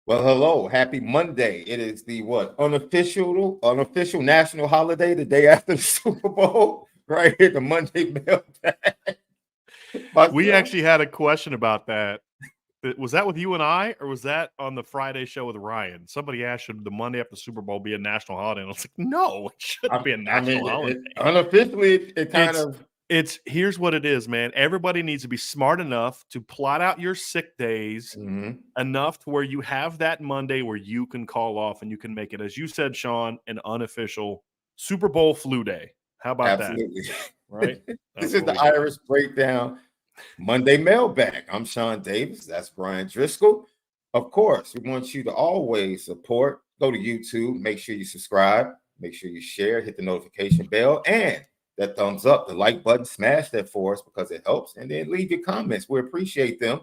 Well, hello, happy Monday. It is the unofficial national holiday, the day after the Super Bowl, right here, the Monday mailbag. We Myself, actually had a question about that. Was that with you and I, or was that on the Friday show with Ryan? Somebody asked, should the Monday after the Super Bowl be a national holiday? And I was like, no, it shouldn't be a I mean, national holiday. unofficially, it kind It's of, here's what it is, man. Everybody needs to be smart enough to plot out your sick days mhm, enough to where you have that Monday where you can call off and you can make it, as you said, Sean, an unofficial Super Bowl flu day. How about that? absolutely. Right? This That's is what the we have. Irish Breakdown Monday mailbag. I'm Sean Davis. That's Brian Driscoll. Of course, we want you to always support. Go to YouTube. Make sure you subscribe. Make sure you share. Hit the notification bell and that thumbs up, the like button. Smash that for us because it helps. And then leave your comments. We appreciate them.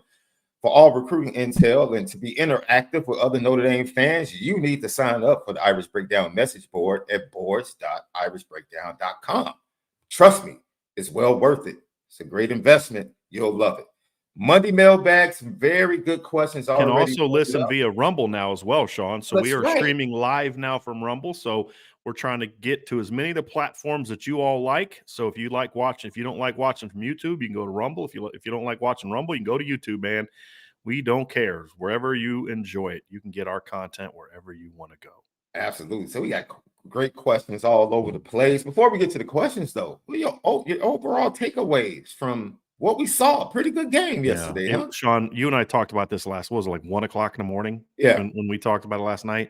For all recruiting intel and to be interactive with other Notre Dame fans, you need to sign up for the Irish Breakdown message board at boards.irishbreakdown.com. Trust me, it's well worth it. It's a great investment. You'll love it. Monday mailbag, some very good questions Can already also loaded listen up. via Rumble now as well, Sean. So we That's are right. streaming live now from Rumble. So we're trying to get to as many of the platforms that you all like. So if you like watching, if you don't like watching from YouTube, you can go to Rumble. If you don't like watching Rumble, you can go to YouTube, man. We don't care. Wherever you enjoy it, you can get our content wherever you want to go. Absolutely. So we got great questions all over the place. Before we get to the questions, though, what are your overall takeaways from what we saw? Pretty good game Yeah. yesterday, huh? Sean, you and I talked about this last, what was it, like 1 o'clock in the morning Yeah. when we talked about it last night?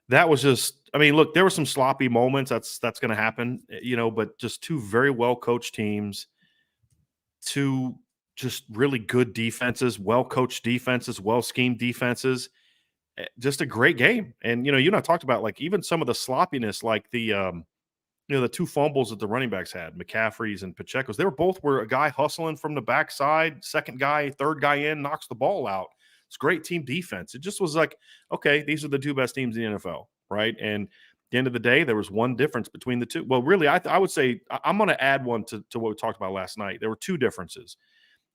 That was just, I mean, look, there were some sloppy moments. That's going to happen, but just two very well coached teams, two just really good defenses, well coached defenses, well schemed defenses. Just a great game. And you and I talked about like even some of the sloppiness, like the two fumbles that the running backs had, McCaffrey's and Pacheco's. They were a guy hustling from the backside, second guy, third guy in, knocks the ball out. It's great team defense. It just was like, okay, these are the two best teams in the NFL, right? And at the end of the day, there was one difference between the two. Well, really, I would say I'm going to add one to what we talked about last night. There were two differences.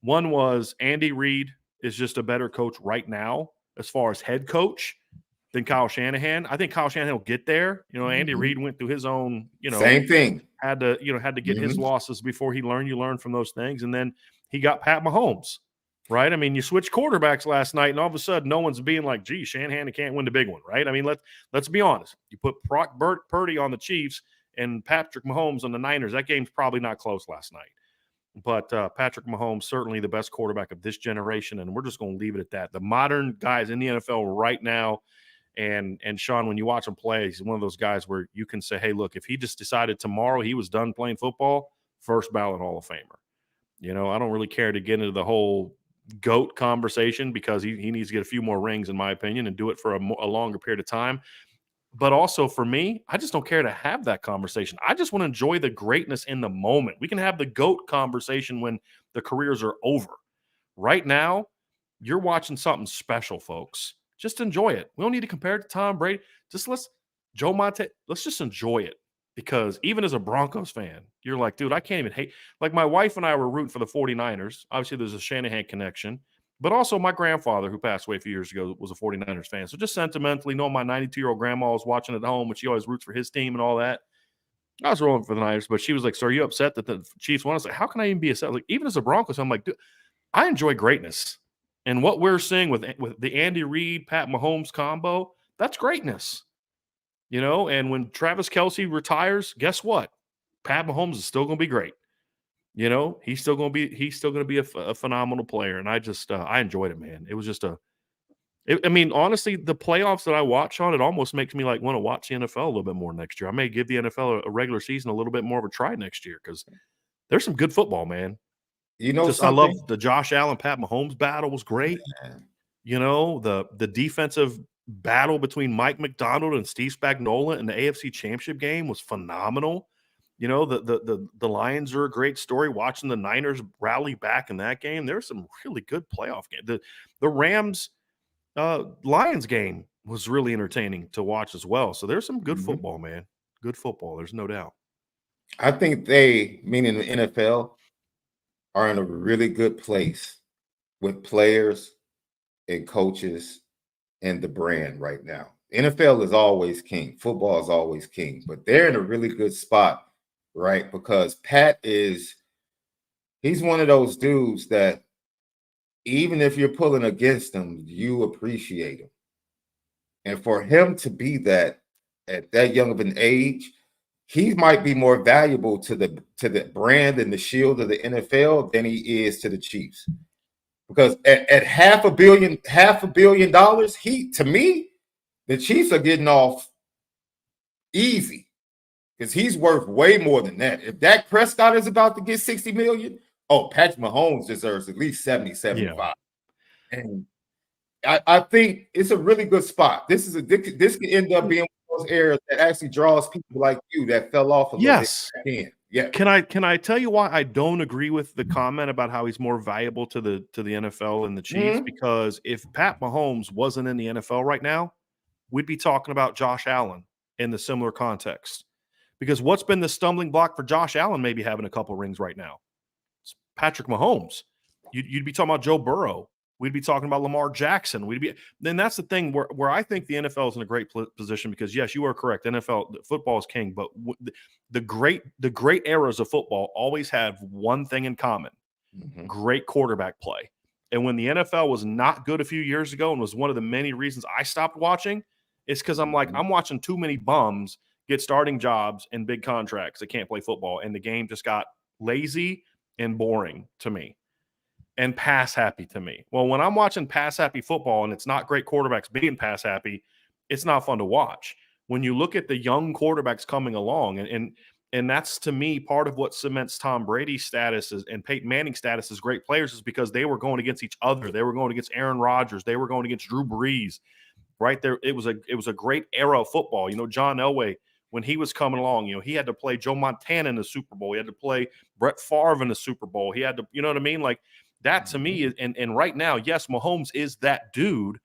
One was Andy Reid is just a better coach right now as far as head coach than Kyle Shanahan. I think Kyle Shanahan will get there. Andy Mhm. Reid went through his own, Same thing. had to get his Mhm. losses before he learned. You learn from those things. And then he got Pat Mahomes, right? I mean, you switch quarterbacks last night, and all of a sudden no one's being like, gee, Shanahan can't win the big one, right? I mean, let's be honest. You put Purdy on the Chiefs and Patrick Mahomes on the Niners. That game's probably not close last night. But Patrick Mahomes, certainly the best quarterback of this generation, and we're just going to leave it at that. The modern guys in the NFL right now, and Sean, when you watch him play, he's one of those guys where you can say, hey, look, if he just decided tomorrow he was done playing football, first ballot Hall of Famer. I don't really care to get into the whole GOAT conversation because he needs to get a few more rings, in my opinion, and do it for a longer period of time. But also for me, I just don't care to have that conversation. I just want to enjoy the greatness in the moment. We can have the GOAT conversation when the careers are over. Right now, you're watching something special, folks. Just enjoy it. We don't need to compare it to Tom Brady. Joe Montana, let's just enjoy it. Because even as a Broncos fan, you're like, dude, I can't even hate. Like my wife and I were rooting for the 49ers. Obviously, there's a Shanahan connection. But also my grandfather, who passed away a few years ago, was a 49ers fan. So just sentimentally, knowing my 92-year-old grandma was watching at home, and she always roots for his team and all that. I was rolling for the Niners, but she was like, so are you upset that the Chiefs won? I was like, how can I even be upset? Like, even as a Broncos, I'm like, dude, I enjoy greatness. And what we're seeing with the Andy Reid, Pat Mahomes combo, that's greatness. And when Travis Kelce retires, guess what? Pat Mahomes is still going to be great. He's still going to be a phenomenal player. And I enjoyed it, man. It was just I mean, honestly, the playoffs that I watch on, it almost makes me like want to watch the NFL a little bit more next year. I may give the NFL a regular season a little bit more of a try next year because there's some good football, man. You know I love something? the Josh Allen Pat Mahomes battle was great. The defensive battle between Mike McDonald and Steve Spagnuolo in the AFC Championship game was phenomenal. The Lions are a great story. Watching the Niners rally back in that game, there's some really good playoff games. The Rams Lions game was really entertaining to watch as well. So there's some good football, man. Good football. There's no doubt. I think they, meaning the NFL, are in a really good place with players and coaches and the brand right now. NFL is always king. Football is always king, but they're in a really good spot, right? Because he's one of those dudes that even if you're pulling against him, you appreciate him. And for him to be that at that young of an age, he might be more valuable to the brand and the shield of the NFL than he is to the Chiefs. Because at $500 million, to me, the Chiefs are getting off easy because he's worth way more than that. If Dak Prescott is about to get 60 million, Patrick Mahomes deserves at least 70, 75. Yeah. And I think it's a really good spot. This could end up being one of those areas that actually draws people like you that fell off a little bit. Yeah. Can I tell you why I don't agree with the comment about how he's more valuable to the NFL and the Chiefs? Mm-hmm. Because if Pat Mahomes wasn't in the NFL right now, we'd be talking about Josh Allen in the similar context. Because what's been the stumbling block for Josh Allen maybe having a couple rings right now? It's Patrick Mahomes. You'd be talking about Joe Burrow. We'd be talking about Lamar Jackson. Then that's the thing where I think the NFL is in a great position because, yes, you are correct. NFL football is king, but the great eras of football always have one thing in common: great quarterback play. And when the NFL was not good a few years ago and was one of the many reasons I stopped watching, it's because I'm watching too many bums get starting jobs and big contracts that can't play football, and the game just got lazy and boring to me. And pass happy to me. Well, when I'm watching pass happy football and it's not great quarterbacks being pass happy, it's not fun to watch. When you look at the young quarterbacks coming along, and that's to me part of what cements Tom Brady's status and Peyton Manning's status as great players is because they were going against each other. They were going against Aaron Rodgers. They were going against Drew Brees. Right there, it was a great era of football. John Elway, when he was coming along, he had to play Joe Montana in the Super Bowl. He had to play Brett Favre in the Super Bowl. He had to, you know what I mean? Like, that to me is, and right now, yes, Mahomes is that dude,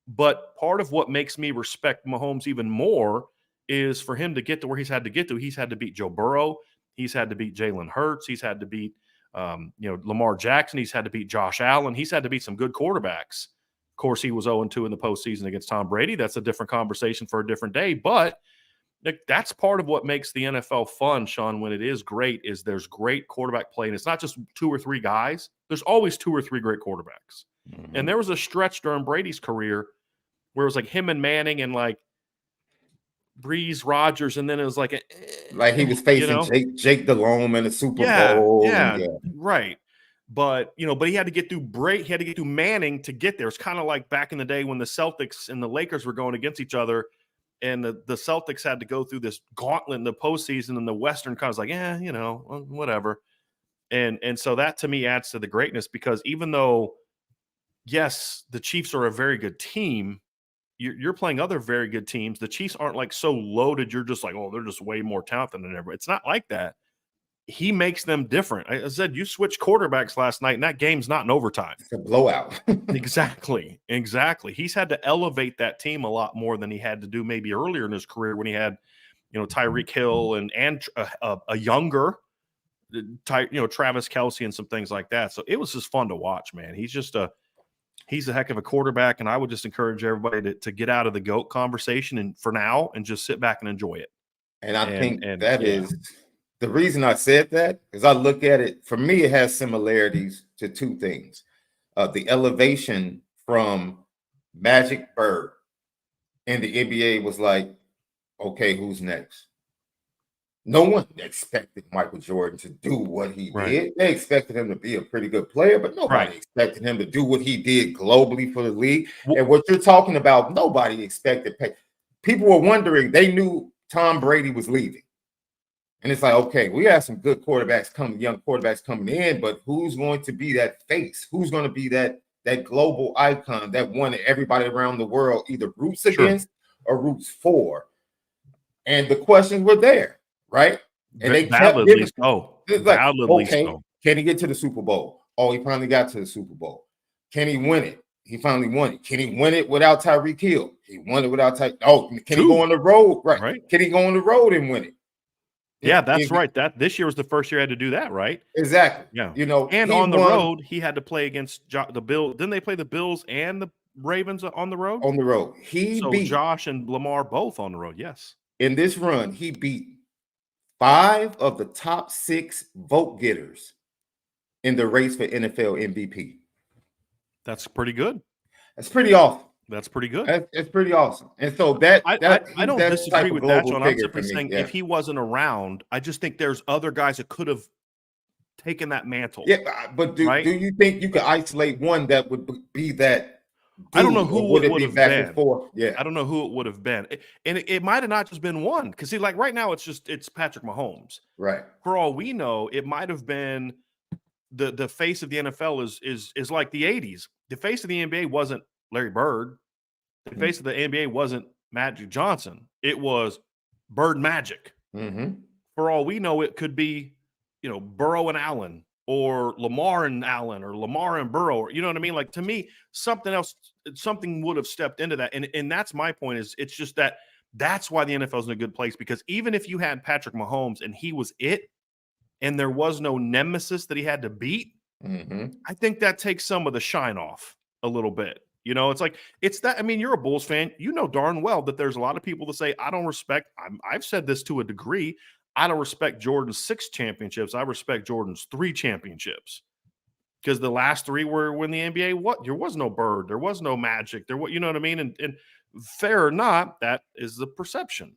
but part of what makes me respect Mahomes even more is for him to get to where he's had to get to. He's had to beat Joe Burrow. He's had to beat Jalen Hurts. He's had to beat, Lamar Jackson. He's had to beat Josh Allen. He's had to beat some good quarterbacks. Of course, he was 0-2 in the postseason against Tom Brady. That's a different conversation for a different day, but that's part of what makes the NFL fun, Sean, when it is great, is there's great quarterback play. And it's not just 2 or 3 guys. There's always 2 or 3 great quarterbacks. Mm-hmm. And there was a stretch during Brady's career where it was like him and Manning and like Breeze, Rodgers, and then it was like he was facing Jake Delhomme in the Super Bowl. Yeah, right. But but he had to get through He had to get through Manning to get there. It's kind of like back in the day when the Celtics and the Lakers were going against each other. And the Celtics had to go through this gauntlet in the postseason, and the Western kind of like, whatever. And so that to me adds to the greatness because even though, yes, the Chiefs are a very good team, you're playing other very good teams. The Chiefs aren't like so loaded. You're just like, they're just way more talented than everybody. It's not like that. He makes them different. I said you switched quarterbacks last night, and that game's not in overtime. It's a blowout. Exactly. He's had to elevate that team a lot more than he had to do maybe earlier in his career when he had, Tyreek Hill and a younger, Travis Kelce and some things like that. So it was just fun to watch, man. He's a heck of a quarterback, and I would just encourage everybody to get out of the GOAT conversation and for now and just sit back and enjoy it. And I think that is the reason I said that, is I look at it, for me, it has similarities to 2 things. The elevation from Magic Bird in the NBA was like, okay, who's next? No one expected Michael Jordan to do what he did. They expected him to be a pretty good player, but nobody expected him to do what he did globally for the league. And what you're talking about, nobody expected. People were wondering, they knew Tom Brady was leaving. And it's like, okay, we have some good young quarterbacks coming in, but who's going to be that face? Who's going to be that global icon, that one that everybody around the world either roots against or roots for? And the questions were there, right? And they kept giving, can he get to the Super Bowl? He finally got to the Super Bowl. Can he win it? He finally won it. Can he win it without Tyreek Hill? He won it without Tyreek. Can he go on the road? Right. Can he go on the road and win it? Yeah, that's right. That this year was the first year he had to do that, right? Exactly. Yeah. And on the road, he had to play against the Bills. Didn't they play the Bills and Ravens on the road? On the road. He So beat, Josh and Lamar both on the road, yes. in this run, he beat 5 of the top 6 vote getters in the race for NFL MVP. That's pretty good. That's pretty awesome. That's pretty good. That's pretty awesome. And so I don't disagree with that, Sean. I'm simply saying if he wasn't around, I just think there's other guys that could have taken that mantle. Yeah, but do you think you could isolate one that would be that? I don't know who it would have been. Yeah, I don't know who it would have been, and it might have not just been one. Because see, like right now, it's Patrick Mahomes. Right. For all we know, it might have been the face of the NFL is like the '80s. The face of the NBA wasn't Larry Bird. The face of the NBA wasn't Magic Johnson. It was Bird Magic. Mm-hmm. For all we know, it could be, Burrow and Allen, or Lamar and Allen, or Lamar and Burrow. You know what I mean? Like, to me, something would have stepped into that. And that's my point, is it's just that's why the NFL is in a good place, because even if you had Patrick Mahomes and he was it, and there was no nemesis that he had to beat, I think that takes some of the shine off a little bit. It's that. I mean, you're a Bulls fan. You know darn well that there's a lot of people that say, I don't respect, I've said this to a degree, I don't respect Jordan's 6 championships. I respect Jordan's 3 championships. Because the last 3 were when the NBA, there was no Bird, there was no Magic, you know what I mean? And fair or not, that is the perception.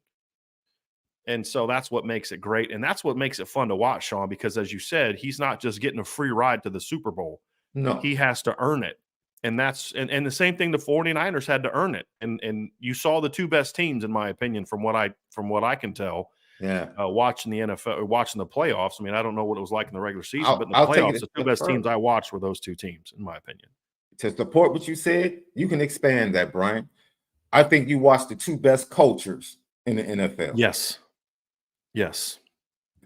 And so that's what makes it great. And that's what makes it fun to watch, Sean, because as you said, he's not just getting a free ride to the Super Bowl. No. He has to earn it. And that's the same thing the 49ers had to earn it. And you saw the 2 best teams, in my opinion, from what I can tell. Yeah. Watching the NFL, or watching the playoffs. I mean, I don't know what it was like in the regular season, but in the playoffs, the 2 best teams I watched were those 2 teams, in my opinion. To support what you said, you can expand that, Brian. I think you watched the 2 best cultures in the NFL. Yes.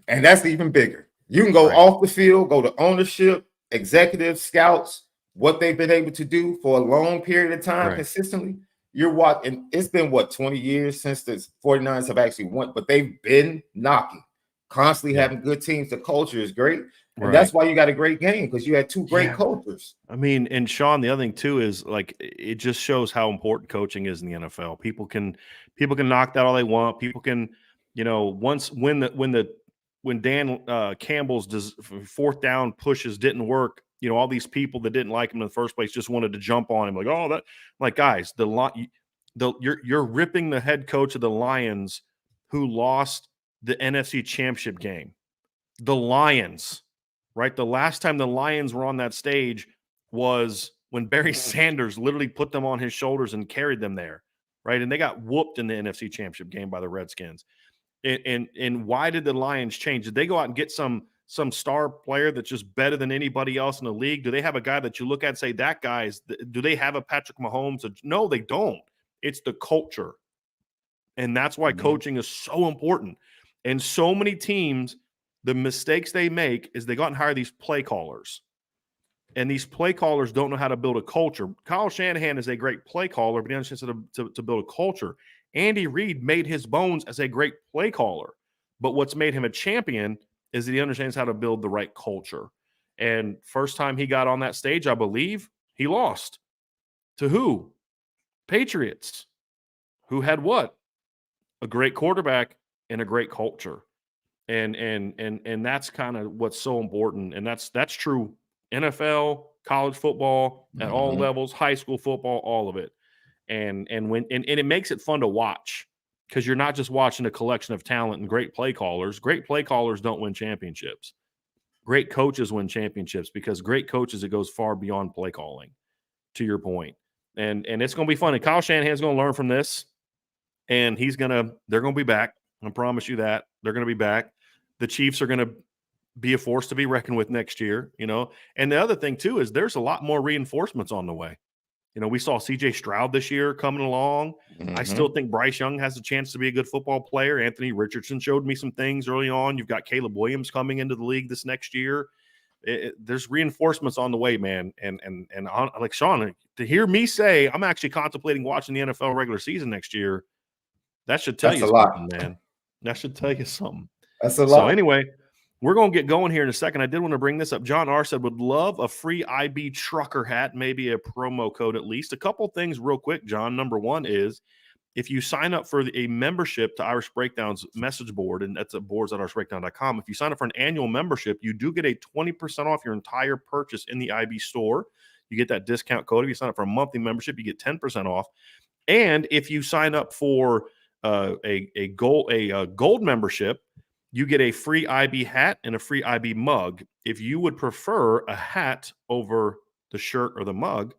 And that's even bigger. You can go off the field, go to ownership, executives, scouts, what they've been able to do for a long period of time consistently. You're watching, it's been 20 years since the 49ers have actually won, but they've been knocking, constantly having good teams. The culture is great. And that's why you got a great game, because you had 2 great cultures. I mean, and Sean, the other thing too is, like, it just shows how important coaching is in the NFL. People can knock that all they want. People can, when Dan Campbell's 4th down pushes didn't work, all these people that didn't like him in the first place just wanted to jump on him, like, oh, that, like, guys, you're ripping the head coach of the Lions, who lost the NFC Championship game. The Lions, right? The last time the Lions were on that stage was when Barry Sanders literally put them on his shoulders and carried them there, right? And they got whooped in the NFC Championship game by the Redskins. And why did the Lions change? Did they go out and get some star player that's just better than anybody else in the league? Do they have a guy that you look at and say, that guy's, do they have a Patrick Mahomes? No, they don't. It's the culture. And that's why coaching is so important. And so many teams, the mistakes they make is they go out and hire these play callers. And these play callers don't know how to build a culture. Kyle Shanahan is a great play caller, but he understands to build a culture. Andy Reid made his bones as a great play caller. But what's made him a champion is that he understands how to build the right culture. And first time he got on that stage, I believe, he lost. To who? Patriots. Who had what? A great quarterback and a great culture. And that's kind of what's so important. And that's true NFL, college football at all levels, high school football, all of it. And it makes it fun to watch, because you're not just watching a collection of talent and great play callers. Great play callers don't win championships. Great coaches win championships, because great coaches, it goes far beyond play calling, to your point. And it's going to be fun. And Kyle Shanahan's going to learn from this, and they're going to be back. I promise you that. They're going to be back. The Chiefs are going to be a force to be reckoned with next year, And the other thing too is there's a lot more reinforcements on the way. We saw CJ Stroud this year coming along. I still think Bryce Young has a chance to be a good football player. Anthony Richardson showed me some things early on. You've got Caleb Williams coming into the league this next year. There's reinforcements on the way, man. And like Sean, to hear me say I'm actually contemplating watching the NFL regular season next year, that should tell you something, man. That should tell you something. That's a lot. So anyway, We're going to get going here in a second. I did want to bring this up. John R. said, would love a free IB trucker hat, maybe a promo code at least. A couple things real quick, John. Number one is if you sign up for a membership to Irish Breakdown's message board, and that's at boards.irishbreakdown.com, if you sign up for an annual membership, you do get a 20% off your entire purchase in the IB store. You get that discount code. If you sign up for a monthly membership, you get 10% off. And if you sign up for a gold membership, you get a free IB hat and a free IB mug. If you would prefer a hat over the shirt or the mug,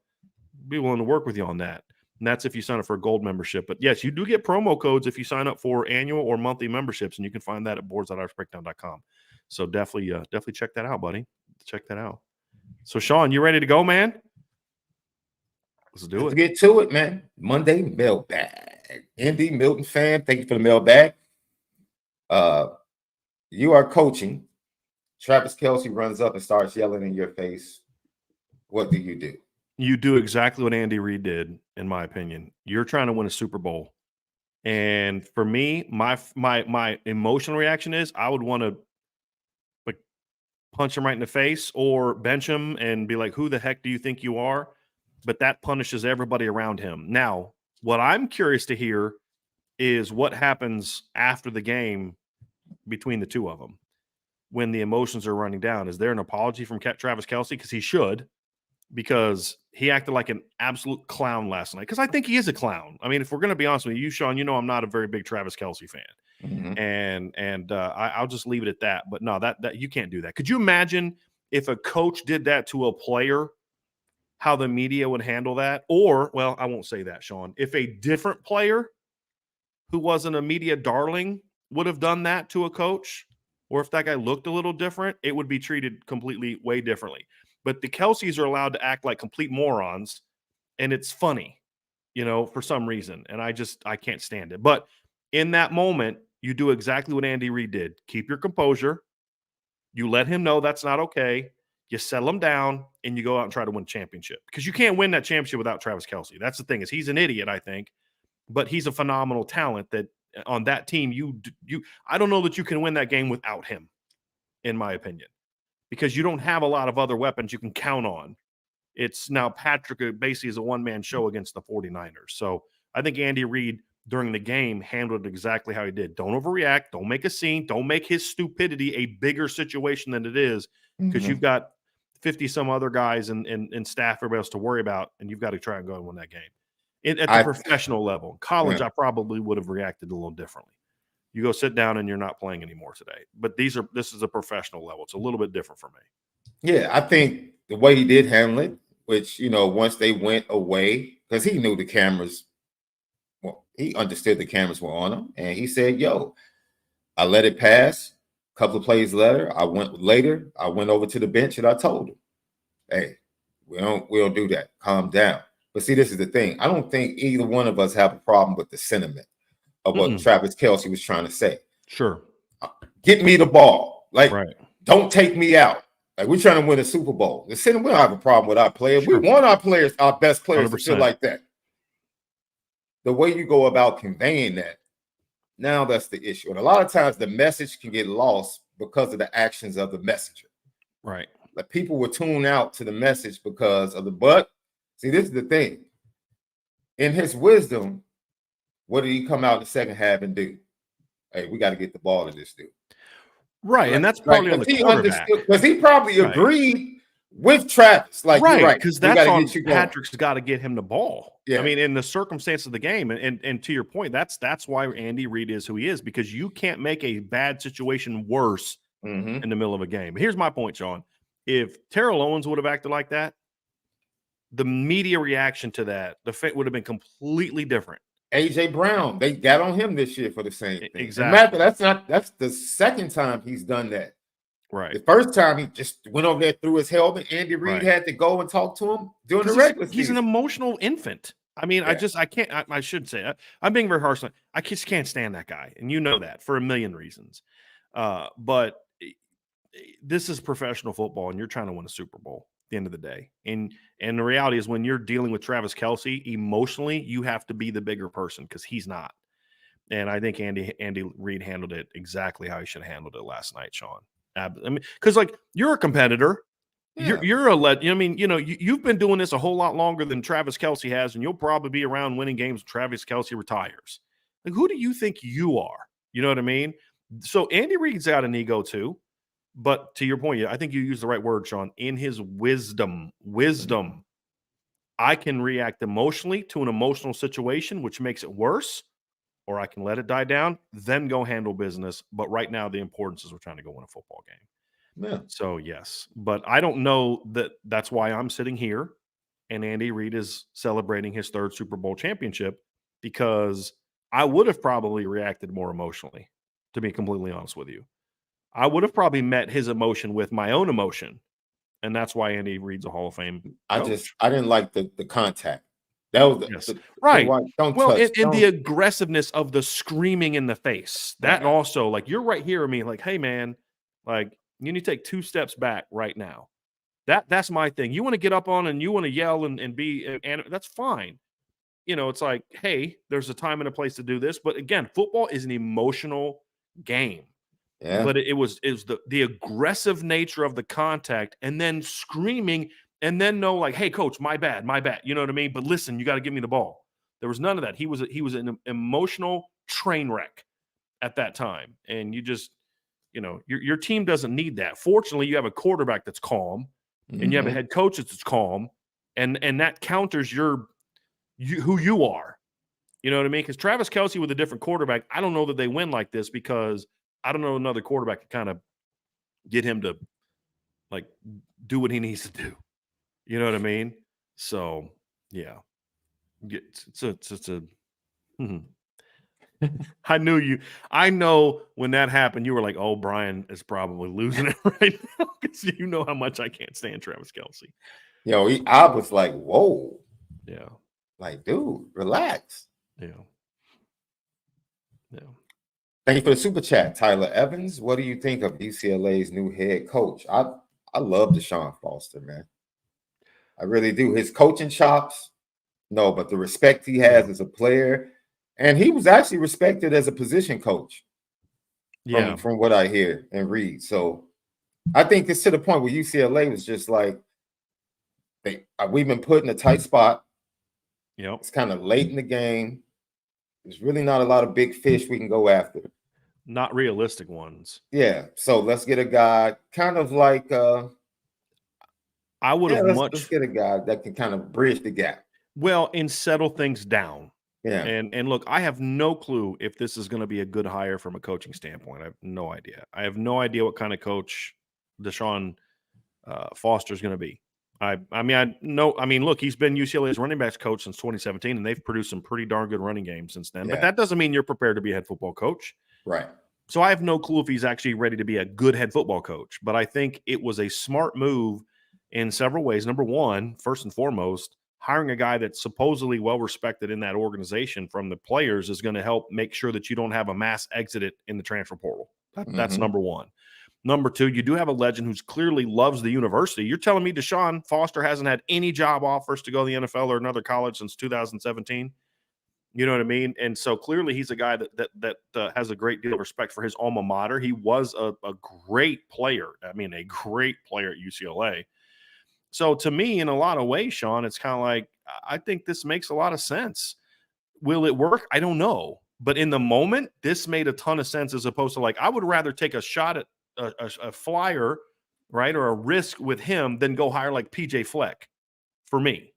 be willing to work with you on that. And that's if you sign up for a gold membership. But yes, you do get promo codes if you sign up for annual or monthly memberships, and you can find that at boards.irishbreakdown.com. So definitely check that out, buddy. Check that out. So Sean, you ready to go, man? Let's do it. Let's get to it, man. Monday Mailbag. Indy Milton fan, thank you for the mailbag. You are coaching. Travis Kelce runs up and starts yelling in your face. What do? You do exactly what Andy Reid did, in my opinion. You're trying to win a Super Bowl. And for me, my emotional reaction is I would want to like punch him right in the face or bench him and be like, who the heck do you think you are? But that punishes everybody around him. Now, what I'm curious to hear is what happens after the game between the two of them when the emotions are running down. Is there an apology from Travis Kelce? Because he should, because he acted like an absolute clown last night. Because I think he is a clown. I mean, if we're going to be honest with you, Sean, you know I'm not a very big Travis Kelce fan. Mm-hmm. I'll just leave it at that. But no, that you can't do that. Could you imagine if a coach did that to a player, how the media would handle that? Or, well, I won't say that, Sean. If a different player who wasn't a media darling would have done that to a coach, or if that guy looked a little different, it would be treated completely way differently. But the Kelces are allowed to act like complete morons, and it's funny, for some reason. And I can't stand it. But in that moment, you do exactly what Andy Reid did. Keep your composure. You let him know that's not okay. You settle him down, and you go out and try to win a championship. Because you can't win that championship without Travis Kelce. That's the thing, is he's an idiot, I think. But he's a phenomenal talent that on that team, I don't know that you can win that game without him, in my opinion, because you don't have a lot of other weapons you can count on. It's now Patrick basically is a one-man show against the 49ers. So I think Andy Reid during the game handled it exactly how he did. Don't overreact. Don't make a scene. Don't make his stupidity a bigger situation than it is, because you've got 50 some other guys and staff, everybody else to worry about, and you've got to try and go and win that game. At the professional level. College, I probably would have reacted a little differently. You go sit down and you're not playing anymore today. But this is a professional level. It's a little bit different for me. Yeah, I think the way he did handle it, which, once they went away, because he knew the cameras, he understood the cameras were on him. And he said, I let it pass. A couple of plays later, I went over to the bench and I told him, hey, we don't do that. Calm down. But see, this is the thing. I don't think either one of us have a problem with the sentiment of what Travis Kelce was trying to say. Sure. Get me the ball. Don't take me out. Like, we're trying to win a Super Bowl. The sentiment, we don't have a problem with our players. Sure. We want our best players 100%. To feel like that. The way you go about conveying that, now that's the issue. And a lot of times the message can get lost because of the actions of the messenger. Right. Like, people will tune out to the message because of the butt. See, this is the thing. In his wisdom, what did he come out in the second half and do? Hey, we got to get the ball to this dude. Right, and that's probably on the quarterback. Because he probably agreed with Travis. Right, because that's on Patrick's got to get him the ball. Yeah. I mean, in the circumstance of the game, and to your point, that's why Andy Reid is who he is, because you can't make a bad situation worse in the middle of a game. But here's my point, Sean. If Terrell Owens would have acted like that, the media reaction to that, the fit would have been completely different. AJ Brown, they got on him this year for the same thing. Exactly. That's the second time he's done that. Right. The first time he just went over there, threw his helmet. Andy Reid had to go and talk to him during the regular season. He's an emotional infant. I mean, I should say, I'm being very harsh. I just can't stand that guy. And you know that for a million reasons. But this is professional football, and you're trying to win a Super Bowl. The end of the day, and the reality is, when you're dealing with Travis Kelce emotionally, you have to be the bigger person, because he's not. And I think Andy Reid handled it exactly how he should have handled it last night, Sean. I mean, because like you're a competitor. Yeah. You're I mean, you've been doing this a whole lot longer than Travis Kelce has, and you'll probably be around winning games when Travis Kelce retires. Like, who do you think you are? You know what I mean? So Andy Reid's got an ego too. But to your point, I think you used the right word, Sean. In his wisdom, I can react emotionally to an emotional situation, which makes it worse, or I can let it die down, then go handle business. But right now, the importance is we're trying to go win a football game. Yeah. So, yes. But I don't know that's why I'm sitting here and Andy Reid is celebrating his 3rd Super Bowl championship, because I would have probably reacted more emotionally, to be completely honest with you. I would have probably met his emotion with my own emotion. And that's why Andy Reid's a Hall of Fame coach. I didn't like the contact. That was Yes. Right. Don't Well, touch. and the aggressiveness of the screaming in the face. That Right. also, like, you're right here with me, like, hey man, like, you need to take 2 steps back right now. That's my thing. You want to get up on and you want to yell and be, and that's fine. It's like, hey, there's a time and a place to do this. But again, football is an emotional game. Yeah. But it was the aggressive nature of the contact, and then screaming, and then like, hey coach, my bad. You know what I mean? But listen, you got to give me the ball. There was none of that. He was an emotional train wreck at that time. And you just, your team doesn't need that. Fortunately, you have a quarterback that's calm, and you have a head coach that's calm, and that counters who you are. You know what I mean? Because Travis Kelce with a different quarterback, I don't know that they win like this, because I don't know another quarterback to kind of get him to like do what he needs to do. You know what I mean? So yeah, it's a. I knew you. I know when that happened, you were like, "Oh, Brian is probably losing it right now," because you know how much I can't stand Travis Kelce. I was like, "Whoa, Yeah, like, dude, relax." yeah. Thank you for the super chat, Tyler Evans. What do you think of UCLA's new head coach? I love Deshaun Foster, man. I really do. His coaching chops, no, but the respect he has as a player, and he was actually respected as a position coach. From what I hear and read. So I think it's to the point where UCLA was just like, we've been put in a tight spot. It's kind of late in the game. There's really not a lot of big fish we can go after. Not realistic ones. Yeah. So let's get a guy kind of like I would have let's get a guy that can kind of bridge the gap. Well, and settle things down. Yeah. And look, I have no clue if this is going to be a good hire from a coaching standpoint. I have no idea. I have no idea what kind of coach Deshaun Foster is going to be. Look, he's been UCLA's running backs coach since 2017, and they've produced some pretty darn good running games since then. Yeah. But that doesn't mean you're prepared to be a head football coach. Right. So I have no clue if he's actually ready to be a good head football coach. But I think it was a smart move in several ways. Number one, first and foremost, hiring a guy that's supposedly well-respected in that organization from the players is going to help make sure that you don't have a mass exit in the transfer portal. That's number one. Number two, you do have a legend who's clearly loves the university. You're telling me Deshaun Foster hasn't had any job offers to go to the NFL or another college since 2017? You know what I mean? And so clearly he's a guy that has a great deal of respect for his alma mater. He was a great player. I mean, a great player at UCLA. So to me, in a lot of ways, Sean, it's kind of like, I think this makes a lot of sense. Will it work? I don't know. But in the moment, this made a ton of sense, as opposed to like, I would rather take a shot at a flyer, right, or a risk with him than go hire like PJ Fleck for me.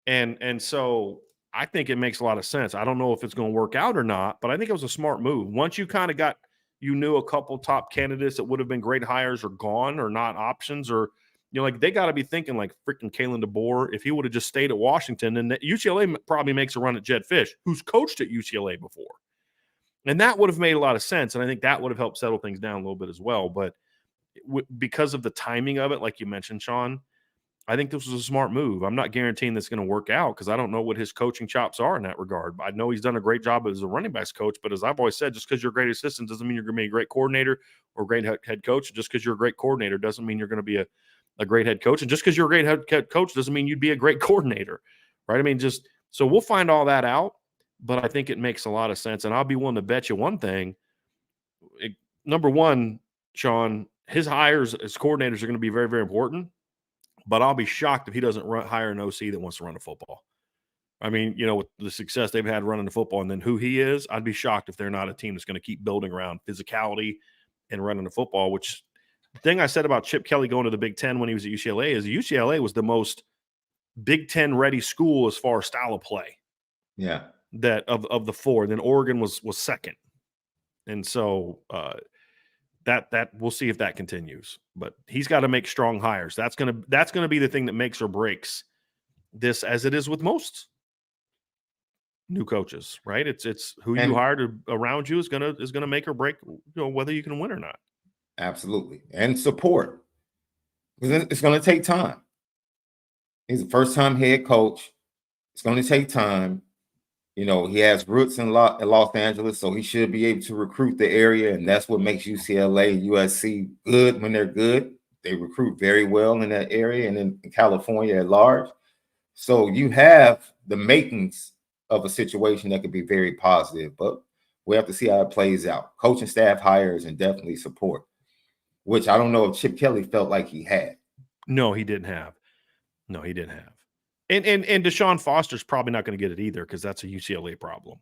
And so I think it makes a lot of sense. I don't know if it's going to work out or not, but I think it was a smart move. Once you kind of knew a couple top candidates that would have been great hires are gone or not options, or like they got to be thinking like freaking Kalen DeBoer. If he would have just stayed at Washington, and UCLA probably makes a run at Jed Fish, who's coached at UCLA before. And that would have made a lot of sense. And I think that would have helped settle things down a little bit as well. But because of the timing of it, like you mentioned, Sean, I think this was a smart move. I'm not guaranteeing that's going to work out because I don't know what his coaching chops are in that regard. I know he's done a great job as a running backs coach, but as I've always said, just because you're a great assistant doesn't mean you're going to be a great coordinator or great head coach. Just because you're a great coordinator doesn't mean you're going to be a great head coach. And just because you're a great head coach doesn't mean you'd be a great coordinator, right? I mean, so we'll find all that out, but I think it makes a lot of sense. And I'll be willing to bet you one thing. Number one, Sean, his hires as coordinators are going to be very, very important. But I'll be shocked if he doesn't hire an OC that wants to run the football. I mean, with the success they've had running the football and then who he is, I'd be shocked if they're not a team that's going to keep building around physicality and running the football, which the thing I said about Chip Kelly going to the Big Ten when he was at UCLA is UCLA was the most Big Ten ready school as far as style of play. Yeah. That of the four. Then Oregon was second. And so that we'll see if that continues. But he's got to make strong hires. That's gonna be the thing that makes or breaks this, as it is with most new coaches, right? It's who you hired around you is gonna make or break whether you can win or not. Absolutely. And support. Because it's going to take time. He's a first-time head coach. It's going to take time. He has roots in Los Angeles, so he should be able to recruit the area, and that's what makes UCLA and USC good when they're good. They recruit very well in that area and in California at large. So you have the makings of a situation that could be very positive, but we have to see how it plays out. Coaching staff hires and definitely support, which I don't know if Chip Kelly felt like he had. No, he didn't have. And Deshaun Foster's probably not going to get it either because that's a UCLA problem.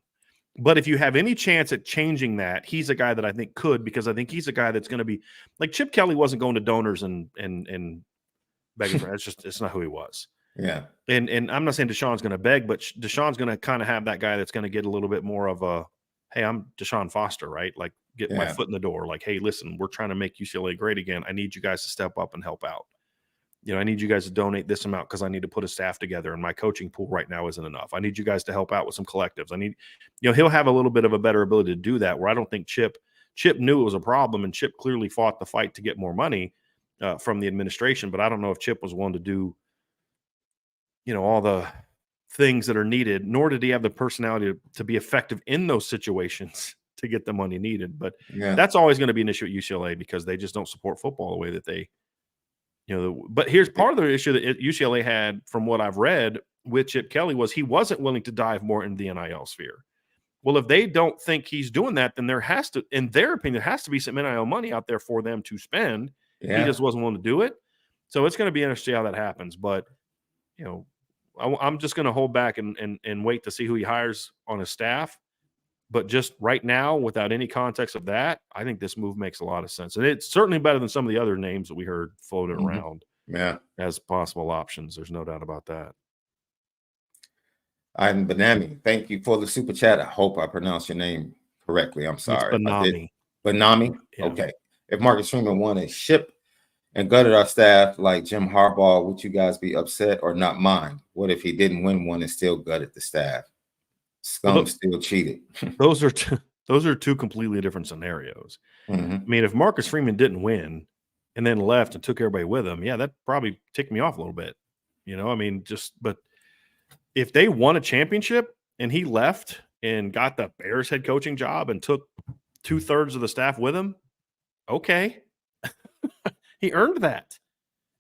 But if you have any chance at changing that, he's a guy that I think could, because I think he's a guy that's going to be like Chip Kelly wasn't going to donors and begging for it's not who he was. Yeah. And I'm not saying Deshaun's going to beg, but Deshaun's going to kind of have that guy that's going to get a little bit more of a, hey, I'm Deshaun Foster, right? Like get my foot in the door. Like, hey, listen, we're trying to make UCLA great again. I need you guys to step up and help out. I need you guys to donate this amount because I need to put a staff together and my coaching pool right now isn't enough. I need you guys to help out with some collectives. I need, he'll have a little bit of a better ability to do that, where I don't think Chip knew it was a problem, and Chip clearly fought the fight to get more money from the administration. But I don't know if Chip was willing to do, all the things that are needed, nor did he have the personality to be effective in those situations to get the money needed. But that's always going to be an issue at UCLA because they just don't support football the way that they, but here's part of the issue that UCLA had, from what I've read with Chip Kelly, was he wasn't willing to dive more into the NIL sphere. Well, if they don't think he's doing that, then there has to, in their opinion, there has to be some NIL money out there for them to spend. Yeah. He just wasn't willing to do it. So it's going to be interesting how that happens. But, I'm just going to hold back and wait to see who he hires on his staff. But just right now, without any context of that, I think this move makes a lot of sense. And it's certainly better than some of the other names that we heard floated around as possible options. There's no doubt about that. I'm Benami. Thank you for the super chat. I hope I pronounced your name correctly. I'm sorry. It's Benami. Benami? Yeah. Okay. If Marcus Freeman won a ship and gutted our staff like Jim Harbaugh, would you guys be upset or not mind? What if he didn't win one and still gutted the staff? Scum still cheated. Those are two completely different scenarios. Mm-hmm. I mean, if Marcus Freeman didn't win and then left and took everybody with him, that probably ticked me off a little bit. But if they won a championship and he left and got the Bears head coaching job and took 2/3 of the staff with him, okay. He earned that.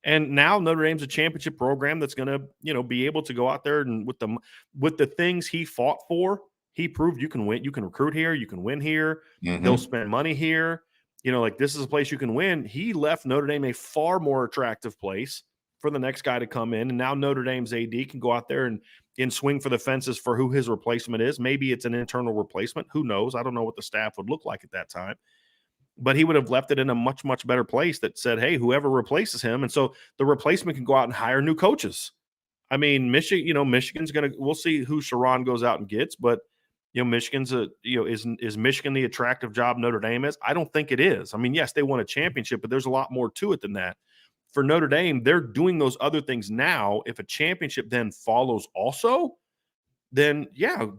And now Notre Dame's a championship program that's going to, be able to go out there and with the things he fought for, he proved you can win. You can recruit here. You can win here. Mm-hmm. They'll spend money here. This is a place you can win. He left Notre Dame a far more attractive place for the next guy to come in. And now Notre Dame's AD can go out there and swing for the fences for who his replacement is. Maybe it's an internal replacement. Who knows? I don't know what the staff would look like at that time. But he would have left it in a much, much better place that said, hey, whoever replaces him. And so the replacement can go out and hire new coaches. I mean, Michigan's going to, we'll see who Sharon goes out and gets, but, Michigan's is Michigan the attractive job Notre Dame is? I don't think it is. I mean, yes, they won a championship, but there's a lot more to it than that. For Notre Dame, they're doing those other things now. If a championship then follows also, then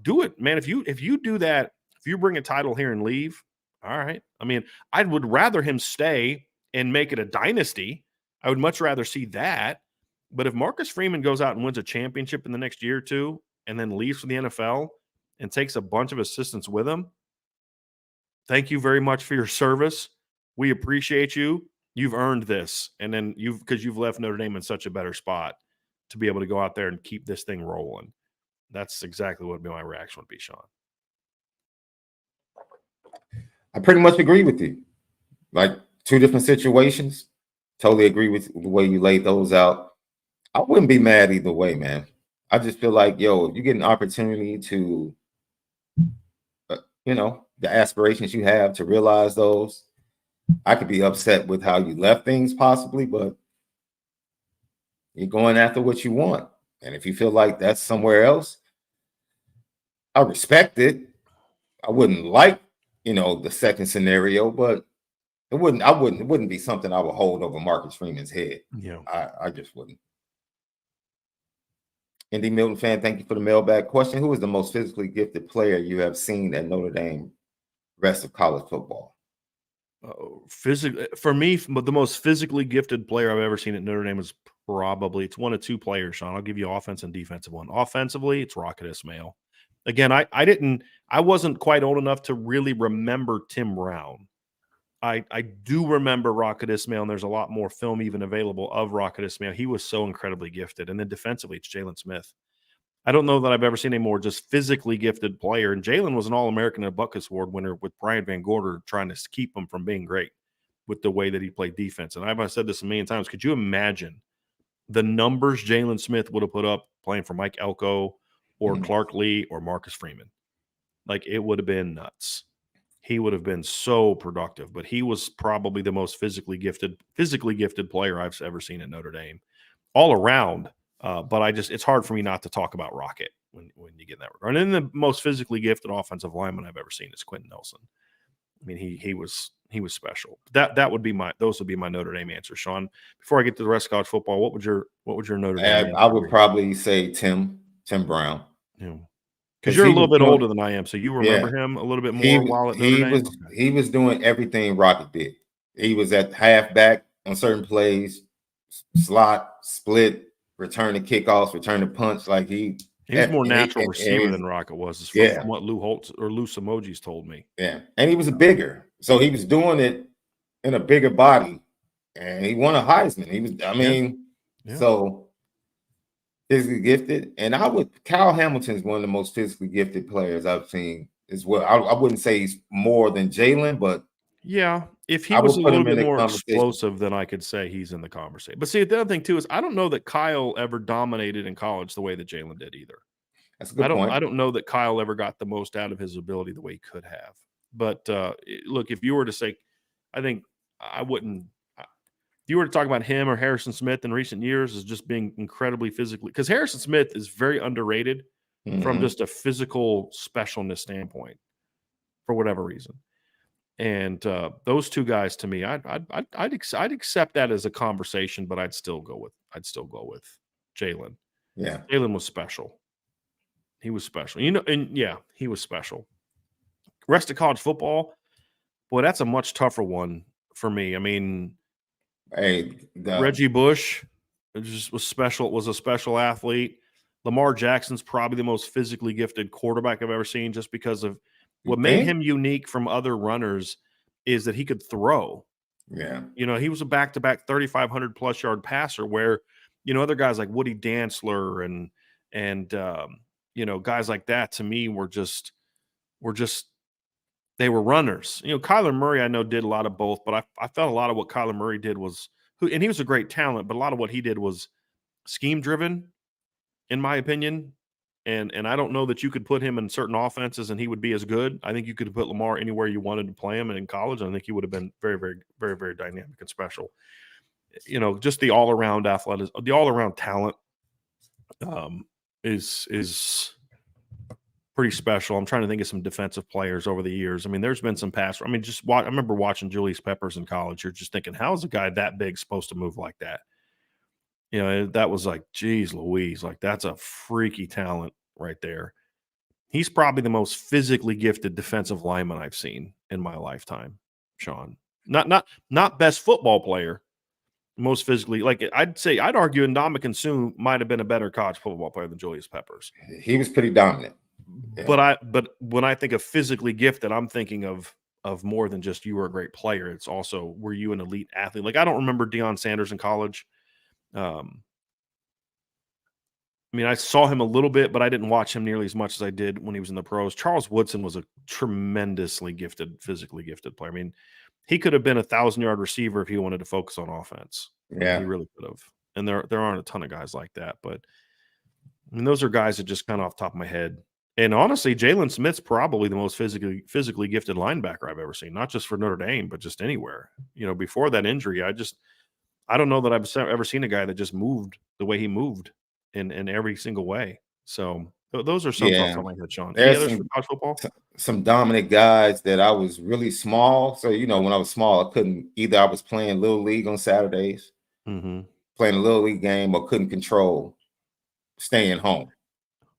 do it, man. If you do that, if you bring a title here and leave, all right. I mean, I would rather him stay and make it a dynasty. I would much rather see that. But if Marcus Freeman goes out and wins a championship in the next year or two and then leaves for the NFL and takes a bunch of assistants with him, thank you very much for your service. We appreciate you. You've earned this. And then because you've left Notre Dame in such a better spot to be able to go out there and keep this thing rolling. That's exactly what my reaction would be, Sean. I pretty much agree with you. Like two different situations. Totally agree with the way you laid those out. I wouldn't be mad either way, man. I just feel like, yo, if you get an opportunity to, the aspirations you have to realize those, I could be upset with how you left things possibly, but you're going after what you want. And if you feel like that's somewhere else, I respect it. I wouldn't like, the second scenario, but it wouldn't be something I would hold over Marcus Freeman's head. Yeah. I just wouldn't. Indy Milton fan, thank you for the mailbag question. Who is the most physically gifted player you have seen at Notre Dame rest of college football? For me, the most physically gifted player I've ever seen at Notre Dame is it's one of two players, Sean. I'll give you offense and defensive one. Offensively, it's Rocket Ismail. Again, I wasn't quite old enough to really remember Tim Brown. I do remember Rocket Ismail, and there's a lot more film even available of Rocket Ismail. He was so incredibly gifted. And then defensively, it's Jalen Smith. I don't know that I've ever seen a more just physically gifted player. And Jalen was an All-American and a Butkus Award winner with Brian Van Gorder trying to keep him from being great with the way that he played defense. And I've said this a million times. Could you imagine the numbers Jalen Smith would have put up playing for Mike Elko or Clark Lee or Marcus Freeman? Like, it would have been nuts. He would have been so productive, but he was probably the most physically gifted player I've ever seen at Notre Dame all around. But it's hard for me not to talk about Rocket when you get in that regard. And then the most physically gifted offensive lineman I've ever seen is Quentin Nelson. I mean, he was special. Those would be my Notre Dame answers, Sean. Before I get to the rest of college football, what would your Notre Dame? I would probably say Tim Brown. Yeah. Because you're a little bit older than I am, so you remember him a little bit more while at Notre Dame? He was doing everything Rocket did. He was at halfback on certain plays, slot, split, return to kickoffs, return to punch. Like he was more natural receiver than Rocket was, from what Lou Holtz or Lou Emojis told me. Yeah, and he was bigger, so he was doing it in a bigger body, and he won a Heisman. He was, so physically gifted, and Kyle Hamilton's one of the most physically gifted players I've seen as well. I wouldn't say he's more than Jalen, but yeah, if he was a little bit more explosive, then I could say he's in the conversation. But see, the other thing too is I don't know that Kyle ever dominated in college the way that Jalen did either. That's a good point. I don't know that Kyle ever got the most out of his ability the way he could have. But look, if you were to say, I think I wouldn't. If you were to talk about him or Harrison Smith in recent years as just being incredibly physically, because Harrison Smith is very underrated from just a physical specialness standpoint for whatever reason. And those two guys, to me, I'd accept that as a conversation, but I'd still go with Jalen. Yeah, Jalen was special. He was special, he was special. Rest of college football, boy, that's a much tougher one for me. I mean. Reggie Bush was special. Was a special athlete. Lamar Jackson's probably the most physically gifted quarterback I've ever seen, just because of what made him unique from other runners is that he could throw. Yeah, he was a back-to-back 3,500 plus yard passer, where other guys like Woody Dantzler and guys like that to me were just they were runners. Kyler Murray, I know, did a lot of both, but I felt a lot of what Kyler Murray did and he was a great talent, but a lot of what he did was scheme driven, in my opinion. And I don't know that you could put him in certain offenses and he would be as good. I think you could put Lamar anywhere you wanted to play him, and in college, I think he would have been very, very, very, very dynamic and special. Just the all around athleticism, the all around talent is pretty special. I'm trying to think of some defensive players over the years. I mean, there's been some pass. I mean, I remember watching Julius Peppers in college. You're just thinking, how is a guy that big supposed to move like that? That was like, geez Louise, like that's a freaky talent right there. He's probably the most physically gifted defensive lineman I've seen in my lifetime, Sean. Not best football player, most physically. Like I'd argue Ndamukong Suh might have been a better college football player than Julius Peppers. He was pretty dominant. Yeah. But when I think of physically gifted, I'm thinking of more than just you were a great player. It's also, were you an elite athlete? Like I don't remember Deion Sanders in college. I mean, I saw him a little bit, but I didn't watch him nearly as much as I did when he was in the pros. Charles Woodson was a tremendously gifted, physically gifted player. I mean, he could have been a 1,000-yard receiver if he wanted to focus on offense. Yeah. He really could have. And there aren't a ton of guys like that. But I mean, those are guys that just kind of off the top of my head. And honestly, Jalen Smith's probably the most physically gifted linebacker I've ever seen, not just for Notre Dame, but just anywhere. Before that injury, I don't know that I've ever seen a guy that just moved the way he moved in every single way. So those are some off the top of my head, Sean. Any others for college football? Some dominant guys that I was really small. So, when I was small, I couldn't either. I was playing Little League on Saturdays, playing a Little League game, or couldn't control staying home.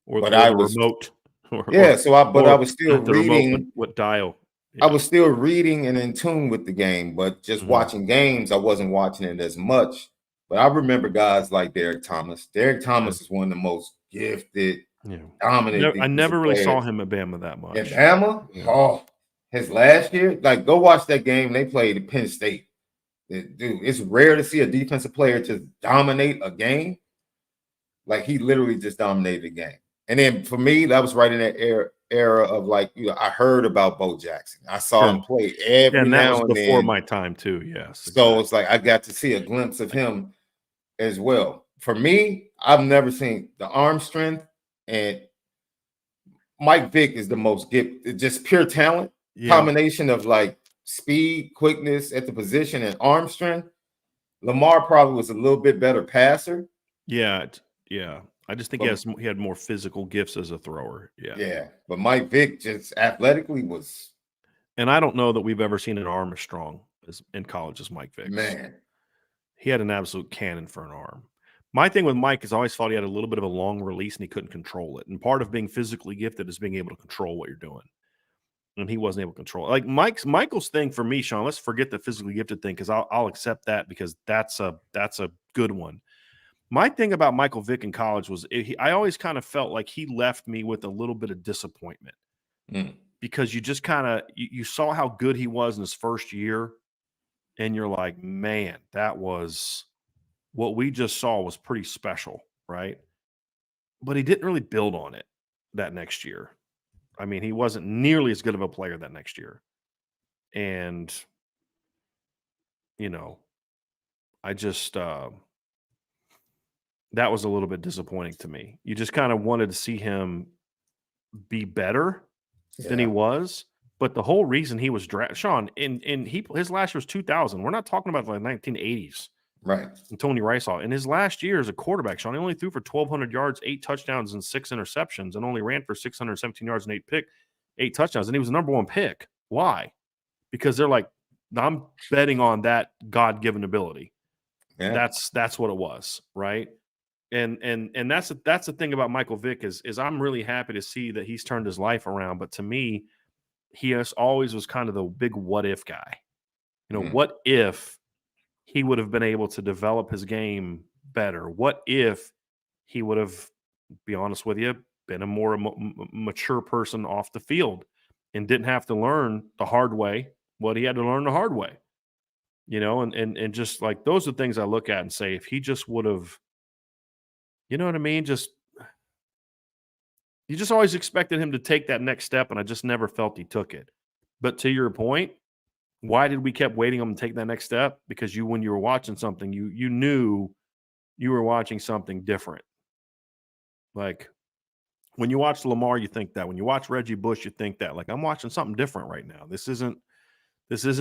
But I was remote. I was still reading. What dial? Yeah. I was still reading and in tune with the game, but just watching games, I wasn't watching it as much. But I remember guys like Derek Thomas. Derek Thomas is one of the most gifted, dominant. I never really saw him at Bama that much. At Bama? Yeah. Oh, his last year? Like, go watch that game. They played at Penn State. Dude, it's rare to see a defensive player just dominate a game. Like, he literally just dominated the game. And then for me, that was right in that era of I heard about Bo Jackson. I saw him play every now and then. Before my time too, yes. So it's like I got to see a glimpse of him as well. For me, I've never seen the arm strength, and Mike Vick is the most gifted, just pure talent, combination of speed, quickness at the position, and arm strength. Lamar probably was a little bit better passer. Yeah. I just think he had more physical gifts as a thrower. Yeah. But Mike Vick just athletically was. And I don't know that we've ever seen an arm as strong in college as Mike Vick's. Man. He had an absolute cannon for an arm. My thing with Mike is I always thought he had a little bit of a long release and he couldn't control it. And part of being physically gifted is being able to control what you're doing. And he wasn't able to control it. Like Michael's thing for me, Sean, let's forget the physically gifted thing because I'll accept that because that's a good one. My thing about Michael Vick in college was I always kind of felt like he left me with a little bit of disappointment because you just kind of you saw how good he was in his first year, and you're like, man, that was what we just saw was pretty special, right? But he didn't really build on it that next year. I mean, he wasn't nearly as good of a player that next year, and I just. That was a little bit disappointing to me. You just kind of wanted to see him be better than he was. But the whole reason he was drafted, Sean, his last year was 2000. We're not talking about the 1980s. Right. And Tony Riceall. In his last year as a quarterback, Sean, he only threw for 1,200 yards, 8 touchdowns, and 6 interceptions, and only ran for 617 yards and 8 touchdowns. And he was the number 1 pick. Why? Because they're like, I'm betting on that God-given ability. Yeah. That's what it was, right? And that's the thing about Michael Vick is I'm really happy to see that he's turned his life around. But to me, he always was kind of the big what if guy. What if he would have been able to develop his game better? What if he would have, be honest with you, been a more mature person off the field and didn't have to learn the hard way what he had to learn the hard way? And just like those are things I look at and say, if he just would have, you know what I mean? You just always expected him to take that next step, and I just never felt he took it. But to your point, why did we keep waiting on him to take that next step? Because when you were watching something, you knew you were watching something different. Like when you watch Lamar, you think that. When you watch Reggie Bush, you think that. Like I'm watching something different right now. This isn't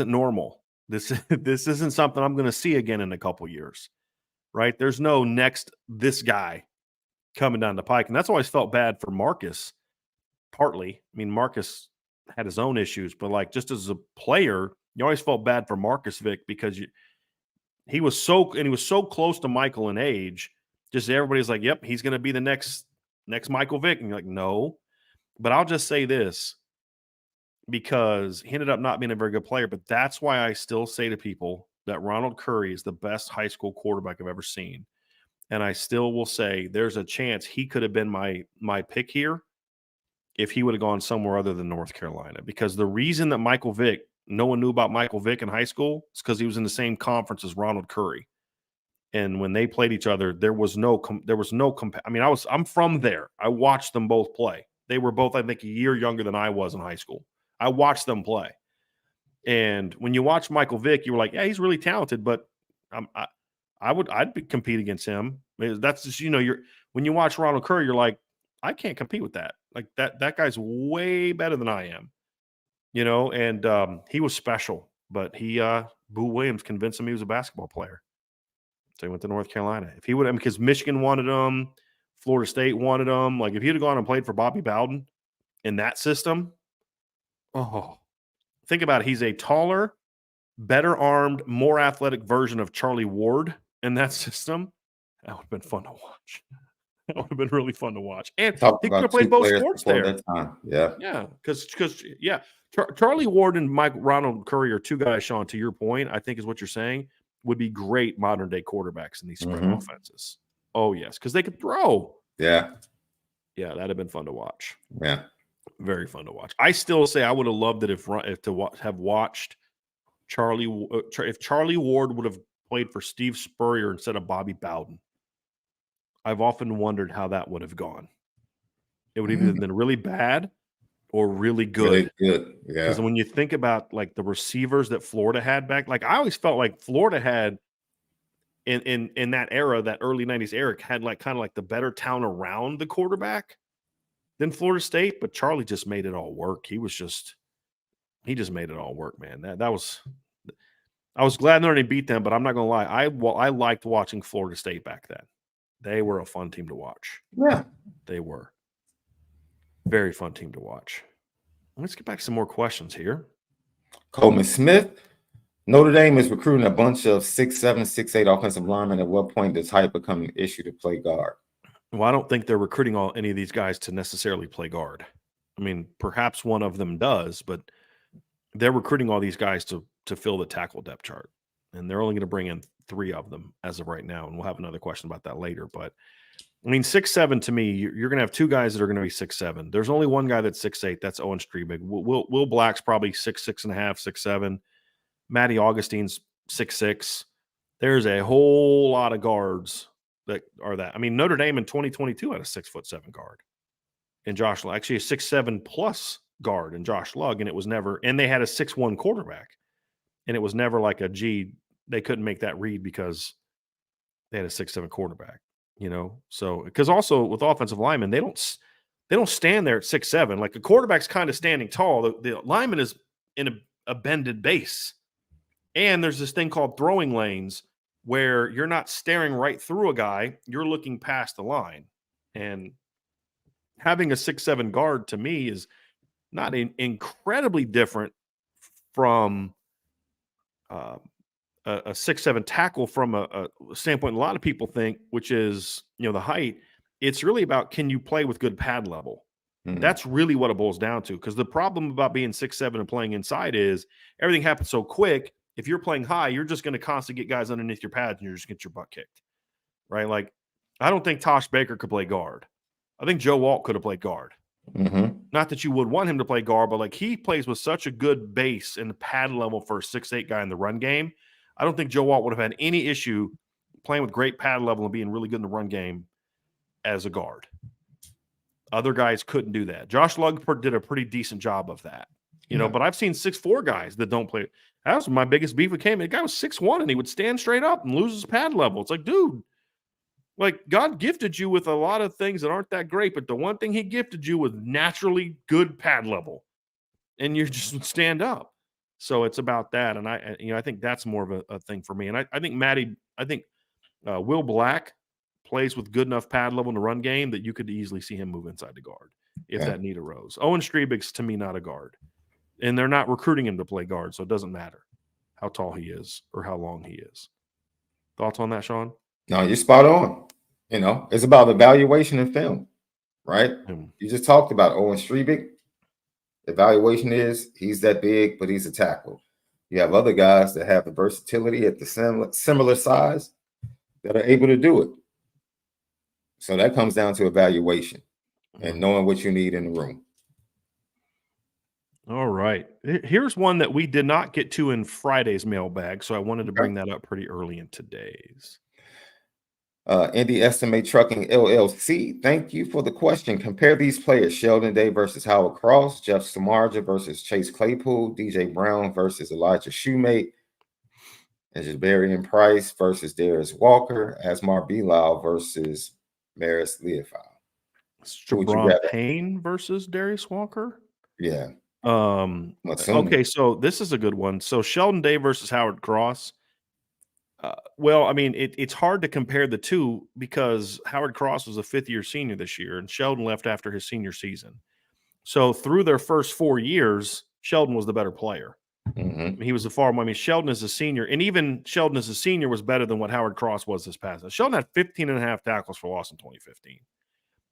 normal. This isn't something I'm going to see again in a couple years. Right? There's no this guy coming down the pike. And that's always felt bad for Marcus, partly. I mean, Marcus had his own issues, but just as a player, you always felt bad for Marcus Vick because he was so close to Michael in age. Just everybody's like, yep, he's going to be the next Michael Vick. And you're like, no. But I'll just say this because he ended up not being a very good player. But that's why I still say to people that Ronald Curry is the best high school quarterback I've ever seen. And I still will say there's a chance he could have been my pick here if he would have gone somewhere other than North Carolina. Because the reason that no one knew about Michael Vick in high school is because he was in the same conference as Ronald Curry. And when they played each other, I'm from there. I watched them both play. They were both, I think, a year younger than I was in high school. I watched them play. And when you watch Michael Vick, you were like, yeah, he's really talented, but I'd compete against him. That's just, when you watch Ronald Curry, you're like, I can't compete with that. Like that guy's way better than I am, and he was special, but Boo Williams convinced him he was a basketball player. So he went to North Carolina. If he would, because Michigan wanted him, Florida State wanted him. Like if he'd have gone and played for Bobby Bowden in that system, think about it. He's a taller, better armed, more athletic version of Charlie Ward in that system. That would have been fun to watch. That would have been really fun to watch. And he could have played both sports there. Yeah, because Charlie Ward and Ronald Curry are two guys, Sean, to your point, I think is what you're saying, would be great modern day quarterbacks in these spread offenses. Oh, yes, because they could throw. Yeah. Yeah, that'd have been fun to watch. Yeah. Very fun to watch. I still say I would have loved it if have watched if Charlie Ward would have played for Steve Spurrier instead of Bobby Bowden. I've often wondered how that would have gone. It would either have been really bad or really good. Really good, yeah. Because when you think about like the receivers that Florida had back, like I always felt like Florida had in that era, that early 90s era, had like kind of like the better town around the quarterback than Florida State, but Charlie just made it all work. He just made it all work, man. I was glad they beat them, but I'm not gonna lie. I liked watching Florida State back then. They were a fun team to watch. Yeah. They were. Very fun team to watch. Let's get back to some more questions here. Coleman Smith. Notre Dame is recruiting a bunch of 6'7", 6'8" offensive linemen. At what point does height become an issue to play guard? Well, I don't think they're recruiting any of these guys to necessarily play guard. I mean, perhaps one of them does, but they're recruiting all these guys to fill the tackle depth chart. And they're only going to bring in 3 of them as of right now. And we'll have another question about that later. But I mean, 6'7" to me, you're going to have 2 guys that are going to be 6'7". There's only one guy that's 6'8". That's Owen Strebig. Will Black's probably 6'6.5", 6'7". Matty Augustine's 6'6". There's a whole lot of guards that are that. I mean, Notre Dame in 2022 had a 6'7" guard in Josh Lugg, actually a 6'7" plus guard in Josh Lugg, and it was never. And they had a 6'1" quarterback, and it was never like they couldn't make that read because they had a 6'7" quarterback. So because also with offensive linemen, they don't stand there at 6'7". Like a quarterback's kind of standing tall. The lineman is in a bended base. And there's this thing called throwing lanes where you're not staring right through a guy, you're looking past the line. And having a 6'7" guard to me is not incredibly different from a 6'7" tackle from a standpoint a lot of people think, which is, the height. It's really about, can you play with good pad level? That's really what it boils down to. Because the problem about being 6'7" and playing inside is everything happens so quick. If you're playing high, you're just going to constantly get guys underneath your pads and you're just going to get your butt kicked, right? Like, I don't think Tosh Baker could play guard. I think Joe Alt could have played guard. Not that you would want him to play guard, but like he plays with such a good base and pad level for a 6'8" guy in the run game. I don't think Joe Alt would have had any issue playing with great pad level and being really good in the run game as a guard. Other guys couldn't do that. Josh Lugg did a pretty decent job of that. But I've seen 6'4" guys that don't play. That was my biggest beef with him. The guy was 6'1" and he would stand straight up and lose his pad level. It's like, dude, like God gifted you with a lot of things that aren't that great, but the one thing he gifted you was naturally good pad level, and you just would stand up. So it's about that, and I think that's more of a thing for me. And I think Will Black plays with good enough pad level in the run game that you could easily see him move inside the guard if that need arose. Owen Strebig's to me not a guard. And they're not recruiting him to play guard, so it doesn't matter how tall he is or how long he is. Thoughts on that, Sean? No, you're spot on. It's about evaluation and film, right? You just talked about Owen Strebig. Evaluation is he's that big, but he's a tackle. You have other guys that have the versatility at the similar size that are able to do it. So that comes down to evaluation and knowing what you need in the room. All right. Here's one that we did not get to in Friday's mailbag, so I wanted to bring that up pretty early in today's. Indy Estimate Trucking LLC. Thank you for the question. Compare these players: Sheldon Day versus Howard Cross, Jeff Samardzija versus Chase Claypool, DJ Brown versus Elijah Shoemate, and Jabarian Price versus Darius Walker, Asmar Bilal versus Maris Leofau. Who would you Jabron rather? Payne versus Darius Walker. Yeah. Okay, so this is a good one. So Sheldon Day versus Howard Cross. Well, I mean, it's hard to compare the two because Howard Cross was a fifth-year senior this year, and Sheldon left after his senior season. So through their first 4 years, Sheldon was the better player. Mm-hmm. He was the far more. I mean, Sheldon as a senior, and even Sheldon as a senior was better than what Howard Cross was this past. Sheldon had 15 and a half tackles for loss in 2015. I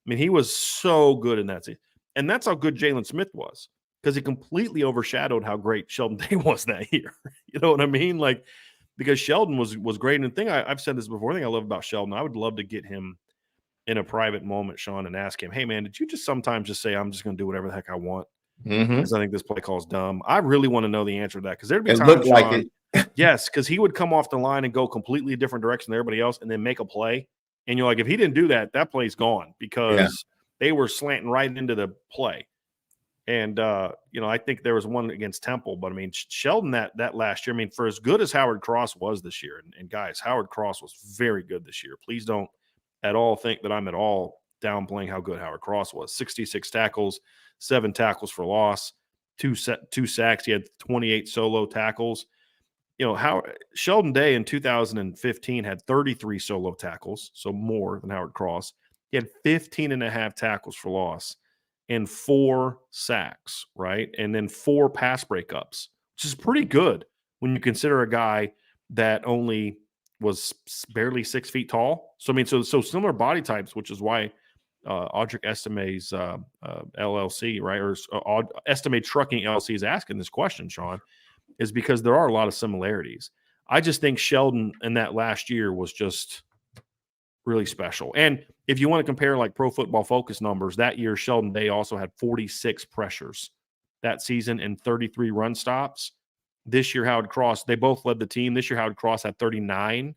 mean, he was so good in that season. And that's how good Jalen Smith was because he completely overshadowed how great Sheldon Day was that year. You know what I mean? Like, because Sheldon was great. And the thing I've said this before, the thing I love about Sheldon, I would love to get him in a private moment, Sean, and ask him, hey, man, did you just sometimes just say, I'm just going to do whatever the heck I want? Because I think this play call is dumb. I really want to know the answer to that because there'd be times, Sean, yes, because he would come off the line and go completely different direction than everybody else and then make a play. And you're like, if he didn't do that, that play's gone because they were slanting right into the play. And, I think there was one against Temple, but I mean, Sheldon that last year, I mean, for as good as Howard Cross was this year, and guys, Howard Cross was very good this year. Please don't at all think that I'm at all downplaying how good Howard Cross was. 66 tackles, 7 tackles for loss, 2 sacks. He had 28 solo tackles. Sheldon Day in 2015 had 33 solo tackles, so more than Howard Cross. He had 15 and a half tackles for loss and 4 sacks, right? And then 4 pass breakups, which is pretty good when you consider a guy that only was barely 6 feet tall. So, I mean, so similar body types, which is why Audric Estime's LLC, right, or Estimate Trucking LLC is asking this question, Sean, is because there are a lot of similarities. I just think Sheldon in that last year was just really special. And if you want to compare like Pro Football Focus numbers, that year Sheldon Day also had 46 pressures that season and 33 run stops. This year Howard Cross, they both led the team. This year Howard Cross had 39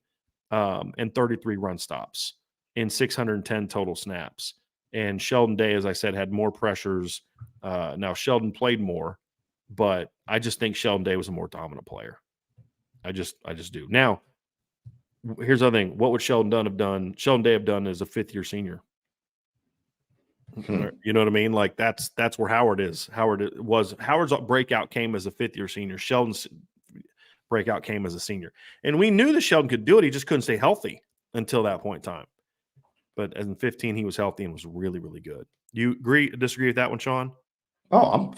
and 33 run stops in 610 total snaps. And Sheldon Day, as I said, had more pressures. Now Sheldon played more, but I just think Sheldon Day was a more dominant player. I just do. Now, here's the other thing. What would Sheldon Day have done as a fifth-year senior? You know what I mean? Like that's where Howard is. Howard's breakout came as a fifth-year senior. Sheldon's breakout came as a senior. And we knew that Sheldon could do it. He just couldn't stay healthy until that point in time. But as in 15, he was healthy and was really, really good. Do you agree, disagree with that one, Sean? Oh,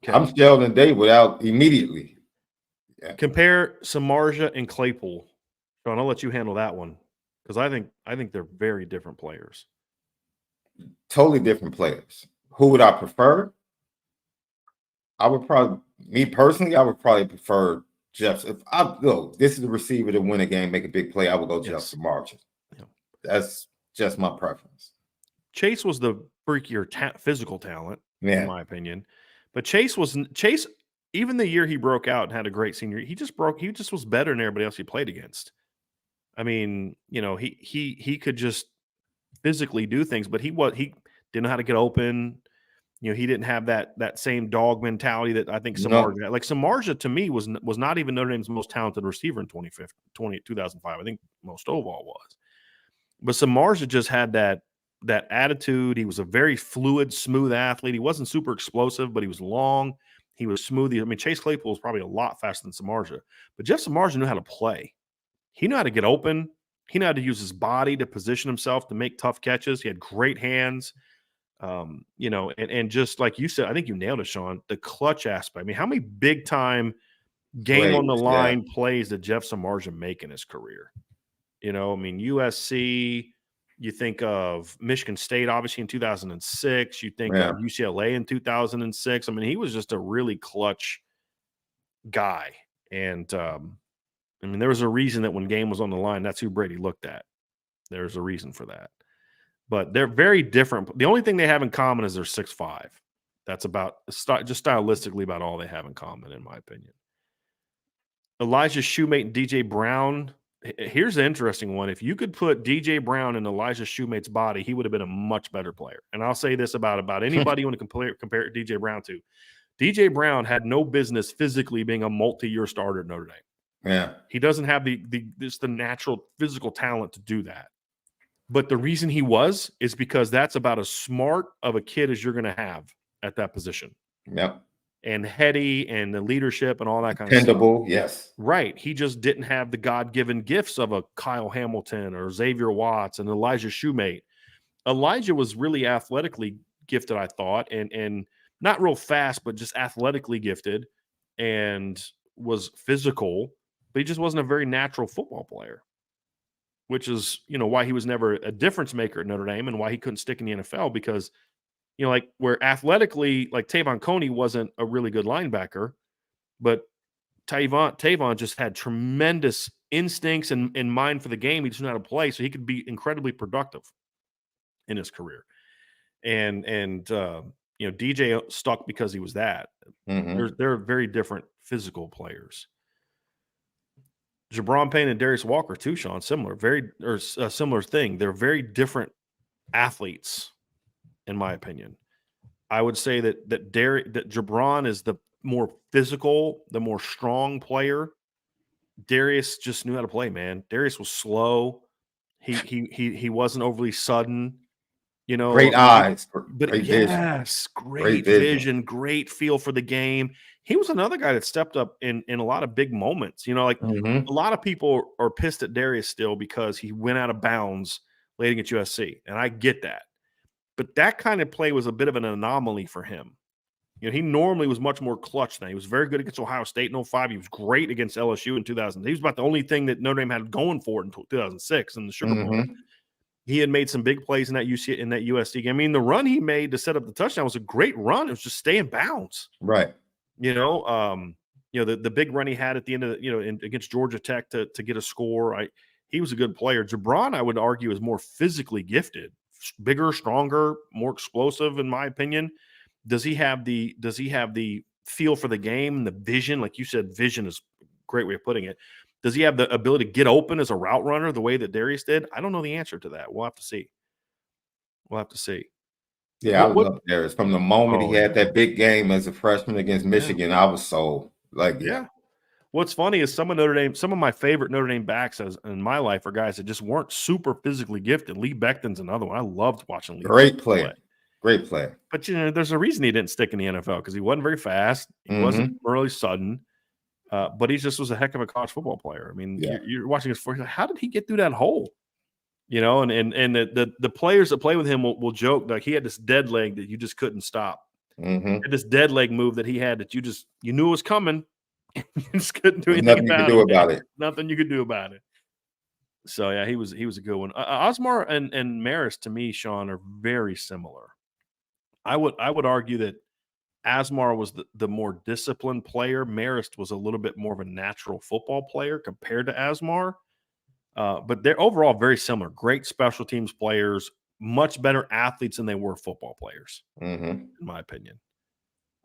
I'm Sheldon Day without immediately. Yeah. Compare Samardzija and Claypool. Sean, I'll let you handle that one because I think they're very different players. Totally different players. Who would I prefer? I would probably prefer Jeff. If this is the receiver to win a game, make a big play, I would go Jeff Samardzija. Yeah. That's just my preference. Chase was the freakier physical talent, in my opinion. But Chase, even the year he broke out and had a great senior, he just was better than everybody else he played against. I mean, he could just physically do things, but he didn't know how to get open. He didn't have that same dog mentality that I think Samardzija had. Like Samardzija to me was not even Notre Dame's most talented receiver in 2005. I think most overall was. But Samardzija just had that attitude. He was a very fluid, smooth athlete. He wasn't super explosive, but he was long. He was smooth. I mean, Chase Claypool was probably a lot faster than Samardzija. But Jeff Samardzija knew how to play. He knew how to get open. He knew how to use his body to position himself to make tough catches. He had great hands. And just like you said, I think you nailed it, Sean, the clutch aspect. I mean, how many big-time game on the line plays did Jeff Samardzija make in his career? I mean, USC, you think of Michigan State, obviously, in 2006. You think of UCLA in 2006. I mean, he was just a really clutch guy. And, I mean, there was a reason that when game was on the line, that's who Brady looked at. There's a reason for that. But they're very different. The only thing they have in common is they're 6'5". That's just stylistically about all they have in common, in my opinion. Elijah Shoemate and DJ Brown Here's the interesting one. If you could put DJ Brown in Elijah Shoemate's body, he would have been a much better player. And I'll say this about anybody you want to compare DJ Brown to. DJ Brown had no business physically being a multi-year starter at Notre Dame. Yeah. He doesn't have the natural physical talent to do that. But the reason he was is because that's about as smart of a kid as you're going to have at that position. Yep. And heady and the leadership and all that kind of stuff. Dependable, yes. Right. He just didn't have the God-given gifts of a Kyle Hamilton or Xavier Watts and Elijah Shoemate. Elijah was really athletically gifted, I thought, and not real fast, but just athletically gifted and was physical, but he just wasn't a very natural football player, which is, why he was never a difference maker at Notre Dame and why he couldn't stick in the NFL because, like where athletically, like Tavon Coney wasn't a really good linebacker, but Tavon just had tremendous instincts and mind for the game. He just knew how to play, so he could be incredibly productive in his career. And DJ stuck because he was that. Mm-hmm. They're very different physical players. Jabron Payne and Darius Walker too, Sean, similar thing. They're very different athletes, in my opinion. I would say that Jabron is the more physical, the more strong player. Darius just knew how to play, man. Darius was slow. He wasn't overly sudden. Great eyes, but great yes, great vision, great feel for the game. He was another guy that stepped up in a lot of big moments. Mm-hmm. A lot of people are pissed at Darius still because he went out of bounds late against USC, and I get that. But that kind of play was a bit of an anomaly for him. He normally was much more clutch than he was very good against Ohio State in 2005. He was great against LSU in 2000. He was about the only thing that Notre Dame had going for it in 2006 in the Sugar Bowl. Mm-hmm. He had made some big plays in that USC game. I mean, the run he made to set up the touchdown was a great run. It was just stay in bounds. Right. The big run he had at the end of against Georgia Tech to get a score. He was a good player. Jabron, I would argue, is more physically gifted, bigger, stronger, more explosive, in my opinion. Does he have the feel for the game and the vision? Like you said, vision is a great way of putting it. Does he have the ability to get open as a route runner the way that Darius did? I don't know the answer to that. We'll have to see. Yeah, I love Darius. From the moment he had that big game as a freshman against Michigan, I was so yeah. What's funny is some of my favorite Notre Dame backs in my life are guys that just weren't super physically gifted. Lee Becton's another one. I loved watching Lee. Great player. Great player. But there's a reason he didn't stick in the NFL because he wasn't very fast. He wasn't really sudden. But he just was a heck of a college football player. I mean, you're watching his first. How did he get through that hole? And the players that play with him will joke like he had this dead leg that you just couldn't stop. Mm-hmm. He had this dead leg move that he had that you knew it was coming. You just couldn't do anything about it. Nothing you could do about it. So yeah, he was a good one. Osmar and Marist to me, Sean, are very similar. I would argue that Asmar was the more disciplined player. Marist was a little bit more of a natural football player compared to Asmar. But they're overall very similar. Great special teams players, much better athletes than they were football players, in my opinion.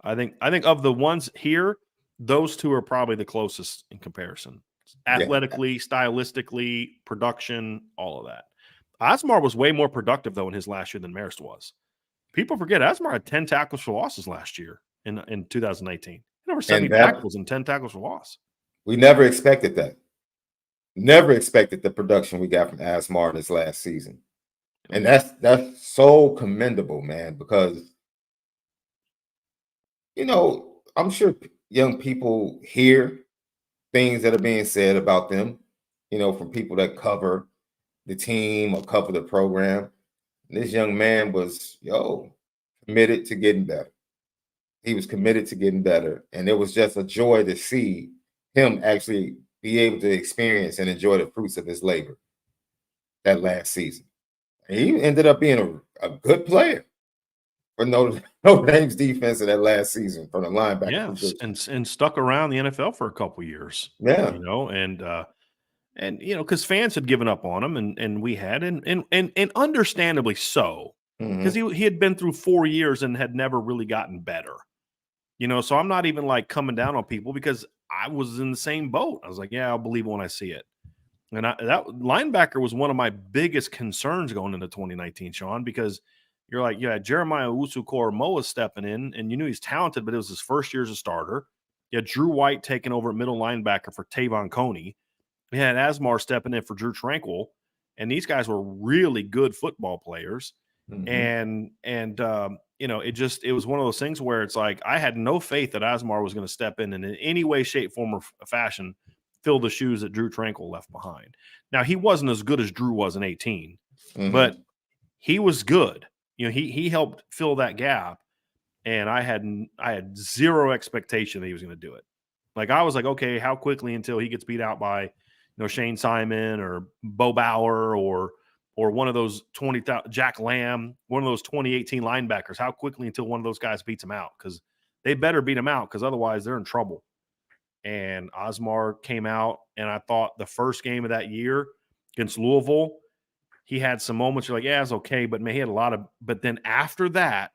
I think of the ones here, those two are probably the closest in comparison. Athletically, stylistically, production, all of that. Asmar was way more productive, though, in his last year than Marist was. People forget Asmar had 10 tackles for losses last year in 2018. Over 70 tackles and 10 tackles for loss. We never expected that. Never expected the production we got from Asmar in this last season. And that's so commendable, man, because, I'm sure young people hear things that are being said about them, from people that cover the team or cover the program. This young man was, committed to getting better. He was committed to getting better. And it was just a joy to see him actually be able to experience and enjoy the fruits of his labor that last season. And he ended up being a good player for Notre Dame's defense in that last season from the linebacker position. and stuck around the NFL for a couple years. Yeah. And because fans had given up on him, and we had, and understandably so, because he had been through 4 years and had never really gotten better. So I'm not even like coming down on people because I was in the same boat. I was like, yeah, I'll believe it when I see it. And that linebacker was one of my biggest concerns going into 2019, Sean, because you're like, yeah, Jeremiah Owusu-Koramoah stepping in, and you knew he's talented, but it was his first year as a starter. You had Drew White taking over at middle linebacker for Tavon Coney. We had Asmar stepping in for Drew Tranquil, and these guys were really good football players. And it was one of those things where it's like I had no faith that Asmar was going to step in any way, shape, form, or fashion fill the shoes that Drew Tranquil left behind. Now, he wasn't as good as Drew was in 18, but he was good. He helped fill that gap, and I had zero expectation that he was going to do it. Like, I was like, okay, how quickly until he gets beat out by, Shane Simon or Bo Bauer or one of those 20,000 Jack Lamb, one of those 2018 linebackers, how quickly until one of those guys beats him out? Because they better beat him out, because otherwise they're in trouble. And Asmar came out, and I thought the first game of that year against Louisville, he had some moments you're like, yeah, it's okay, but man, he had a lot of – but then after that,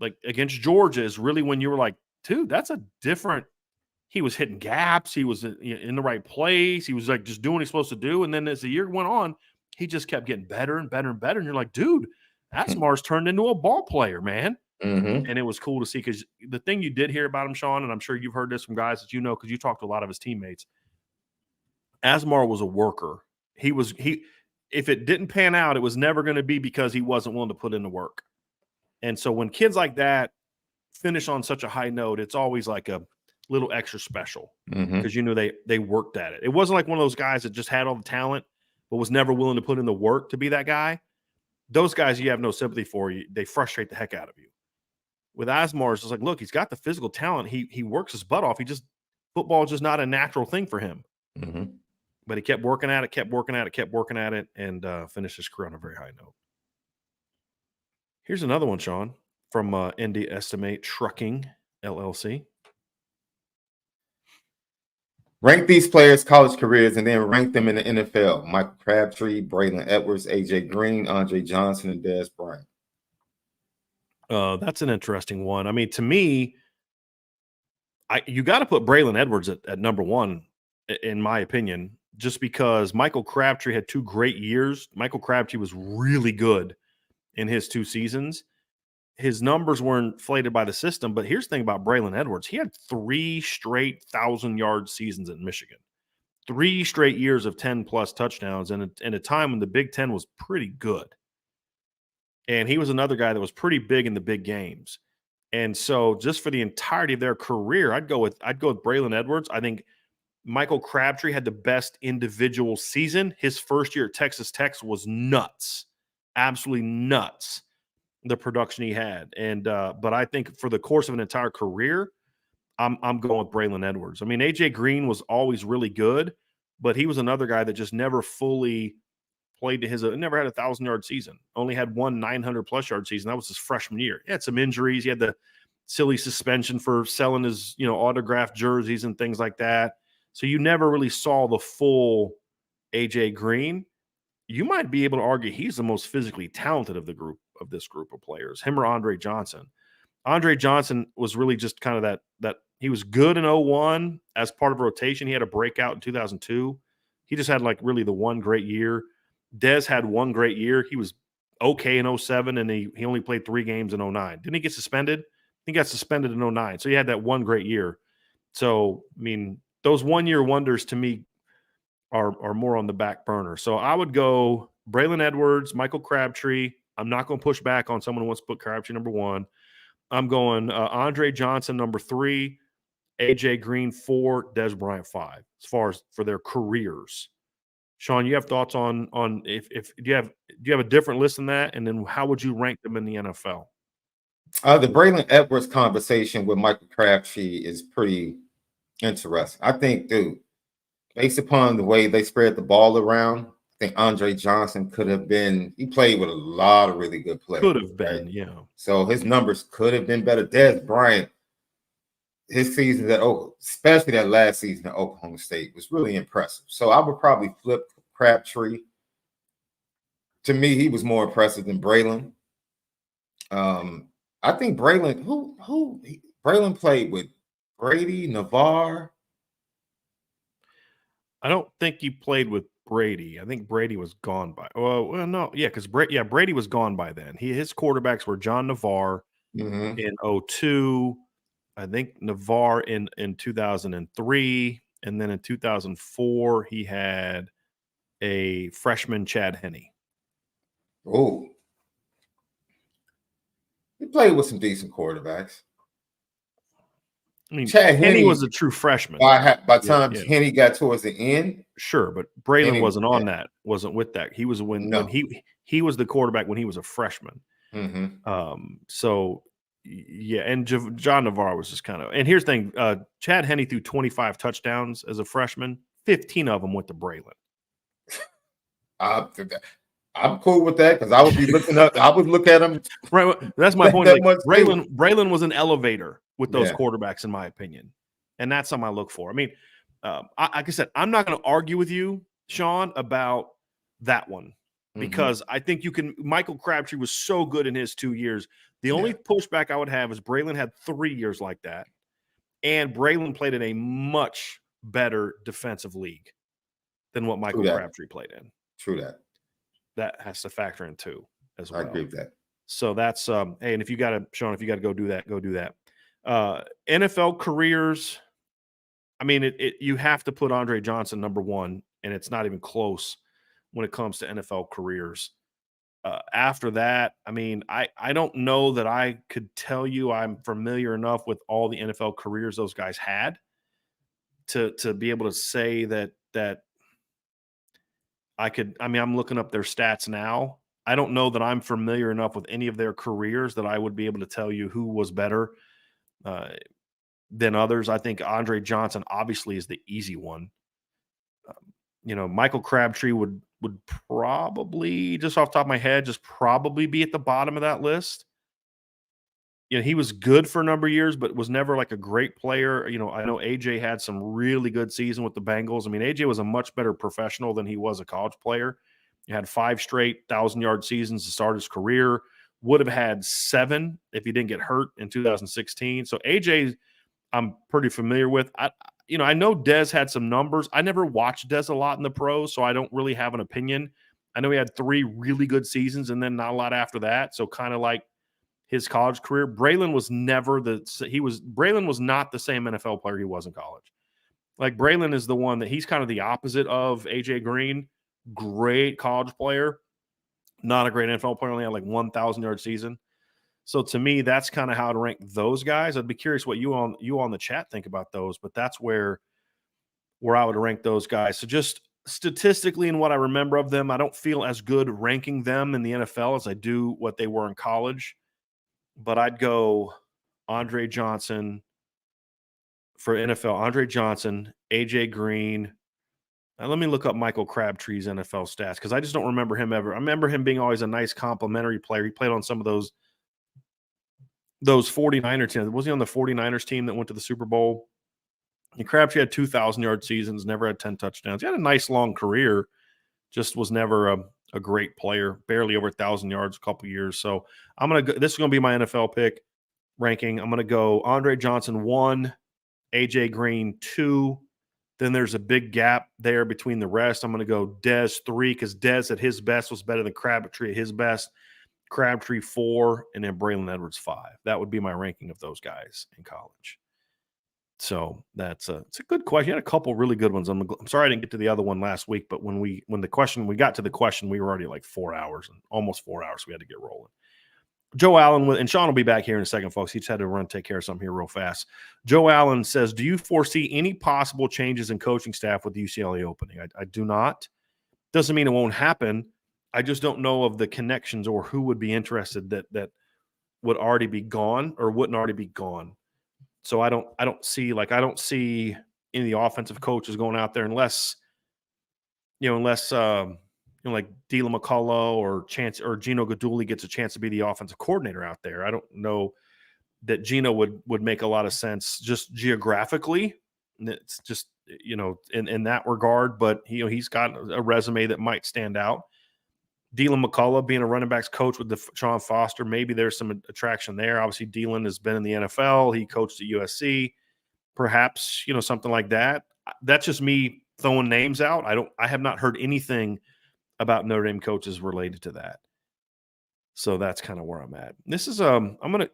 like against Georgia is really when you were like, dude, that's a different – he was hitting gaps. He was in the right place. He was like just doing what he's supposed to do. And then as the year went on, he just kept getting better and better and better. And you're like, dude, Asmar's turned into a ball player, man. And it was cool to see, because the thing you did hear about him, Sean, and I'm sure you've heard this from guys that because you talked to a lot of his teammates, Asmar was a worker. If it didn't pan out, it was never going to be because he wasn't willing to put in the work. And so when kids like that finish on such a high note, it's always like a little extra special, because they worked at it. It wasn't like one of those guys that just had all the talent but was never willing to put in the work to be that guy. Those guys you have no sympathy for. They frustrate the heck out of you. With Asmar, it's just like, look, he's got the physical talent. He works his butt off. Football is just not a natural thing for him. But he kept working at it, and finished his career on a very high note. Here's another one, Sean, from Indy Estimate Trucking LLC. Rank these players' college careers and then rank them in the NFL. Michael Crabtree, Braylon Edwards, AJ Green, Andre Johnson, and Dez Bryant. That's an interesting one. I mean, to me, you got to put Braylon Edwards at number one, in my opinion, just because Michael Crabtree had 2 great years. Michael Crabtree was really good in his 2 seasons. His numbers were inflated by the system, but here's the thing about Braylon Edwards. He had 3 straight 1,000-yard seasons at Michigan, 3 straight years of 10-plus touchdowns, and in a time when the Big Ten was pretty good. And he was another guy that was pretty big in the big games. And so just for the entirety of their career, I'd go with Braylon Edwards. I think Michael Crabtree had the best individual season. His first year at Texas Tech was nuts, absolutely nuts, the production he had. And but I think for the course of an entire career, I'm going with Braylon Edwards. I mean, AJ Green was always really good, but he was another guy that just never fully played to his – never had a 1,000-yard season. Only had one 900-plus yard season. That was his freshman year. He had some injuries. He had the silly suspension for selling his, autographed jerseys and things like that. So you never really saw the full AJ Green. You might be able to argue he's the most physically talented of this group of players, him or Andre Johnson. Andre Johnson was really just kind of that he was good in 2001 as part of a rotation. He had a breakout in 2002. He just had really the one great year. Dez had one great year. He was okay in 2007, and he only played 3 games in 2009. Didn't he get suspended? He got suspended in 2009. So he had that one great year. So, I mean, those one-year wonders to me are more on the back burner. So I would go Braylon Edwards, Michael Crabtree. I'm not going to push back on someone who wants to put Crabtree number 1. I'm going Andre Johnson number 3, AJ Green 4, Dez Bryant 5, as far as for their careers. Sean, you have thoughts on if do you have a different list than that, and then how would you rank them in the NFL? The Braylon Edwards conversation with Michael Crabtree is pretty interesting. I think, dude, based upon the way they spread the ball around, I think Andre Johnson could have been – he played with a lot of really good players. Could have been, right? Yeah. So his numbers could have been better. Dez Bryant, his season especially that last season at Oklahoma State, was really impressive. So I would probably flip Crabtree. To me, he was more impressive than Braylon. I think Braylon, Braylon played with Brady, Navarre. I don't think he played with Brady. I think Brady was gone by. Well, no, yeah, because Brady was gone by then. His quarterbacks were John Navarre Mm-hmm. in 02. I think Navarre in 2003, and then in 2004 he had a freshman Chad Henne. Oh, he played with some decent quarterbacks. I mean, Chad Henne was Henne, a true freshman. by time Henne got towards the end, sure, but Braylon Henne wasn't was on bad. that. Wasn't with that. He was when No. he was the quarterback when he was a freshman. Mm-hmm. So yeah, and John Navarre was just kind of. And here's the thing: Chad Henne threw 25 touchdowns as a freshman. 15 of them went to Braylon. I'm cool with that because I would be looking up. I would look at him. Right. That's my point. Like Braylon was an elevator with those quarterbacks, in my opinion, and that's something I look for. I mean, like I said, I'm not going to argue with you, Sean, about that one because I think you can. Michael Crabtree was so good in his 2 years. The only pushback I would have is Braylon had 3 years like that, and Braylon played in a much better defensive league than what Michael Crabtree played in. True that. That has to factor in too, as well. I agree with that. So that's hey, and if you got to, Sean, if you got to go do that, go do that. NFL careers. I mean, you have to put Andre Johnson number one, and it's not even close when it comes to NFL careers. After that, I mean, I don't know that I could tell you I'm familiar enough with all the NFL careers those guys had to be able to say that I could. I mean, I'm looking up their stats now. I don't know that I'm familiar enough with any of their careers that I would be able to tell you who was better than others. I think Andre Johnson obviously is the easy one. Michael Crabtree would probably, just off the top of my head, just probably be at the bottom of that list. He was good for a number of years, but was never like a great player. I know AJ had some really good season with the Bengals. I mean, AJ was a much better professional than he was a college player. He had 5 straight 1,000-yard seasons to start his career. Would have had 7 if he didn't get hurt in 2016. So AJ, I'm pretty familiar with. I know Dez had some numbers. I never watched Dez a lot in the pros, so I don't really have an opinion. I know he had 3 really good seasons and then not a lot after that. So kind of like his college career, Braylon was not the same NFL player he was in college. Like Braylon is the one that he's kind of the opposite of AJ Green. Great college player, not a great NFL player. Only had like 1,000-yard season. So to me, that's kind of how to rank those guys. I'd be curious what you on the chat think about those, but that's where I would rank those guys. So just statistically and what I remember of them, I don't feel as good ranking them in the NFL as I do what they were in college. But I'd go Andre Johnson for NFL. Andre Johnson, AJ Green. Now let me look up Michael Crabtree's NFL stats because I just don't remember him ever. I remember him being always a nice complimentary player. He played on some of those 49er teams. Was he on the 49ers team that went to the Super Bowl? And Crabtree had 2,000-yard seasons, never had 10 touchdowns. He had a nice long career, just was never a great player, barely over 1,000 yards a couple years. So I'm going to go, this is going to be my NFL pick ranking. I'm going to go Andre Johnson 1, AJ Green 2. Then there's a big gap there between the rest. I'm going to go Dez 3 because Dez at his best was better than Crabtree at his best. Crabtree 4, and then Braylon Edwards 5. That would be my ranking of those guys in college. So it's a good question. You had a couple really good ones. I'm sorry I didn't get to the other one last week, but when we got to the question, we were already like 4 hours and almost 4 hours. So we had to get rolling. Joe Allen, and Sean will be back here in a second, folks. He just had to run, take care of something here real fast. Joe Allen says, do you foresee any possible changes in coaching staff with the UCLA opening? I do not. Doesn't mean it won't happen. I just don't know of the connections or who would be interested that would already be gone or wouldn't already be gone. So I don't see any of the offensive coaches going out there unless like Dylan McCullough or Gino Guidugli gets a chance to be the offensive coordinator out there. I don't know that Gino would make a lot of sense just geographically. It's just, in that regard, but he's got a resume that might stand out. Dylan McCullough being a running backs coach with Sean Foster, maybe there's some attraction there. Obviously, Dylan has been in the NFL. He coached at USC. Perhaps, something like that. That's just me throwing names out. I have not heard anything about Notre Dame coaches related to that. So that's kind of where I'm at. This is I'm gonna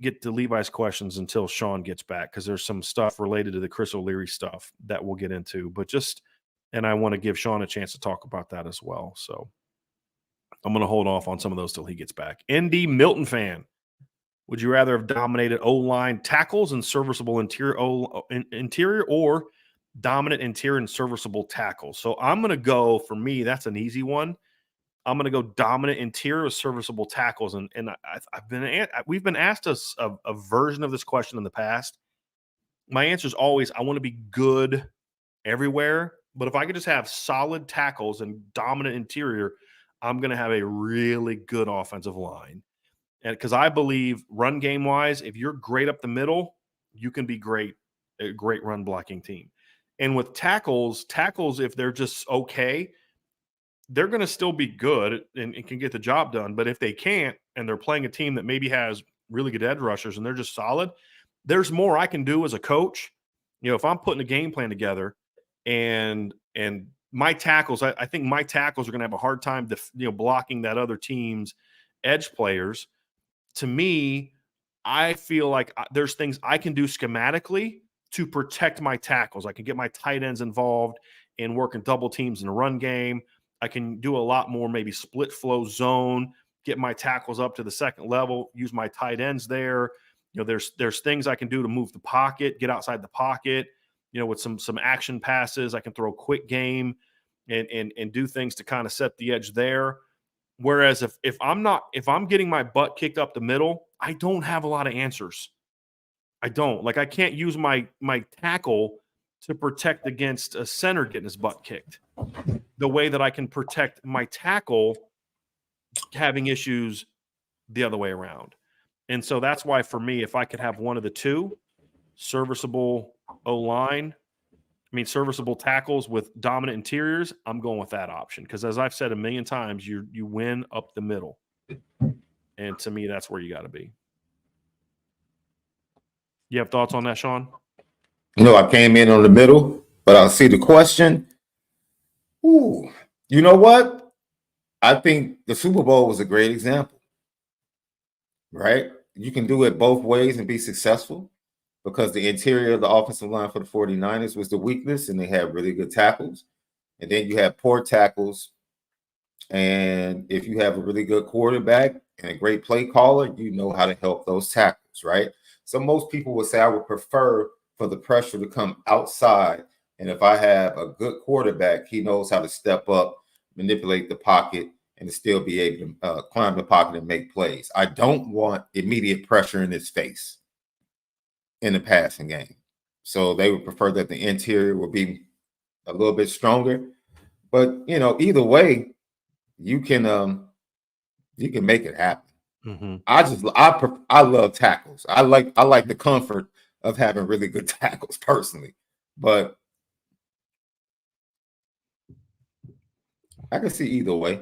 get to Levi's questions until Sean gets back, because there's some stuff related to the Chris O'Leary stuff that we'll get into. But and I want to give Sean a chance to talk about that as well. So I'm gonna hold off on some of those till he gets back. ND Milton fan. Would you rather have dominated O-line tackles and serviceable interior, or dominant interior and serviceable tackles? So I'm going to go, for me, that's an easy one. I'm going to go dominant interior with serviceable tackles. And we've been asked a version of this question in the past. My answer is always, I want to be good everywhere. But if I could just have solid tackles and dominant interior, I'm going to have a really good offensive line. And because I believe run game wise, if you're great up the middle, you can be a great run blocking team. And with tackles, if they're just okay, they're going to still be good and can get the job done. But if they can't, and they're playing a team that maybe has really good edge rushers and they're just solid, there's more I can do as a coach. If I'm putting a game plan together and my tackles, I think my tackles are going to have a hard time blocking that other team's edge players. To me, I feel like there's things I can do schematically to protect my tackles. I can get my tight ends involved in working double teams in the run game. I can do a lot more, maybe split flow zone, get my tackles up to the second level, use my tight ends there. There's things I can do to move the pocket, get outside the pocket, with some action passes. I can throw a quick game and do things to kind of set the edge there. Whereas if I'm getting my butt kicked up the middle, I don't have a lot of answers. I don't. I can't use my tackle to protect against a center getting his butt kicked the way that I can protect my tackle having issues the other way around. And so that's why, for me, if I could have one of the two, serviceable O-line, serviceable tackles with dominant interiors, I'm going with that option. Because as I've said a million times, you win up the middle. And to me, that's where you got to be. You have thoughts on that, Sean? I came in on the middle, but I'll see the question. Ooh, you know what? I think the Super Bowl was a great example, right? You can do it both ways and be successful, because the interior of the offensive line for the 49ers was the weakness, and they had really good tackles. And then you have poor tackles. And if you have a really good quarterback and a great play caller, you know how to help those tackles, right? So most people would say I would prefer for the pressure to come outside. And if I have a good quarterback, he knows how to step up, manipulate the pocket, and to still be able to climb the pocket and make plays. I don't want immediate pressure in his face in the passing game. So they would prefer that the interior would be a little bit stronger. But, either way, you can make it happen. Mm-hmm. I love tackles. I like the comfort of having really good tackles personally, but I can see either way.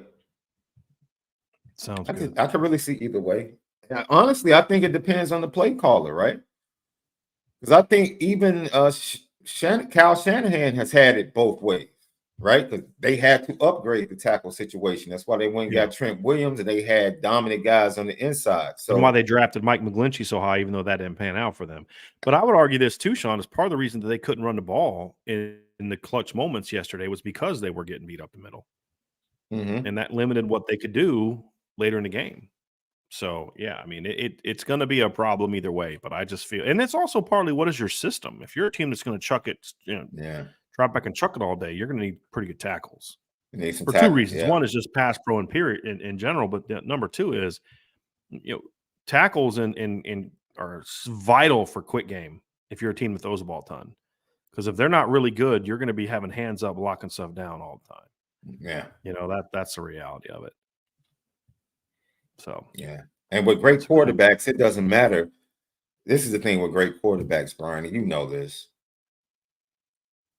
Sounds good. I can really see either way. And honestly, I think it depends on the play caller, right? Because I think even Kyle Shanahan has had it both ways, right? Because they had to upgrade the tackle situation. That's why they went and got Trent Williams, and they had dominant guys on the inside. So and why they drafted Mike McGlinchey so high, even though that didn't pan out for them. But I would argue this too, Sean, is part of the reason that they couldn't run the ball in the clutch moments yesterday was because they were getting beat up the middle. Mm-hmm. And that limited what they could do later in the game. So, yeah, it's going to be a problem either way. But I just feel – and it's also partly what is your system. If you're a team that's going to chuck it, drop back and chuck it all day, you're going to need pretty good tackles. For two reasons. One is just pass pro and period in general. But number two is, tackles are vital for quick game if you're a team that throws the ball a ton. Because if they're not really good, you're going to be having hands up, locking stuff down all the time. Yeah. That's the reality of it. So, yeah. And with great quarterbacks, it doesn't matter. This is the thing with great quarterbacks, Brian, and you know this.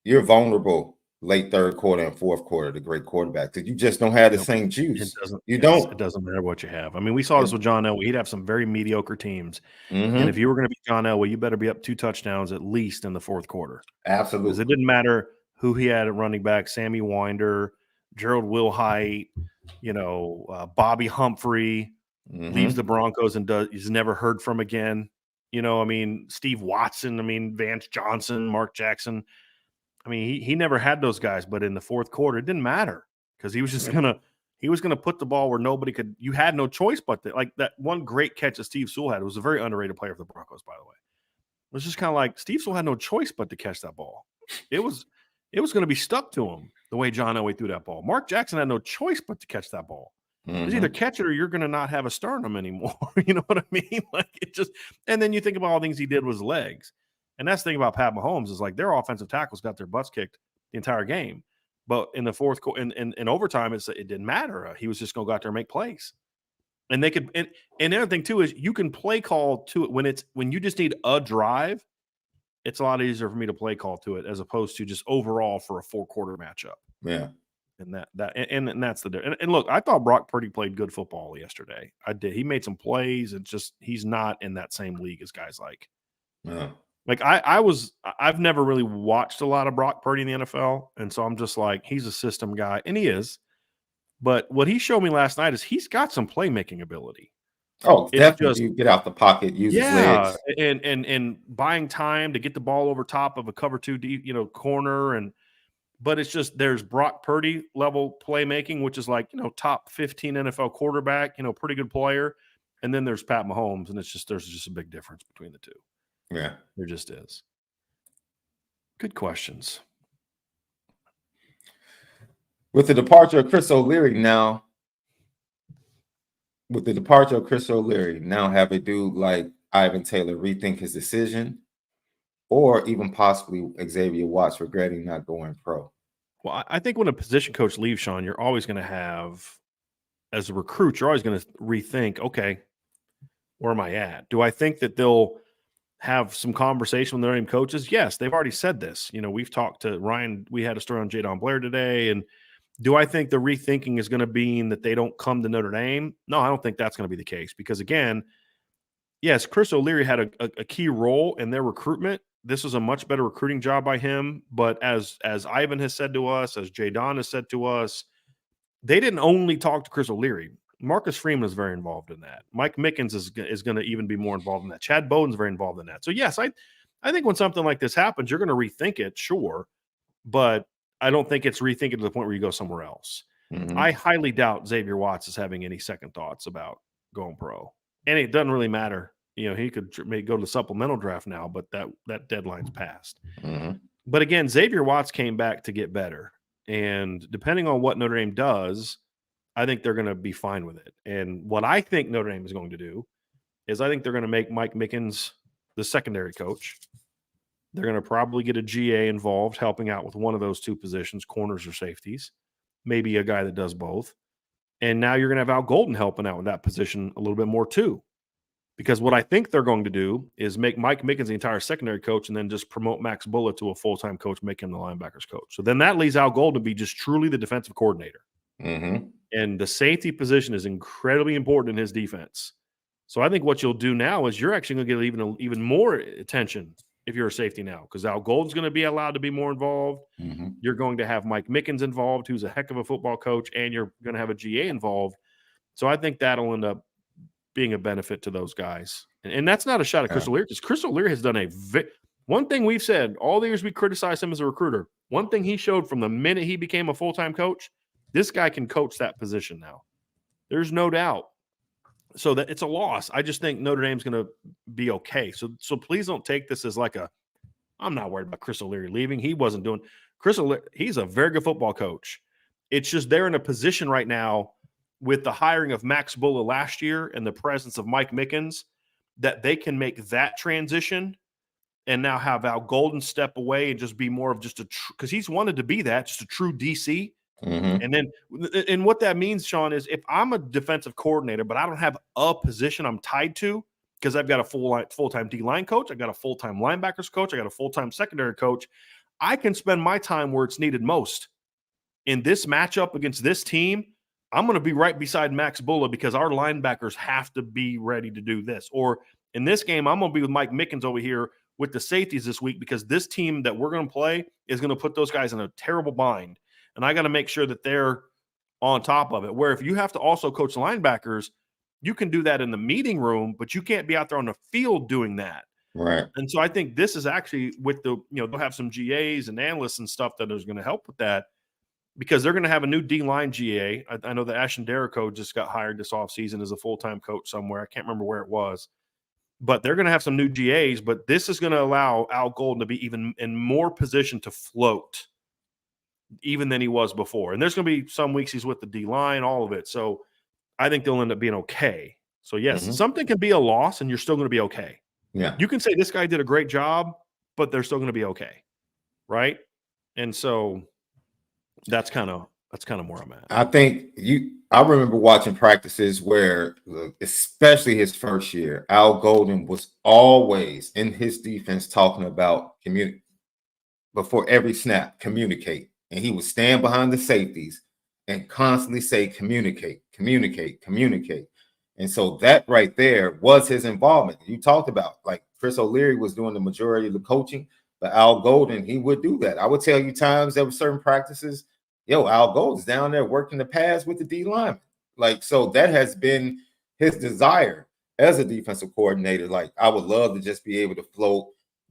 You're vulnerable late third quarter and fourth quarter to great quarterbacks because you just don't have the same juice. It doesn't matter what you have. We saw this with John Elway. He'd have some very mediocre teams. Mm-hmm. And if you were going to be John Elway, you better be up 2 touchdowns at least in the fourth quarter. Absolutely. Because it didn't matter who he had at running back, Sammy Winder, Gerald Wilhite, Bobby Humphrey, leaves the Broncos and he's never heard from again. Steve Watson, Vance Johnson, Mark Jackson. He never had those guys, but in the fourth quarter, it didn't matter because he was just gonna put the ball where nobody could. You had no choice but like that one great catch that Steve Sewell had. It was a very underrated player for the Broncos, by the way. It was just kind of like Steve Sewell had no choice but to catch that ball. It was going to be stuck to him the way John Elway threw that ball. Mark Jackson had no choice but to catch that ball. It's either catch it or you're going to not have a sternum anymore. You know what I mean? Like and then you think about all the things he did with his legs. And that's the thing about Pat Mahomes is like their offensive tackles got their butts kicked the entire game. But in the fourth quarter, in overtime, it didn't matter. He was just going to go out there and make plays. And they could, and the other thing too is you can play call to it when you just need a drive. It's a lot easier for me to play call to it as opposed to just overall for a 4-quarter matchup. Yeah. And that's the difference. And look, I thought Brock Purdy played good football yesterday. I did. He made some plays. And just he's not in that same league as guys like. Yeah. Like I've never really watched a lot of Brock Purdy in the NFL, and so I'm just like he's a system guy, and he is. But what he showed me last night is he's got some playmaking ability. Oh, it's definitely. You get out the pocket, use his legs, and buying time to get the ball over top of a cover 2 deep, corner, but it's just there's Brock Purdy level playmaking, which is like top 15 NFL quarterback, pretty good player, and then there's Pat Mahomes, and there's just a big difference between the two. Yeah, there just is. Good questions. With the departure of Chris O'Leary now, have a dude like Ivan Taylor rethink his decision, or even possibly Xavier Watts regretting not going pro? Well, I think when a position coach leaves, Sean, you're always going to have, as a recruit, you're always going to rethink, okay, where am I at? Do I think that they'll have some conversation with their name coaches? Yes, they've already said this. We've talked to Ryan. We had a story on Jadon Blair today. And do I think the rethinking is going to be that they don't come to Notre Dame? No, I don't think that's going to be the case because, again, yes, Chris O'Leary had a key role in their recruitment. This was a much better recruiting job by him. But as Ivan has said to us, as Jadon has said to us, they didn't only talk to Chris O'Leary. Marcus Freeman is very involved in that. Mike Mickens is going to even be more involved in that. Chad Bowden's very involved in that. So, yes, I think when something like this happens, you're going to rethink it, sure. But I don't think it's rethinking to the point where you go somewhere else. Mm-hmm. I highly doubt Xavier Watts is having any second thoughts about going pro. And it doesn't really matter. He could maybe go to the supplemental draft now, but that deadline's passed. Mm-hmm. But again, Xavier Watts came back to get better. And depending on what Notre Dame does, I think they're going to be fine with it. And what I think Notre Dame is going to do is I think they're going to make Mike Mickens the secondary coach. They're going to probably get a GA involved, helping out with one of those two positions, corners or safeties, maybe a guy that does both. And now you're going to have Al Golden helping out with that position a little bit more too. Because what I think they're going to do is make Mike Mickens the entire secondary coach and then just promote Max Bullitt to a full-time coach, make him the linebackers coach. So then that leaves Al Golden to be just truly the defensive coordinator. Mm-hmm. And the safety position is incredibly important in his defense. So I think what you'll do now is you're actually going to get even more attention if you're a safety now, because Al Golden's going to be allowed to be more involved. Mm-hmm. You're going to have Mike Mickens involved, who's a heck of a football coach, and you're going to have a GA involved. So I think that'll end up being a benefit to those guys. And that's not a shot at Chris O'Leary, because Chris O'Leary has done one thing we've said all the years we criticized him as a recruiter. One thing he showed from the minute he became a full-time coach, this guy can coach that position now. There's no doubt. So that it's a loss. I just think Notre Dame's going to be okay. So please don't take this as I'm not worried about Chris O'Leary leaving. He wasn't doing Chris O'Leary. He's a very good football coach. It's just they're in a position right now with the hiring of Max Bullitt last year and the presence of Mike Mickens that they can make that transition and now have Al Golden step away and just be more of just because he's wanted to be that, just a true DC. Mm-hmm. And what that means, Sean, is if I'm a defensive coordinator, but I don't have a position I'm tied to because I've got a full-time D-line coach, I've got a full-time linebackers coach, I got a full-time secondary coach, I can spend my time where it's needed most. In this matchup against this team, I'm going to be right beside Max Bullitt because our linebackers have to be ready to do this. Or in this game, I'm going to be with Mike Mickens over here with the safeties this week because this team that we're going to play is going to put those guys in a terrible bind. And I got to make sure that they're on top of it. Where if you have to also coach linebackers, you can do that in the meeting room, but you can't be out there on the field doing that. Right. And so I think this is actually with the, they'll have some GAs and analysts and stuff that is going to help with that because they're going to have a new D-line GA. I know that Ashton Derrico just got hired this offseason as a full-time coach somewhere. I can't remember where it was. But they're going to have some new GAs, but this is going to allow Al Golden to be even in more position to float even than he was before. And there's going to be some weeks he's with the D-line, all of it. So I think they'll end up being okay. So, yes, something can be a loss and you're still going to be okay. Yeah. You can say this guy did a great job, but they're still going to be okay, right? And so that's kind of where I'm at. I remember watching practices where, especially his first year, Al Golden was always in his defense talking about before every snap, communicate. And he would stand behind the safeties and constantly say, communicate, communicate, communicate. And so that right there was his involvement. You talked about, like, Chris O'Leary was doing the majority of the coaching, but Al Golden, he would do that. I would tell you times there were certain practices, Al Golden's down there working the pass with the D lineman. Like, so that has been his desire as a defensive coordinator. Like, I would love to just be able to float,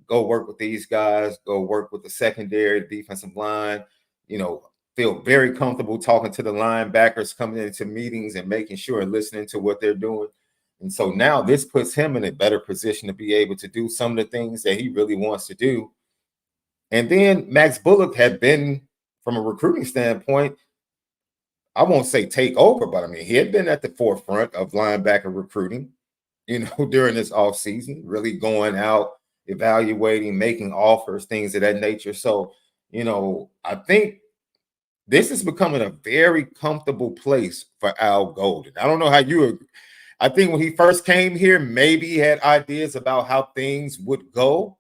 go work with these guys, go work with the secondary, defensive line, feel very comfortable talking to the linebackers, coming into meetings and making sure and listening to what they're doing. And so now this puts him in a better position to be able to do some of the things that he really wants to do. And then Max Bullock had been, from a recruiting standpoint, I won't say take over, but I mean, he had been at the forefront of linebacker recruiting, during this offseason, really going out, evaluating, making offers, things of that nature. So, I think this is becoming a very comfortable place for Al Golden. I don't know how you agree. I think when he first came here, maybe he had ideas about how things would go.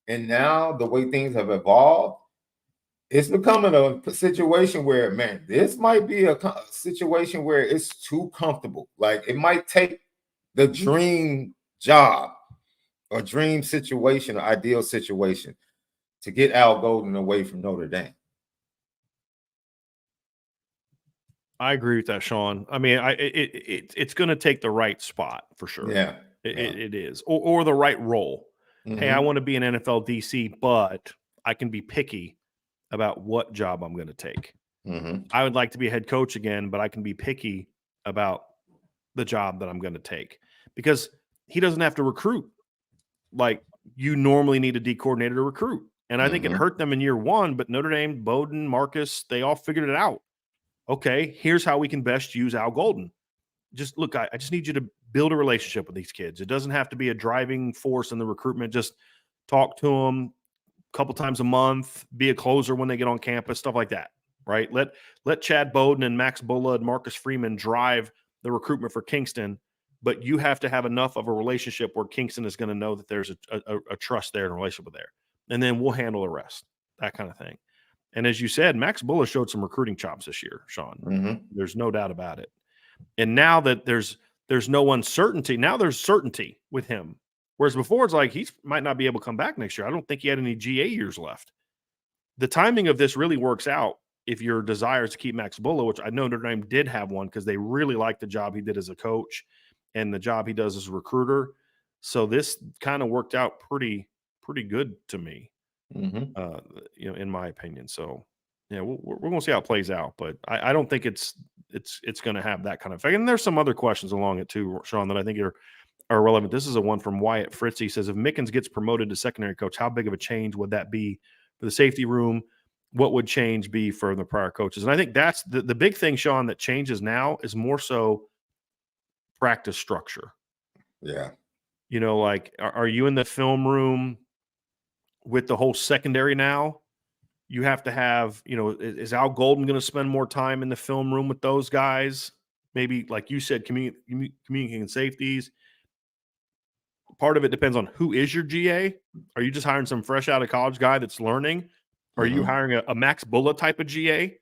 And now the way things have evolved, it's becoming a situation where, man, this might be a situation where it's too comfortable. Like, it might take the dream job or dream situation or ideal situation to get Al Golden away from Notre Dame. I agree with that, Sean. I mean, it's going to take the right spot for sure. Yeah, it is, or the right role. Hey, I want to be an NFL DC, but I can be picky about what job I'm going to take. I would like to be a head coach again, but I can be picky about the job that I'm going to take because he doesn't have to recruit like you normally need a D coordinator to recruit. And I think it hurt them in year one, but Notre Dame, Bowden, Marcus, they all figured it out. Okay, here's how we can best use Al Golden. Just look, I just need you to build a relationship with these kids. It doesn't have to be a driving force in the recruitment. Just talk to them a couple times a month, be a closer when they get on campus, stuff like that, right? Let Chad Bowden and Max Bulla and Marcus Freeman drive the recruitment for Kingston, but you have to have enough of a relationship where Kingston is going to know that there's a trust there and a relationship there. And then we'll handle the rest, that kind of thing. And as you said, Max Bulla showed some recruiting chops this year, Sean. There's no doubt about it. And now that there's no uncertainty, now there's certainty with him. Whereas before it's like he might not be able to come back next year. I don't think he had any GA years left. The timing of this really works out if your desire is to keep Max Bulla, which I know Notre Dame did have one because they really liked the job he did as a coach and the job he does as a recruiter. So this kind of worked out pretty good to me. In my opinion. So, yeah, we're going to see how it plays out, but I don't think it's going to have that kind of effect. And there's some other questions along it too, Sean, that I think are relevant. This is a one from Wyatt Fritz. He says, if Mickens gets promoted to secondary coach, how big of a change would that be for the safety room? What would change be for the prior coaches? And I think that's the big thing, Sean, that changes now is more so practice structure. Yeah. Like, are you in the film room with the whole secondary now? You have to have, is Al Golden going to spend more time in the film room with those guys? Maybe, like you said, communicating safeties. Part of it depends on who is your GA. Are you just hiring some fresh out of college guy that's learning? Or are you hiring a Max Bulla type of GA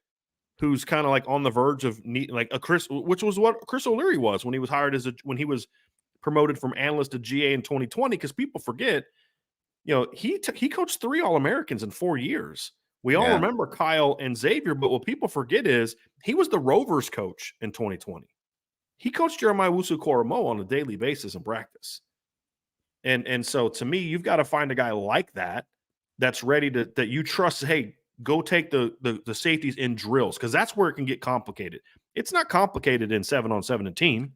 who's kind of like on the verge of like a Chris, which was what Chris O'Leary was when he was hired when he was promoted from analyst to GA in 2020? Because people forget he coached 3 All-Americans in 4 years. We all remember Kyle and Xavier, but what people forget is he was the Rovers coach in 2020. He coached Jeremiah Wusu-Koromo on a daily basis in practice. And so to me, you've got to find a guy like that that's ready that you trust. Hey, go take the safeties in drills, because that's where it can get complicated. It's not complicated in 7-on-7 and team.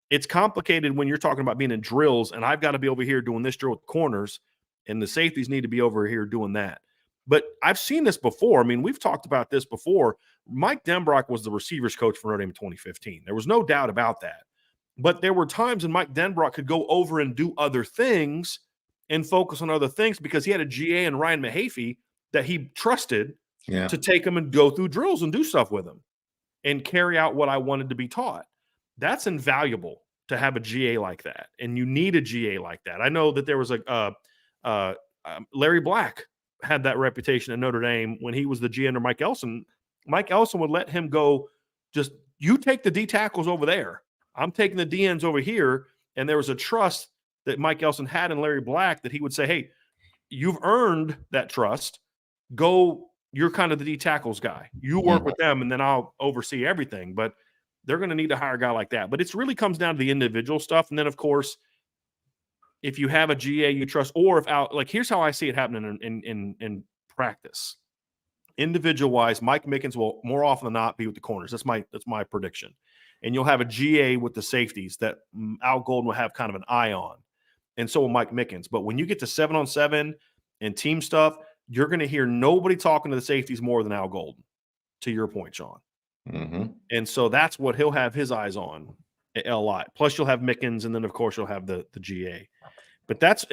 It's complicated when you're talking about being in drills, and I've got to be over here doing this drill with corners, and the safeties need to be over here doing that. But I've seen this before. I mean, we've talked about this before. Mike Denbrock was the receivers coach for Notre Dame in 2015. There was no doubt about that. But there were times when Mike Denbrock could go over and do other things and focus on other things because he had a GA and Ryan Mahaffey that he trusted to take him and go through drills and do stuff with him and carry out what I wanted to be taught. That's invaluable to have a GA like that. And you need a GA like that. I know that there was Larry Black had that reputation at Notre Dame when he was the GA under Mike Elson. Mike Elson would let him go, just you take the D tackles over there. I'm taking the D ends over here. And there was a trust that Mike Elson had in Larry Black that he would say, hey, you've earned that trust. Go, you're kind of the D tackles guy. You work with them, and then I'll oversee everything. But they're going to need to hire a guy like that. But it really comes down to the individual stuff. And then, of course, if you have a GA you trust, or if out, like, here's how I see it happening in practice. Individual wise, Mike Mickens will more often than not be with the corners. That's my prediction. And you'll have a GA with the safeties that Al Golden will have kind of an eye on. And so will Mike Mickens. But when you get to 7-on-7 and team stuff, you're going to hear nobody talking to the safeties more than Al Golden, to your point, Sean. Mm-hmm. And so that's what he'll have his eyes on at LI. Plus you'll have Mickens, and then of course you'll have the GA. But that's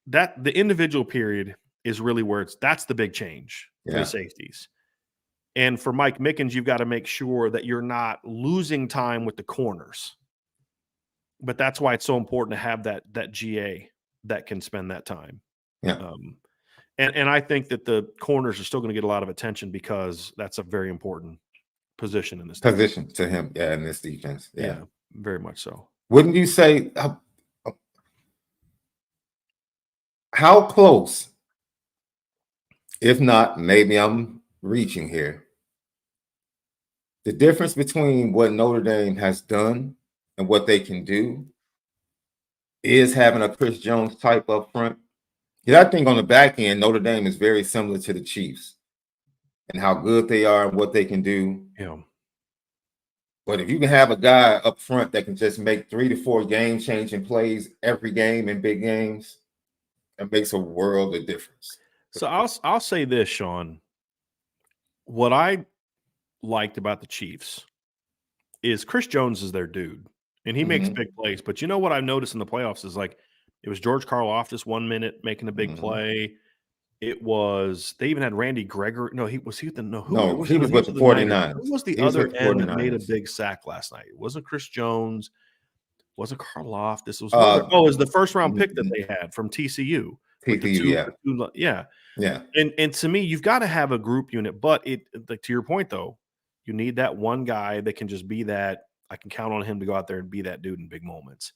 that the individual period is really where that's the big change for the safeties. And for Mike Mickens, you've got to make sure that you're not losing time with the corners. But that's why it's so important to have that GA that can spend that time. Yeah. And I think that the corners are still going to get a lot of attention because that's a very important position in this position to him. Yeah, in this defense. Yeah, very much so. Wouldn't you say how close, if not, maybe I'm reaching here, the difference between what Notre Dame has done and what they can do is having a Chris Jones type up front? Yeah, I think on the back end, Notre Dame is very similar to the Chiefs and how good they are and what they can do. Yeah. But if you can have a guy up front that can just make 3 to 4 game-changing plays every game in big games, it makes a world of difference. So I'll say this, Sean. What I liked about the Chiefs is Chris Jones is their dude, and he makes big plays. But you know what I've noticed in the playoffs is, like, it was George Karlaftis 1 minute making a big play. It was they even had Randy Gregory. No, he was with the 49ers. Who was the other end that made a big sack last night? It wasn't Chris Jones. Wasn't Karlaftis. It was it was the first round pick that they had from TCU. Yeah. And to me, you've got to have a group unit, but like to your point though, you need that one guy that can just be that. I can count on him to go out there and be that dude in big moments.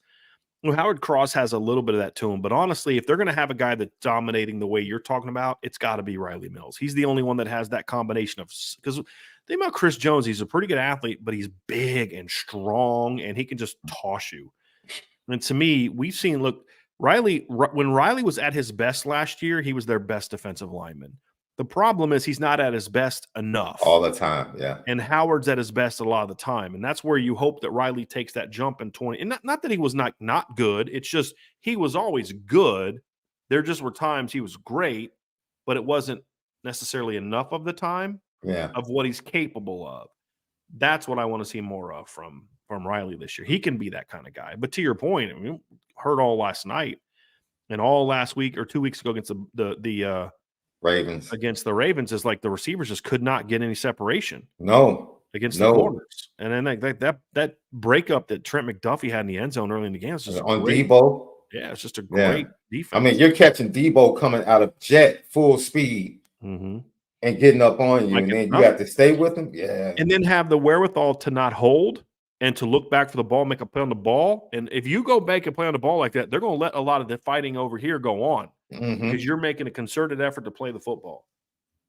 Well, Howard Cross has a little bit of that to him, but honestly, if they're going to have a guy that's dominating the way you're talking about, it's got to be Riley Mills. He's the only one that has that combination of, because think about Chris Jones, he's a pretty good athlete, but he's big and strong, and he can just toss you. And to me, we've seen, look, when Riley was at his best last year, he was their best defensive lineman. The problem is he's not at his best enough all the time. Yeah. And Howard's at his best a lot of the time. And that's where you hope that Riley takes that jump in 20. And not that he was not good. It's just he was always good. There just were times he was great, but it wasn't necessarily enough of the time of what he's capable of. That's what I want to see more of from Riley this year. He can be that kind of guy. But to your point, I mean, heard all last night and all last week or 2 weeks ago against the Ravens. Against the Ravens is like the receivers just could not get any separation. Against the corners. And then that breakup that Trent McDuffie had in the end zone early in the game was just on great. Debo. Yeah, it's just a great defense. I mean, you're catching Debo coming out of jet full speed and getting up on you, and then you have to stay with him. Yeah. And then have the wherewithal to not hold and to look back for the ball, make a play on the ball. And if you go make a play on the ball like that, they're going to let a lot of the fighting over here go on because you're making a concerted effort to play the football.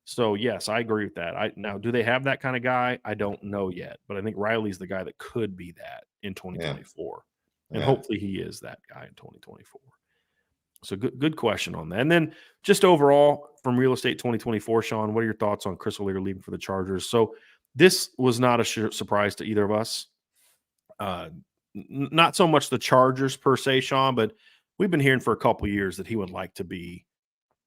So, yes, I agree with that. Now, do they have that kind of guy? I don't know yet. But I think Riley's the guy that could be that in 2024. Yeah. And hopefully he is that guy in 2024. So good question on that. And then just overall from Real Estate 2024, Sean, what are your thoughts on Chris O'Leary leaving for the Chargers? So this was not a surprise to either of us. Not so much the Chargers per se, Sean, but we've been hearing for a couple of years that he would like to be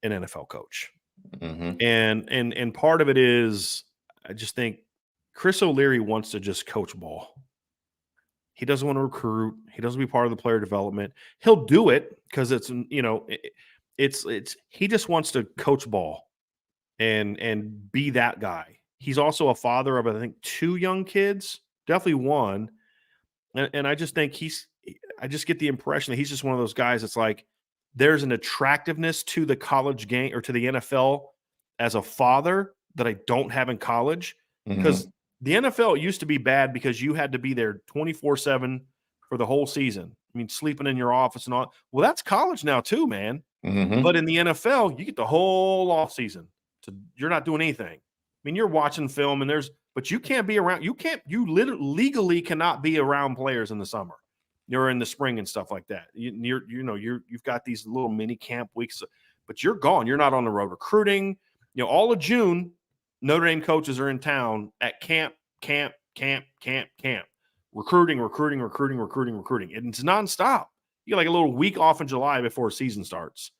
an NFL coach. And part of it is I just think Chris O'Leary wants to just coach ball. He doesn't want to recruit. He doesn't be part of the player development. He'll do it because it's, you know, it's he just wants to coach ball and be that guy. He's also a father of, I think, 2 young kids, definitely one. And I just think I just get the impression that he's just one of those guys that's like, there's an attractiveness to the college game or to the NFL as a father that I don't have in college. Because the NFL used to be bad because you had to be there 24/7 for the whole season. I mean, sleeping in your office and all. Well, that's college now too, man. But in the NFL, you get the whole off season. You're not doing anything. I mean, you're watching film but you can't be around. You literally legally cannot be around players in the summer. You're in the spring and stuff like that. You've got these little mini camp weeks, but you're gone. You're not on the road recruiting. You know, all of June, Notre Dame coaches are in town at camp, recruiting. And it's nonstop. You get like a little week off in July before season starts.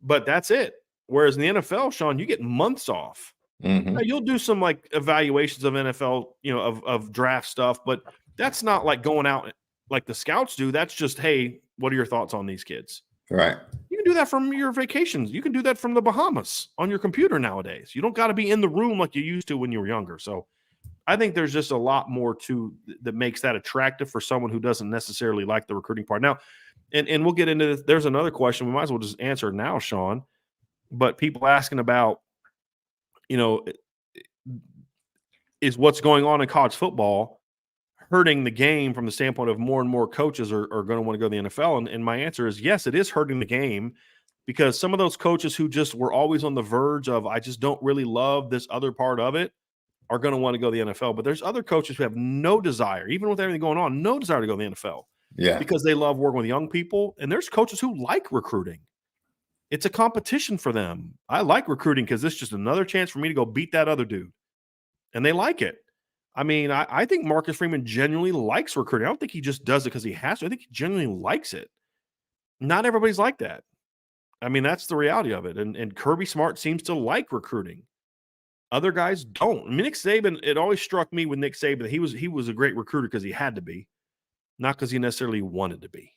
But that's it. Whereas in the NFL, Sean, you get months off. Now, you'll do some like evaluations of NFL, of draft stuff, but that's not like going out like the scouts do. That's just, hey, what are your thoughts on these kids? Right. You can do that from your vacations. You can do that from the Bahamas on your computer nowadays. You don't got to be in the room like you used to when you were younger. So I think there's just a lot more that makes that attractive for someone who doesn't necessarily like the recruiting part. Now, and we'll get into this. There's another question. We might as well just answer it now, Sean. But people asking about, is what's going on in college football hurting the game from the standpoint of more and more coaches are going to want to go to the NFL? And my answer is yes, it is hurting the game because some of those coaches who just were always on the verge of, I just don't really love this other part of it, are going to want to go to the NFL. But there's other coaches who have no desire, even with everything going on, no desire to go to the NFL. Yeah. Because they love working with young people. And there's coaches who like recruiting. It's a competition for them. I like recruiting because it's just another chance for me to go beat that other dude. And they like it. I mean, I think Marcus Freeman genuinely likes recruiting. I don't think he just does it because he has to. I think he genuinely likes it. Not everybody's like that. I mean, that's the reality of it. And Kirby Smart seems to like recruiting. Other guys don't. I mean, Nick Saban, it always struck me with Nick Saban that he was a great recruiter because he had to be, not because he necessarily wanted to be.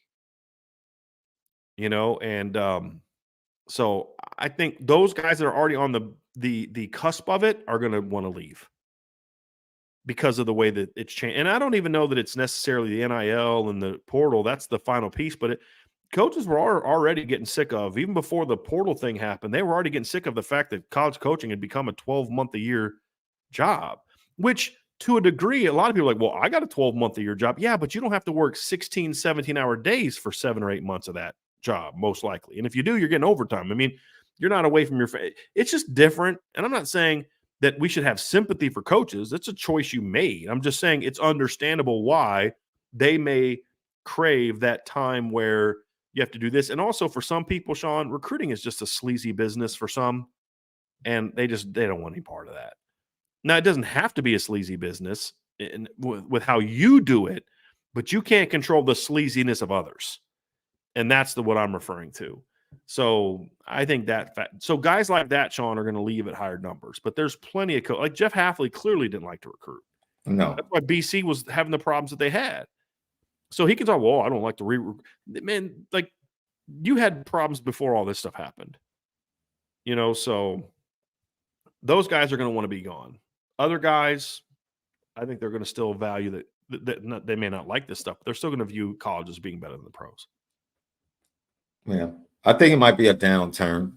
So I think those guys that are already on the cusp of it are going to want to leave because of the way that it's changed. And I don't even know that it's necessarily the NIL and the portal. That's the final piece. But coaches were already getting sick of, even before the portal thing happened, they were already getting sick of the fact that college coaching had become a 12-month-a-year job, which to a degree, a lot of people are like, well, I got a 12-month-a-year job. Yeah, but you don't have to work 16, 17-hour days for 7 or 8 months of that job, most likely. And if you do, you're getting overtime. I mean, you're not away from your it's just different. And I'm not saying that we should have sympathy for coaches. That's a choice you made. I'm just saying it's understandable why they may crave that time where you have to do this. And also for some people, Sean, recruiting is just a sleazy business for some, and they don't want any part of that. Now, it doesn't have to be a sleazy business with how you do it, but you can't control the sleaziness of others. And that's what I'm referring to. So I think so guys like that, Sean, are going to leave at higher numbers. But there's plenty of like Jeff Hafley clearly didn't like to recruit. No. That's why BC was having the problems that they had. So he can talk, well, I don't like to man, like you had problems before all this stuff happened. So those guys are going to want to be gone. Other guys, I think they're going to still value that they may not like this stuff, but they're still going to view college as being better than the pros. Yeah. I think it might be a downturn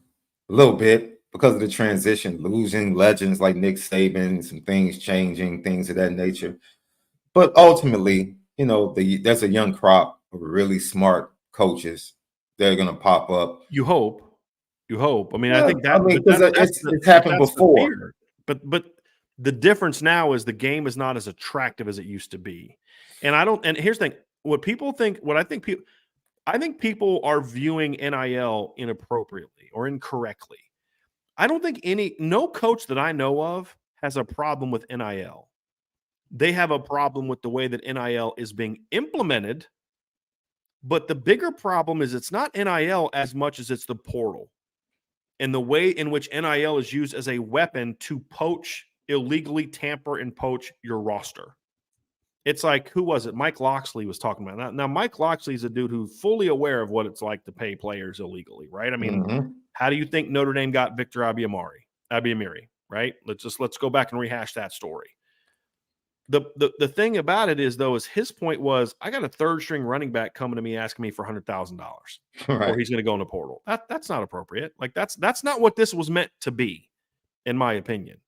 a little bit because of the transition, losing legends like Nick Saban, some things changing, things of that nature. But ultimately, there's a young crop of really smart coaches that are going to pop up. You hope. I mean, I Yeah, think that, but because it's happened that's the before. fear. But the difference now is the game is not as attractive as it used to be. And here's the thing, I think people are viewing NIL inappropriately or incorrectly. I don't think no coach that I know of has a problem with NIL. They have a problem with the way that NIL is being implemented. But the bigger problem is it's not NIL as much as it's the portal and the way in which NIL is used as a weapon to illegally tamper and poach your roster. It's like, who was it? Mike Locksley was talking about that. Now, Mike Locksley is a dude who's fully aware of what it's like to pay players illegally, right? I mean, how do you think Notre Dame got Victor Abiamiri, right? Let's go back and rehash that story. The thing about it is, though, is his point was, I got a third string running back coming to me asking me for $100,000 or he's going to go in the portal. That's not appropriate. Like that's not what this was meant to be, in my opinion.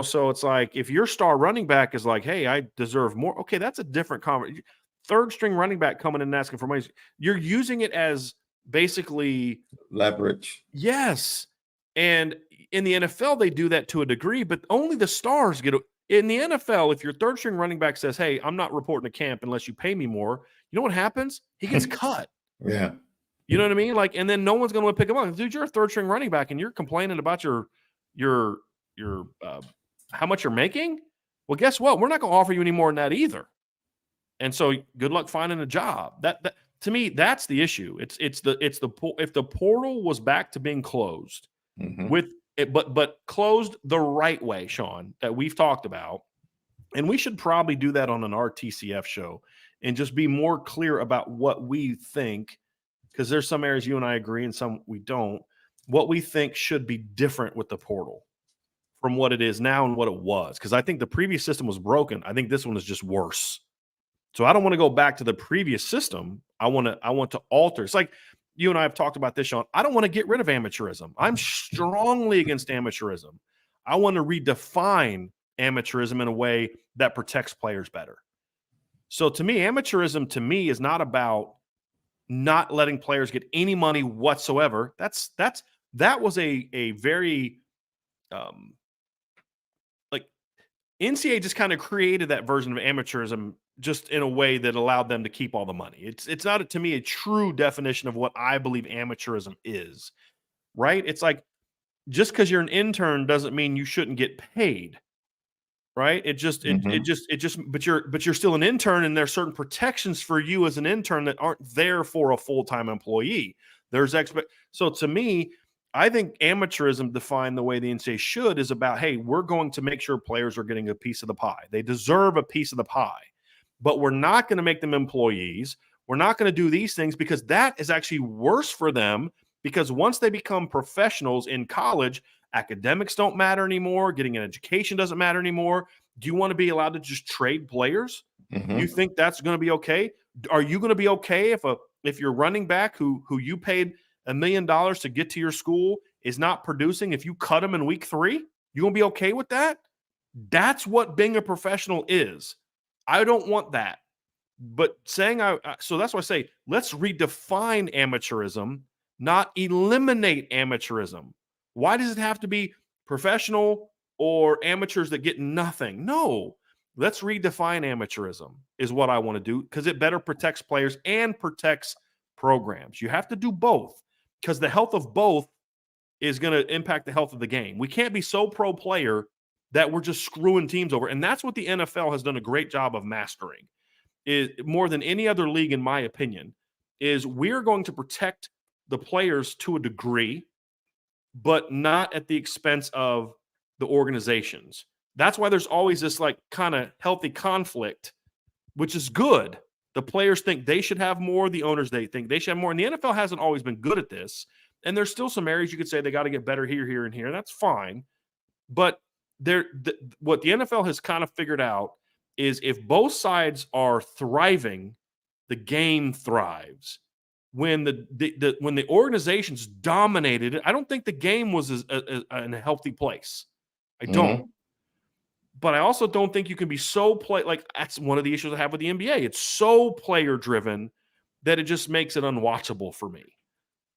So it's like, if your star running back is like, hey, I deserve more. Okay, that's a different conversation. Third string running back coming in and asking for money. You're using it as basically leverage. Yes. And in the NFL, they do that to a degree, but only the stars get it. In the NFL, if your third string running back says, hey, I'm not reporting to camp unless you pay me more, you know what happens? He gets cut. Yeah. You know what I mean? Like, and then no one's going to pick him up. Dude, you're a third string running back and you're complaining about your how much you're making. Well, guess what? We're not going to offer you any more than that either. And so good luck finding a job. That to me, that's the issue. If the portal was back to being closed with it, but closed the right way, Sean, that we've talked about, and we should probably do that on an RTCF show and just be more clear about what we think, because there's some areas you and I agree and some we don't, what we think should be different with the portal from what it is now and what it was. Because I think the previous system was broken. I think this one is just worse. So I don't want to go back to the previous system. I want to alter. It's like you and I have talked about this, Sean. I don't want to get rid of amateurism. I'm strongly against amateurism. I want to redefine amateurism in a way that protects players better. So to me, amateurism is not about not letting players get any money whatsoever. That was a very like NCAA just kind of created that version of amateurism just in a way that allowed them to keep all the money. It's not, to me, a true definition of what I believe amateurism is, right? It's like, just because you're an intern doesn't mean you shouldn't get paid, right? But you're still an intern, and there's certain protections for you as an intern that aren't there for a full-time employee. So to me, I think amateurism, defined the way the NCAA should, is about, hey, we're going to make sure players are getting a piece of the pie. They deserve a piece of the pie. But we're not going to make them employees. We're not going to do these things, because that is actually worse for them, because once they become professionals in college, academics don't matter anymore. Getting an education doesn't matter anymore. Do you want to be allowed to just trade players? You think that's going to be okay? Are you going to be okay if your running back who you paid $1 million to get to your school is not producing? If you cut him in week 3, you going to be okay with that? That's what being a professional is. I don't want that. But saying so that's why I say, let's redefine amateurism, not eliminate amateurism. Why does it have to be professional or amateurs that get nothing? No, let's redefine amateurism is what I want to do, because it better protects players and protects programs. You have to do both, because the health of both is going to impact the health of the game. We can't be so pro player that we're just screwing teams over. And that's what the NFL has done a great job of mastering, is more than any other league, in my opinion, is we're going to protect the players to a degree, but not at the expense of the organizations. That's why there's always this like kind of healthy conflict, which is good. The players think they should have more. The owners, they think they should have more. And the NFL hasn't always been good at this. And there's still some areas you could say they got to get better here, and here. That's fine. But what the NFL has kind of figured out is, if both sides are thriving, the game thrives. When the organizations dominated it, I don't think the game was in a healthy place. I don't. But I also don't think you can be so that's one of the issues I have with the NBA. It's so player driven that it just makes it unwatchable for me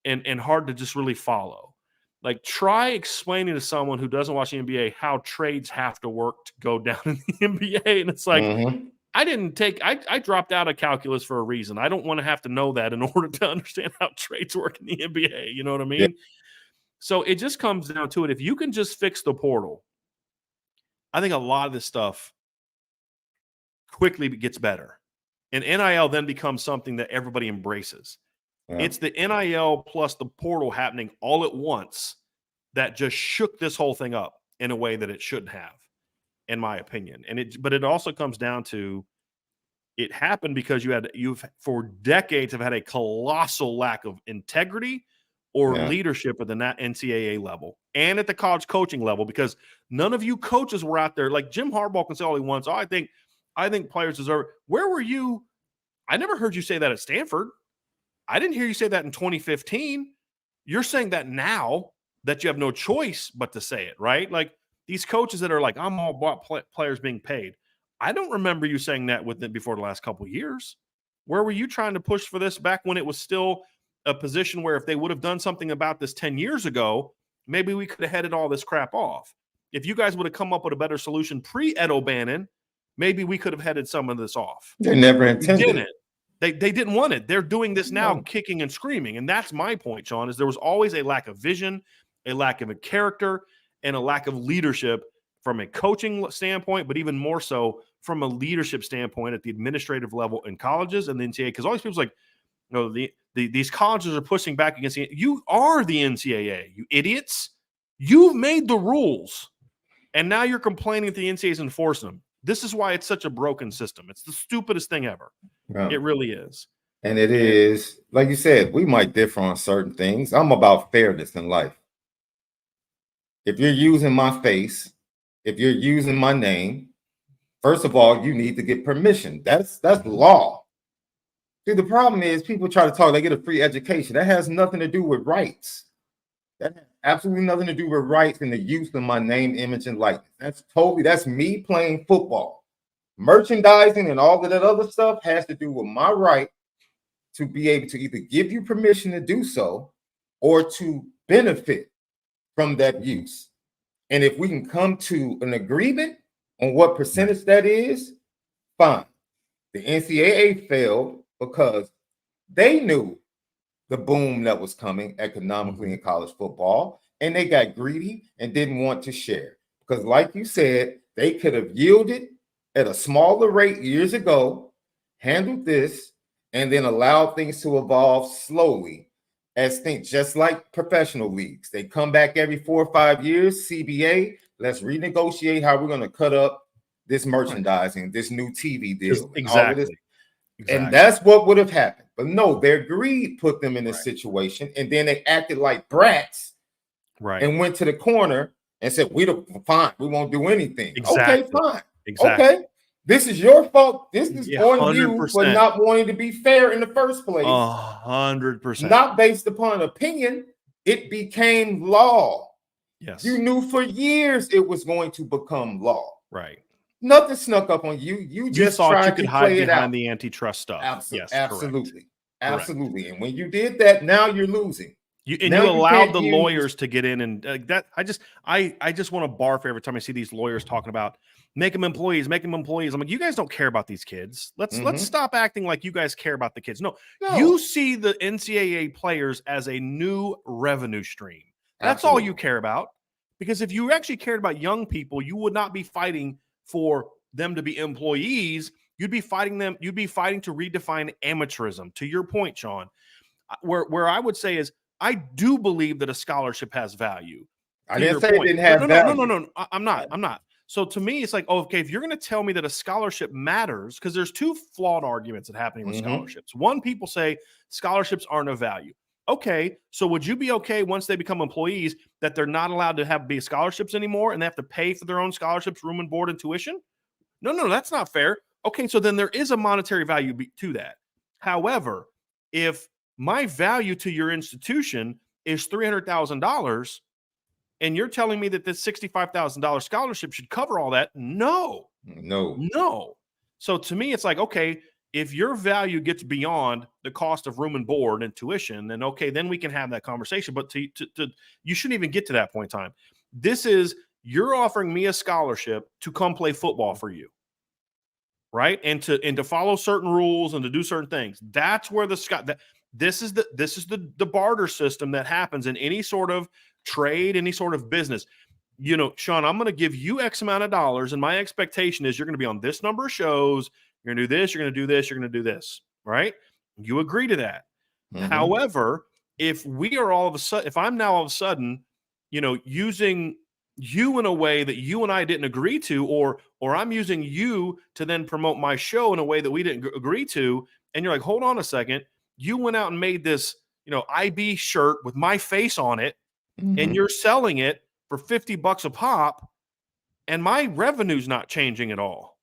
and hard to just really follow. Like, try explaining to someone who doesn't watch the NBA how trades have to work to go down in the NBA. And it's like, I dropped out of calculus for a reason. I don't want to have to know that in order to understand how trades work in the NBA. You know what I mean? Yeah. So it just comes down to it. If you can just fix the portal, I think a lot of this stuff quickly gets better. And NIL then becomes something that everybody embraces. Yeah. It's the NIL plus the portal happening all at once that just shook this whole thing up in a way that it shouldn't have, in my opinion. But it also comes down to, it happened because you've for decades have had a colossal lack of integrity or leadership at the NCAA level and at the college coaching level, because none of you coaches were out there. Like, Jim Harbaugh can say all he wants. Oh, I think players deserve it. Where were you? I never heard you say that at Stanford. I didn't hear you say that in 2015. You're saying that now that you have no choice but to say it, right? Like, these coaches that are like, I'm all about players being paid. I don't remember you saying that before the last couple of years. Where were you trying to push for this back when it was still a position where if they would have done something about this 10 years ago, maybe we could have headed all this crap off. If you guys would have come up with a better solution pre-Ed O'Bannon, maybe we could have headed some of this off. They never intended it. They didn't want it. They're doing this now, kicking and screaming. And that's my point, Sean, is there was always a lack of vision, a lack of a character, and a lack of leadership from a coaching standpoint, but even more so from a leadership standpoint at the administrative level in colleges and the NCAA. Because all these people's like, these colleges are pushing back against you are the NCAA, you idiots. You've made the rules, and now you're complaining that the NCAA is enforcing them. This is why it's such a broken system. It's the stupidest thing ever. Yeah. It really is. And it is, like you said, we might differ on certain things. I'm about fairness in life. If you're using my face, if you're using my name, first of all, you need to get permission. That's law. See, the problem is people try to talk, they get a free education. That has nothing to do with rights. That has absolutely nothing to do with rights and the use of my name, image, and likeness. That's me playing football. Merchandising and all of that other stuff has to do with my right to be able to either give you permission to do so or to benefit from that use. And if we can come to an agreement on what percentage that is, fine. The NCAA failed because they knew the boom that was coming economically in college football, and they got greedy and didn't want to share. Because like you said, they could have yielded at a smaller rate years ago, handled this, and then allowed things to evolve slowly as things, just like professional leagues. They come back every 4 or 5 years, CBA, let's renegotiate how we're going to cut up this merchandising, this new TV deal. Exactly. And that's what would have happened. But no, their greed put them in this situation, and then they acted like brats and went to the corner and said, fine, we won't do anything. Exactly. Okay, fine. Exactly. Okay, this is your fault. This is on 100%. you for not wanting to be fair in the first place. 100%. Not based upon opinion. It became law. Yes. You knew for years it was going to become law. Right. Nothing snuck up on you. You just thought tried you could to hide play behind it the antitrust stuff. Absolutely. Yes, Absolutely. Correct. Absolutely. And when you did that, now you're losing. You allowed the lawyers to get in and that. I just want to barf every time I see these lawyers talking about make them employees. I'm like, you guys don't care about these kids. Let's stop acting like you guys care about the kids. No, you see the NCAA players as a new revenue stream. That's all you care about. Because if you actually cared about young people, you would not be fighting for them to be employees. You'd be fighting to redefine amateurism. To your point, Sean, where I would say is, I do believe that a scholarship has value. I didn't say it didn't have value. No. I'm not. So to me, it's like, okay, if you're going to tell me that a scholarship matters, because there's two flawed arguments that happening with scholarships. One, people say scholarships aren't of value. Okay, so would you be okay once they become employees that they're not allowed to be scholarships anymore and they have to pay for their own scholarships, room and board, and tuition? No, that's not fair. Okay, so then there is a monetary value to that. However, if my value to your institution is $300,000, And you're telling me that this $65,000 scholarship should cover all that? No. So to me, it's like, okay, if your value gets beyond the cost of room and board and tuition, then okay, then we can have that conversation. But you shouldn't even get to that point in time. This is, you're offering me a scholarship to come play football for you, right? And to follow certain rules and to do certain things. That's where this is the barter system that happens in any sort of trade, any sort of business. You know, Sean, I'm going to give you X amount of dollars, and my expectation is you're going to be on this number of shows. You're going to do this, you're going to do this, you're going to do this, right? You agree to that. However, if I'm now all of a sudden, you know, using you in a way that you and I didn't agree to, or I'm using you to then promote my show in a way that we didn't agree to, and you're like, hold on a second, you went out and made this, you know, IB shirt with my face on it, and you're selling it for $50 a pop, and my revenue's not changing at all.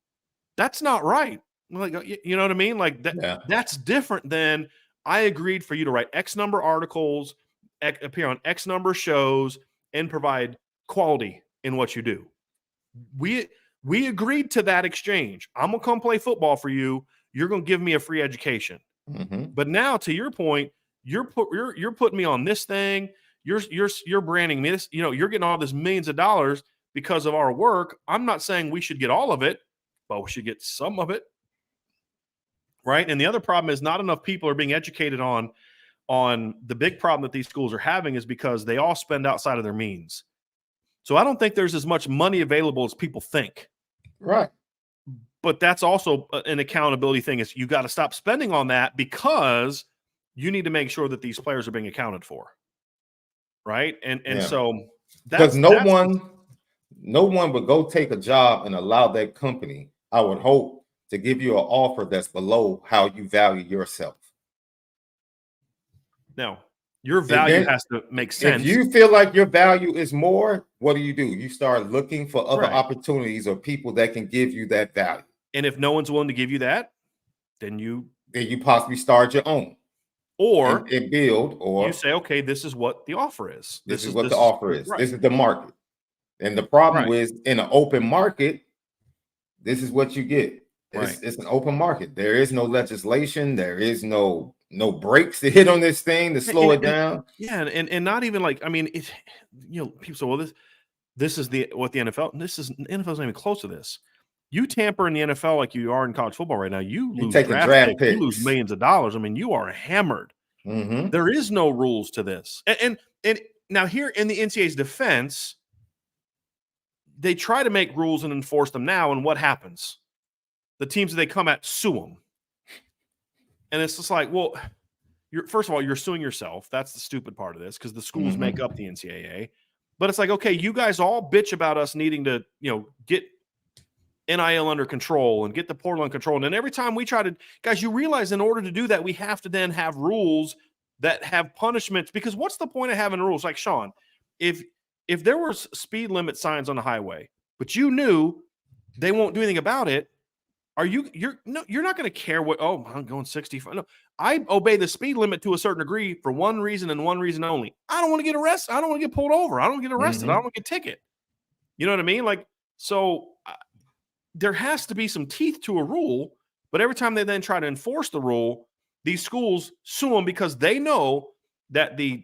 That's not right. Like, you know what I mean? Like that's different than I agreed for you to write X number articles, appear on X number of shows, and provide quality in what you do. We agreed to that exchange. I'm gonna come play football for you. You're gonna give me a free education. But now, to your point, you're putting me on this thing. You're branding me this. You know, you're getting all this millions of dollars because of our work. I'm not saying we should get all of it, but we should get some of it. Right. And the other problem is not enough people are being educated on the big problem that these schools are having is because they all spend outside of their means. So I don't think there's as much money available as people think. Right. But that's also an accountability thing, is you got to stop spending on that because you need to make sure that these players are being accounted for. Right. And so because no one would go take a job and allow that company, I would hope, to give you an offer that's below how you value yourself. Now, your value has to make sense. If you feel like your value is more, what do? You start looking for other opportunities or people that can give you that value. And if no one's willing to give you that, then you possibly start your own. Or and build, or you say, okay, this is what the offer is. This is what the offer is. Right. This is the market. And the problem is, in an open market, this is what you get. It's an open market. There is no legislation. There is no brakes to hit on this thing to slow it down. And not even like, I mean, it, you know, people say, well, this is what the NFL. NFL's not even close to this. You tamper in the NFL like you are in college football right now, you lose draft picks. You lose millions of dollars. I mean, you are hammered. There is no rules to this. And now here in the NCAA's defense, they try to make rules and enforce them now, and what happens? The teams that they come at sue them. And it's just like, well, first of all, you're suing yourself. That's the stupid part of this, because the schools make up the NCAA. But it's like, okay, you guys all bitch about us needing to, you know, get NIL under control and get the portal under control. And then every time we try to, guys, you realize in order to do that, we have to then have rules that have punishments, because what's the point of having rules? Like, Sean, if there were speed limit signs on the highway, but you knew they won't do anything about it, you're not going to care what, oh, I'm going 65. No, I obey the speed limit to a certain degree for one reason and one reason only. I don't want to get arrested. I don't want to get pulled over. I don't want to get arrested. I don't want to get a ticket. You know what I mean? Like, so there has to be some teeth to a rule, but every time they then try to enforce the rule, these schools sue them because they know that the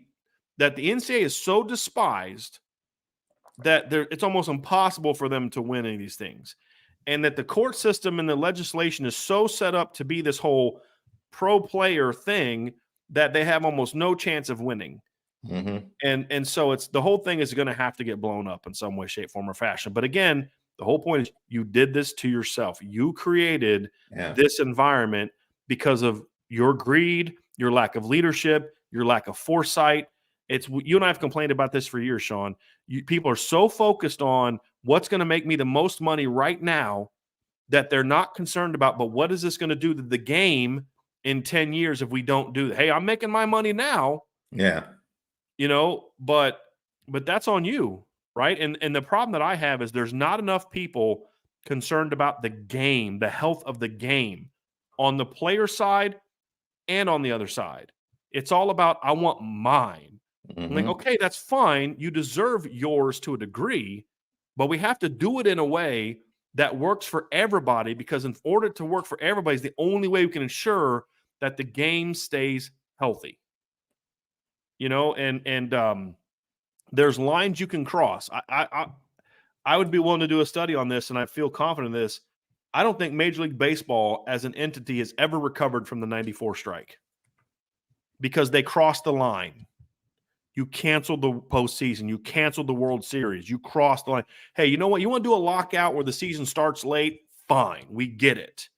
NCAA is so despised that it's almost impossible for them to win any of these things. And that the court system and the legislation is so set up to be this whole pro player thing that they have almost no chance of winning. And so it's the whole thing is going to have to get blown up in some way, shape, form, or fashion. But again, the whole point is you did this to yourself. You created this environment because of your greed, your lack of leadership, your lack of foresight. You and I have complained about this for years, Sean. People are so focused on what's going to make me the most money right now that they're not concerned about, but what is this going to do to the game in 10 years if we don't do that? Hey, I'm making my money now. Yeah. You know, but that's on you, right? And the problem that I have is there's not enough people concerned about the game, the health of the game on the player side and on the other side. It's all about, I want mine. I'm like, okay, that's fine. You deserve yours to a degree, but we have to do it in a way that works for everybody, because in order to work for everybody is the only way we can ensure that the game stays healthy. And there's lines you can cross. I would be willing to do a study on this, and I feel confident in this. I don't think Major League Baseball as an entity has ever recovered from the 94 strike, because they crossed the line. You canceled the postseason. You canceled the World Series. You crossed the line. Hey, you know what? You want to do a lockout where the season starts late? Fine. We get it.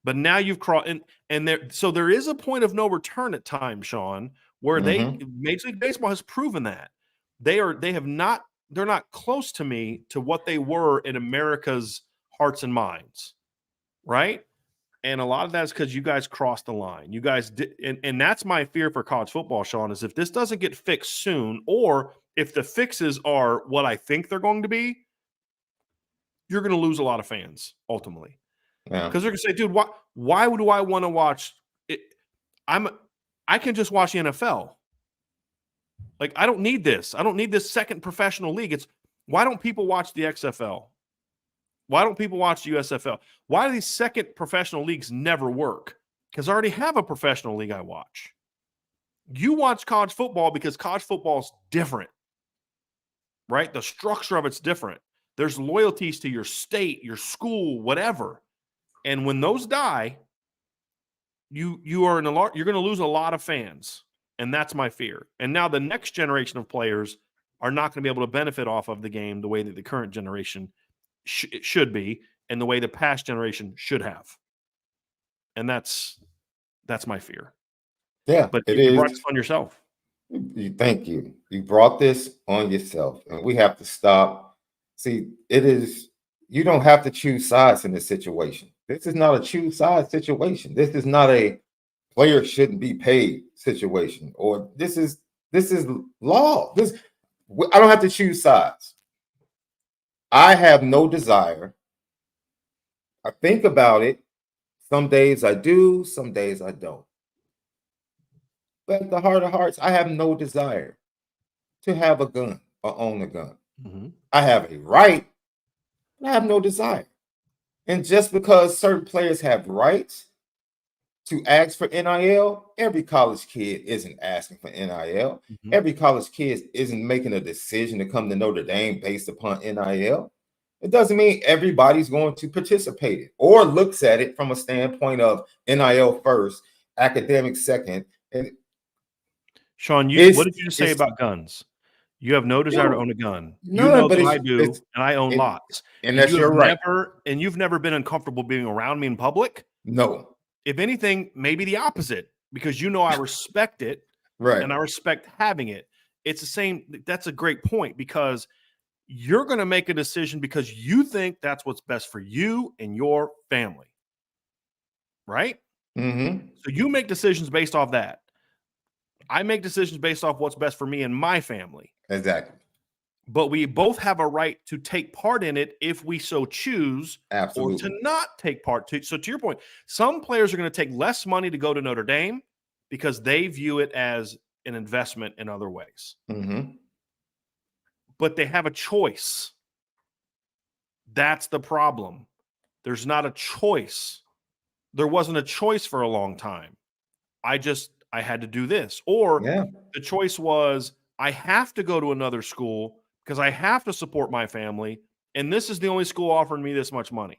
But now you've crossed, and there is a point of no return at times, Sean, where Major League Baseball has proven that they're not close to me to what they were in America's hearts and minds, right? And a lot of that is because you guys crossed the line. You guys did, and that's my fear for college football, Sean, is if this doesn't get fixed soon, or if the fixes are what I think they're going to be, you're going to lose a lot of fans ultimately. Yeah. Because they're going to say, dude, why do I want to watch it? I can just watch the NFL. Like, I don't need this. I don't need this second professional league. Why don't people watch the XFL? Why don't people watch the USFL? Why do these second professional leagues never work? Because I already have a professional league I watch. You watch college football because college football is different, right? The structure of it's different. There's loyalties to your state, your school, whatever. And when those die, you're going to lose a lot of fans, and that's my fear. And now the next generation of players are not going to be able to benefit off of the game the way that the current generation should be, and the way the past generation should have. And that's my fear. Yeah, but it you is. brought this on yourself. Thank you. You brought this on yourself, and we have to stop. See, you don't have to choose sides in this situation. This is not a choose sides situation. This is not a player shouldn't be paid situation, or this is law. I don't have to choose sides. I have no desire. I think about it. Some days I do, some days I don't. But at the heart of hearts, I have no desire to have a gun or own a gun. Mm-hmm. I have a right, but I have no desire. And just because certain players have rights to ask for NIL, every college kid isn't asking for NIL. Mm-hmm. Every college kid isn't making a decision to come to Notre Dame based upon NIL. It doesn't mean everybody's going to participate in or looks at it from a standpoint of NIL first, academic second. And Sean, what did you just say about guns? You have no desire to own a gun. You know that I do, and I own lots. And that's your right. And you've never been uncomfortable being around me in public? No. If anything, maybe the opposite, because you know I respect it, right? And I respect having it. It's the same. That's a great point, because you're going to make a decision because you think that's what's best for you and your family, right? Mm-hmm. So you make decisions based off that. I make decisions based off what's best for me and my family. Exactly. But we both have a right to take part in it if we so choose. Absolutely. Or to not take part. So to your point, some players are going to take less money to go to Notre Dame because they view it as an investment in other ways. Mm-hmm. But they have a choice. That's the problem. There's not a choice. There wasn't a choice for a long time. I had to do this. Or the choice was, I have to go to another school because I have to support my family, and this is the only school offering me this much money.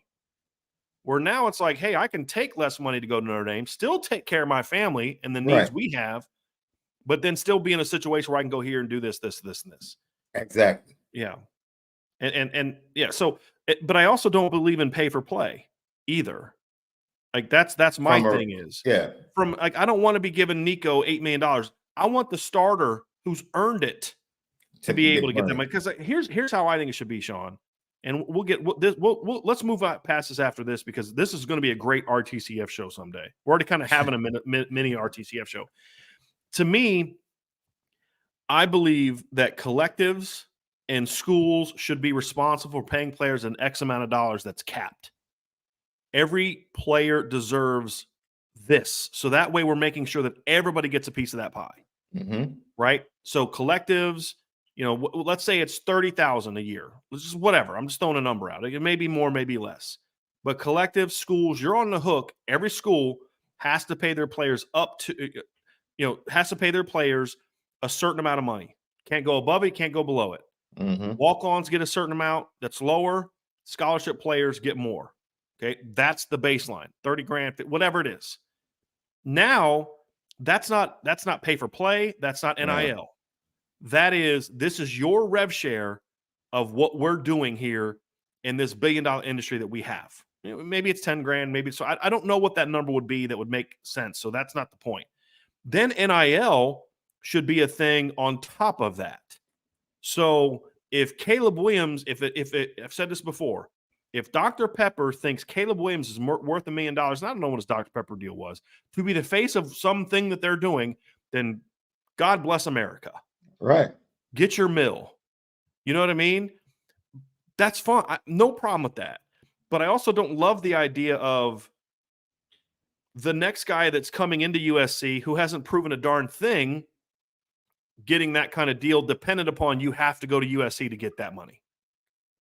Where now it's like, hey, I can take less money to go to Notre Dame, still take care of my family and the needs we have, but then still be in a situation where I can go here and do this, this, this, and this. Exactly. Yeah. And yeah, so, but I also don't believe in pay for play either. Like that's my thing is. Yeah. I don't want to be giving Nico $8 million. I want the starter who's earned it to be able to get that money. Because here's how I think it should be, Sean. And let's move past this after this, because this is going to be a great RTCF show someday. We're already kind of having a mini RTCF show. To me, I believe that collectives and schools should be responsible for paying players an X amount of dollars that's capped. Every player deserves this. So that way we're making sure that everybody gets a piece of that pie. Mm-hmm. right? So collectives, let's say it's 30,000 a year. It's just whatever. I'm just throwing a number out. It may be more, maybe less. But collective schools, you're on the hook. Every school has to pay their players has to pay their players a certain amount of money. Can't go above it, can't go below it. Mm-hmm. Walk-ons get a certain amount that's lower. Scholarship players get more. Okay, that's the baseline. 30 grand, whatever it is. Now, that's not pay for play. That's not NIL. Right. This is your rev share of what we're doing here in this $1 billion industry that we have. Maybe it's 10 grand, maybe so. I don't know what that number would be that would make sense. So that's not the point. Then NIL should be a thing on top of that. So if Caleb Williams, I've said this before, if Dr. Pepper thinks Caleb Williams is worth $1 million, and I don't know what his Dr. Pepper deal was, to be the face of something that they're doing, then God bless America. Right. Get your mill. You know what I mean? That's fine. No problem with that. But I also don't love the idea of the next guy that's coming into USC who hasn't proven a darn thing getting that kind of deal dependent upon you have to go to USC to get that money.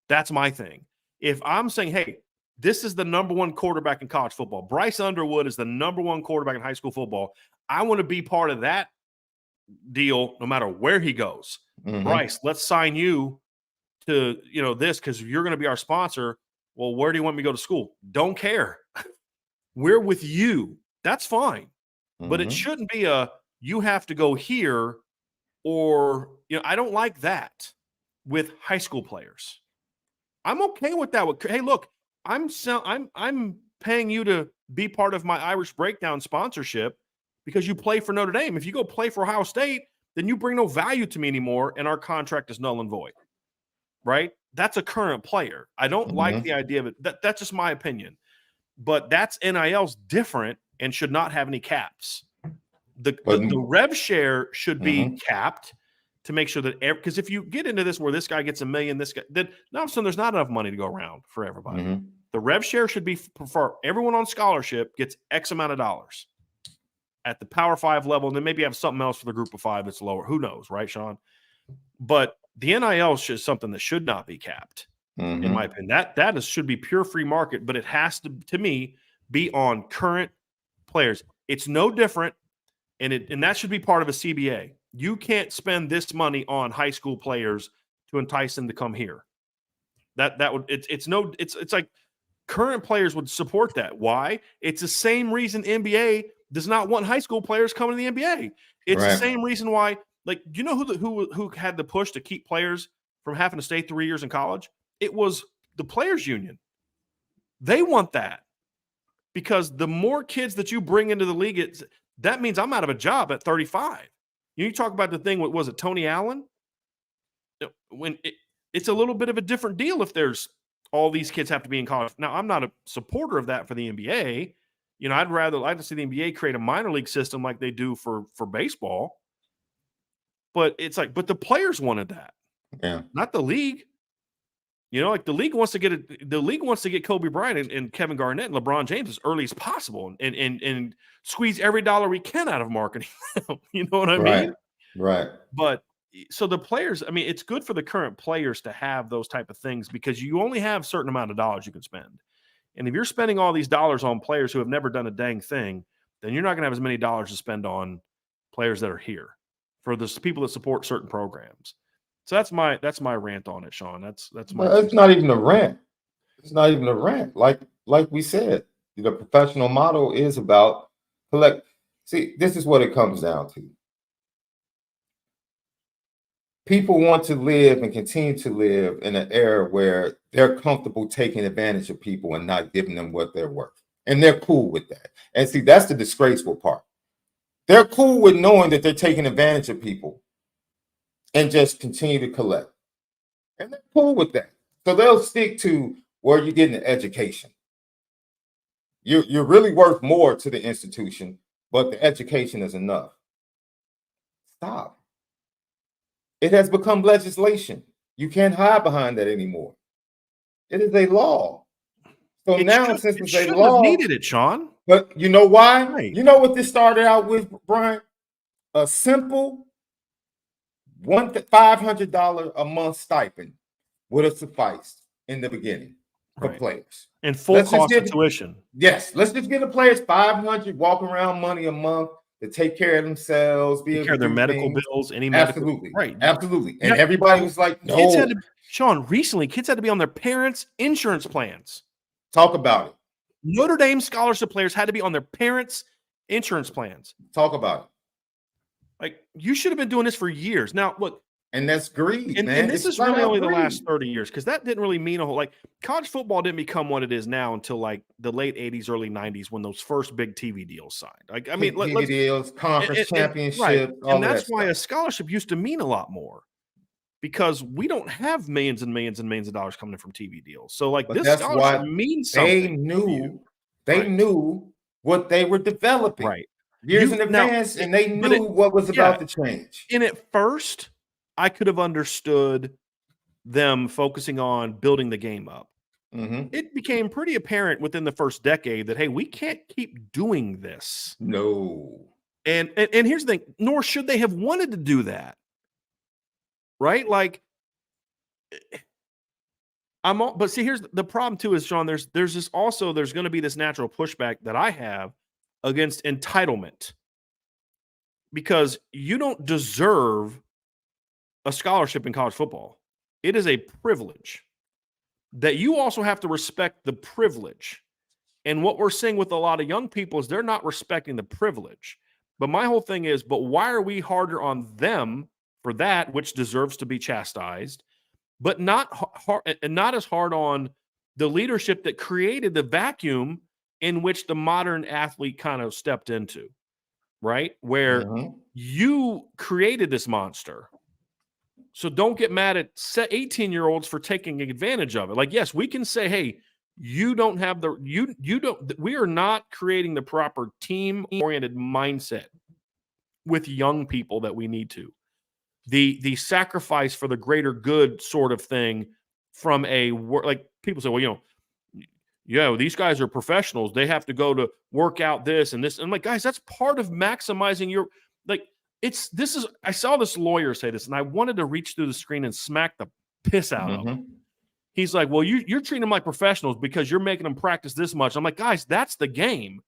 That's my thing. If I'm saying, hey, this is the number one quarterback in college football. Bryce Underwood is the number one quarterback in high school football. I want to be part of that deal no matter where he goes. Mm-hmm. Bryce, let's sign you to, this because you're going to be our sponsor. Well, where do you want me to go to school? Don't care. We're with you. That's fine. Mm-hmm. But it shouldn't be you have to go here or, I don't like that with high school players. I'm okay with that. Hey, look, I'm paying you to be part of my Irish Breakdown sponsorship because you play for Notre Dame. If you go play for Ohio State, then you bring no value to me anymore, and our contract is null and void. Right? That's a current player. I don't like the idea of it. That's just my opinion. But that's NIL's different and should not have any caps. The rev share should be capped to make sure that because if you get into this where this guy gets $1 million, this guy then all of a sudden there's not enough money to go around for everybody. Mm-hmm. The rev share should be for everyone on scholarship gets X amount of dollars at the Power 5 level, and then maybe have something else for the Group of 5 that's lower. Who knows, right, Sean? But the NIL is something that should not be capped, in my opinion. That should be pure free market, but it has to me, be on current players. It's no different, and that should be part of a CBA. You can't spend this money on high school players to entice them to come here. It's like current players would support that. Why? It's the same reason NBA does not want high school players coming to the NBA. It's the same reason why. Like, do you know who had the push to keep players from having to stay 3 years in college? It was the players' union. They want that because the more kids that you bring into the league, that means I'm out of a job at 35. You talk about the thing. What was it, Tony Allen? When it's a little bit of a different deal if there's all these kids have to be in college. Now, I'm not a supporter of that for the NBA. I'd rather like to see the NBA create a minor league system like they do for baseball. But it's like, but the players wanted that, not the league. Like the league wants to get Kobe Bryant and Kevin Garnett and LeBron James as early as possible, and squeeze every dollar we can out of marketing. You know what I mean? Right. But so the players, I mean, it's good for the current players to have those type of things because you only have a certain amount of dollars you can spend, and if you're spending all these dollars on players who have never done a dang thing, then you're not going to have as many dollars to spend on players that are here for the people that support certain programs. So that's my rant on it, Sean. That's my. It's not even a rant. It's not even a rant. Like we said, the professional model is about collect. See, this is what it comes down to. People want to live and continue to live in an era where they're comfortable taking advantage of people and not giving them what they're worth, and they're cool with that. And see, that's the disgraceful part. They're cool with knowing that they're taking advantage of people and just continue to collect. And they're cool with that. So they'll stick to where you're getting an education. You're really worth more to the institution, but the education is enough. Stop. It has become legislation. You can't hide behind that anymore. It is a law. So now, since it's a law, needed it, Sean. But you know why? Right. You know what this started out with, Brian? A simple $500 a month stipend would have sufficed in the beginning for players. And full cost of tuition. Yes, let's just give the players $500 walking around money a month to take care of themselves, take care of their medical bills, absolutely, right? Absolutely. And everybody was like, "No." Sean, recently, kids had to be on their parents' insurance plans. Talk about it. Notre Dame scholarship players had to be on their parents' insurance plans. Talk about it. Like, you should have been doing this for years. Now, look. And that's greed, man. And this is really only the last 30 years, because that didn't really mean a whole, like, college football didn't become what it is now until like the late 80s, early 90s, when those first big TV deals signed. Like, I mean, TV deals, conference championships, right. all and that's why stuff. a scholarship used to mean a lot more, because we don't have millions and millions and millions of dollars coming in from TV deals. So, like, this scholarship means something. They knew what they were developing years in advance, and they knew what was about to change. And at first, I could have understood them focusing on building the game up. Mm-hmm. It became pretty apparent within the first decade that, hey, we can't keep doing this. No. And here's the thing, nor should they have wanted to do that. Right? Like, but see, here's the problem too, is, Sean, there's going to be this natural pushback that I have against entitlement, because you don't deserve a scholarship in college football. It is a privilege that you also have to respect the privilege. And what we're seeing with a lot of young people is they're not respecting the privilege. But my whole thing is, but why are we harder on them for that, which deserves to be chastised, but not as hard on the leadership that created the vacuum in which the modern athlete kind of stepped into, right? Where you created this monster. So don't get mad at 18-year-olds for taking advantage of it. Like, yes, we can say, hey, you don't have we are not creating the proper team-oriented mindset with young people that we need to. The sacrifice for the greater good sort of thing from like, people say, well, these guys are professionals. They have to go to work out this and this. And I'm like, guys, that's part of maximizing your, like, I saw this lawyer say this, and I wanted to reach through the screen and smack the piss out of him. He's like, well, you're treating them like professionals because you're making them practice this much. I'm like, guys, that's the game.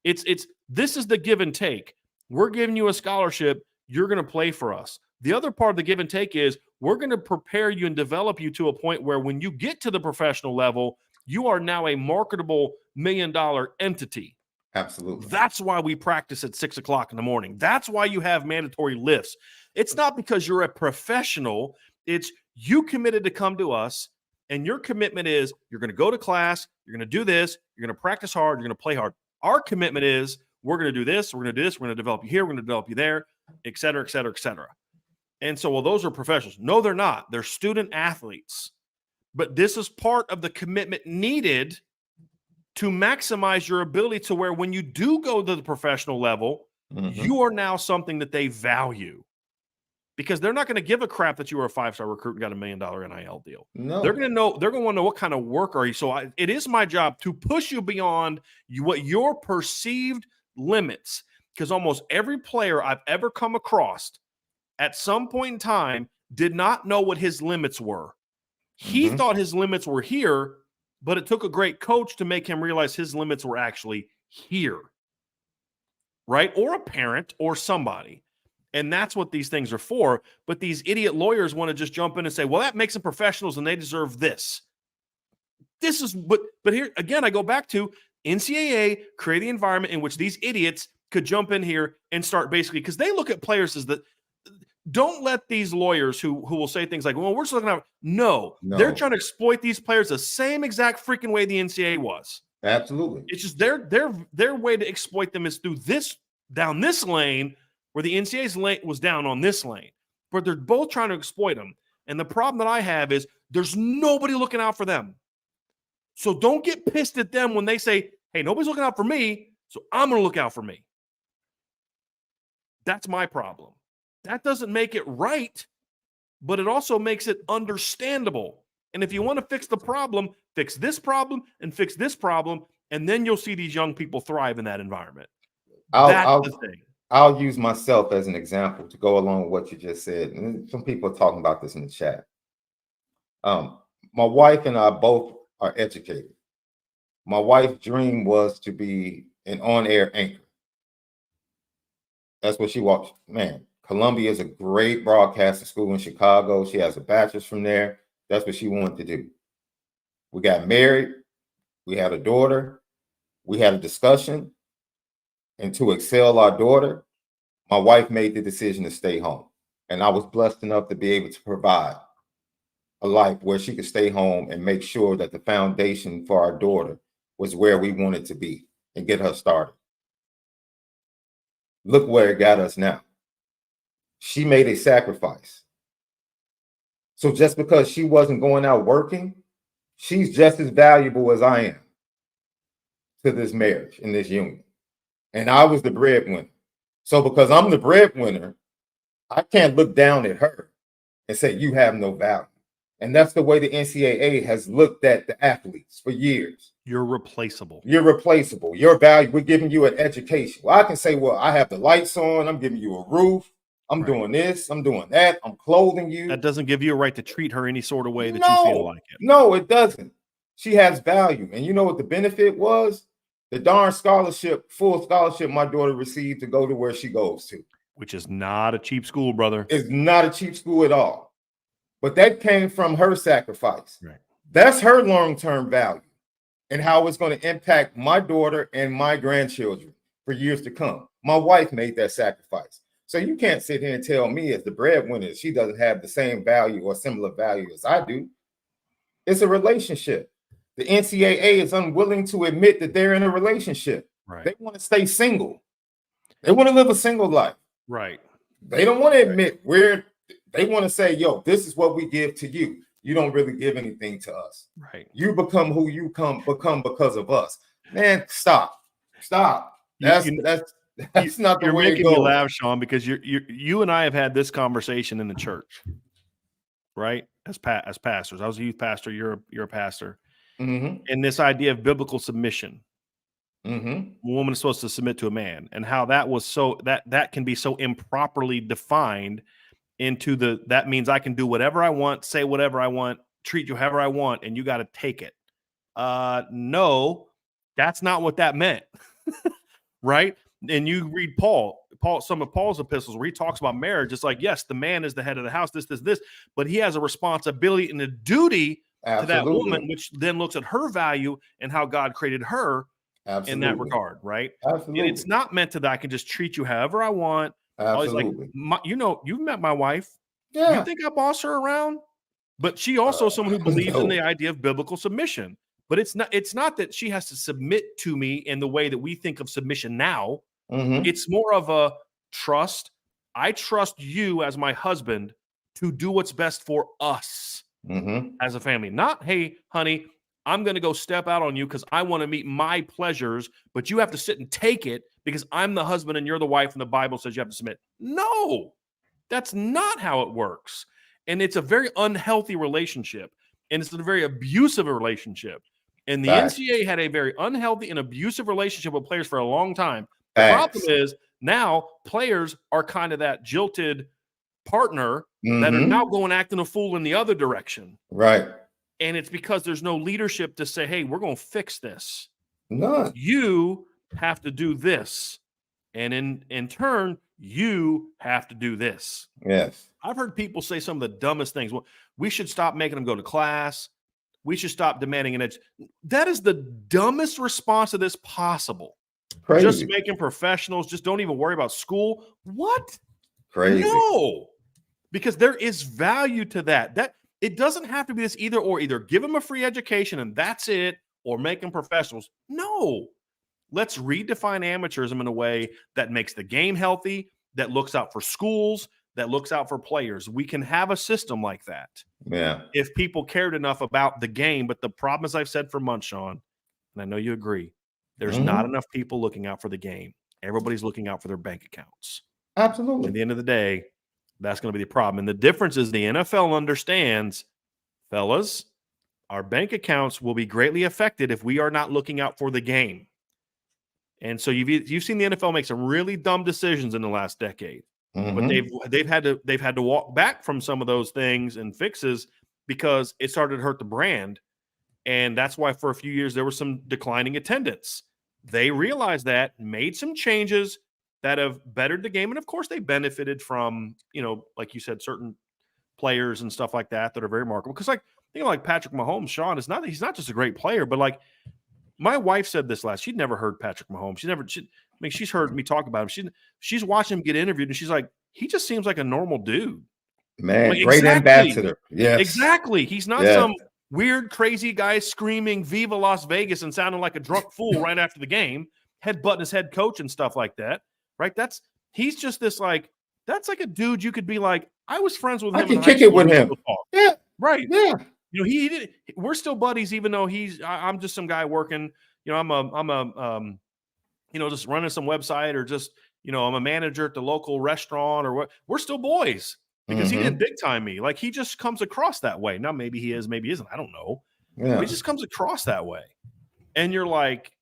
This is the give and take. We're giving you a scholarship. You're going to play for us. The other part of the give and take is we're going to prepare you and develop you to a point where when you get to the professional level, you are now a marketable $1 million entity. Absolutely. That's why we practice at 6 o'clock in the morning. That's why you have mandatory lifts. It's not because you're a professional. It's you committed to come to us, and your commitment is you're going to go to class, you're going to do this, you're going to practice hard, you're going to play hard. Our commitment is we're going to do this, we're going to do this, we're going to develop you here, we're going to develop you there, et cetera, et cetera, et cetera. And so, well, those are professionals. No, they're not. They're student athletes. But this is part of the commitment needed to maximize your ability to where when you do go to the professional level, you are now something that they value. Because they're not going to give a crap that you were a 5-star recruit and got $1 million NIL deal. No. They're going to want to know what kind of work are you. So it is my job to push you beyond what your perceived limits. Because almost every player I've ever come across at some point in time did not know what his limits were. He thought his limits were here, but it took a great coach to make him realize his limits were actually here. Right? Or a parent or somebody. And that's what these things are for. But these idiot lawyers want to just jump in and say, well, that makes them professionals and they deserve this. This is but here again, I go back to NCAA create the environment in which these idiots could jump in here and start basically, because they look at players as don't let these lawyers who will say things like, well, we're just looking at no, they're trying to exploit these players the same exact freaking way the NCAA was. Absolutely. It's just their way to exploit them is through this down this lane where the NCAA's lane was down on this lane. But they're both trying to exploit them. And the problem that I have is there's nobody looking out for them. So don't get pissed at them when they say, hey, nobody's looking out for me, so I'm going to look out for me. That's my problem. That doesn't make it right, but it also makes it understandable. And if you want to fix the problem, fix this problem and fix this problem, and then you'll see these young people thrive in that environment. That's the thing. I'll use myself as an example to go along with what you just said. And some people are talking about this in the chat. My wife and I both are educated. My wife's dream was to be an on-air anchor. That's what she wants. Man, Columbia is a great broadcasting school in Chicago. She has a bachelor's from there. That's what she wanted to do. We got married. We had a daughter. We had a discussion. And to excel our daughter, my wife made the decision to stay home. And I was blessed enough to be able to provide a life where she could stay home and make sure that the foundation for our daughter was where we wanted to be and get her started. Look where it got us now. She made a sacrifice. So just because she wasn't going out working, she's just as valuable as I am to this marriage and this union. And I was the breadwinner. So because I'm the breadwinner, I can't look down at her and say, you have no value. And that's the way the NCAA has looked at the athletes for years. You're replaceable. You're replaceable. Your value, we're giving you an education. Well, I can say, well, I have the lights on. I'm giving you a roof. I'm doing this. I'm doing that. I'm clothing you. That doesn't give you a right to treat her any sort of way that you feel like it. No, it doesn't. She has value. And you know what the benefit was? The darn scholarship, full scholarship my daughter received to go to where she goes to. Which is not a cheap school, brother. It's not a cheap school at all. But that came from her sacrifice. Right. That's her long-term value and how it's going to impact my daughter and my grandchildren for years to come. My wife made that sacrifice. So you can't sit here and tell me as the breadwinner she doesn't have the same value or similar value as I do. It's a relationship. The NCAA is unwilling to admit that they're in a relationship. Right. They want to stay single. They want to live a single life. Right. They don't want to admit they want to say, yo, this is what we give to you. You don't really give anything to us. Right. You become who you become because of us. Man, stop. That's not the way it goes. You're making me laugh, Sean, because you and I have had this conversation in the church, right? As pastors. I was a youth pastor. You're a pastor. Mm-hmm. And this idea of biblical submission. Mm-hmm. A woman is supposed to submit to a man, and how that was so that can be so improperly defined into that means I can do whatever I want, say whatever I want, treat you however I want, and you got to take it. No, that's not what that meant. Right? And you read some of Paul's epistles where he talks about marriage. It's like, yes, the man is the head of the house, this, but he has a responsibility and a duty to that woman, which then looks at her value and how God created her in that regard, right? Absolutely. And it's not meant that I can just treat you however I want. Absolutely. Like, you've met my wife. Yeah. You think I boss her around? But she also someone who believes in the idea of biblical submission. But it's not that she has to submit to me in the way that we think of submission now. Mm-hmm. It's more of a trust. I trust you as my husband to do what's best for us as a family. Not, hey, honey, I'm going to go step out on you because I want to meet my pleasures, but you have to sit and take it because I'm the husband and you're the wife and the Bible says you have to submit. No, that's not how it works. And it's a very unhealthy relationship. And it's a very abusive relationship. And the NCAA had a very unhealthy and abusive relationship with players for a long time. The problem is now players are kind of that jilted partner that are now going acting a fool in the other direction. Right. And it's because there's no leadership to say, hey, we're going to fix this. None. You have to do this. And in turn, you have to do this. Yes. I've heard people say some of the dumbest things. Well, we should stop making them go to class. We should stop demanding an edge. That is the dumbest response to this possible. Crazy. Just making professionals. Just don't even worry about school. What? Crazy. No. Because there is value to that. It doesn't have to be this either or. Either give them a free education and that's it, or make them professionals. No. Let's redefine amateurism in a way that makes the game healthy, that looks out for schools, that looks out for players. We can have a system like that. Yeah. If people cared enough about the game. But the problem, as I've said for months, Sean, and I know you agree, there's not enough people looking out for the game. Everybody's looking out for their bank accounts. Absolutely. At the end of the day, that's going to be the problem. And the difference is the NFL understands, fellas, our bank accounts will be greatly affected if we are not looking out for the game. And so you've seen the NFL make some really dumb decisions in the last decade, but they've had to walk back from some of those things and fixes because it started to hurt the brand, and that's why for a few years there was some declining attendance. They realized that, made some changes that have bettered the game, and of course they benefited from, like you said, certain players and stuff like that are very remarkable. Because like Patrick Mahomes, Sean, he's not just a great player, but like. My wife said this she'd never heard Patrick Mahomes. She's heard me talk about him. She's watching him get interviewed, and she's like, he just seems like a normal dude. Man, like, great ambassador. Yes. Exactly. He's not some weird, crazy guy screaming Viva Las Vegas and sounding like a drunk fool right after the game, headbutting his head coach and stuff like that. Right? He's just this that's like a dude you could be like, I was friends with him. I can kick it with him. Yeah. Right. Yeah. He did. We're still buddies, even though I'm just some guy working. I'm just running some website, or just I'm a manager at the local restaurant, or what. We're still boys because he didn't big time me. Like, he just comes across that way. Now maybe he is, maybe he isn't. I don't know. Yeah. But he just comes across that way, and you're like,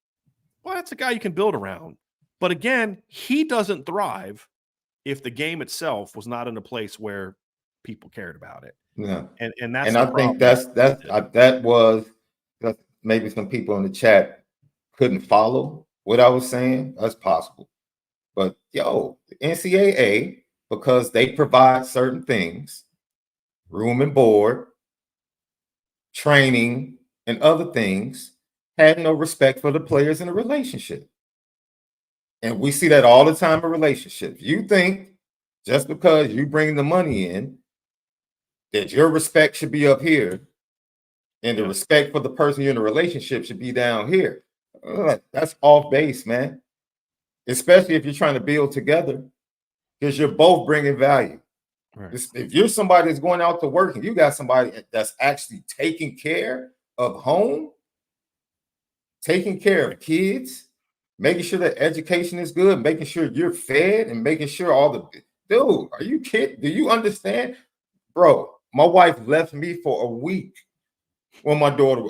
well, that's a guy you can build around. But again, he doesn't thrive if the game itself was not in a place where people cared about it. Yeah, and that's I think that was maybe some people in the chat couldn't follow what I was saying. That's possible, but the NCAA, because they provide certain things, room and board, training, and other things, had no respect for the players in the relationship, and we see that all the time in relationships. You think just because you bring the money in, that your respect should be up here, and the respect for the person you're in a relationship should be down here. That's off base, man. Especially if you're trying to build together, because you're both bringing value. Right. If you're somebody that's going out to work and you got somebody that's actually taking care of home, taking care of kids, making sure that education is good, making sure you're fed, and making sure dude, are you kidding? Do you understand? Bro, my wife left me for a week when my daughter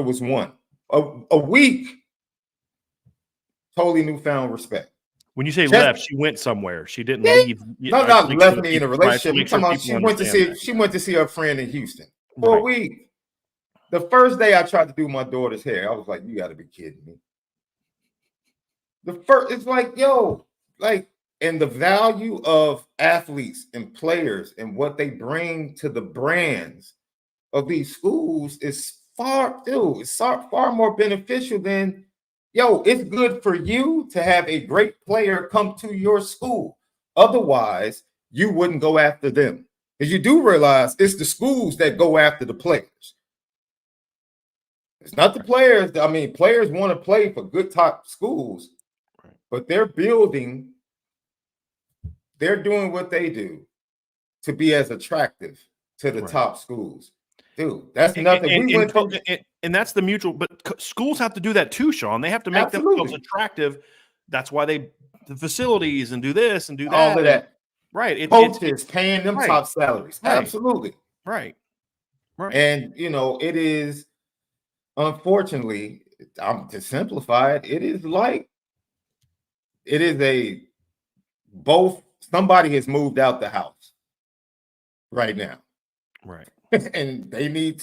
was one. A week. Totally newfound respect. When you say left, she went somewhere. She didn't leave. Not left me in a relationship. She went to see her friend in Houston for a week. The first day I tried to do my daughter's hair, I was like, you got to be kidding me. It's like, and the value of athletes and players and what they bring to the brands of these schools is far more beneficial than, it's good for you to have a great player come to your school. Otherwise, you wouldn't go after them. Because you do realize it's the schools that go after the players. It's not the players. I mean, players want to play for good top schools, but they're doing what they do to be as attractive to the top schools. Dude, that's nothing. And that's the mutual, but schools have to do that too, Sean. They have to make themselves attractive. That's why the facilities and do this and do that. All of that. Right. Coaches paying them top salaries. Right. Absolutely. Right. And, it is, unfortunately, to simplify it, somebody has moved out the house right now. Right. And they need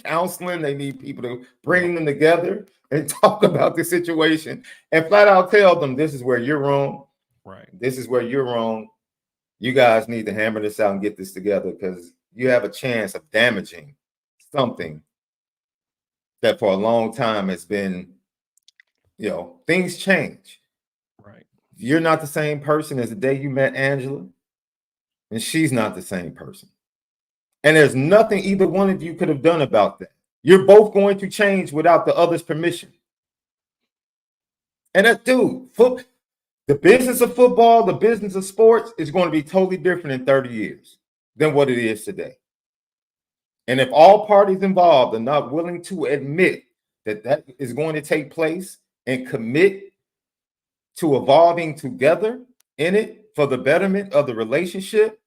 counseling. They need people to bring them together and talk about the situation and flat out tell them, this is where you're wrong. Right. This is where you're wrong. You guys need to hammer this out and get this together, because you have a chance of damaging something that for a long time has been, things change. Right. You're not the same person as the day you met Angela, and she's not the same person. And there's nothing either one of you could have done about that. You're both going to change without the other's permission. And the business of football, the business of sports is going to be totally different in 30 years than what it is today. And if all parties involved are not willing to admit that is going to take place and commit to evolving together in it for the betterment of the relationship,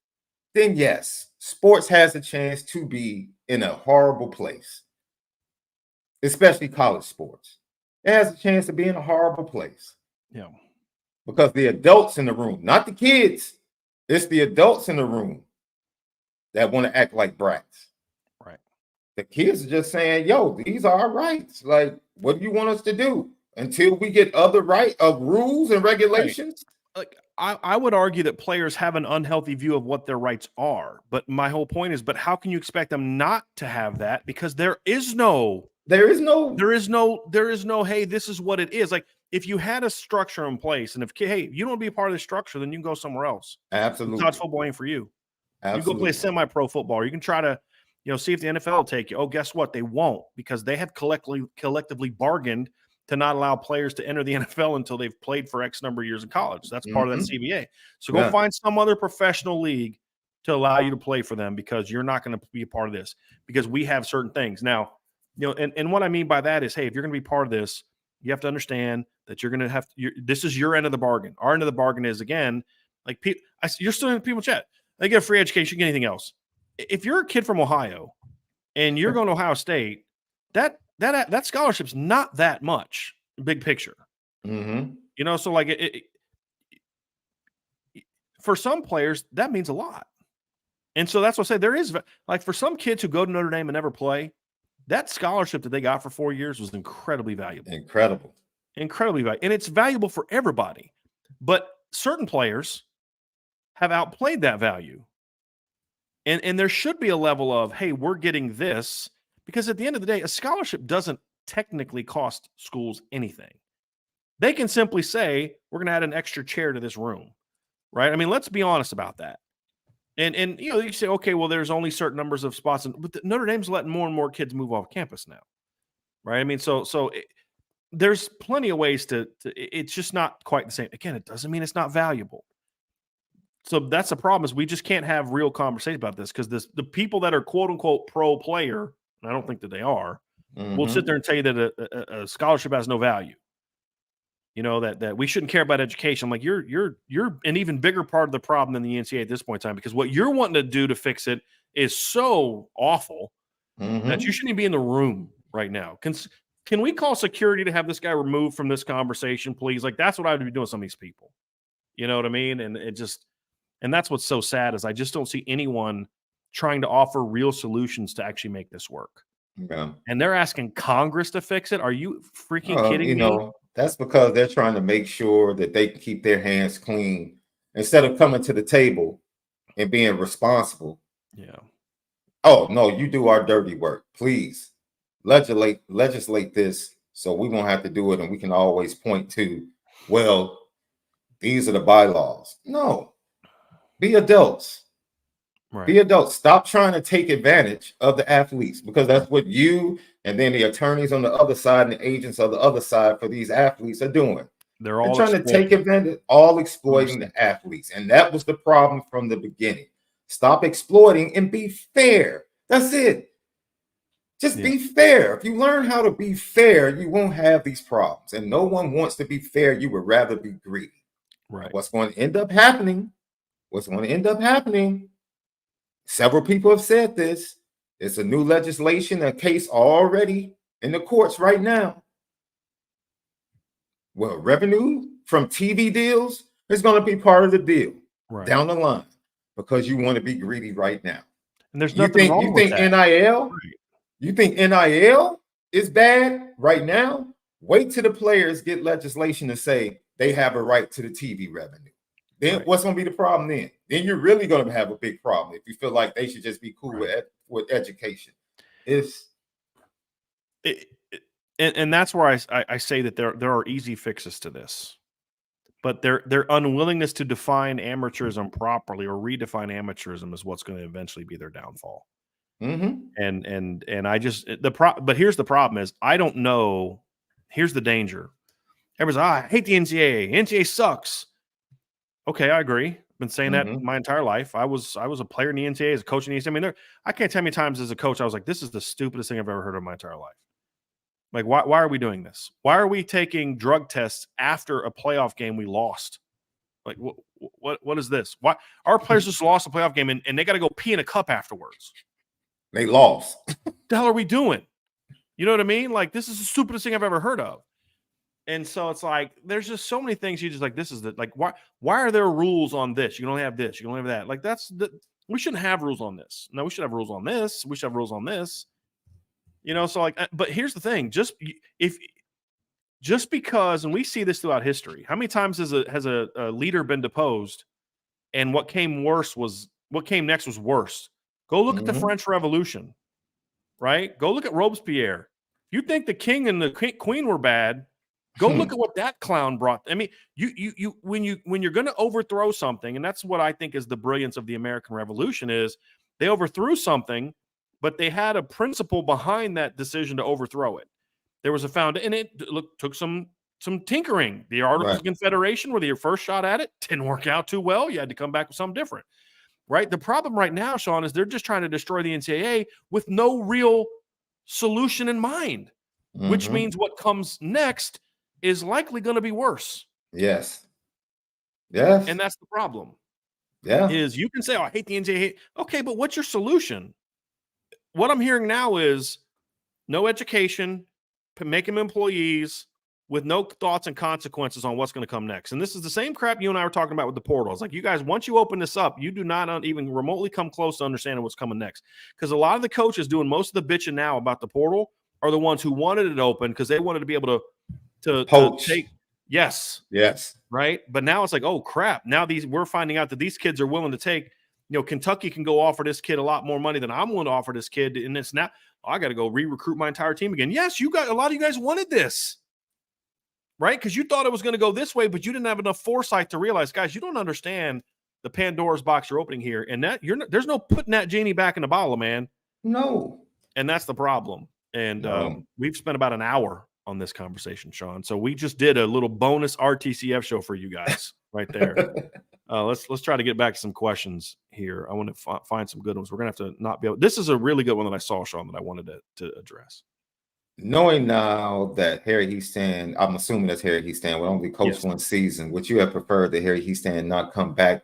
then yes, sports has a chance to be in a horrible place, especially college sports. it has a chance to be in a horrible place. Yeah. Because the adults in the room, not the kids, it's the adults in the room that want to act like brats. Right. The kids are just saying, yo, these are our rights. Like, what do you want us to do? Until we get other rules and regulations? Like I would argue that players have an unhealthy view of what their rights are. But my whole point is, but how can you expect them not to have that? Because there is no, hey, this is what it is. Like, if you had a structure in place, and if, hey, you don't want to be a part of the structure, then you can go somewhere else. Absolutely. College football ain't for you. Absolutely. You can go play semi-pro football, or you can try to, see if the NFL will take you. Oh, guess what? They won't, because they have collectively bargained to not allow players to enter the NFL until they've played for X number of years in college. That's part of that CBA. So go find some other professional league to allow you to play for them, because you're not going to be a part of this, because we have certain things. Now, and what I mean by that is, hey, if you're going to be part of this, you have to understand that you're going to have this is your end of the bargain. Our end of the bargain is, again, like you're still in people chat. They get free education, you get anything else. If you're a kid from Ohio and you're going to Ohio State, that scholarship's not that much, big picture. Mm-hmm. So like for some players, that means a lot. And so that's what I say. There is, like, for some kids who go to Notre Dame and never play, that scholarship that they got for 4 years was incredibly valuable. Incredibly valuable. And it's valuable for everybody. But certain players have outplayed that value. And there should be a level of, hey, we're getting this, because at the end of the day, a scholarship doesn't technically cost schools anything. They can simply say, we're going to add an extra chair to this room, right? I mean, let's be honest about that. And you say, okay, well, there's only certain numbers of spots, but Notre Dame's letting more and more kids move off campus now, right? I mean, there's plenty of ways to it's just not quite the same. Again, it doesn't mean it's not valuable. So that's the problem, is we just can't have real conversations about this, because the people that are quote unquote pro player, and I don't think that they are, will sit there and tell you that a scholarship has no value. That we shouldn't care about education. I'm like, you're an even bigger part of the problem than the NCAA at this point in time, because what you're wanting to do to fix it is so awful that you shouldn't even be in the room right now. Can we call security to have this guy removed from this conversation, please? Like, that's what I would be doing with some of these people. You know what I mean? And that's what's so sad, is I just don't see anyone trying to offer real solutions to actually make this work. Yeah. And they're asking Congress to fix it. Are you freaking kidding me? That's because they're trying to make sure that they can keep their hands clean instead of coming to the table and being responsible. Yeah. Oh, no, you do our dirty work. Please legislate this so we won't have to do it, and we can always point to, well, these are the bylaws. No. Be adults. Right. Be adults. Stop trying to take advantage of the athletes, because that's what you and then the attorneys on the other side and the agents on the other side for these athletes are doing. They're all trying to take advantage, all exploiting the athletes. And that was the problem from the beginning. Stop exploiting and be fair. That's it. Just be fair. If you learn how to be fair, you won't have these problems. And no one wants to be fair. You would rather be greedy. Right. What's going to end up happening? Several people have said this. It's a new legislation, a case already in the courts right now. Well, revenue from TV deals is going to be part of the deal down the line, because you want to be greedy right now. And there's nothing wrong with that. NIL? You think NIL is bad right now? Wait till the players get legislation to say they have a right to the TV revenue. Then what's going to be the problem then? Then you're really going to have a big problem if you feel like they should just be cool with education. And that's where I say that there are easy fixes to this, but their unwillingness to define amateurism properly or redefine amateurism is what's going to eventually be their downfall. And I just but here's the problem is, I don't know. Here's the danger. Everyone's, I hate the NCAA. NCAA sucks. Okay, I agree. I've been saying that my entire life. I was a player in the NCAA, as a coach in the NCAA. I mean, I can't tell you how many times as a coach I was like, this is the stupidest thing I've ever heard in my entire life. Like, why are we doing this? Why are we taking drug tests after a playoff game we lost? Like, what is this? Why our players just lost a playoff game and they got to go pee in a cup afterwards? They lost. The hell are we doing? You know what I mean? Like, this is the stupidest thing I've ever heard of. And so it's like there's just so many things you just like. This is the like why are there rules on this? You can only have this. You can only have that. Like we shouldn't have rules on this. No, we should have rules on this. We should have rules on this. So like, but here's the thing: just because, and we see this throughout history. How many times has a leader been deposed, and what came next was worse? Go look at the French Revolution, right? Go look at Robespierre. You think the king and the queen were bad? Go look at what that clown brought. I mean, when you're going to overthrow something, and that's what I think is the brilliance of the American Revolution is they overthrew something, but they had a principle behind that decision to overthrow it. There was a foundation, and it took some tinkering. The Articles of Confederation, where they first shot at it, didn't work out too well. You had to come back with something different, right? The problem right now, Sean, is they're just trying to destroy the NCAA with no real solution in mind, which means what comes next is likely going to be worse. Yes. And that's the problem. Yeah. Is you can say, oh, I hate the NCAA. Okay, but what's your solution? What I'm hearing now is no education, make them employees with no thoughts and consequences on what's going to come next. And this is the same crap you and I were talking about with the portal. It's like, you guys, once you open this up, you do not even remotely come close to understanding what's coming next. Because a lot of the coaches doing most of the bitching now about the portal are the ones who wanted it open because they wanted to be able to take. Yes. Right. But now it's like, oh crap. Now we're finding out that these kids are willing to take, Kentucky can go offer this kid a lot more money than I'm willing to offer this kid. And it's now, I got to go re-recruit my entire team again. Yes, a lot of you guys wanted this, right? Because you thought it was going to go this way, but you didn't have enough foresight to realize, guys, you don't understand the Pandora's box you're opening here. And there's no putting that genie back in the bottle, man. No. And that's the problem. And we've spent about an hour on this conversation, Sean. So we just did a little bonus RTCF show for you guys right there. Let's try to get back to some questions here. I want to find some good ones. We're going to have to not be able. This is a really good one that I saw, Sean, that I wanted to address. Knowing now that Harry Heastand, I'm assuming that's Harry Heastand, will only coach one season, would you have preferred that Harry Heastand not come back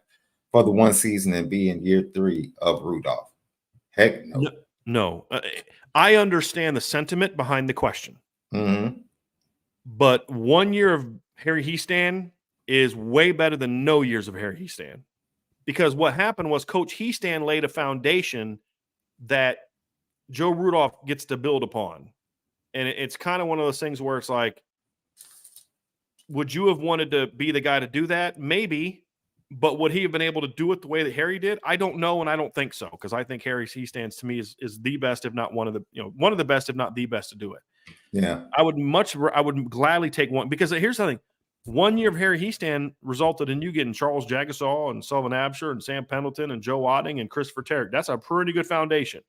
for the one season and be in year 3 of Rudolph? Heck no. No. I understand the sentiment behind the question. But 1 year of Harry Heastand is way better than no years of Harry Heastand. Because what happened was Coach Heastand laid a foundation that Joe Rudolph gets to build upon. And it's kind of one of those things where it's like, would you have wanted to be the guy to do that? Maybe. But would he have been able to do it the way that Harry did? I don't know, and I don't think so, because I think Harry Heastand to me is the best, if not one of the best, if not the best to do it. Yeah, I would gladly take one, because here's the thing: 1 year of Harry Heastand resulted in you getting Charles Jagasaw and Sullivan Absher and Sam Pendleton and Joe Otting and Christopher Tarrick. That's a pretty good foundation,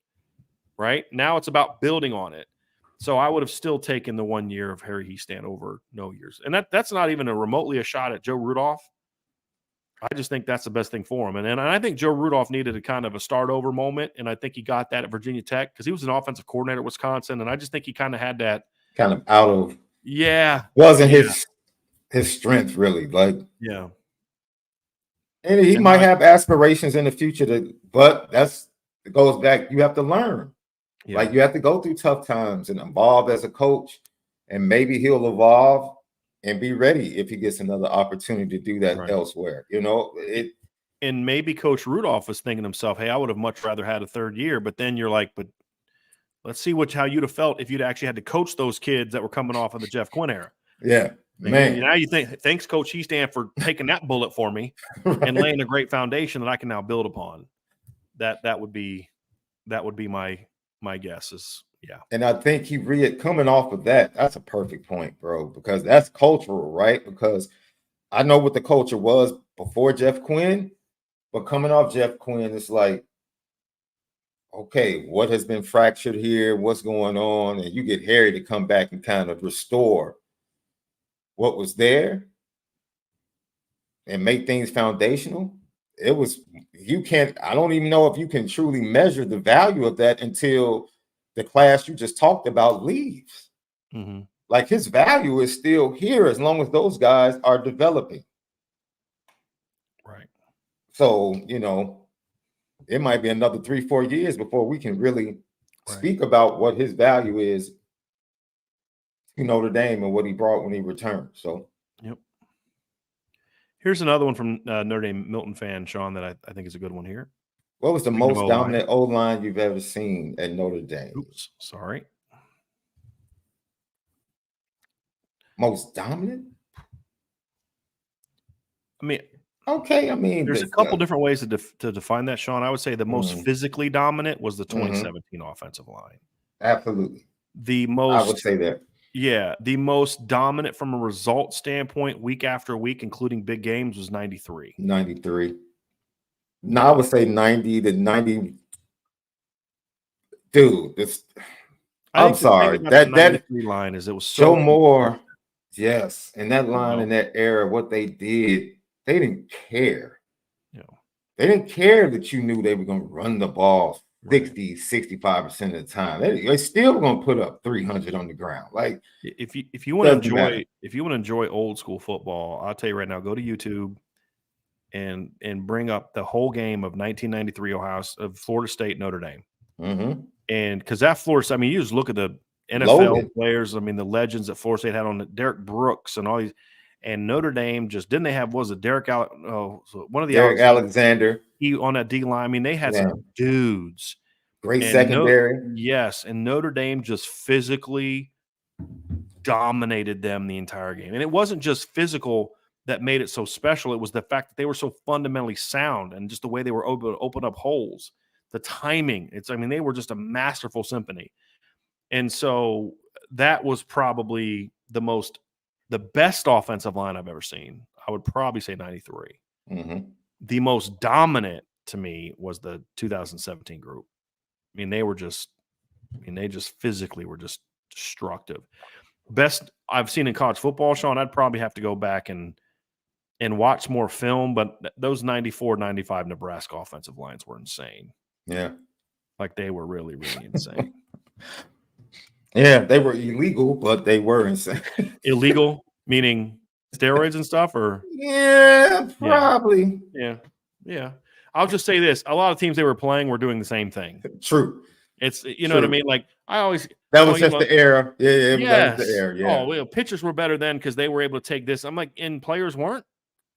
right? Now it's about building on it. So I would have still taken the 1 year of Harry Heastand over no years, and that's not even remotely a shot at Joe Rudolph. I just think that's the best thing for him. And I think Joe Rudolph needed a kind of a start over moment. And I think he got that at Virginia Tech because he was an offensive coordinator at Wisconsin. And I just think he kind of had that. Kind of out of. Yeah. Wasn't his strength really. Like. Yeah. And he might have aspirations in the future but it goes back. You have to learn. Yeah. Like you have to go through tough times and evolve as a coach. And maybe he'll evolve and be ready if he gets another opportunity to do that elsewhere. And maybe Coach Rudolph was thinking to himself, hey, I would have much rather had a third year. But then you're like, but let's see how you'd have felt if you'd actually had to coach those kids that were coming off of the Jeff Quinn era. Yeah, man. Now you think, thanks, Coach Heastand, for taking that bullet for me and laying a great foundation that I can now build upon. That would be my guess is. Yeah. And I think coming off of that, that's a perfect point, bro, because that's cultural, right? Because I know what the culture was before Jeff Quinn, but coming off Jeff Quinn, it's like, okay, what has been fractured here? What's going on? And you get Harry to come back and kind of restore what was there and make things foundational. I don't even know if you can truly measure the value of that until the class you just talked about leaves. Mm-hmm. Like his value is still here as long as those guys are developing. Right. So, it might be another 3-4 years before we can really speak about what his value is Notre Dame and what he brought when he returned. So, yep. Here's another one from Notre Dame Milton fan, Sean, that I think is a good one here. what was the most dominant O-line you've ever seen at Notre Dame? Oops, sorry. Most dominant? I mean, okay. I mean, there's a couple different ways to define that, Sean. I would say the most physically dominant was the 2017 offensive line. Absolutely. The most, I would say that. Yeah, the most dominant from a result standpoint, week after week, including big games, was 93. 93. No, I would say 90 to 90. Dude, I'm sorry. That 93 line is it was so Joe Moore. Yes, and that line in that era, what they did, they didn't care. They didn't care that you knew they were going to run the ball 60, 65% of the time. They're still going to put up 300 on the ground. Like if you want to enjoy old school football, I'll tell you right now, go to YouTube and bring up the whole game of 1993 of Florida State Notre Dame. And because that Florida, I mean, you just look at the NFL players. I mean, the legends that Florida State had on it, Derek Brooks and all these. And Notre Dame just didn't they have one of the Derek Alexander on that D line. I mean, they had some dudes. Great secondary. Yes, and Notre Dame just physically dominated them the entire game. And it wasn't just physical that made it so special. It was the fact that they were so fundamentally sound and just the way they were able to open up holes, the timing. They were just a masterful symphony. And so that was probably the best offensive line I've ever seen. I would probably say 93. The most dominant to me was the 2017 group. I mean, they just physically were just destructive. Best I've seen in college football, Sean, I'd probably have to go back and watch more film, but those 94, 95 Nebraska offensive lines were insane. Yeah. Like they were really, really insane. Yeah, they were illegal, but they were insane. Illegal, meaning steroids and stuff, or? Yeah, probably. Yeah. I'll just say this. A lot of teams they were playing were doing the same thing. True. It's, you know what I mean? Like, I always. That was just the era. That was the era. Yeah. Oh, pitchers were better then because they were able to take this. I'm like, and players weren't.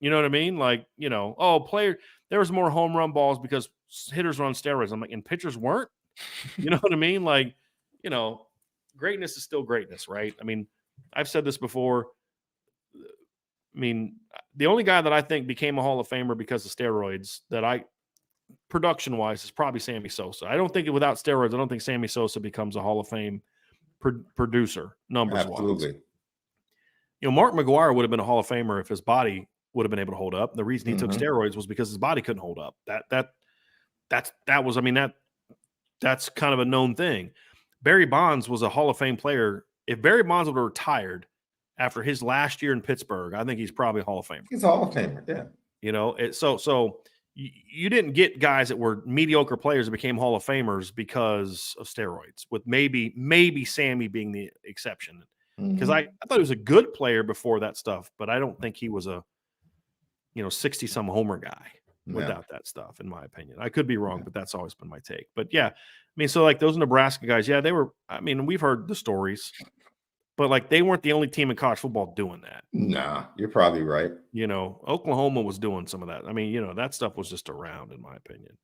You know what I mean? Like, there was more home run balls because hitters were on steroids. I'm like, and pitchers weren't. You know what I mean? Like, greatness is still greatness, right? I mean, I've said this before. I mean, the only guy that I think became a Hall of Famer because of steroids production-wise is probably Sammy Sosa. I don't think without steroids, I don't think Sammy Sosa becomes a Hall of Fame producer, numbers-wise. Absolutely. Mark McGwire would have been a Hall of Famer if his body would have been able to hold up. The reason he took steroids was because his body couldn't hold up. That's kind of a known thing. Barry Bonds was a Hall of Fame player. If Barry Bonds would have retired after his last year in Pittsburgh, I think he's probably a Hall of Famer. He's a Hall of Famer, yeah. So you didn't get guys that were mediocre players that became Hall of Famers because of steroids, with maybe Sammy being the exception. Because I thought he was a good player before that stuff, but I don't think he was a 60-some homer guy without that stuff, in my opinion. I could be wrong, but that's always been my take. But yeah, I mean, so like those Nebraska guys, they were, I mean, we've heard the stories, but like they weren't the only team in college football doing that. Nah, you're probably right. Oklahoma was doing some of that. I mean, that stuff was just around, in my opinion.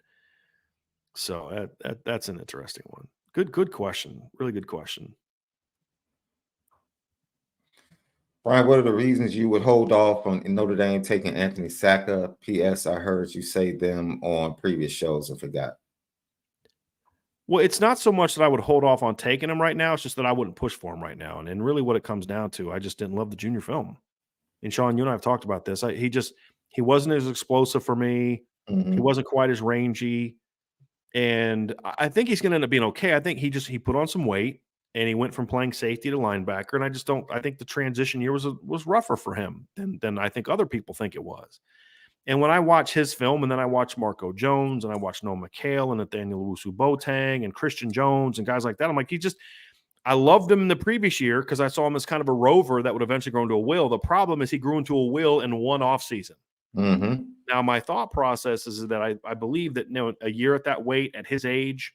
So that's an interesting one. Good question. Really good question. Brian, what are the reasons you would hold off on Notre Dame taking Anthony Sacca? P.S. I heard you say them on previous shows and forgot. Well, it's not so much that I would hold off on taking him right now. It's just that I wouldn't push for him right now. And really what it comes down to, I just didn't love the junior film. And Sean, you and I have talked about this. He wasn't as explosive for me. He wasn't quite as rangy. And I think he's going to end up being okay. I think he put on some weight. And he went from playing safety to linebacker. And I think the transition year was rougher for him than I think other people think it was. And when I watch his film, and then I watch Marco Jones, and I watch Noah McHale and Nathaniel Owusu-Boateng and Christian Jones and guys like that, I'm like, I loved him in the previous year because I saw him as kind of a rover that would eventually grow into a will. The problem is he grew into a will in one offseason. Now, my thought process is that I believe that a year at that weight, at his age,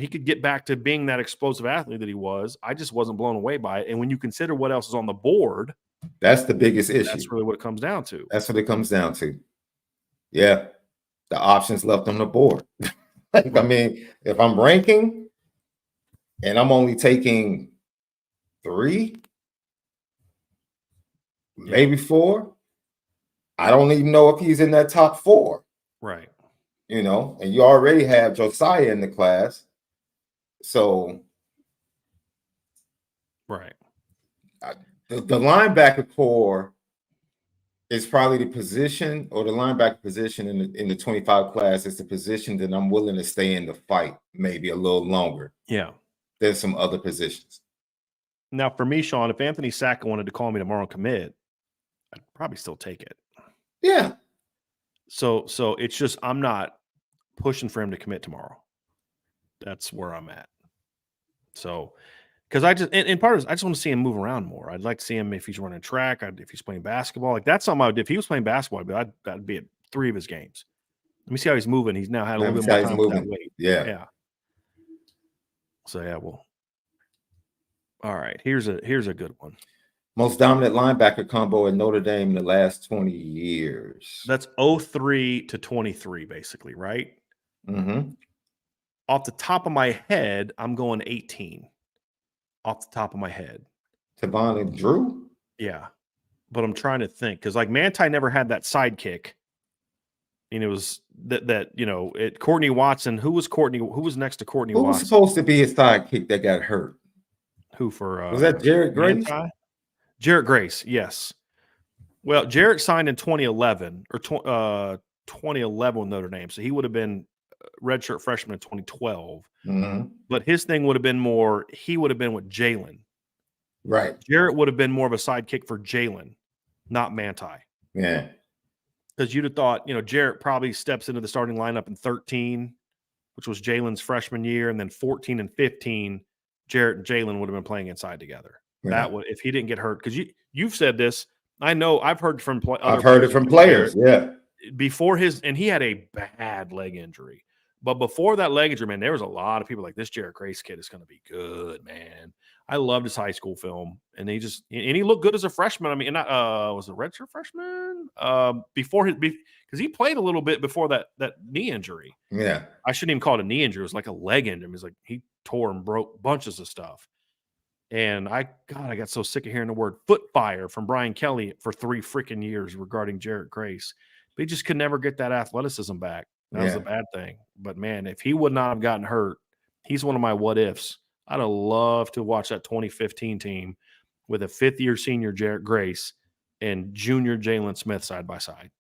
he could get back to being that explosive athlete that he was. I just wasn't blown away by it. And when you consider what else is on the board, that's the biggest issue. That's really what it comes down to. That's what it comes down to. Yeah. The options left on the board. I mean, if I'm ranking and I'm only taking 3, maybe 4, I don't even know if he's in that top 4. Right. And you already have Josiah in the class. So, right. The linebacker core is probably the position, or the linebacker position in the 25 class is the position that I'm willing to stay in the fight maybe a little longer. Yeah. Than some other positions. Now, for me, Sean, if Anthony Sacca wanted to call me tomorrow and commit, I'd probably still take it. Yeah. So it's just I'm not pushing for him to commit tomorrow. That's where I'm at. So, because I just and part of it is I just want to see him move around more. I'd like to see him if he's running track, if he's playing basketball. Like that's something I would do. If he was playing basketball, that'd be at 3 of his games. Let me see how he's moving. He's now had a little bit more time with that weight. Yeah. So well. All right. Here's a good one. Most dominant linebacker combo in Notre Dame in the last 20 years. That's 03 to 23, basically, right? Mm-hmm. Off the top of my head, I'm going 18. Off the top of my head. Tavon and Drew? Yeah. But I'm trying to think because like Manti never had that sidekick. And it was that Courtney Watson. Who was next to Courtney Watson? Who was supposed to be his sidekick that got hurt? Who for was that Jarrett Grace? Jarrett Grace, yes. Well, Jarrett signed in 2011 or 2011 with Notre Dame, so he would have been redshirt freshman in 2012. Mm-hmm. But his thing would have been more. He would have been with Jalen. Right. Jarrett would have been more of a sidekick for Jalen, not Manti. Yeah. Because you'd have thought, Jarrett probably steps into the starting lineup in 13, which was Jalen's freshman year, and then 14 and 15, Jarrett and Jalen would have been playing inside together. Yeah. That would, if he didn't get hurt, because you've said this. I know I've heard from I've heard it from players. Yeah. Before and he had a bad leg injury. But before that leg injury, man, there was a lot of people like this Jarrett Grace kid is going to be good, man. I loved his high school film, and he looked good as a freshman. I mean, was a redshirt freshman because he played a little bit before that knee injury. Yeah, I shouldn't even call it a knee injury; it was like a leg injury. It was like he tore and broke bunches of stuff. And I got so sick of hearing the word foot fire from Brian Kelly for 3 freaking years regarding Jarrett Grace. But he just could never get that athleticism back. That was a bad thing. But man, if he would not have gotten hurt, he's one of my what ifs. I'd have loved to watch that 2015 team with a 5th-year senior Jarrett Grace and junior Jalen Smith side by side.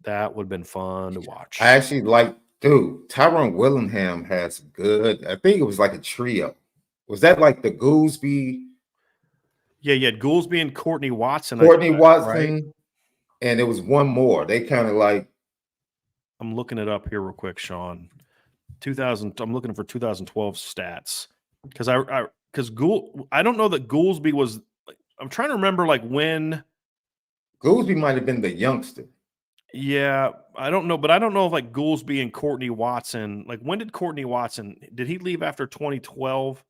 That would have been fun to watch. I actually Tyrone Willingham has good. I think it was like a trio. Was that like the Goolsby? Yeah, you had Goolsby and Courtney Watson. Watson, right? And it was one more. They kind of like. I'm looking it up here real quick, Sean. 2000. I'm looking for 2012 stats because I don't know that Goolsby was. I'm trying to remember like when. Goolsby might have been the youngster. Yeah, I don't know, but I don't know if like Goolsby and Courtney Watson. Like when did Courtney Watson? Did he leave after 2012?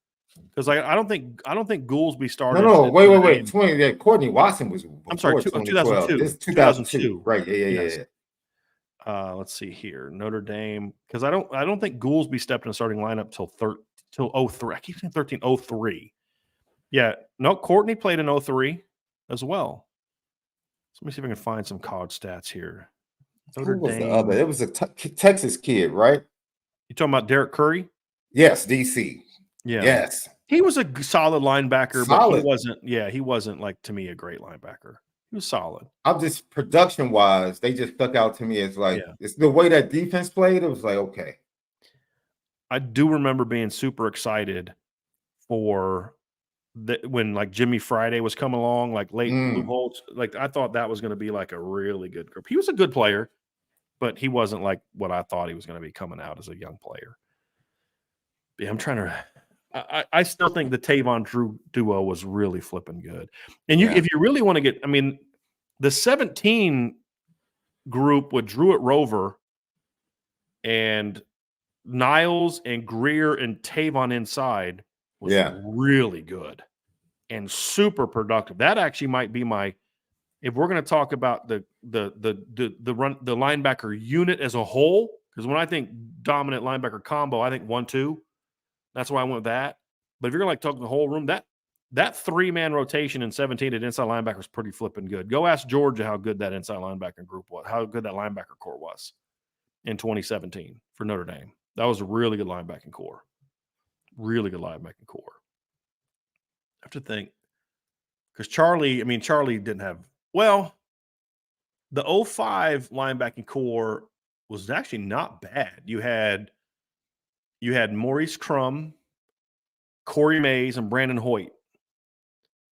Because I don't think Goolsby started. No, wait. Courtney Watson was. I'm sorry, 2002. This is 2002. Right? Yeah. Let's see here, Notre Dame, because I don't think Goolsby stepped in the starting lineup till 03. I keep saying 03. Yeah, no, Courtney played in 03 as well. So let me see if I can find some college stats here. Notre Dame. It was a Texas kid, right? You talking about Derek Curry? Yes, DC. Yeah. Yes. He was a solid linebacker, but he wasn't. Yeah, he wasn't like to me a great linebacker. He was solid. I'm just production-wise, they just stuck out to me as like it's the way that defense played. It was like okay. I do remember being super excited for when like Jimmy Friday was coming along, like late Lou Holtz. Like I thought that was going to be like a really good group. He was a good player, but he wasn't like what I thought he was going to be coming out as a young player. Yeah, I'm trying to. I still think the Tavon Drew duo was really flipping good. And if you really want to get, I mean, the 17 group with Drew at Rover and Niles and Greer and Tavon inside was really good and super productive. That actually might be my, if we're going to talk about the linebacker unit as a whole, because when I think dominant linebacker combo, I think 1-2. That's why I went with that. But if you're going to talk the whole room, that 3-man rotation in 17 at inside linebacker is pretty flipping good. Go ask Georgia how good that inside linebacker group was, how good that linebacker core was in 2017 for Notre Dame. That was a really good linebacking core. Really good linebacking core. I have to think. Because Charlie didn't have, well, the 05 linebacking core was actually not bad. You had Maurice Crum, Corey Mays, and Brandon Hoyt.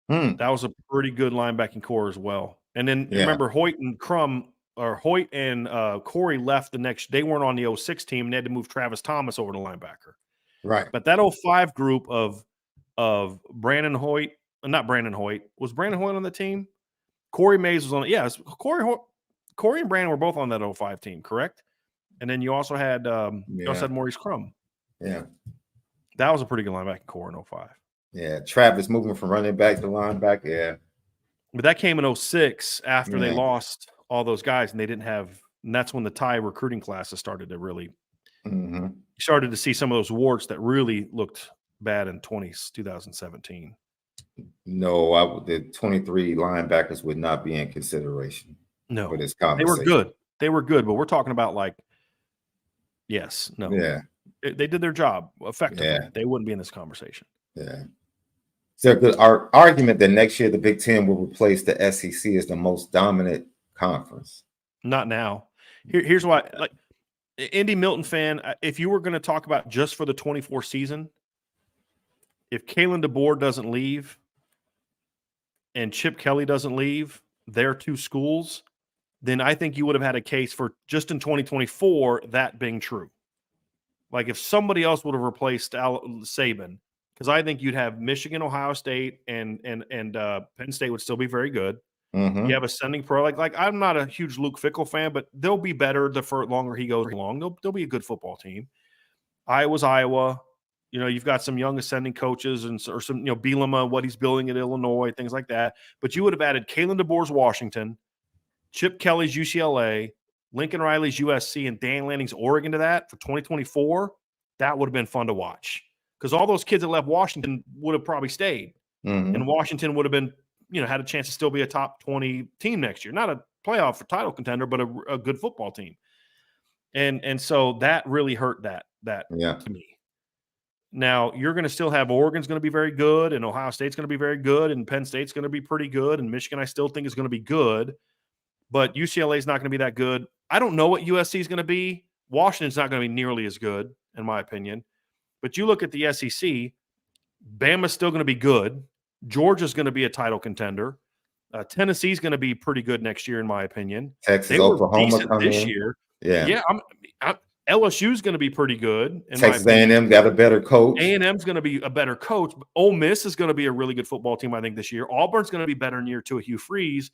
That was a pretty good linebacking core as well. And then remember, Hoyt and Corey left the next. They weren't on the 06 team, and they had to move Travis Thomas over to linebacker. Right. But that 05 group of Brandon Hoyt, not Brandon Hoyt, was Brandon Hoyt on the team? Corey Mays was on it. Yeah, Corey and Brandon were both on that 05 team, correct? And then you also had Maurice Crum. Yeah. That was a pretty good linebacking core in 05. Yeah, Travis moving from running back to linebacker. Yeah. But that came in 06 after they lost all those guys, and they didn't have, and that's when the Thai recruiting classes started to really, you started to see some of those warts that really looked bad in 2017. No, the 23 linebackers would not be in consideration. No, for this they were good. They were good, but we're talking about they did their job effectively. Yeah. They wouldn't be in this conversation. Yeah. Is there a good argument that next year the Big Ten will replace the SEC as the most dominant conference? Not now. Here's why. Like, Indy Milton fan, if you were going to talk about just for the 24 season, if Kalen DeBoer doesn't leave and Chip Kelly doesn't leave, their two schools, then I think you would have had a case for just in 2024 that being true. Like if somebody else would have replaced Saban, because I think you'd have Michigan, Ohio State, and Penn State would still be very good. You have ascending pro. Like I'm not a huge Luke Fickell fan, but they'll be better the longer he goes along. They'll be a good football team. Iowa's Iowa. You've got some young ascending coaches or some, Bielema, what he's building at Illinois, things like that. But you would have added Kalen DeBoer's Washington, Chip Kelly's UCLA, Lincoln Riley's USC, and Dan Lanning's Oregon to that for 2024. That would have been fun to watch. Because all those kids that left Washington would have probably stayed. And Washington would have been, had a chance to still be a top 20 team next year. Not a playoff or title contender, but a good football team. And so that really hurt that to me. Now, you're going to still have Oregon's going to be very good, and Ohio State's going to be very good, and Penn State's going to be pretty good, and Michigan I still think is going to be good. But UCLA is not going to be that good. I don't know what USC is going to be. Washington's not going to be nearly as good, in my opinion. But you look at the SEC, Bama's still going to be good. Georgia's going to be a title contender. Tennessee's going to be pretty good next year, in my opinion. Texas, Oklahoma this year. Yeah. LSU's going to be pretty good. Texas A&M got a better coach. A&M's going to be a better coach. Ole Miss is going to be a really good football team, I think, this year. Auburn's going to be better in year 2 of Hugh Freeze.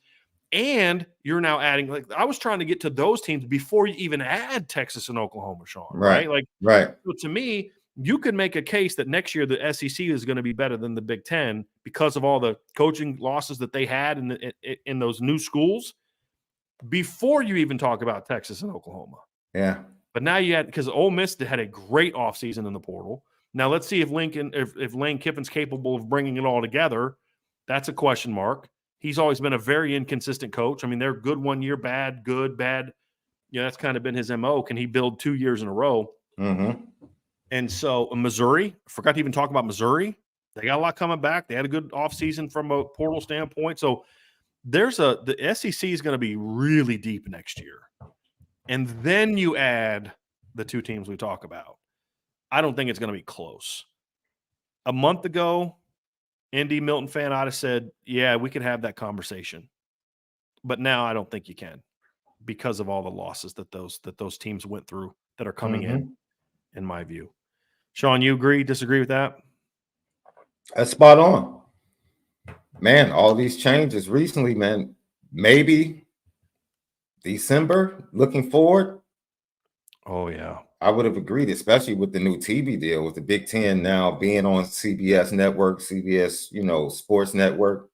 And you're now adding, I was trying to get to those teams before you even add Texas and Oklahoma, Sean. Right? Right. So to me, you could make a case that next year the SEC is going to be better than the Big Ten because of all the coaching losses that they had in those new schools before you even talk about Texas and Oklahoma. Yeah. But now because Ole Miss had a great offseason in the portal. Now let's see if Lane Kiffin's capable of bringing it all together. That's a question mark. He's always been a very inconsistent coach. I mean, they're good 1 year, bad, good, bad. That's kind of been his MO. Can he build 2 years in a row? And so Missouri, I forgot to even talk about Missouri. They got a lot coming back. They had a good offseason from a portal standpoint. So the SEC is going to be really deep next year. And then you add the two teams we talk about. I don't think it's going to be close. A month ago, Indy Milton fan, I'd have said, yeah, we could have that conversation. But now I don't think you can because of all the losses that those teams went through that are coming in my view. Sean, you agree, disagree with that? That's spot on. Man, all these changes recently, man, maybe December, looking forward. Oh, yeah. I would have agreed, especially with the new TV deal, with the Big Ten now being on CBS Network, CBS, Sports Network,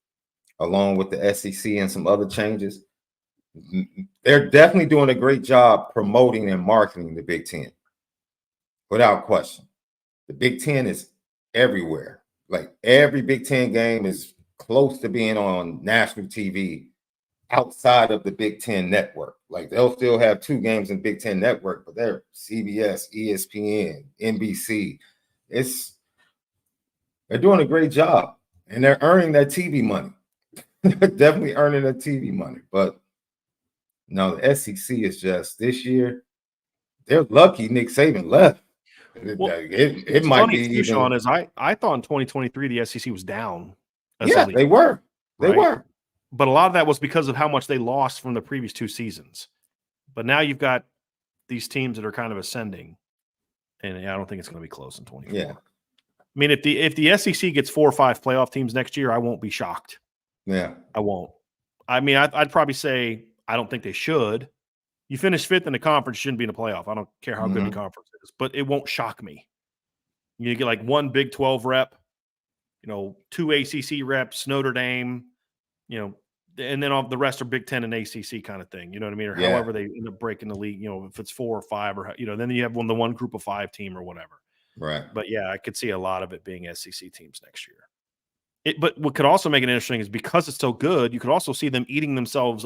along with the SEC and some other changes. They're definitely doing a great job promoting and marketing the Big Ten, without question. The Big Ten is everywhere. Like every Big Ten game is close to being on national TV outside of the Big Ten network. Like they'll still have 2 games in Big Ten network, but they're CBS, ESPN, NBC. They're doing a great job, and they're earning that TV money. They're definitely earning that TV money. But no, the SEC is just this year. They're lucky Nick Saban left. Well, it might funny be too, even. Sean, is I thought in 2023 the SEC was down. Yeah, they were. They were. But a lot of that was because of how much they lost from the previous 2 seasons. But now you've got these teams that are kind of ascending, and I don't think it's going to be close in 24. Yeah. I mean, if the SEC gets 4 or 5 playoff teams next year, I won't be shocked. Yeah. I won't. I mean, I'd probably say I don't think they should. You finish 5th in the conference, you shouldn't be in the playoff. I don't care how good the conference is, but it won't shock me. You get like 1 Big 12 rep, 2 ACC reps, Notre Dame, and then all the rest are Big 10 and ACC kind of thing. You know what I mean? Or however they end up breaking the league, if it's 4 or 5 or, then you have the one group of 5 team or whatever. Right. But yeah, I could see a lot of it being SEC teams next year. But what could also make it interesting is because it's so good, you could also see them eating themselves,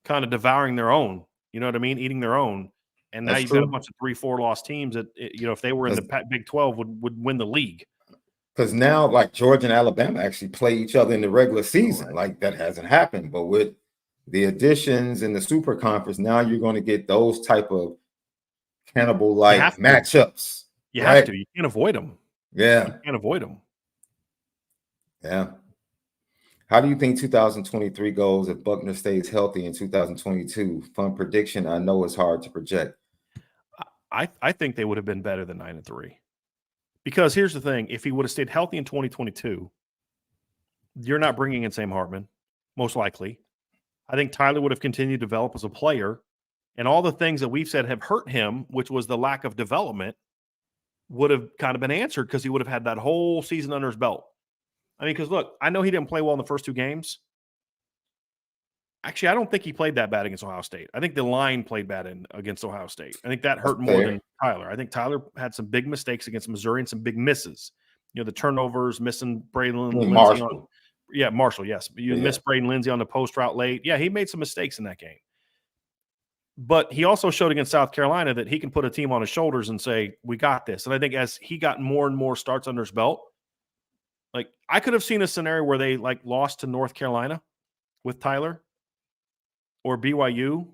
kind of devouring their own. You know what I mean? Eating their own. And now you've got a bunch of 3-4 loss teams that, if they were in the Big 12 would win the league. Because now, like Georgia and Alabama actually play each other in the regular season. Right. Like that hasn't happened. But with the additions in the Super Conference, now you're going to get those type of cannibal-like matchups. You have to. You can't avoid them. Yeah. You can't avoid them. Yeah. How do you think 2023 goes if Buckner stays healthy in 2022? Fun prediction. I know it's hard to project. I think they would have been better than 9-3. Because here's the thing. If he would have stayed healthy in 2022, you're not bringing in Sam Hartman, most likely. I think Tyler would have continued to develop as a player. And all the things that we've said have hurt him, which was the lack of development, would have kind of been answered because he would have had that whole season under his belt. I mean, because look, I know he didn't play well in the first 2 games. Actually, I don't think he played that bad against Ohio State. I think the line played bad against Ohio State. I think that hurt more than Tyler. I think Tyler had some big mistakes against Missouri and some big misses. The turnovers, missing Braden Lindsey. Marshall. Marshall, yes. You missed Braden Lindsey on the post route late. Yeah, he made some mistakes in that game. But he also showed against South Carolina that he can put a team on his shoulders and say, we got this. And I think as he got more and more starts under his belt, like I could have seen a scenario where they lost to North Carolina with Tyler or BYU,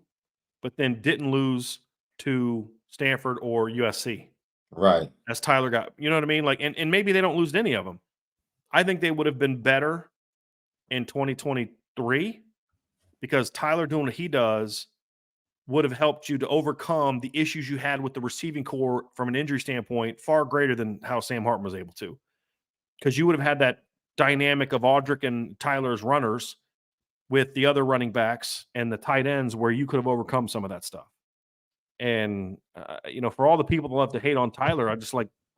but then didn't lose to Stanford or USC. Right. As Tyler got, you know what I mean? And maybe they don't lose to any of them. I think they would have been better in 2023 because Tyler doing what he does would have helped you to overcome the issues you had with the receiving core from an injury standpoint far greater than how Sam Hartman was able to. Because you would have had that dynamic of Audric and Tyler's runners with the other running backs and the tight ends where you could have overcome some of that stuff. And, for all the people that love to hate on Tyler, I just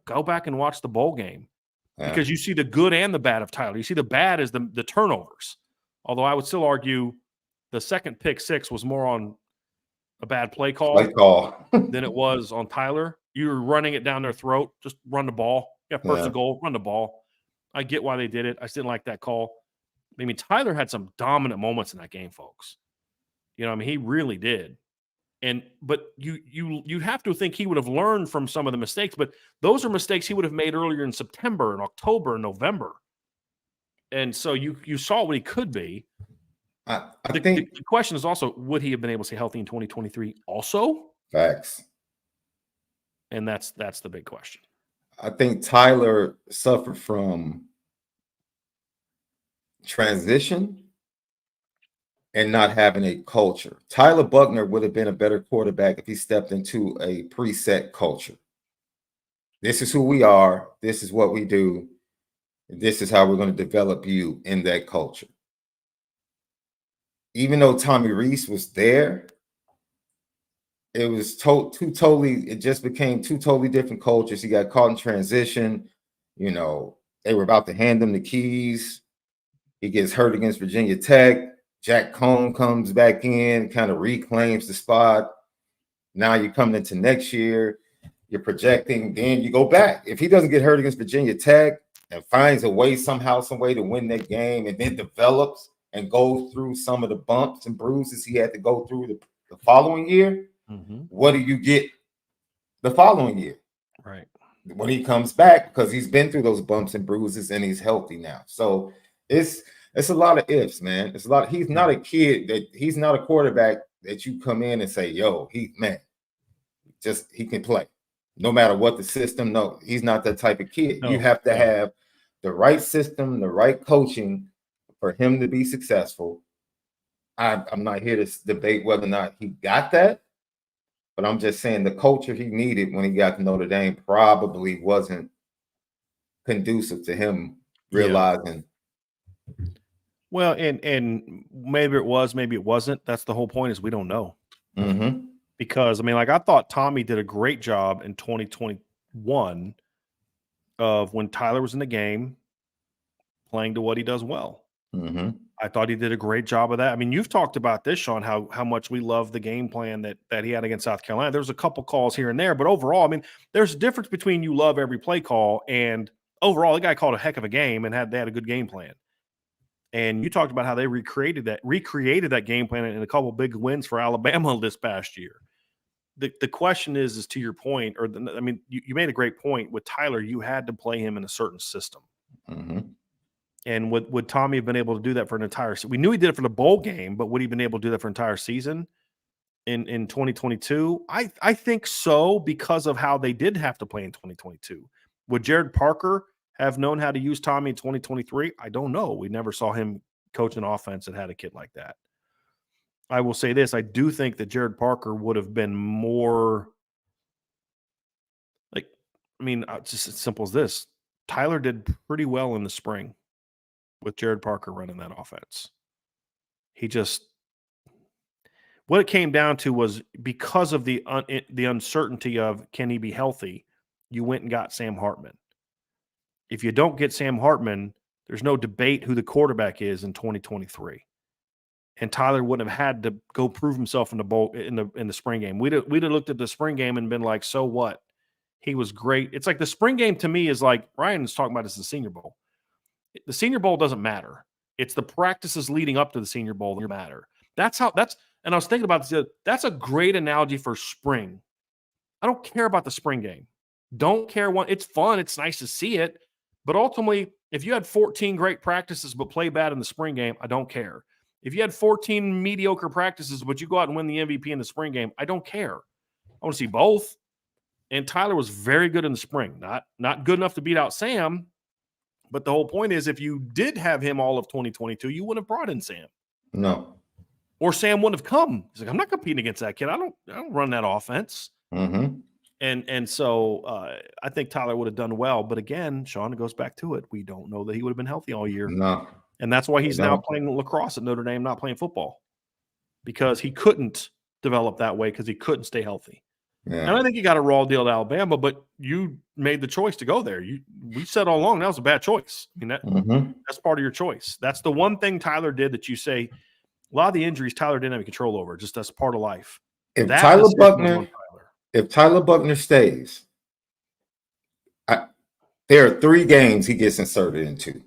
go back and watch the bowl game because you see the good and the bad of Tyler. You see the bad is the turnovers. Although I would still argue the second pick 6 was more on a bad play call than it was on Tyler. You were running it down their throat. Just run the ball. Yeah, first and goal, run the ball. I get why they did it. I just didn't like that call. I mean, Tyler had some dominant moments in that game, folks. He really did. But you'd have to think he would have learned from some of the mistakes, but those are mistakes he would have made earlier in September and October and November. And so you saw what he could be. I think the question is also, would he have been able to stay healthy in 2023 also? Facts. And that's the big question. I think Tyler suffered from transition and not having a culture. Tyler Buckner would have been a better quarterback if he stepped into a preset culture. This is who we are. This is what we do. This is how we're going to develop you in that culture. Even though Tommy Rees was there, it was it just became two totally different cultures. He got caught in transition. You know, they were about to hand him the keys. He gets hurt against Virginia Tech. Jack Cohn comes back in, kind of reclaims the spot. Now you're coming into next year. You're projecting, then you go back. If he doesn't get hurt against Virginia Tech and finds a way somehow, some way to win that game, and then develops and goes through some of the bumps and bruises he had to go through the following year, what do you get the following year? Right. When he comes back, because he's been through those bumps and bruises and he's healthy now. So it's a lot of ifs, man. It's a lot. He's not a kid he's not a quarterback that you come in and say, yo, he can play. No matter what the system, no, he's not that type of kid. You have to have the right system, the right coaching for him to be successful. I'm not here to debate whether or not he got that, but I'm just saying the culture he needed when he got to Notre Dame probably wasn't conducive to him realizing. Well, and maybe it was, maybe it wasn't. That's the whole point, is we don't know. Mm-hmm. Because, I mean, like, I thought Tommy did a great job in 2021 of when Tyler was in the game, playing to what he does well. Mm-hmm. I thought he did a great job of that. I mean, you've talked about this, Sean, how much we love the game plan that he had against South Carolina. There was a couple calls here and there, but overall, I mean, there's a difference between you love every play call and overall, the guy called a heck of a game and they had a good game plan. And you talked about how they recreated that game plan in a couple big wins for Alabama this past year. The question is to your point, you made a great point with Tyler. You had to play him in a certain system. Mm-hmm. And would Tommy have been able to do that for an entire season? We knew he did it for the bowl game, but would he have been able to do that for an entire season in 2022? I think so, because of how they did have to play in 2022. Would Jared Parker have known how to use Tommy in 2023? I don't know. We never saw him coach an offense that had a kid like that. I will say this. I do think that Jared Parker would have been more just as simple as this. Tyler did pretty well in the spring with Jared Parker running that offense. What it came down to was, because of the uncertainty of can he be healthy, you went and got Sam Hartman. If you don't get Sam Hartman, there's no debate who the quarterback is in 2023. And Tyler wouldn't have had to go prove himself in the spring game. We'd have looked at the spring game and been like, so what? He was great. It's like the spring game to me is like Ryan is talking about as the Senior Bowl. The Senior Bowl doesn't matter. It's the practices leading up to the Senior Bowl that matter. And I was thinking about this. That's a great analogy for spring. I don't care about the spring game. Don't care what. It's fun. It's nice to see it. But ultimately, if you had 14 great practices but play bad in the spring game, I don't care. If you had 14 mediocre practices but you go out and win the MVP in the spring game, I don't care. I want to see both. And Tyler was very good in the spring. Not good enough to beat out Sam. But the whole point is, if you did have him all of 2022, you wouldn't have brought in Sam. No. Or Sam wouldn't have come. He's like, I'm not competing against that kid. I don't run that offense. Mm-hmm. And so I think Tyler would have done well. But again, Sean, it goes back to it. We don't know that he would have been healthy all year. No. And that's why he's now playing lacrosse at Notre Dame, not playing football. Because he couldn't develop that way because he couldn't stay healthy. Yeah. And I think you got a raw deal to Alabama, but you made the choice to go there. We said all along that was a bad choice. I mean, that's part of your choice. That's the one thing Tyler did that you say a lot of the injuries Tyler didn't have control over. Just that's part of life. If Tyler Buchner stays, there are 3 games he gets inserted into.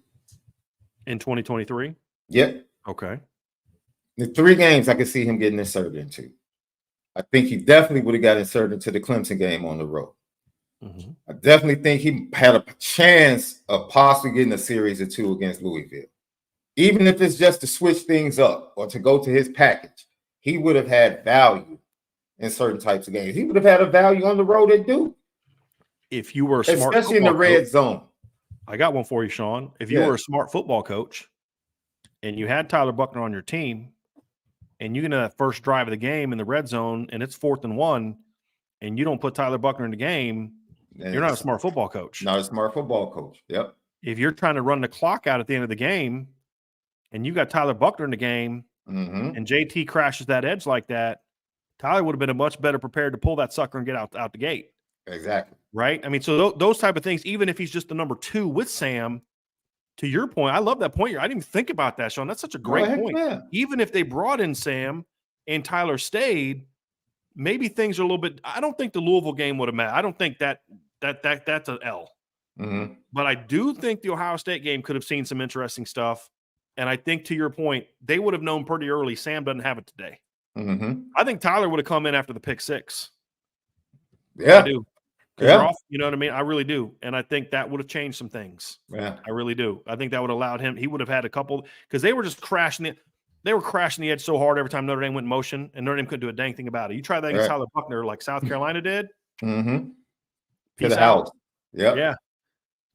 In 2023? Yep. Okay. The 3 games I could see him getting inserted into. I think he definitely would have got inserted into the Clemson game on the road. Mm-hmm. I definitely think he had a chance of possibly getting a series or 2 against Louisville. Even if it's just to switch things up or to go to his package, he would have had value in certain types of games. He would have had a value on the road at Duke. If you were a smart, especially in the red zone. I got one for you, Sean. If you were a smart football coach and you had Tyler Buchner on your team and you get in that first drive of the game in the red zone and it's 4th and 1 and you don't put Tyler Buchner in the game, you're not a smart football coach. Not a smart football coach. Yep. If you're trying to run the clock out at the end of the game and you got Tyler Buchner in the game and JT crashes that edge like that, Tyler would have been much better prepared to pull that sucker and get out the gate. Exactly. Right? I mean, so those type of things, even if he's just the number 2 with Sam, to your point, I love that point. I didn't even think about that, Sean. That's such a great point. Yeah. Even if they brought in Sam and Tyler stayed, maybe things are a little bit. I don't think the Louisville game would have mattered. I don't think that's an L. Mm-hmm. But I do think the Ohio State game could have seen some interesting stuff. And I think, to your point, they would have known pretty early Sam doesn't have it today. Mm-hmm. I think Tyler would have come in after the pick 6. Yeah. I do. Yeah. Off, you know what I mean? I really do. And I think that would have changed some things. Yeah. I really do. I think that would have allowed him. He would have had a couple because they were just crashing they were crashing the edge so hard every time Notre Dame went in motion, and Notre Dame couldn't do a dang thing about it. You try that against Tyler Buckner like South Carolina did. Mm-hmm. Peace out. Yep. Yeah.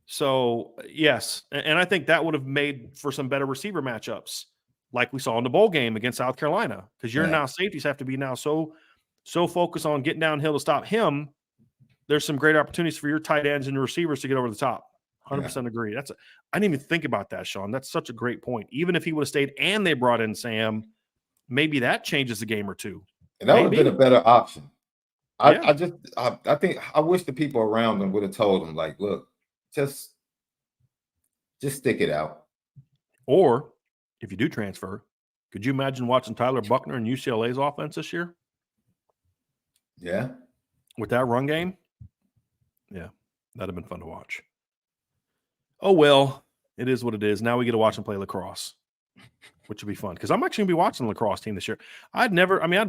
So, yes. And I think that would have made for some better receiver matchups like we saw in the bowl game against South Carolina, because now safeties have to be now so focused on getting downhill to stop him. There's some great opportunities for your tight ends and your receivers to get over the top. 100% agree. I didn't even think about that, Sean. That's such a great point. Even if he would have stayed and they brought in Sam, maybe that changes the game or two. And that would have been a better option. I think I wish the people around him would have told him, like, look, just stick it out. Or if you do transfer, could you imagine watching Tyler Buckner and UCLA's offense this year? Yeah. With that run game? Yeah, that'd have been fun to watch. Oh, well, it is what it is. Now we get to watch them play lacrosse, which would be fun because I'm actually going to be watching the lacrosse team this year. I'd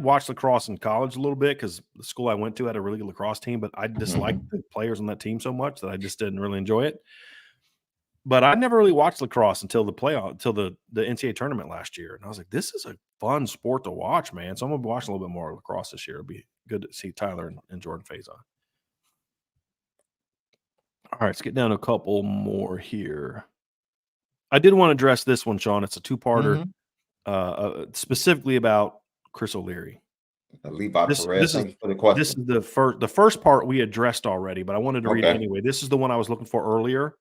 watched lacrosse in college a little bit because the school I went to had a really good lacrosse team, but I disliked the players on that team so much that I just didn't really enjoy it. But I never really watched lacrosse until the NCAA tournament last year. And I was like, this is a fun sport to watch, man. So I'm going to be watching a little bit more lacrosse this year. It'll be good to see Tyler and Jordan Faison. All right, let's get down to a couple more here. I did want to address this one, Sean. It's a two-parter, specifically about Chris O'Leary. Levi Perez. Thank you for the question. This is the first part we addressed already, but I wanted to read it anyway. This is the one I was looking for earlier,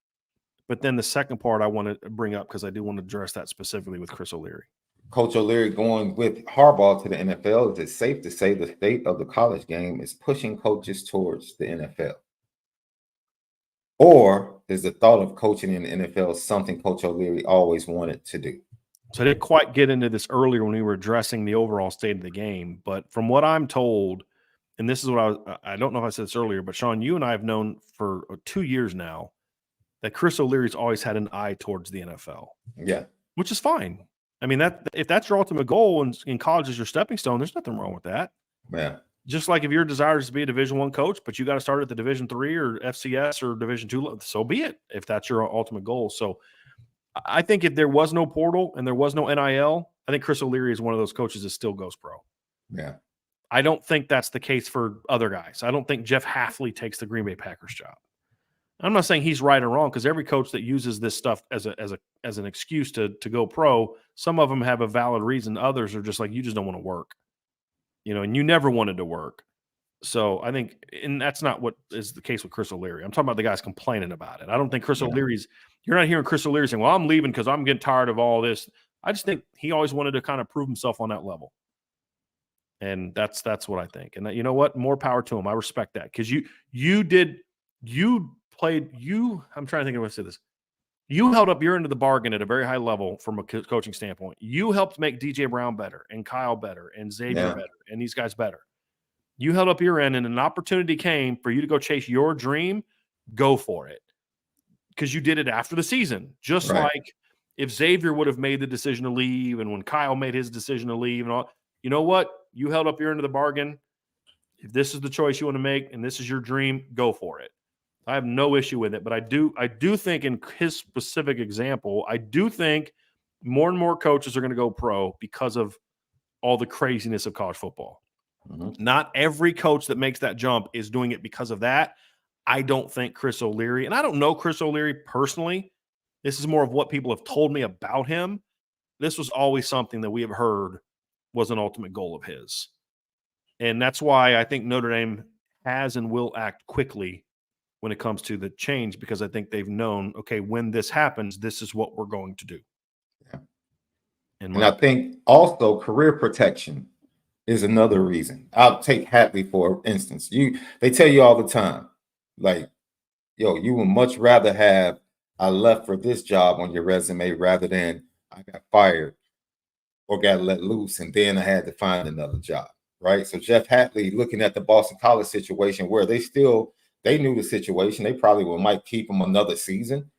but then the second part I want to bring up because I do want to address that specifically with Chris O'Leary. Coach O'Leary going with Harbaugh to the NFL. Is it safe to say the state of the college game is pushing coaches towards the NFL? Or is the thought of coaching in the NFL something Coach O'Leary always wanted to do? So I didn't quite get into this earlier when we were addressing the overall state of the game, but from what I'm told, and this is what I don't know if I said this earlier, but Sean, you and I have known for 2 years now that Chris O'Leary's always had an eye towards the NFL. Yeah. Which is fine. I mean, if that's your ultimate goal and in college is your stepping stone, there's nothing wrong with that. Yeah. Just like if your desire is to be a Division I coach, but you got to start at the Division III or FCS or Division II, so be it if that's your ultimate goal. So I think if there was no portal and there was no NIL, I think Chris O'Leary is one of those coaches that still goes pro. Yeah. I don't think that's the case for other guys. I don't think Jeff Hafley takes the Green Bay Packers job. I'm not saying he's right or wrong because every coach that uses this stuff as an excuse to go pro, some of them have a valid reason. Others are just like, you just don't want to work. And you never wanted to work. So I think, and that's not what is the case with Chris O'Leary. I'm talking about the guys complaining about it. I don't think Chris O'Leary's, you're not hearing Chris O'Leary saying, well, I'm leaving because I'm getting tired of all this. I just think he always wanted to kind of prove himself on that level. And that's what I think. And you know what? More power to him. I respect that. Because I'm trying to think of what to say this. You held up your end of the bargain at a very high level from a coaching standpoint. You helped make DJ Brown better and Kyle better and Xavier better and these guys better. You held up your end and an opportunity came for you to go chase your dream. Go for it. Because you did it after the season. Just like if Xavier would have made the decision to leave and when Kyle made his decision to leave and all, you know what? You held up your end of the bargain. If this is the choice you want to make and this is your dream, go for it. I have no issue with it, but I do think in his specific example, I do think more and more coaches are going to go pro because of all the craziness of college football. Mm-hmm. Not every coach that makes that jump is doing it because of that. I don't think Chris O'Leary, and I don't know Chris O'Leary personally. This is more of what people have told me about him. This was always something that we have heard was an ultimate goal of his. And that's why I think Notre Dame has and will act quickly when it comes to the change, because I think they've known, okay, when this happens, this is what we're going to do. Yeah. And I think also career protection is another reason. I'll take Hatley for instance. They tell you all the time, like, yo, you would much rather have I left for this job on your resume rather than I got fired or got let loose and then I had to find another job, right? So Jeff Hatley, looking at the Boston College situation where they knew the situation, they probably might keep him another season.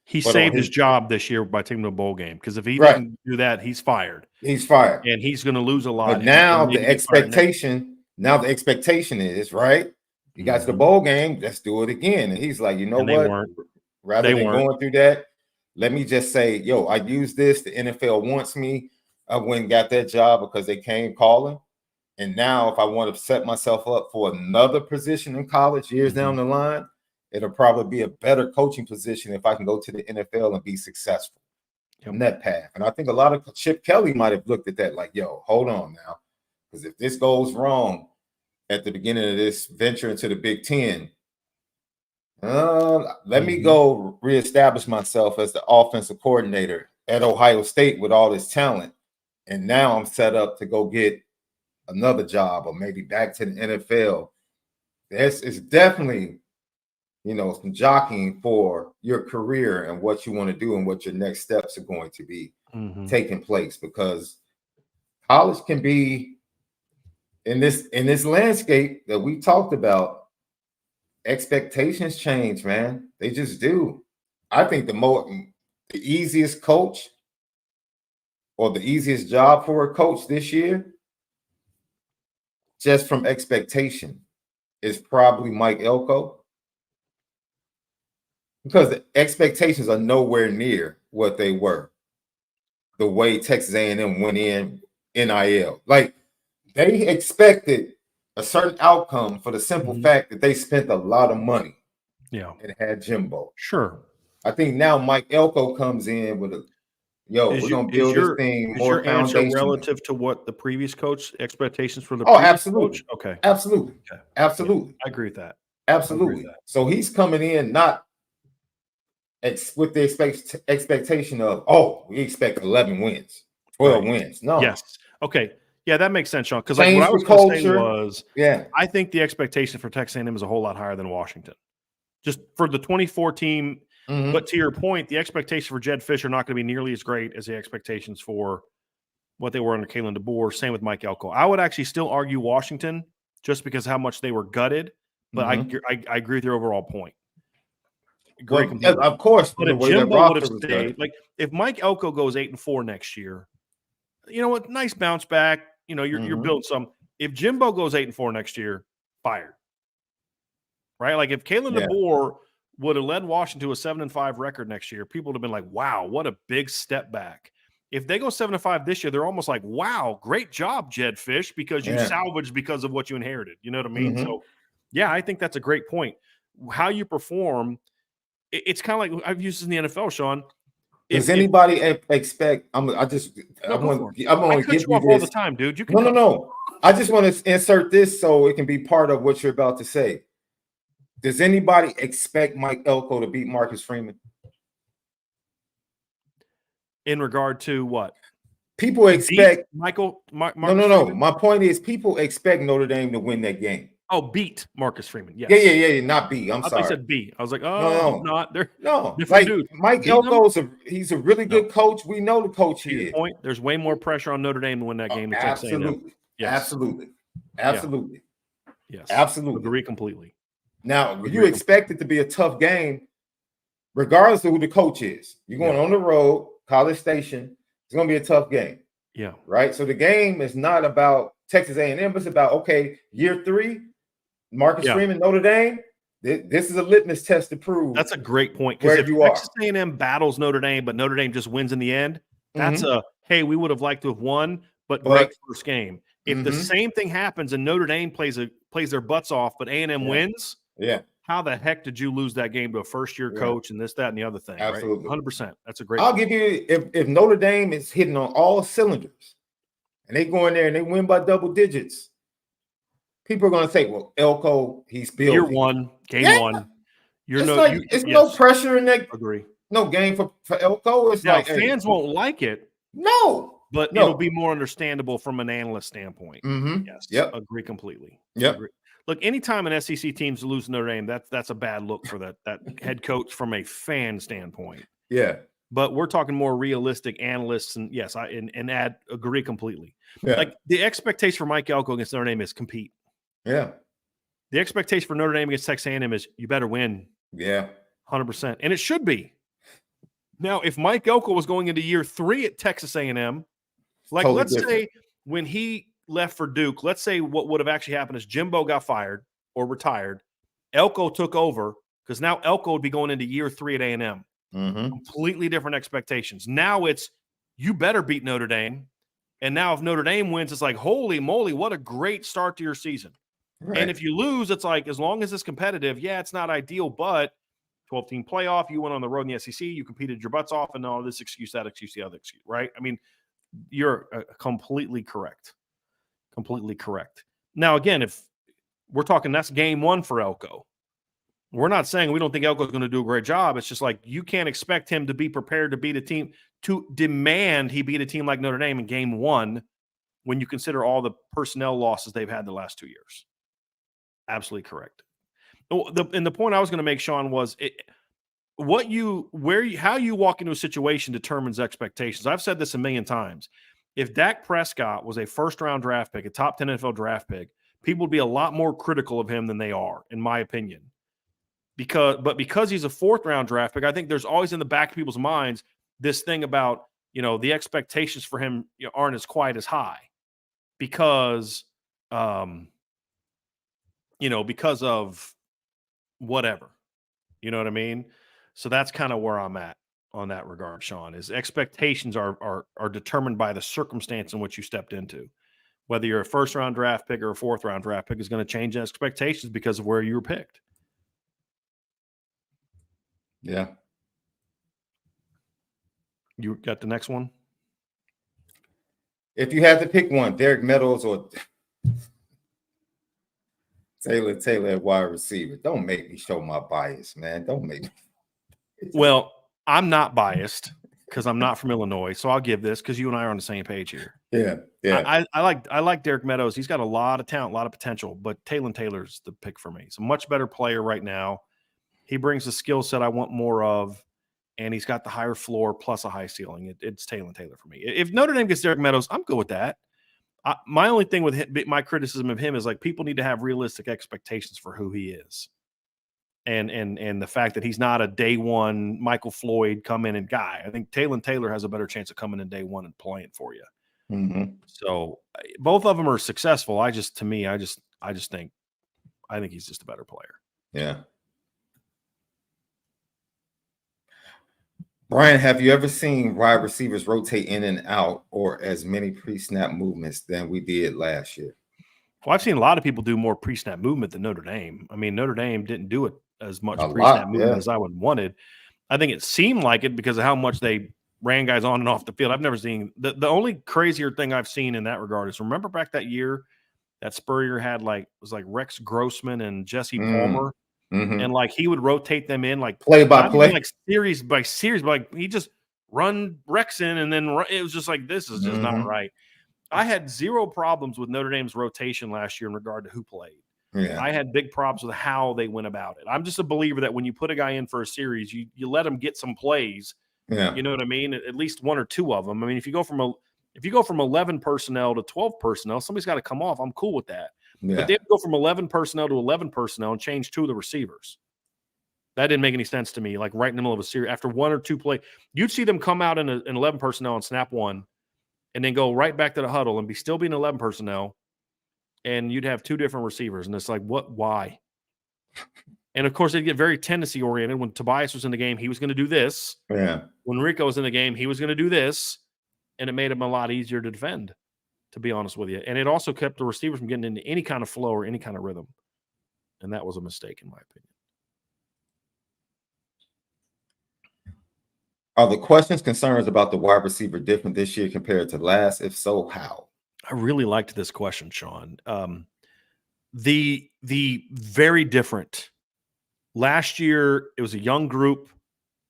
He saved his job this year by taking him to a bowl game, because if he didn't do that, he's fired. He's fired. And he's going to lose a lot. But now the expectation is, right, you got to the bowl game, let's do it again. And he's like, you know what? Rather than going through that, let me just say, yo, I use this. The NFL wants me. I went and got that job because they came calling. And now if I want to set myself up for another position in college years down the line, it'll probably be a better coaching position if I can go to the NFL and be successful in that path. And I think a lot of Chip Kelly might have looked at that like, yo, hold on now. Because if this goes wrong at the beginning of this venture into the Big Ten, let me go reestablish myself as the offensive coordinator at Ohio State with all this talent. And now I'm set up to go get another job or maybe back to the NFL. It's definitely, some jockeying for your career and what you want to do and what your next steps are going to be taking place, because college can be in this landscape that we talked about. Expectations change, man. They just do. I think the easiest coach or the easiest job for a coach this year, just from expectation, is probably Mike Elko. Because the expectations are nowhere near what they were. The way Texas A&M went in NIL. Like, they expected a certain outcome for the simple fact that they spent a lot of money. Yeah. And had Jimbo. Sure. I think now Mike Elko comes in with we're going to build this thing more foundational. Relative to what the previous coach expectations for the absolutely. Coach? Okay. Absolutely. Okay. Absolutely. Yeah, I agree with that. Absolutely. So he's coming in not with the expectation of, we expect 11 wins, 12 wins. No. Yes. Okay. Yeah, that makes sense, Sean. Because what I was going to say was, I think the expectation for Texas A&M is a whole lot higher than Washington. Just for the 24 team. But to your point, the expectation for Jedd Fisch are not going to be nearly as great as the expectations for what they were under Kalen DeBoer. Same with Mike Elko. I would actually still argue Washington just because how much they were gutted. But I agree with your overall point. Of course, but if Jimbo would have stayed, like if Mike Elko goes 8-4 next year, you know what? Nice bounce back. You're building some. If Jimbo goes 8-4 next year, fired. Right? Like if Kalen DeBoer would have led Washington to a 7-5 record next year, people would have been like, "Wow, what a big step back." If they go 7-5 this year, they're almost like, "Wow, great job, Jedd Fisch, because you salvaged because of what you inherited." You know what I mean? So, I think that's a great point. How you perform. It's kind of like I've used this in the NFL, Sean. Does anybody expect? I'm going to give you all the time, dude. You can no. I just want to insert this so it can be part of what you're about to say. Does anybody expect Mike Elko to beat Marcus Freeman? In regard to what? People expect Michael. No. My point is, people expect Notre Dame to win that game. Oh, beat Marcus Freeman. Yes. Yeah. Not beat. I'm sorry. I said beat. I was like, no. Not. They're like dudes. Mike Elko he's a really good coach. We know the coach he is. Point. There's way more pressure on Notre Dame to win that game. Absolutely. Absolutely. Yes. Absolutely. Agree completely. Now, you expect it to be a tough game, regardless of who the coach is. You're going on the road, College Station. It's going to be a tough game. Yeah. Right? So the game is not about Texas A&M. It's about, year 3, Marcus Freeman, Notre Dame. This is a litmus test to prove. That's a great point. Because if Texas A&M battles Notre Dame, but Notre Dame just wins in the end, that's hey, we would have liked to have won, but great first game. If the same thing happens and Notre Dame plays their butts off, but A&M wins, how the heck did you lose that game to a first-year coach and this, that, and the other thing? Absolutely. Right? 100%. That's a great I'll give you, if Notre Dame is hitting on all cylinders and they go in there and they win by double digits, people are going to say, well, Elko, he's building. Year 1, game 1. It's no pressure in that. Agree. No game for Elko. It's fans won't like it. No. But No. it'll be more understandable from an analyst standpoint. Mm-hmm. Yes. Yep. Agree completely. Yep. Agree. Look, anytime an SEC team's lose Notre Dame, that's a bad look for that head coach from a fan standpoint. Yeah. But we're talking more realistic analysts, and yes, I agree completely. Yeah. Like the expectation for Mike Elko against Notre Dame is compete. Yeah. The expectation for Notre Dame against Texas A&M is you better win. Yeah. 100%, and it should be. Now, if Mike Elko was going into year 3 at Texas A&M, like Totally let's different. say when he left for Duke, let's say what would have actually happened is Jimbo got fired or retired. Elko took over because now Elko would be going into year 3 at A&M. Mm-hmm. Completely different expectations. Now it's you better beat Notre Dame. And now if Notre Dame wins, it's like, holy moly, what a great start to your season. Right. And if you lose, it's like, as long as it's competitive, yeah, it's not ideal, but 12-team playoff, you went on the road in the SEC, you competed your butts off, and all this excuse, that excuse, the other excuse, right? I mean, you're completely correct. Completely correct. Now, again, if we're talking that's game 1 for Elko, we're not saying we don't think Elko is going to do a great job. It's just like you can't expect him to be prepared to beat a team, to demand he beat a team like Notre Dame in game 1 when you consider all the personnel losses they've had the last 2 years. Absolutely correct. And the point I was going to make, Sean, was how you walk into a situation determines expectations. I've said this a million times. If Dak Prescott was a first-round draft pick, a top 10 NFL draft pick, people would be a lot more critical of him than they are, in my opinion. Because he's a 4th-round draft pick, I think there's always in the back of people's minds this thing about, the expectations for him aren't as quite as high because of whatever. You know what I mean? So that's kind of where I'm at on that regard, Sean, is expectations are determined by the circumstance in which you stepped into. Whether you're a 1st-round draft pick or a 4th-round draft pick is going to change expectations because of where you were picked. Yeah. You got the next one? If you had to pick one, Derek Meadows or Taylor at wide receiver, don't make me show my bias, man. Don't make me. Well, I'm not biased because I'm not from Illinois, so I'll give this because you and I are on the same page here. Yeah, yeah. I like Derek Meadows. He's got a lot of talent, a lot of potential, but Taylor's the pick for me. He's a much better player right now. He brings the skill set I want more of, and he's got the higher floor plus a high ceiling. It's Taylor for me. If Notre Dame gets Derek Meadows, I'm good with that. My only thing with him, my criticism of him is like people need to have realistic expectations for who he is. And the fact that he's not a day one Michael Floyd come in and guy. I think Taylor has a better chance of coming in day one and playing for you. Mm-hmm. So both of them are successful. I think he's just a better player. Yeah. Brian, have you ever seen wide receivers rotate in and out or as many pre-snap movements than we did last year? Well, I've seen a lot of people do more pre-snap movement than Notre Dame. I mean, Notre Dame didn't do it as much pre-snap movement as I would wanted. I think it seemed like it because of how much they ran guys on and off the field. I've never seen the only crazier thing I've seen in that regard is remember back that year that Spurrier had was Rex Grossman and Jesse Palmer. Mm-hmm. And he would rotate them in play by play, series by series, but he just run Rex in and then it was just like, this is just not right. I had zero problems with Notre Dame's rotation last year in regard to who played. Yeah. I had big problems with how they went about it. I'm just a believer that when you put a guy in for a series, you let him get some plays. Yeah. You know what I mean? At least 1 or 2 of them. I mean, if you go from 11 personnel to 12 personnel, somebody's got to come off. I'm cool with that. Yeah. But they go from 11 personnel to 11 personnel and change 2 of the receivers. That didn't make any sense to me. Right in the middle of a series, after 1 or 2 play, you'd see them come out in 11 personnel and snap 1, and then go right back to the huddle and still be in 11 personnel, and you'd have 2 different receivers. And it's like, what? Why? And, of course, they'd get very tendency-oriented. When Tobias was in the game, he was going to do this. Yeah. When Rico was in the game, he was going to do this, and it made him a lot easier to defend, to be honest with you. And it also kept the receivers from getting into any kind of flow or any kind of rhythm. And that was a mistake, in my opinion. Are the questions, concerns about the wide receiver different this year compared to last? If so, how? I really liked this question, Sean. The very different. Last year, it was a young group.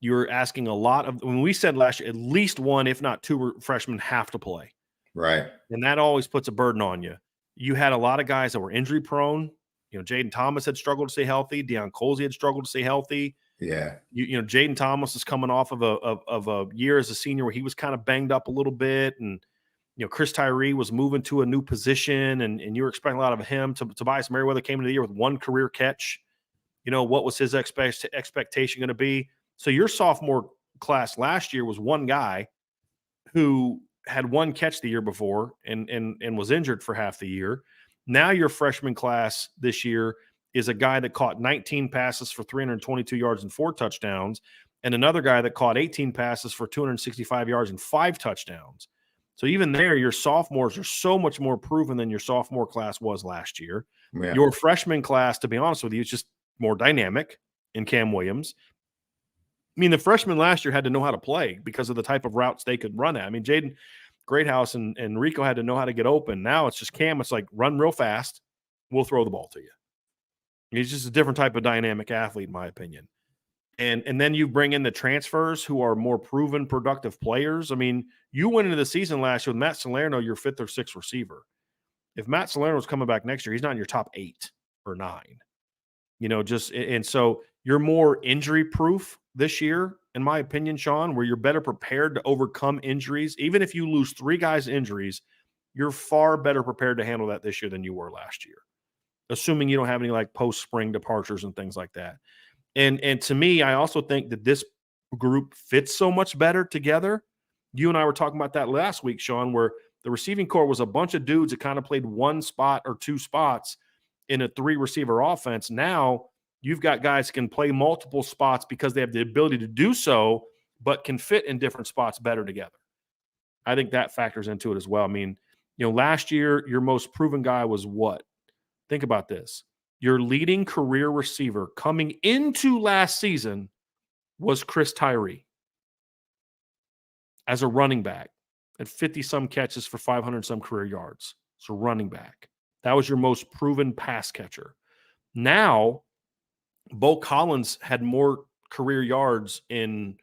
you're asking a lot of, when we said last year, at least one, if not two freshmen have to play. Right. And that always puts a burden on you. You had a lot of guys that were injury prone. Jaden Thomas had struggled to stay healthy. Deion Colsey had struggled to stay healthy. Yeah. Jaden Thomas is coming off of a year as a senior where he was kind of banged up a little bit. And, Chris Tyree was moving to a new position and you were expecting a lot of him. Tobias Merriweather came into the year with one career catch. What was his expectation going to be? So your sophomore class last year was one guy who had one catch the year before and was injured for half the year. Now your freshman class this year is a guy that caught 19 passes for 322 yards and 4 touchdowns, and another guy that caught 18 passes for 265 yards and 5 touchdowns. So even there, your sophomores are so much more proven than your sophomore class was last year. Yeah. Your freshman class, to be honest with you, is just more dynamic in Cam Williams. I mean, the freshmen last year had to know how to play because of the type of routes they could run at. I mean, Jaden Greathouse and Rico had to know how to get open. Now it's just Cam. It's like run real fast. We'll throw the ball to you. He's just a different type of dynamic athlete, in my opinion. And then you bring in the transfers who are more proven, productive players. I mean, you went into the season last year with Matt Salerno, your 5th or 6th receiver. If Matt Salerno is coming back next year, he's not in your top 8 or 9. And so you're more injury proof this year, in my opinion, Sean, where you're better prepared to overcome injuries. Even if you lose 3 guys' injuries, you're far better prepared to handle that this year than you were last year, assuming you don't have any like post-spring departures and things like that. And to me, I also think that this group fits so much better together. You and I were talking about that last week, Sean, where the receiving core was a bunch of dudes that kind of played one spot or 2 spots in a 3-receiver offense. Now you've got guys that can play multiple spots because they have the ability to do so, but can fit in different spots better together. I think that factors into it as well. I mean, last year, your most proven guy was what? Think about this. Your leading career receiver coming into last season was Chris Tyree as a running back at 50-some catches for 500-some career yards. So running back. That was your most proven pass catcher. Now, Bo Collins had more career yards in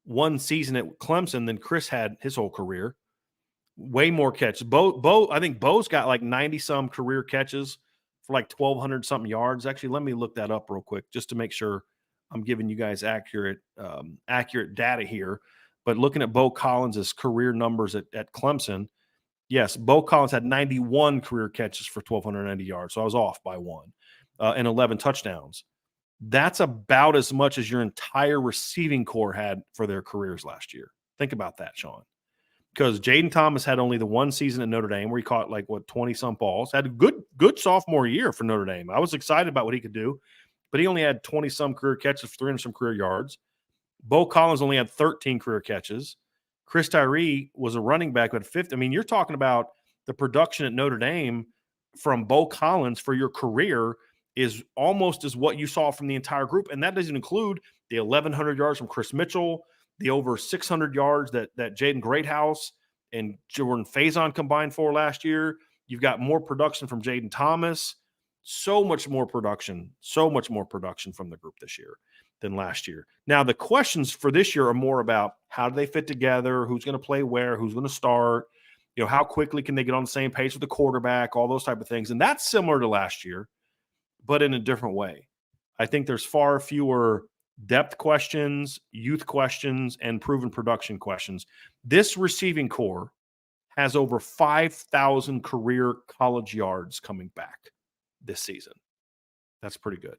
one season at Clemson than Chris had his whole career. Way more catches. I think Bo's got like 90-some career catches for like 1,200-something yards. Actually, let me look that up real quick just to make sure I'm giving you guys accurate data here. But looking at Bo Collins' career numbers at Clemson, yes, Bo Collins had 91 career catches for 1,290 yards. So I was off by 1 and 11 touchdowns. That's about as much as your entire receiving core had for their careers last year. Think about that, Sean. Because Jaden Thomas had only the one season at Notre Dame where he caught 20-some balls. Had a good sophomore year for Notre Dame. I was excited about what he could do, but he only had 20-some career catches for 300-some career yards. Bo Collins only had 13 career catches. Chris Tyree was a running back with 50. I mean, you're talking about the production at Notre Dame from Bo Collins for your career is almost as what you saw from the entire group. And that doesn't include the 1,100 yards from Chris Mitchell, the over 600 yards that Jaden Greathouse and Jordan Faison combined for last year. You've got more production from Jaden Thomas. So much more production from the group this year than last year. Now, the questions for this year are more about how do they fit together, who's going to play where, who's going to start, how quickly can they get on the same page with the quarterback, all those type of things. And that's similar to last year, but in a different way. I think there's far fewer depth questions, youth questions, and proven production questions. This receiving core has over 5,000 career college yards coming back this season. That's pretty good.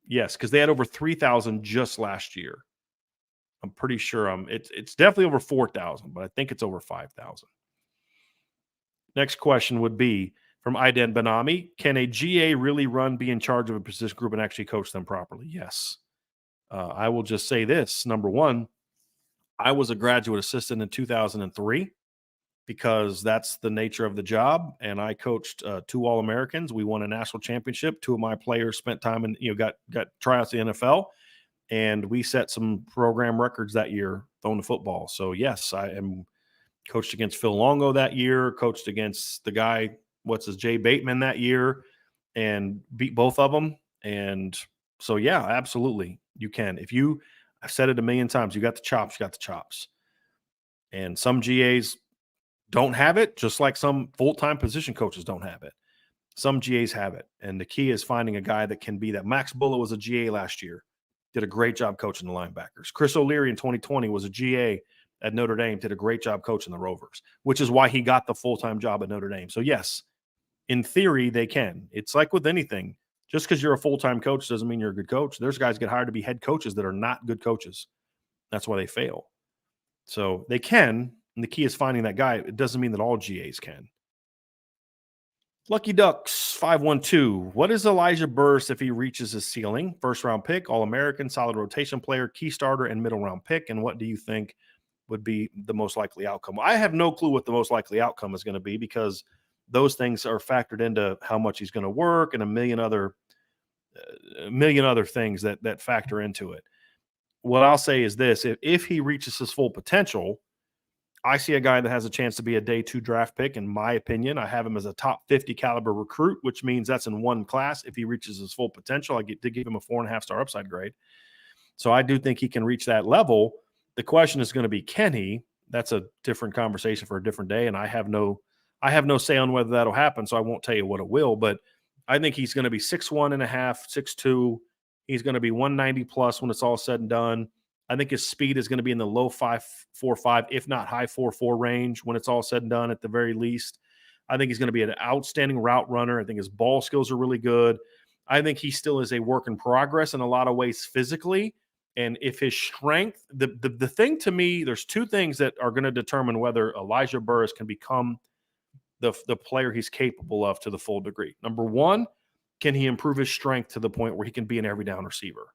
Yes, because they had over 3,000 just last year. I'm pretty sure it's definitely over 4,000, but I think it's over 5,000. Next question would be from Aiden Benami. Can a GA really be in charge of a position group and actually coach them properly? Yes. I will just say this. Number one, I was a graduate assistant in 2003 because that's the nature of the job. And I coached 2 All-Americans. We won a national championship. 2 of my players spent time in, got tryouts to the NFL. And we set some program records that year throwing the football. So yes, I am coached against Phil Longo that year, coached against the guy, Jay Bateman that year, and beat both of them. And So yeah, absolutely, you can. I've said it a million times. You got the chops. You got the chops. And some GAs don't have it, just like some full-time position coaches don't have it. Some GAs have it. And the key is finding a guy that can be that. Max Bullough was a GA last year, did a great job coaching the linebackers. Chris O'Leary in 2020 was a GA at Notre Dame, did a great job coaching the Rovers, which is why he got the full-time job at Notre Dame. So yes, in theory, they can. It's like with anything. Just because you're a full-time coach doesn't mean you're a good coach. There's guys get hired to be head coaches that are not good coaches. That's why they fail. So they can, and the key is finding that guy. It doesn't mean that all GAs can. Lucky Ducks 512. What is Elijah Burris if he reaches his ceiling? First round pick, All-American, solid rotation player, key starter, and middle round pick. And what do you think would be the most likely outcome? I have no clue what the most likely outcome is going to be because those things are factored into how much he's going to work and a million other things that factor into it. What I'll say is this: if he reaches his full potential, I see a guy that has a chance to be a day 2 draft pick. In my opinion, I have him as a top 50 caliber recruit, which means that's in one class. If he reaches his full potential, I get to give him a 4.5-star upside grade. So I do think he can reach that level. The question is going to be, can he? That's a different conversation for a different day. And I have no say on whether that'll happen. So I won't tell you what it will, but I think he's going to be 6'1.5", 6'2". He's going to be 190 plus when it's all said and done. I think his speed is going to be in the low 5.45, if not high 4.4 range when it's all said and done at the very least. I think he's going to be an outstanding route runner. I think his ball skills are really good. I think he still is a work in progress in a lot of ways physically. And if his strength, the thing to me, there's 2 things that are going to determine whether Elijah Burris can become the player he's capable of to the full degree. Number 1, can he improve his strength to the point where he can be an every down receiver?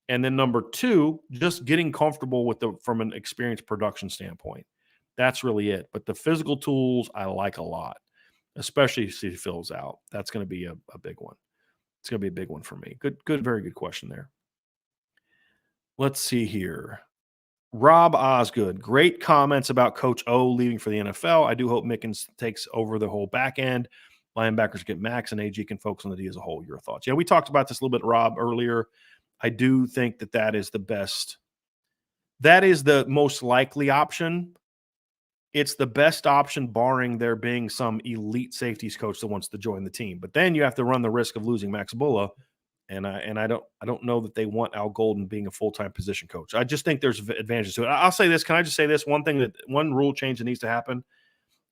And then number 2, just getting comfortable with from an experience production standpoint. That's really it. But the physical tools I like a lot, especially if he fills out. That's going to be a big one. It's going to be a big one for me. Good, very good question there. Let's see here. Rob Osgood, great comments about Coach O leaving for the NFL. I do hope Mickens takes over the whole back end. Linebackers get max and AG can focus on the D as a whole. Your thoughts? Yeah, we talked about this a little bit, Rob, earlier. I do think that is the best. That is the most likely option. It's the best option, barring there being some elite safeties coach that wants to join the team. But then you have to run the risk of losing Max Bullough, and I don't know that they want Al Golden being a full-time position coach. I just think there's advantages to it. I'll say this. Can I just say this? One rule change that needs to happen.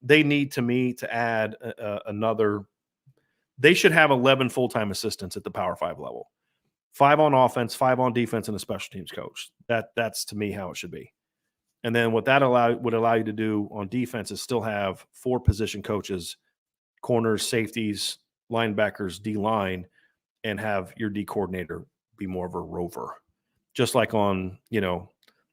They need to add another. They should have 11 full-time assistants at the Power 5 level. 5 on offense, 5 on defense, and a special teams coach. That's to me how it should be. And then what that would allow you to do on defense is still have 4 position coaches, corners, safeties, linebackers, D-line, and have your D coordinator be more of a rover. Just like on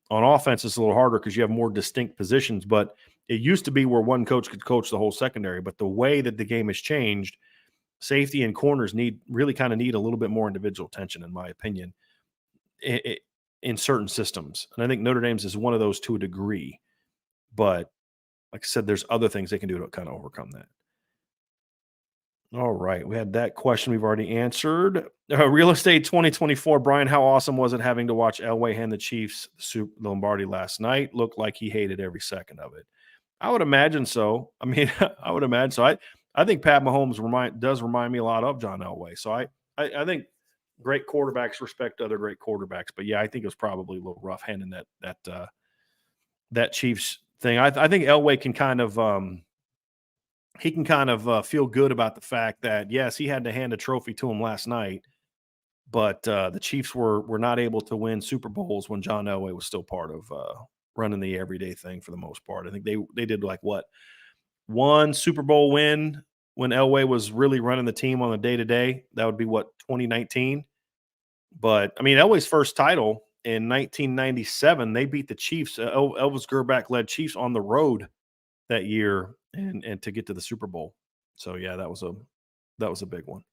offense, it's a little harder because you have more distinct positions, but it used to be where one coach could coach the whole secondary. But the way that the game has changed, safety and corners really kind of need a little bit more individual attention, in my opinion, in certain systems. And I think Notre Dame's is one of those to a degree. But like I said, there's other things they can do to kind of overcome that. All right. We had that question we've already answered. Real Estate 2024. Brian, how awesome was it having to watch Elway hand the Chiefs the Lombardi last night? Looked like he hated every second of it. I would imagine so. I mean, I would imagine so. I think Pat Mahomes does remind me a lot of John Elway. So I think great quarterbacks respect other great quarterbacks. But yeah, I think it was probably a little rough handing that Chiefs thing. I think Elway can kind of feel good about the fact that yes, he had to hand a trophy to him last night, but the Chiefs were not able to win Super Bowls when John Elway was still part of running the everyday thing for the most part. I think they did like what, one Super Bowl win when Elway was really running the team on the day-to-day. That would be what, 2019. But I mean, Elway's first title in 1997, they beat the Chiefs, Elvis Gerbach led Chiefs on the road that year and to get to the Super Bowl. So yeah, that was a big one.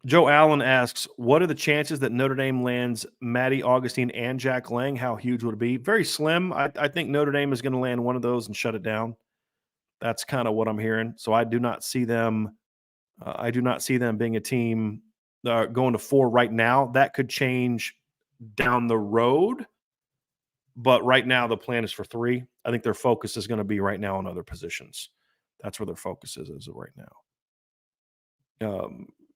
Joe Allen asks, what are the chances that Notre Dame lands Matty Augustine and Jack Lang? How huge would it be? Very slim. I think Notre Dame is going to land one of those and shut it down. That's kind of what I'm hearing. So I do not see them being a team going to 4 right now. That could change down the road, but right now the plan is for 3. I think their focus is going to be right now on other positions. That's where their focus is as of right now.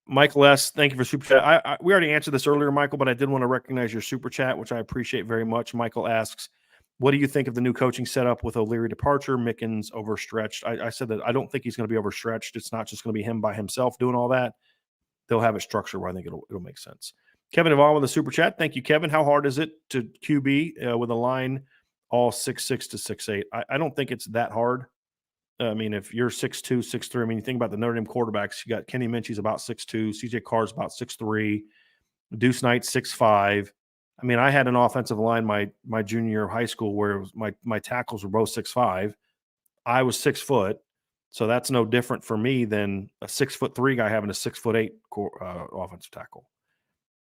Michael S., thank you for super chat. We already answered this earlier, Michael, but I did want to recognize your super chat, which I appreciate very much. Michael asks, what do you think of the new coaching setup with O'Leary departure, Mickens overstretched? I said that I don't think he's going to be overstretched. It's not just going to be him by himself doing all that. They'll have a structure where I think it'll make sense. Kevin Devon with a super chat. Thank you, Kevin. How hard is it to QB with a line all 6'6" to 6'8"? I don't think it's that hard. I mean, if you're 6'2", 6'3", I mean, you think about the Notre Dame quarterbacks. You got Kenny Minchie's about 6'2", CJ Carr's about 6'3", Deuce Knight 6'5". I mean, I had an offensive line my junior year of high school where it was my tackles were both 6'5". I was 6 foot, so that's no different for me than a 6'3" guy having a 6'8" offensive tackle.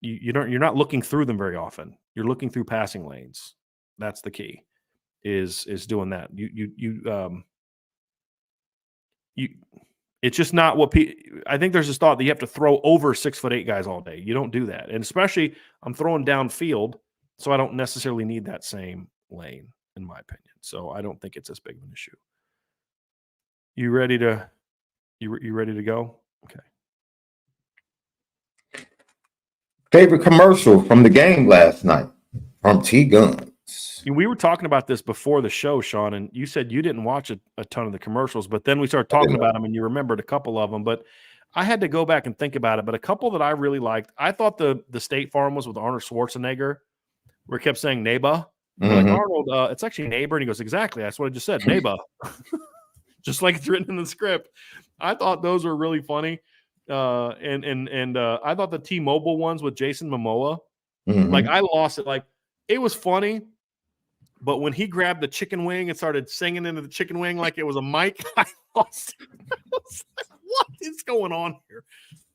You're not looking through them very often. You're looking through passing lanes. That's the key. Is doing that. It's just not what I think there's this thought that you have to throw over 6'8" guys all day. You don't do that. And especially I'm throwing downfield, so I don't necessarily need that same lane, in my opinion. So I don't think it's as big of an issue. You ready to go? Okay. Favorite commercial from the game last night from T Guns. We were talking about this before the show, Sean, and you said you didn't watch a ton of the commercials, but then we started talking about them and you remembered a couple of them. But I had to go back and think about it. But a couple that I really liked, I thought the State Farm was with Arnold Schwarzenegger, where he kept saying neighbor. Like, Arnold, it's actually neighbor. And he goes, exactly. That's what I just said, neighbor. Just like it's written in the script. I thought those were really funny. And I thought the T-Mobile ones with Jason Momoa, like I lost it. Like it was funny. But when he grabbed the chicken wing and started singing into the chicken wing like it was a mic, I lost it. I was like, what is going on here?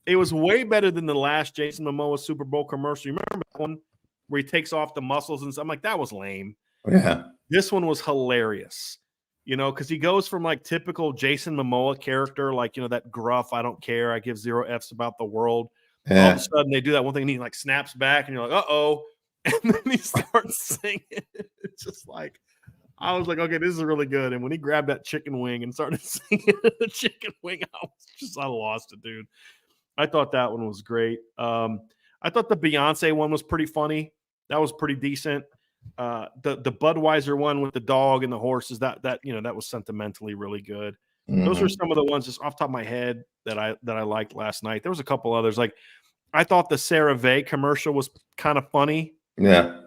It was way better than the last Jason Momoa Super Bowl commercial. You remember that one where he takes off the muscles and stuff? I'm like, that was lame. Yeah. This one was hilarious, because he goes from like typical Jason Momoa character, like, that gruff, I don't care, I give 0 F's about the world. Yeah. All of a sudden they do that one thing and he like snaps back and you're like, uh-oh. And then he starts singing. It's just like, I was like, okay, this is really good. And when he grabbed that chicken wing and started singing the chicken wing, I lost it, dude. I thought that one was great. I thought the Beyonce one was pretty funny. That was pretty decent. The Budweiser one with the dog and the horses, that was sentimentally really good. Those are some of the ones just off the top of my head that I liked last night. There was a couple others. Like I thought the Sarah Vay commercial was kind of funny. Yeah.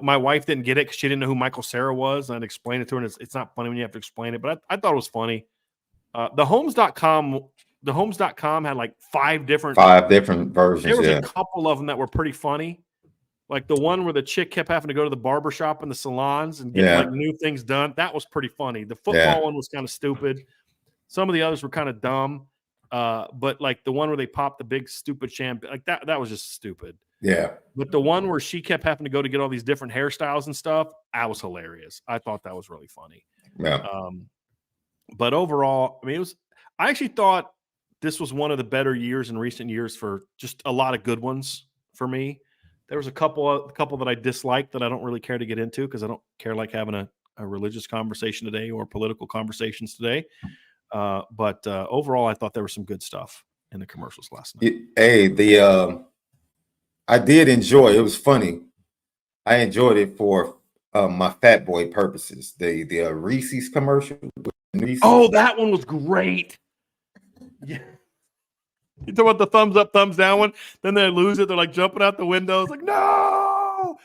My wife didn't get it because she didn't know who Michael Cera was. And I'd explain it to her, and it's not funny when you have to explain it. But I thought it was funny. The Homes.com had like 5 different versions. There was a couple of them that were pretty funny. Like the one where the chick kept having to go to the barbershop and the salons and get like new things done. That was pretty funny. The football one was kind of stupid. Some of the others were kind of dumb. But like the one where they popped the big stupid champagne, like that was just stupid. Yeah. But the one where she kept having to go to get all these different hairstyles and stuff, that was hilarious. I thought that was really funny. Yeah. But overall, I mean, I actually thought this was one of the better years in recent years for just a lot of good ones for me. There was a couple that I disliked that I don't really care to get into because I don't care like having a religious conversation today or political conversations today. But overall, I thought there was some good stuff in the commercials last night. I did enjoy it. It was funny. I enjoyed it for my fat boy purposes. The Reese's commercial. Reese's. Oh, that one was great. Yeah. You talk about the thumbs up, thumbs down one. Then they lose it. They're like jumping out the window. It's like, no.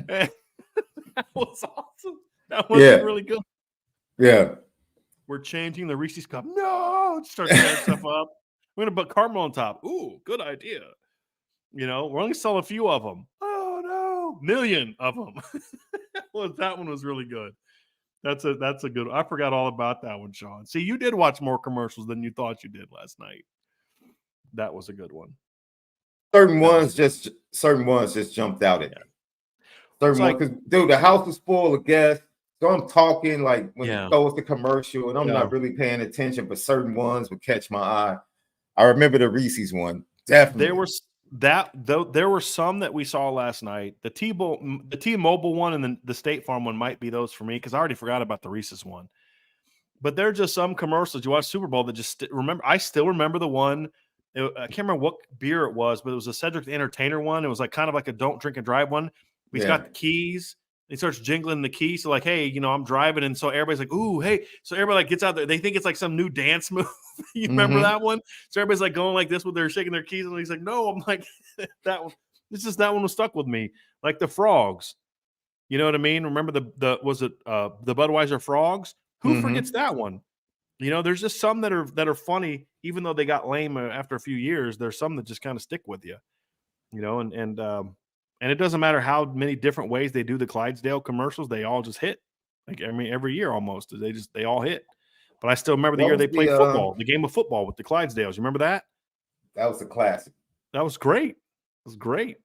That was awesome. That was really good. Yeah. We're changing the Reese's cup. No. Start tearing stuff up. We're going to put caramel on top. Ooh, good idea. We're only selling a few of them. Oh, no. Million of them. That one was really good. That's a good one. I forgot all about that one, Sean. See, you did watch more commercials than you thought you did last night. That was a good one. Certain ones just jumped out at me. Certain ones, because dude, the house was full of guests. So I'm talking like when it goes to commercial, and I'm not really paying attention, but certain ones would catch my eye. I remember the Reese's one. Definitely. There were some that we saw last night. The T-Mobile one and then the State Farm one might be those for me because I already forgot about the Reese's one. But there are just some commercials you watch Super Bowl that just remember. I still remember the one. I can't remember what beer it was, but it was a Cedric the Entertainer one. It was like kind of like a don't drink and drive one. He's got the keys. He starts jingling the keys. So like, hey, I'm driving. And so everybody's like, ooh, hey. So everybody like gets out there. They think it's like some new dance move. You remember that one? So everybody's like going like this with their shaking their keys. And he's like, no, I'm like, that one. That one was stuck with me. Like the frogs. You know what I mean? Remember the Budweiser frogs? Who forgets that one? There's just some that are funny, even though they got lame after a few years. There's some that just kind of stick with you, and it doesn't matter how many different ways they do the Clydesdale commercials. They all just hit. Like, I mean, every year almost they all hit. But I still remember the year they played football, the game of football with the Clydesdales. You remember that? That was a classic. That was great. It was great.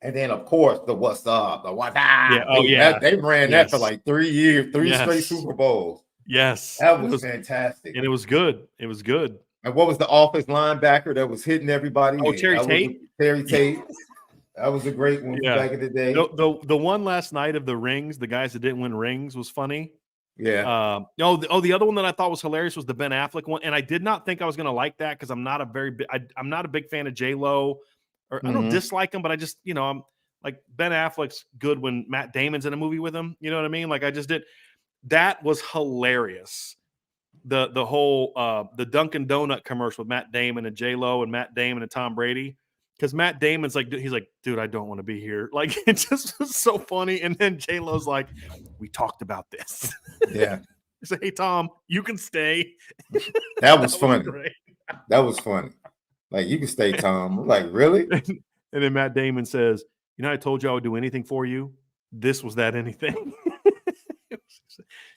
And then, of course, the what's up, the what? They ran that for like 3 years, three straight Super Bowls. Yes, that was fantastic, and it was good. It was good. And what was the Office linebacker that was hitting everybody? Oh, Terry Tate. Terry Tate. That was a great one back in the day. The one last night of the rings, the guys that didn't win rings, was funny. Yeah. The other one that I thought was hilarious was the Ben Affleck one, and I did not think I was going to like that because I'm not a big fan of J-Lo. Or I don't dislike him, but I just, I'm like, Ben Affleck's good when Matt Damon's in a movie with him. You know what I mean? Like, I just did. That was hilarious. The whole the Dunkin' Donut commercial with Matt Damon and J-Lo and Matt Damon and Tom Brady. Because Matt Damon's like, he's like, dude, I don't want to be here. Like, it just was so funny. And then J-Lo's like, we talked about this. Yeah. I said, hey, Tom, you can stay. That was funny. That was funny. Like, you can stay, Tom. I'm like, really? And then Matt Damon says, I told you I would do anything for you. This was that anything.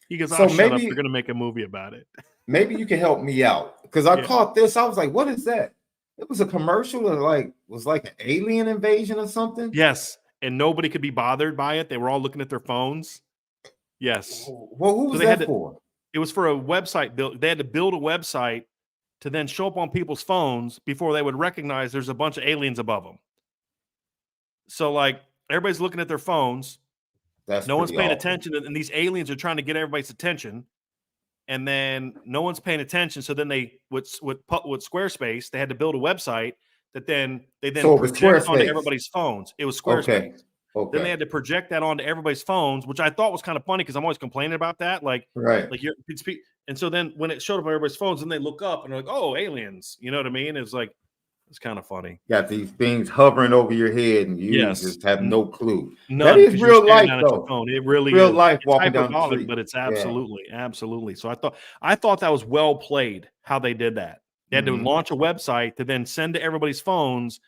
He goes, shut up. You're going to make a movie about it. Maybe you can help me out. Because I caught this. I was like, what is that? It was a commercial that was like an alien invasion or something. Yes. And nobody could be bothered by it. They were all looking at their phones. Yes. Well, who was that for? It was for a website build. They had to build a website to then show up on people's phones before they would recognize there's a bunch of aliens above them. So, like, everybody's looking at their phones. No one's paying attention, and these aliens are trying to get everybody's attention. And then no one's paying attention. So then with Squarespace, they had to build a website that they project onto everybody's phones. It was Squarespace. Okay. Then they had to project that onto everybody's phones, which I thought was kind of funny because I'm always complaining about that. Like and so then when it showed up on everybody's phones, then they look up and they're like, oh, aliens. You know what I mean? It's like, it's kind of funny. Got these things hovering over your head and you just have no clue. That is real life, though. It really real is. life, it's walking down the street. But it's absolutely. So I thought that was well played how they did that. They had to launch a website to then send to everybody's phones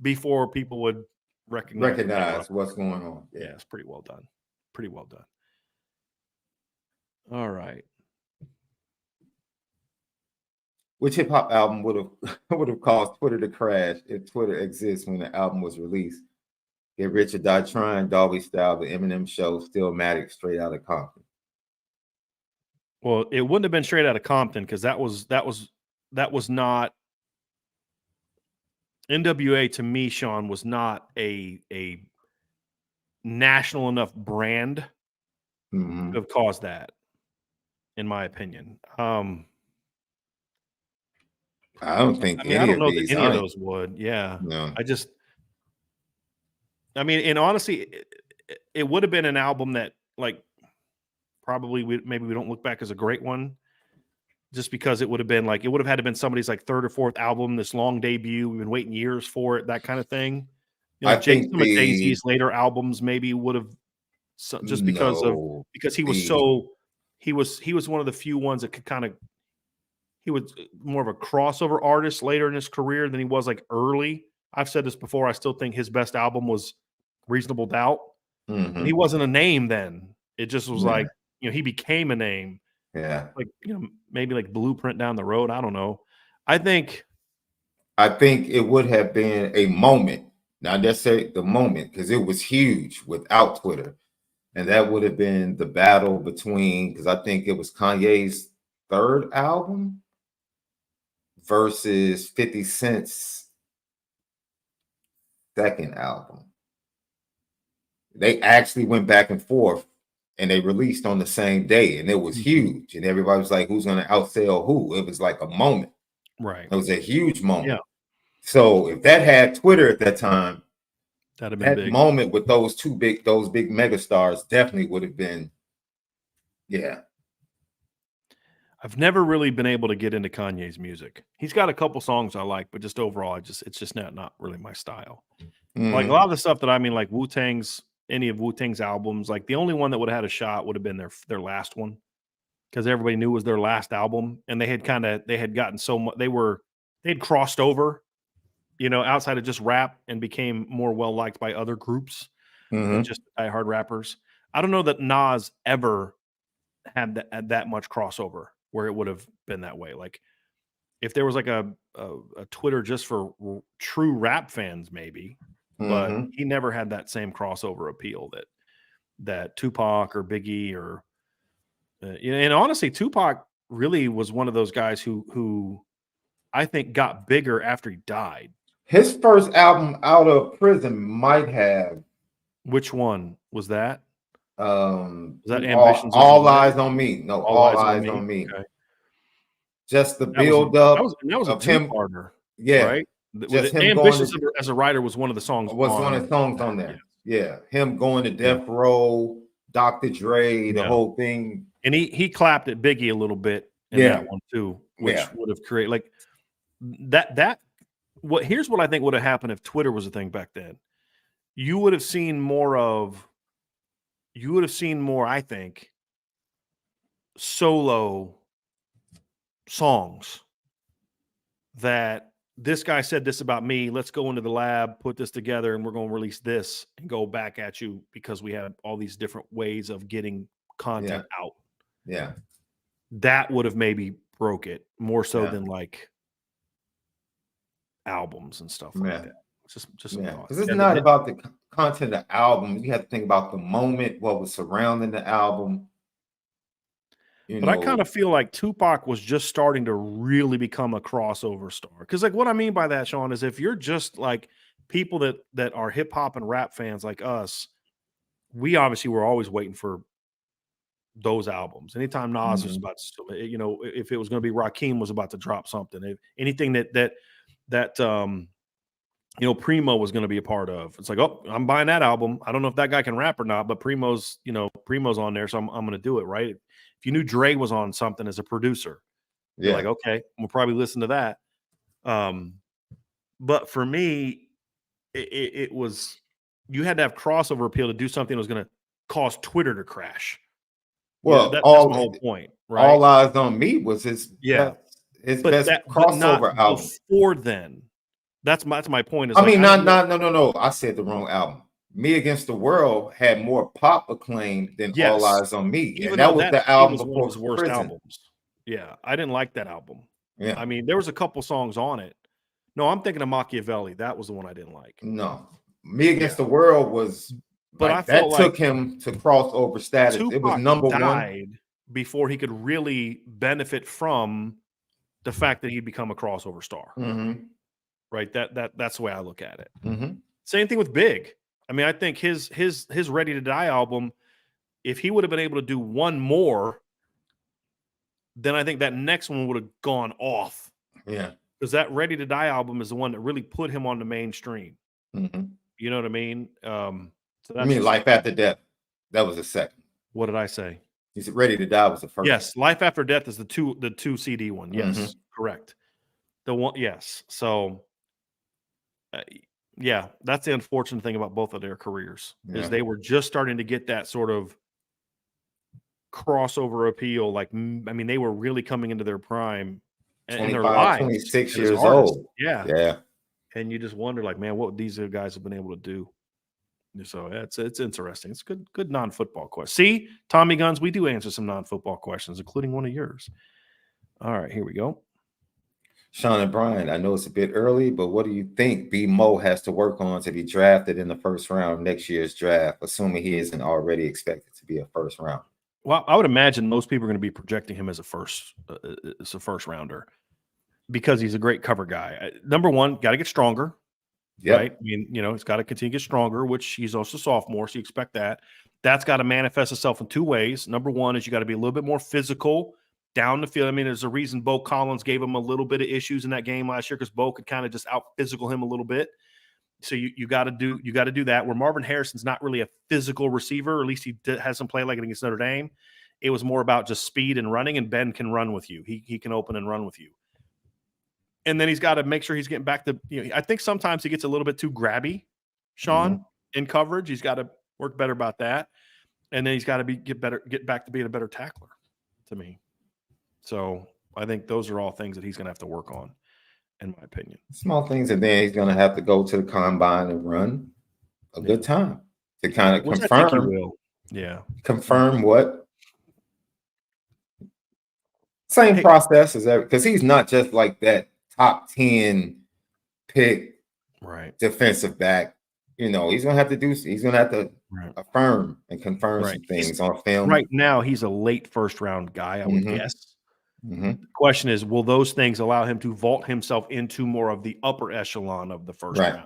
before people would recognize what's going on. Yeah, it's pretty well done. Pretty well done. All right. Which hip hop album would have caused Twitter to crash if Twitter exists when the album was released? Get Rich or Die Trying, Doggy Style, The Eminem Show, Stillmatic, Straight Outta Compton. Well, it wouldn't have been Straight Outta Compton because that was not NWA to me. Sean, was not a national enough brand to have caused that, in my opinion. I don't think I don't know that any of those would. Yeah. No. And honestly, it would have been an album that, like, probably maybe we don't look back as a great one, just because it would have been like, it would have had to been somebody's like third or fourth album, this long debut. We've been waiting years for it, that kind of thing. I think some of Jay-Z's later albums maybe would have, just because he was one of the few ones that could kind of. He was more of a crossover artist later in his career than he was like early. I've said this before. I still think his best album was Reasonable Doubt. And he wasn't a name then. It just was like, he became a name. Yeah. Like, maybe like Blueprint down the road. I don't know. I think it would have been a moment. Not necessarily the moment, because it was huge without Twitter. And that would have been the battle between, because I think it was Kanye's third album versus 50 Cent's second album. They actually went back and forth, and they released on the same day, and it was huge. And everybody was like, "Who's going to outsell who?" It was like a moment. Right. It was a huge moment. Yeah. So if that had Twitter at that time, that'd have been that big. moment with those big megastars definitely would have been. Yeah. I've never really been able to get into Kanye's music. He's got a couple songs I like, but just overall, it's just not really my style. Like a lot of the stuff that I mean, like any of Wu-Tang's albums, like the only one that would have had a shot would have been their last one, because everybody knew it was their last album, and they had gotten so much, they'd crossed over, outside of just rap, and became more well liked by other groups than just diehard rappers. I don't know that Nas ever had that much crossover where it would have been that way. Like if there was like a Twitter just for true rap fans, maybe, but he never had that same crossover appeal that Tupac or Biggie or and honestly, Tupac really was one of those guys who I think got bigger after he died. His first album out of prison might have. Which one was that? Was that Ambitions? All Eyes on Me. No, All Eyes on Me. Okay. Just the build up. That was a two-parter. Yeah. Right? Just him Ambitious as a writer was one of the songs. One of the songs on there. Yeah. Him going to Death Row, Dr. Dre, the whole thing. And he clapped at Biggie a little bit in that one too, which would have created like that. Here's what I think would have happened if Twitter was a thing back then. You would have seen more, I think, solo songs that this guy said this about me. Let's go into the lab, put this together, and we're going to release this and go back at you because we have all these different ways of getting content out. Yeah. That would have maybe broke it more so than like albums and stuff like that. Just because it's not about the content of the album. You have to think about the moment, what was surrounding the album. But I kind of feel like Tupac was just starting to really become a crossover star. Because like what I mean by that, Sean, is if you're just like people that are hip hop and rap fans like us, we obviously were always waiting for those albums. Anytime Nas was about to, if it was going to be Rakim was about to drop something, if anything that Primo was going to be a part of, it's like, oh, I'm buying that album. I don't know if that guy can rap or not, but Primo's on there, so I'm going to do it, right? If you knew Dre was on something as a producer, you're like, okay, we'll probably listen to that. But for me, it was, you had to have crossover appeal to do something that was going to cause Twitter to crash. Well, that's my whole point, right? All Eyes on Me was his best crossover album. Before then, that's my point. Is no. I said the wrong album. Me Against the World had more pop acclaim than All Eyes on Me, and that was the album before one of his worst albums. Yeah, I didn't like that album. Yeah, I mean, there was a couple songs on it. No, I'm thinking of Machiavelli. That was the one I didn't like. No, Me Against the World was. But I felt that took him to crossover status. Tupac it was number one before he could really benefit from the fact that he'd become a crossover star. Right. That's the way I look at it. Same thing with Big. I mean, I think his Ready to Die album, if he would have been able to do one more, then I think that next one would have gone off. Yeah. Because that Ready to Die album is the one that really put him on the mainstream. You know what I mean? So I mean, Life After Death. That was the second. What did I say? He said Ready to Die was the first. Yes, Life After Death is the two CD one. Yes, correct. The one, yes. So, that's the unfortunate thing about both of their careers is they were just starting to get that sort of crossover appeal. Like, I mean, they were really coming into their prime in their lives. 26 years old. Yeah. And you just wonder, like, man, what these guys have been able to do. So it's interesting. It's good non-football question. See, Tommy Guns, we do answer some non-football questions, including one of yours. All right, here we go. Sean and Brian, I know it's a bit early, but what do you think B. Mo has to work on to be drafted in the first round of next year's draft, assuming he isn't already expected to be a first round? Well, I would imagine most people are going to be projecting him as a first rounder because he's a great cover guy. Number one, got to get stronger. Yep. right? I mean, he's got to continue to get stronger, which he's also a sophomore, so you expect that. That's got to manifest itself in two ways. Number one is you got to be a little bit more physical down the field. I mean, there's a reason Bo Collins gave him a little bit of issues in that game last year because Bo could kind of just out physical him a little bit. So you got to do that. Where Marvin Harrison's not really a physical receiver, or at least he hasn't played like it against Notre Dame. It was more about just speed and running, and Ben can run with you. He can open and run with you. And then he's got to make sure he's getting back to, I think sometimes he gets a little bit too grabby, Sean, in coverage. He's got to work better about that. And then he's got to get back to being a better tackler, to me. So I think those are all things that he's going to have to work on, in my opinion. Small things, and then he's going to have to go to the combine and run a good time to kind of confirm. I think he will. Yeah. Confirm what? Same process as ever, because he's not just like that top 10 pick defensive back. He's gonna have to affirm and confirm some things on film. Right now, he's a late first round guy, I would guess. The question is, will those things allow him to vault himself into more of the upper echelon of the first round?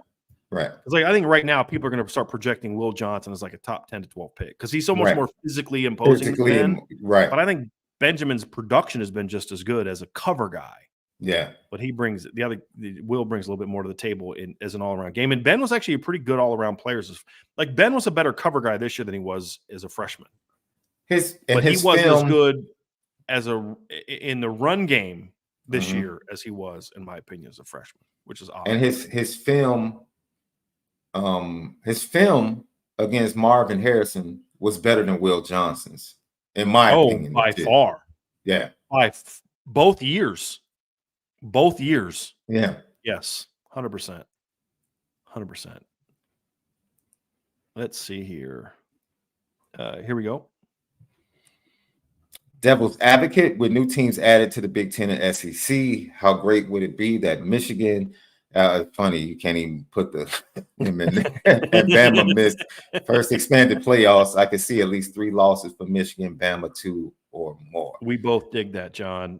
Right. It's like, I think right now people are going to start projecting Will Johnson as like a top 10 to 12 pick because he's so much more physically imposing. Right. But I think Benjamin's production has been just as good as a cover guy. Yeah. But he brings Will brings a little bit more to the table as an all-around game. And Ben was actually a pretty good all-around player. Like Ben was a better cover guy this year than he was as a freshman. He wasn't as good in the run game this year as he was, in my opinion, as a freshman, which is odd. And his film against Marvin Harrison was better than Will Johnson's, in my opinion. By far. Yeah. By both years. Both years. Yeah. Yes. 100%. 100%. Let's see here. Here we go. Devil's advocate, with new teams added to the Big Ten and SEC, how great would it be that Michigan, funny, you can't even put them in there, and Bama missed first expanded playoffs. I could see at least 3 losses for Michigan, Bama 2 or more. We both dig that, John.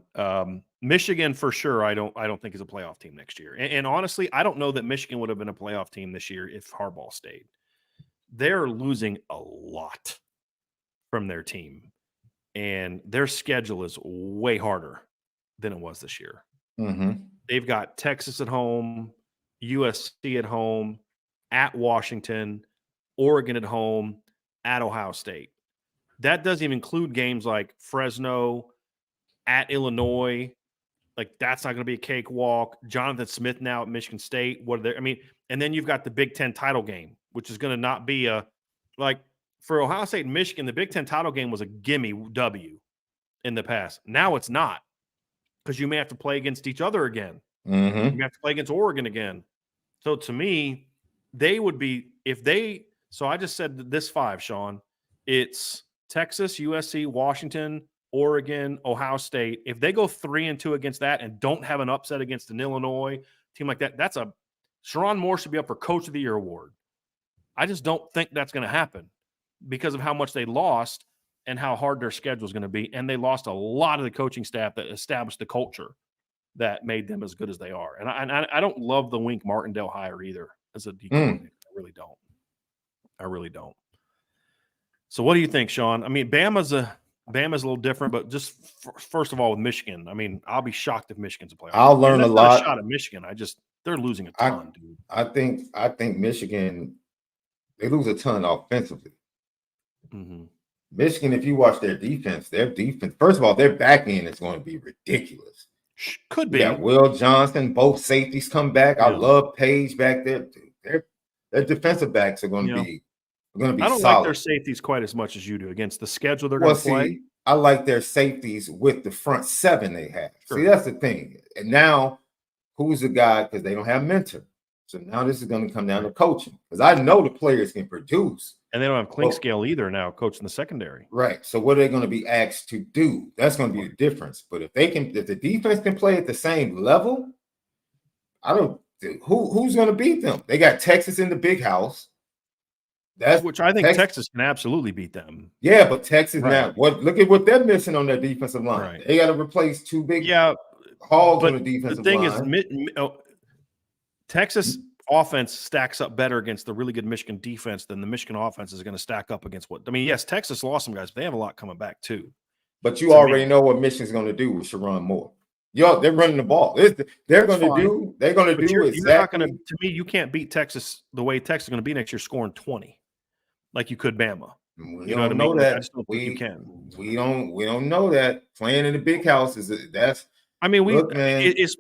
Michigan for sure. I don't think is a playoff team next year. And honestly, I don't know that Michigan would have been a playoff team this year if Harbaugh stayed. They're losing a lot from their team, and their schedule is way harder than it was this year. They've got Texas at home, USC at home, at Washington, Oregon at home, at Ohio State. That doesn't even include games like Fresno, at Illinois. Like, that's not going to be a cakewalk. Jonathan Smith now at Michigan State. And then you've got the Big Ten title game, which is going to not be for Ohio State and Michigan, the Big Ten title game was a gimme W in the past. Now it's not, because you may have to play against each other again. You may have to play against Oregon again. So to me, they would be, so I just said this 5, Sean. It's Texas, USC, Washington, Oregon, Ohio State. If they go 3-2 against that and don't have an upset against an Illinois team like that, Sharon Moore should be up for Coach of the Year award. I just don't think that's going to happen because of how much they lost and how hard their schedule is going to be. And they lost a lot of the coaching staff that established the culture that made them as good as they are. And I don't love the Wink Martindale hire either as a D coordinator. I really don't. So what do you think, Sean? I mean, Bama's a little different, but just first of all with Michigan, I mean, I'll be shocked if Michigan's a player. I'll learn a lot. Shot at Michigan. They're losing a ton, dude. I think Michigan, they lose a ton offensively. Michigan, if you watch their defense, first of all, their back end is going to be ridiculous. Could be. Yeah, Will Johnson, both safeties come back. I love Page back there. Their defensive backs are going to be I don't like their safeties quite as much as you do against the schedule they're going to play. I like their safeties with the front 7 they have. Sure. See, that's the thing. And now, who's the guy? Because they don't have mentor. So now this is going to come down to coaching. Because I know the players can produce. And they don't have Clinkscale either now, coaching the secondary. Right. So what are they going to be asked to do? That's going to be the difference. But if the defense can play at the same level, who's going to beat them? They got Texas in the big house. Which I think Texas can absolutely beat them. Yeah, but Texas now, look at what they're missing on their defensive line. Right. They got to replace 2 big hogs on the defensive line. The thing is, Texas offense stacks up better against the really good Michigan defense than the Michigan offense is going to stack up against what. I mean, yes, Texas lost some guys, but they have a lot coming back too. But you already know what Michigan's going to do with Sharon Moore. They're running the ball. They're going to do exactly. You're not going to me, you can't beat Texas the way Texas is going to be next year, scoring 20 like you could Bama. You know what I mean? That. I just don't think you can. We don't know that. Playing in the big house is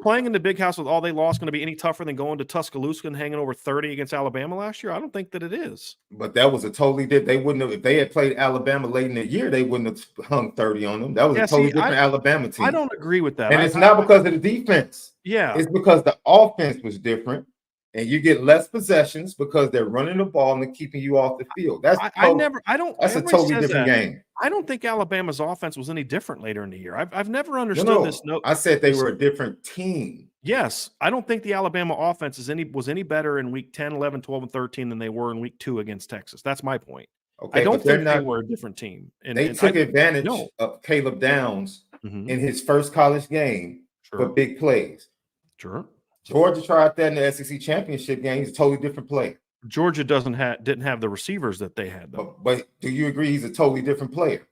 playing in the big house with all they lost going to be any tougher than going to Tuscaloosa and hanging over 30 against Alabama last year? I don't think that it is. But that was a totally different. They wouldn't have, if they had played Alabama late in the year, they wouldn't have hung 30 on them. That was a totally different Alabama team. I don't agree with that. And it's not because of the defense. Yeah. It's because the offense was different. And you get less possessions because they're running the ball and they're keeping you off the field. That's a totally different game. I don't think Alabama's offense was any different later in the year. I've never understood this. No, I said they were a different team. Yes, I don't think the Alabama offense was any better in week 10, 11, 12, and 13 than they were in week 2 against Texas. That's my point. Okay, I don't think they were a different team. They took advantage of Caleb Downs in his first college game for big plays. Sure. Georgia tried that in the SEC championship game. He's a totally different player. Georgia didn't have the receivers that they had, though. But do you agree he's a totally different player?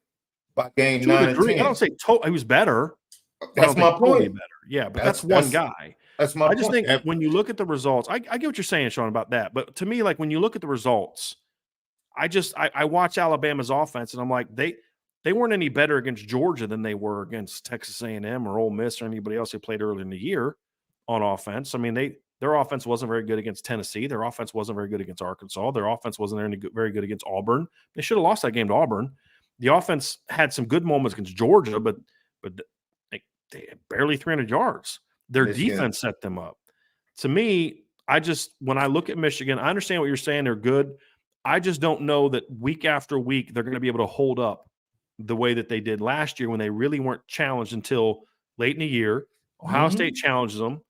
By game 9 and 10. I don't say he was better. That's my point. Totally better. Yeah, but that's one guy. That's my point. I just think when you look at the results, I get what you're saying, Sean, about that. But to me, like when you look at the results, I watch Alabama's offense and I'm like, they weren't any better against Georgia than they were against Texas A&M or Ole Miss or anybody else who played earlier in the year on offense. I mean, their offense wasn't very good against Tennessee. Their offense wasn't very good against Arkansas. Their offense wasn't very good against Auburn. They should have lost that game to Auburn. The offense had some good moments against Georgia, but they had barely 300 yards. Their defense set them up. To me, when I look at Michigan, I understand what you're saying. They're good. I just don't know that week after week they're going to be able to hold up the way that they did last year when they really weren't challenged until late in the year. Ohio State challenges them.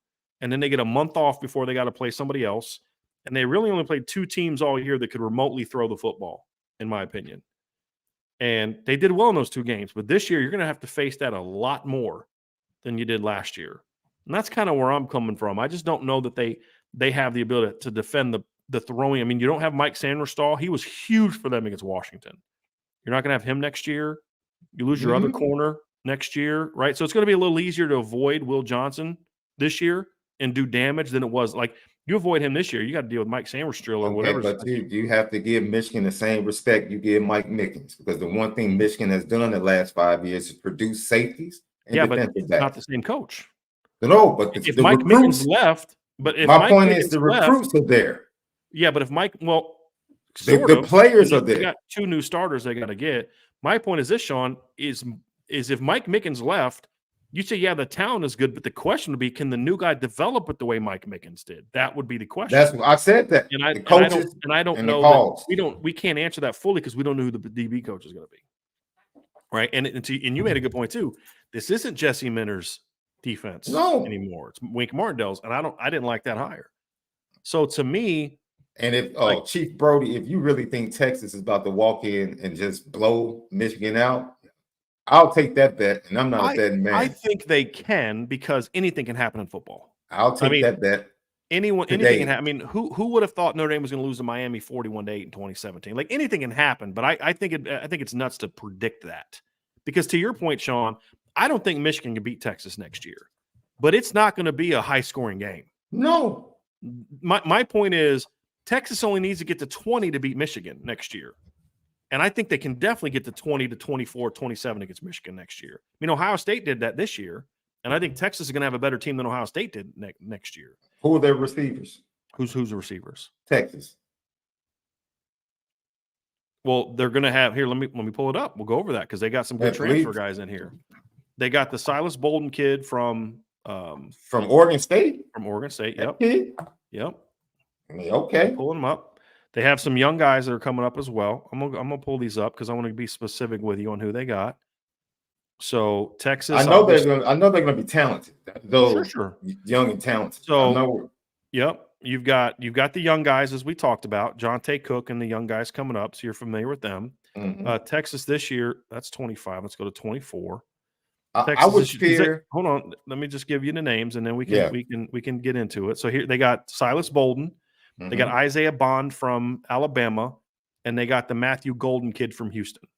And then they get a month off before they got to play somebody else. And they really only played 2 teams all year that could remotely throw the football, in my opinion. And they did well in those 2 games. But this year, you're going to have to face that a lot more than you did last year. And that's kind of where I'm coming from. I just don't know that they have the ability to defend the throwing. I mean, you don't have Mike Sanderstall. He was huge for them against Washington. You're not going to have him next year. You lose your other corner next year, right? So it's going to be a little easier to avoid Will Johnson this year and do damage than it was. Like, you avoid him this year, you got to deal with Mike Sainristil or whatever. But you have to give Michigan the same respect you give Mike Mickens, because the one thing Michigan has done in the last 5 years is produce safeties. But it's not the same coach. No, but if Mike Mickens left, my point is the recruits are there. Yeah, but if the players are there. They got 2 new starters they got to get. My point is this, Sean, is if Mike Mickens left, you say, yeah, the talent is good, but the question would be, can the new guy develop it the way Mike Mickens did? That would be the question. That's what I said. That and I don't know. We can't answer that fully because we don't know who the DB coach is going to be, right? And you made a good point too. This isn't Jesse Minter's defense anymore. It's Wink Martindale's, and I didn't like that hire. So to me, and if Chief Brody, if you really think Texas is about to walk in and just blow Michigan out, I'll take that bet, and I'm not a betting man. I think they can, because anything can happen in football. I'll take that bet. Anything can happen. I mean, who would have thought Notre Dame was going to lose to Miami 41-8 in 2017? Like, anything can happen, but I think it's nuts to predict that. Because to your point, Sean, I don't think Michigan can beat Texas next year, but it's not going to be a high-scoring game. No. My point is, Texas only needs to get to 20 to beat Michigan next year. And I think they can definitely get to 20 to 24, 27 against Michigan next year. I mean, Ohio State did that this year, and I think Texas is going to have a better team than Ohio State did next year. Who are their receivers? Who's the receivers? Texas. Well, they're going to have here. Let me pull it up. We'll go over that because they got some good transfer guys in here. They got the Silas Bolden kid from Oregon State. From Oregon State. Yep. Yep. Okay. Pulling them up. They have some young guys that are coming up as well. I'm gonna pull these up because I want to be specific with you on who they got. So Texas, I know they're gonna be talented. Those sure. Young and talented. So yep, you've got the young guys as we talked about, Jonte Cook and the young guys coming up. So you're familiar with them. Texas this year, that's 25. Let's go to 24. I would fear. Hold on, let me just give you the names, and then we can get into it. So here they got Silas Bolden. They got Isaiah Bond from Alabama, and they got the Matthew Golden kid from Houston,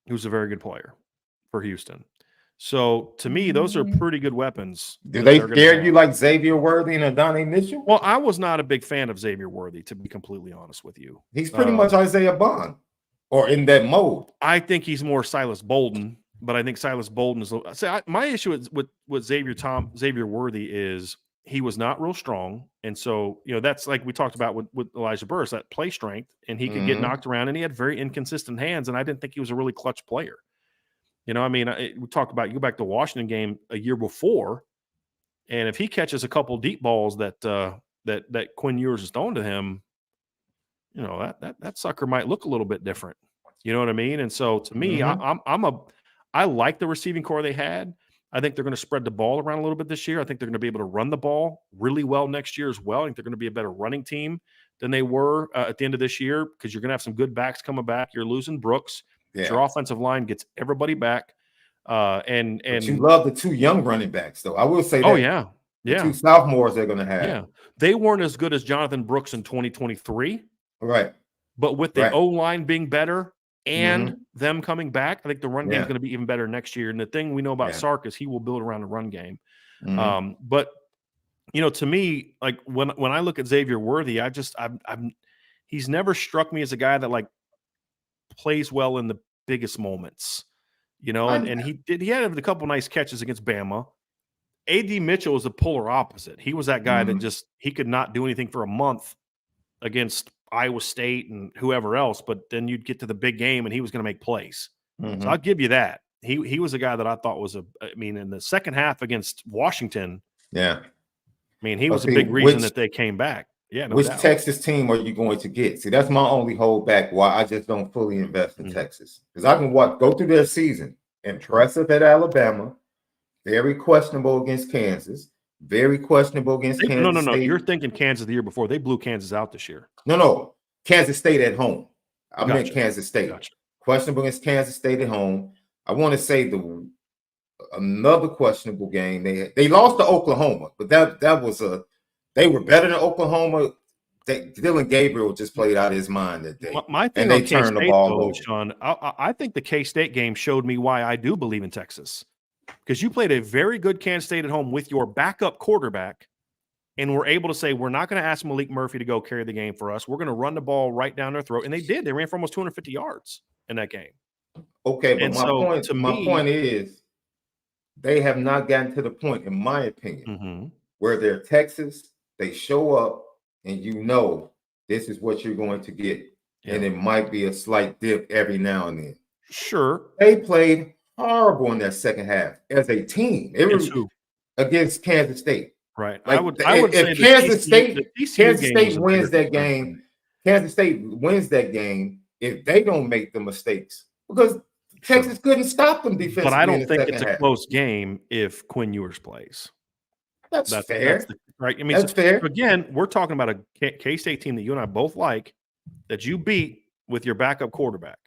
who's a very good player for Houston. So to me, those are pretty good weapons. Do they scare you like Xavier Worthy and Adonai Mitchell? Well, I was not a big fan of Xavier Worthy, to be completely honest with you. He's pretty much Isaiah Bond, or in that mode. I think he's more Silas Bolden, but I think Silas Bolden is. My issue with Xavier Worthy is he was not real strong, and so that's like we talked about with Elijah Burris, that play strength, and he could get knocked around, and he had very inconsistent hands, and I didn't think he was a really clutch player. We talked about, you go back to the Washington game a year before, and if he catches a couple deep balls that Quinn Ewers is throwing to him, that sucker might look a little bit different. You know what I mean? And so to me, I like the receiving core they had. I think they're going to spread the ball around a little bit this year. I think they're going to be able to run the ball really well next year as well. I think they're going to be a better running team than they were at the end of this year, because you're going to have some good backs coming back. You're losing Brooks. Yeah. Your offensive line gets everybody back. And you love the two young running backs, though. I will say that. Oh, yeah. The two sophomores they're going to have. Yeah. They weren't as good as Jonathan Brooks in 2023. Right. But with the O-line being better and them coming back, I think the run game is going to be even better next year. And the thing we know about Sark is he will build around the run game. But, to me, like when I look at Xavier Worthy, he's never struck me as a guy that like plays well in the biggest moments, and he had a couple nice catches against Bama. A.D. Mitchell is the polar opposite. He was that guy that he could not do anything for a month against Iowa State and whoever else, but then you'd get to the big game and he was going to make plays. So I'll give you that. He was a guy that I thought was in the second half against Washington. Yeah. He was a big reason that they came back. Yeah. No which doubt. Texas team are you going to get? See, that's my only holdback why I just don't fully invest in Texas. Because I can go through their season. Impressive at Alabama. Very questionable against Kansas. Very questionable against Kansas. No. State. You're thinking Kansas the year before. They blew Kansas out this year. No. Kansas State at home. I Gotcha. meant Kansas State. Gotcha. Questionable against Kansas State at home. I want to say another questionable game. They lost to Oklahoma, but that was they were better than Oklahoma. Dylan Gabriel just played out of his mind that day. My thing and they on turned K-State, the ball over. Sean, I think the K-State game showed me why I do believe in Texas. Because you played a very good Kansas State at home with your backup quarterback, and were able to say, we're not going to ask Malik Murphy to go carry the game for us. We're going to run the ball right down their throat. And they did. They ran for almost 250 yards in that game. Okay, but my point is they have not gotten to the point, in my opinion, where they're Texas, they show up, and this is what you're going to get. Yeah. And it might be a slight dip every now and then. Sure. They played horrible in that second half as a team. Against Kansas State. Right. Like, I would say Kansas State wins that game. Kansas State wins that game if they don't make the mistakes. Because Texas couldn't stop them defensively. But I don't think it's a close game if Quinn Ewers plays. That's fair. Right. That's fair. Again, we're talking about a K-State team that you and I both like, that you beat with your backup quarterback.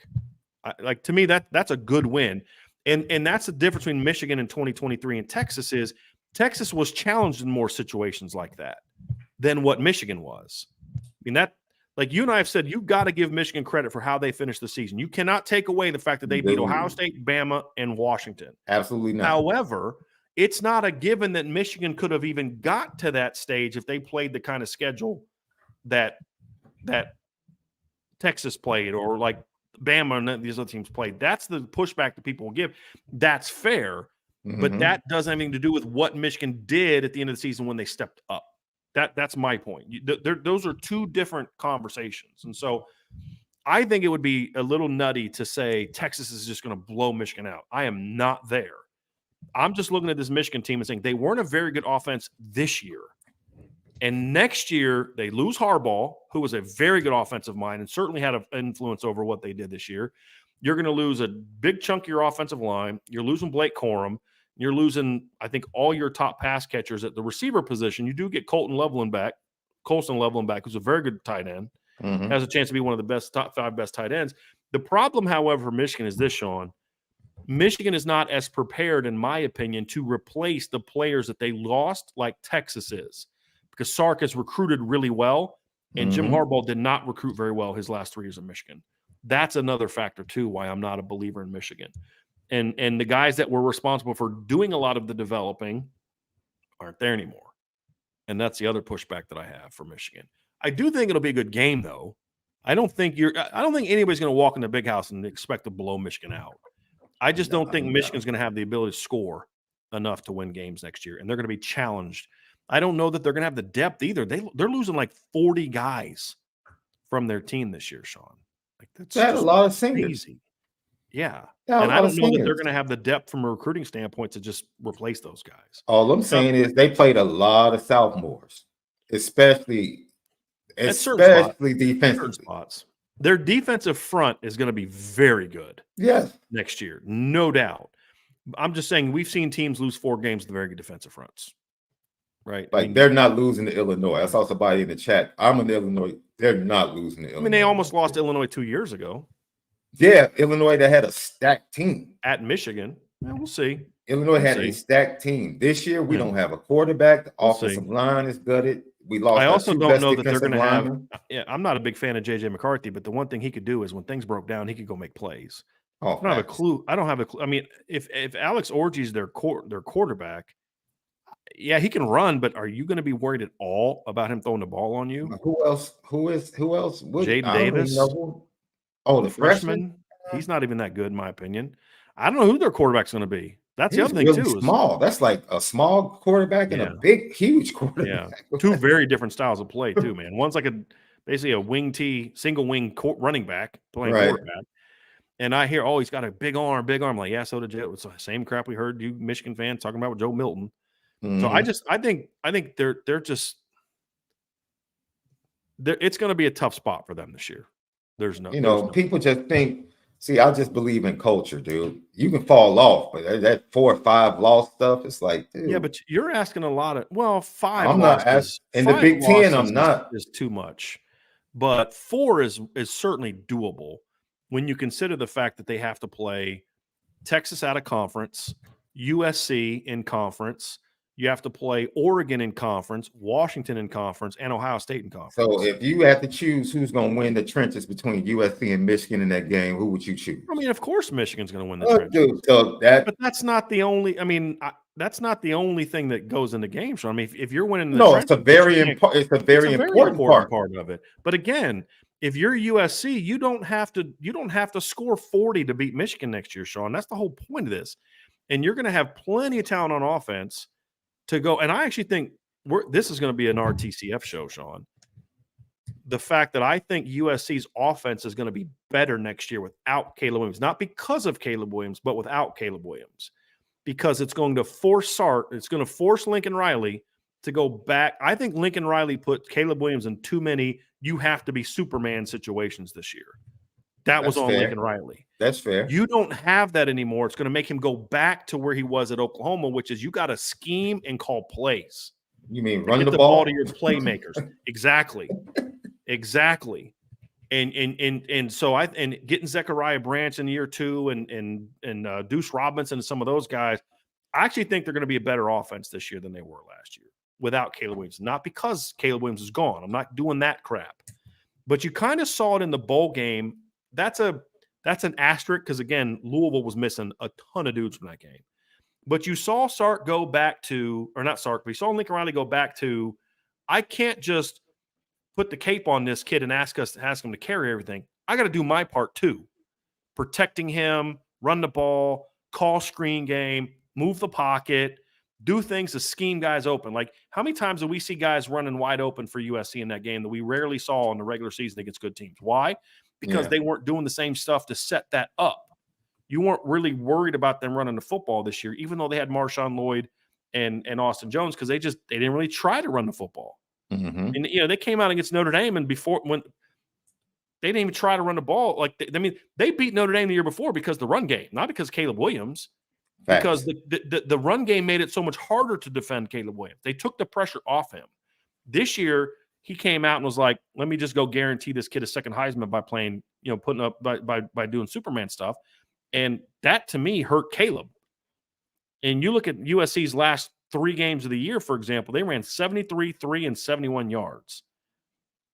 To me, that's a good win. And that's the difference between Michigan in 2023 and Texas is Texas was challenged in more situations like that than what Michigan was. You and I have said, you've got to give Michigan credit for how they finished the season. You cannot take away the fact that they beat Ohio State, Bama, and Washington. Absolutely not. However, it's not a given that Michigan could have even got to that stage if they played the kind of schedule that Texas played, or like Bama and these other teams played. That's the pushback that people will give. That's fair, but that doesn't have anything to do with what Michigan did at the end of the season when they stepped up. That's my point. Those are two different conversations. And so I think it would be a little nutty to say Texas is just going to blow Michigan out. I am not there. I'm just looking at this Michigan team and saying they weren't a very good offense this year. And next year, they lose Harbaugh, who was a very good offensive mind and certainly had an influence over what they did this year. You're going to lose a big chunk of your offensive line. You're losing Blake Corum. You're losing, I think, all your top pass catchers at the receiver position. You do get Colston Loveland back, who's a very good tight end, has a chance to be one of the top 5 best tight ends. The problem, however, for Michigan is this, Sean. Michigan is not as prepared, in my opinion, to replace the players that they lost like Texas is. because Sark has recruited really well, and Jim Mhm. Harbaugh did not recruit very well his last 3 years at Michigan. That's another factor too why I'm not a believer in Michigan. And the guys that were responsible for doing a lot of the developing aren't there anymore. And that's the other pushback that I have for Michigan. I do think it'll be a good game, though. I don't think anybody's going to walk in the big house and expect to blow Michigan out. I just don't think Michigan's going to have the ability to score enough to win games next year, and they're going to be challenged. I don't know that they're going to have the depth either. They're losing like 40 guys from their team this year, Sean. Like that's They had a just lot of seniors. crazy. Yeah. They had a And I lot of don't know that they're seniors. going to have the depth from a recruiting standpoint to just replace those guys. All I'm saying is they played a lot of sophomores, especially defensively. Spots. Their defensive front is going to be very good Yes. next year, no doubt. I'm just saying we've seen teams lose 4 games with very good defensive fronts, right? Like they're not losing to Illinois. I saw somebody in the chat. I'm in Illinois. They're not losing to Illinois. I mean, they almost lost to Illinois 2 years ago. Yeah, Illinois, they had a stacked team. At Michigan. Yeah, we'll see. Illinois had a stacked team. This year, we don't have a quarterback. The offensive line is gutted. We lost. I also don't know that they're going to have. linemen. Yeah, I'm not a big fan of JJ McCarthy, but the one thing he could do is when things broke down, he could go make plays. Oh, I don't have a clue. I don't have a clue. I mean, if Alex Orji's their quarterback, yeah, he can run, but are you going to be worried at all about him throwing the ball on you? Who else? Who else? Jaden Davis. Oh, the freshman. He's not even that good, in my opinion. I don't know who their quarterback's going to be. That's the other thing really too. Small. That's like a small quarterback and a big, huge quarterback. Yeah, 2 very different styles of play too, man. One's like basically a single wing running back playing quarterback. And I hear, he's got a big arm. Like, yeah, so did you. It's the same crap we heard you Michigan fans talking about with Joe Milton. Mm-hmm. So I think they're just it's going to be a tough spot for them this year. There's no, people just think. See, I just believe in culture, dude. You can fall off, but that 4 or 5 loss stuff, it's like, dude. Yeah, but you're asking a lot of 5. I'm not asking in the Big Ten. I'm not is too much, but 4 is certainly doable when you consider the fact that they have to play Texas out of conference, USC in conference. You have to play Oregon in conference, Washington in conference, and Ohio State in conference. So if you had to choose who's going to win the trenches between USC and Michigan in that game, who would you choose? I mean, of course, Michigan's going to win the trenches. Dude, but that's not the only. I mean, that's not the only thing that goes in the game. So I mean, if you're winning the trenches, it's a very important part of it. But again, if you're USC, you don't have to score 40 to beat Michigan next year, Sean. That's the whole point of this. And you're going to have plenty of talent on offense to go. And I actually think this is going to be an RTCF show, Sean. The fact that I think USC's offense is going to be better next year without Caleb Williams, not because of Caleb Williams, but without Caleb Williams, because it's going to force it's going to force Lincoln Riley to go back. I think Lincoln Riley put Caleb Williams in too many you have to be Superman situations this year. That's was on fair. Lincoln Riley. That's fair. You don't have that anymore. It's going to make him go back to where he was at Oklahoma, which is you got to scheme and call plays. You mean run the ball to your playmakers? Exactly. And so getting Zechariah Branch in year 2 and Deuce Robinson and some of those guys, I actually think they're going to be a better offense this year than they were last year without Caleb Williams. Not because Caleb Williams is gone. I'm not doing that crap. But you kind of saw it in the bowl game. That's an asterisk because, again, Louisville was missing a ton of dudes from that game. But you saw Sark go back to – or not Sark, but you saw Lincoln Riley go back to, I can't just put the cape on this kid and ask him to carry everything. I got to do my part too. Protecting him, run the ball, call screen game, move the pocket, do things to scheme guys open. Like, how many times do we see guys running wide open for USC in that game that we rarely saw in the regular season against good teams? Why? Because they weren't doing the same stuff to set that up. You weren't really worried about them running the football this year, even though they had Marshawn Lloyd and Austin Jones, because they didn't really try to run the football. Mm-hmm. And they came out against Notre Dame, and when they didn't even try to run the ball, they beat Notre Dame the year before because of the run game, not because of Caleb Williams. Facts. Because the run game made it so much harder to defend Caleb Williams. They took the pressure off him. This year, he came out and was like, let me just go guarantee this kid a second Heisman by playing, putting up by doing Superman stuff. And that, to me, hurt Caleb. And you look at USC's last 3 games of the year, for example, they ran 73, 3, and 71 yards.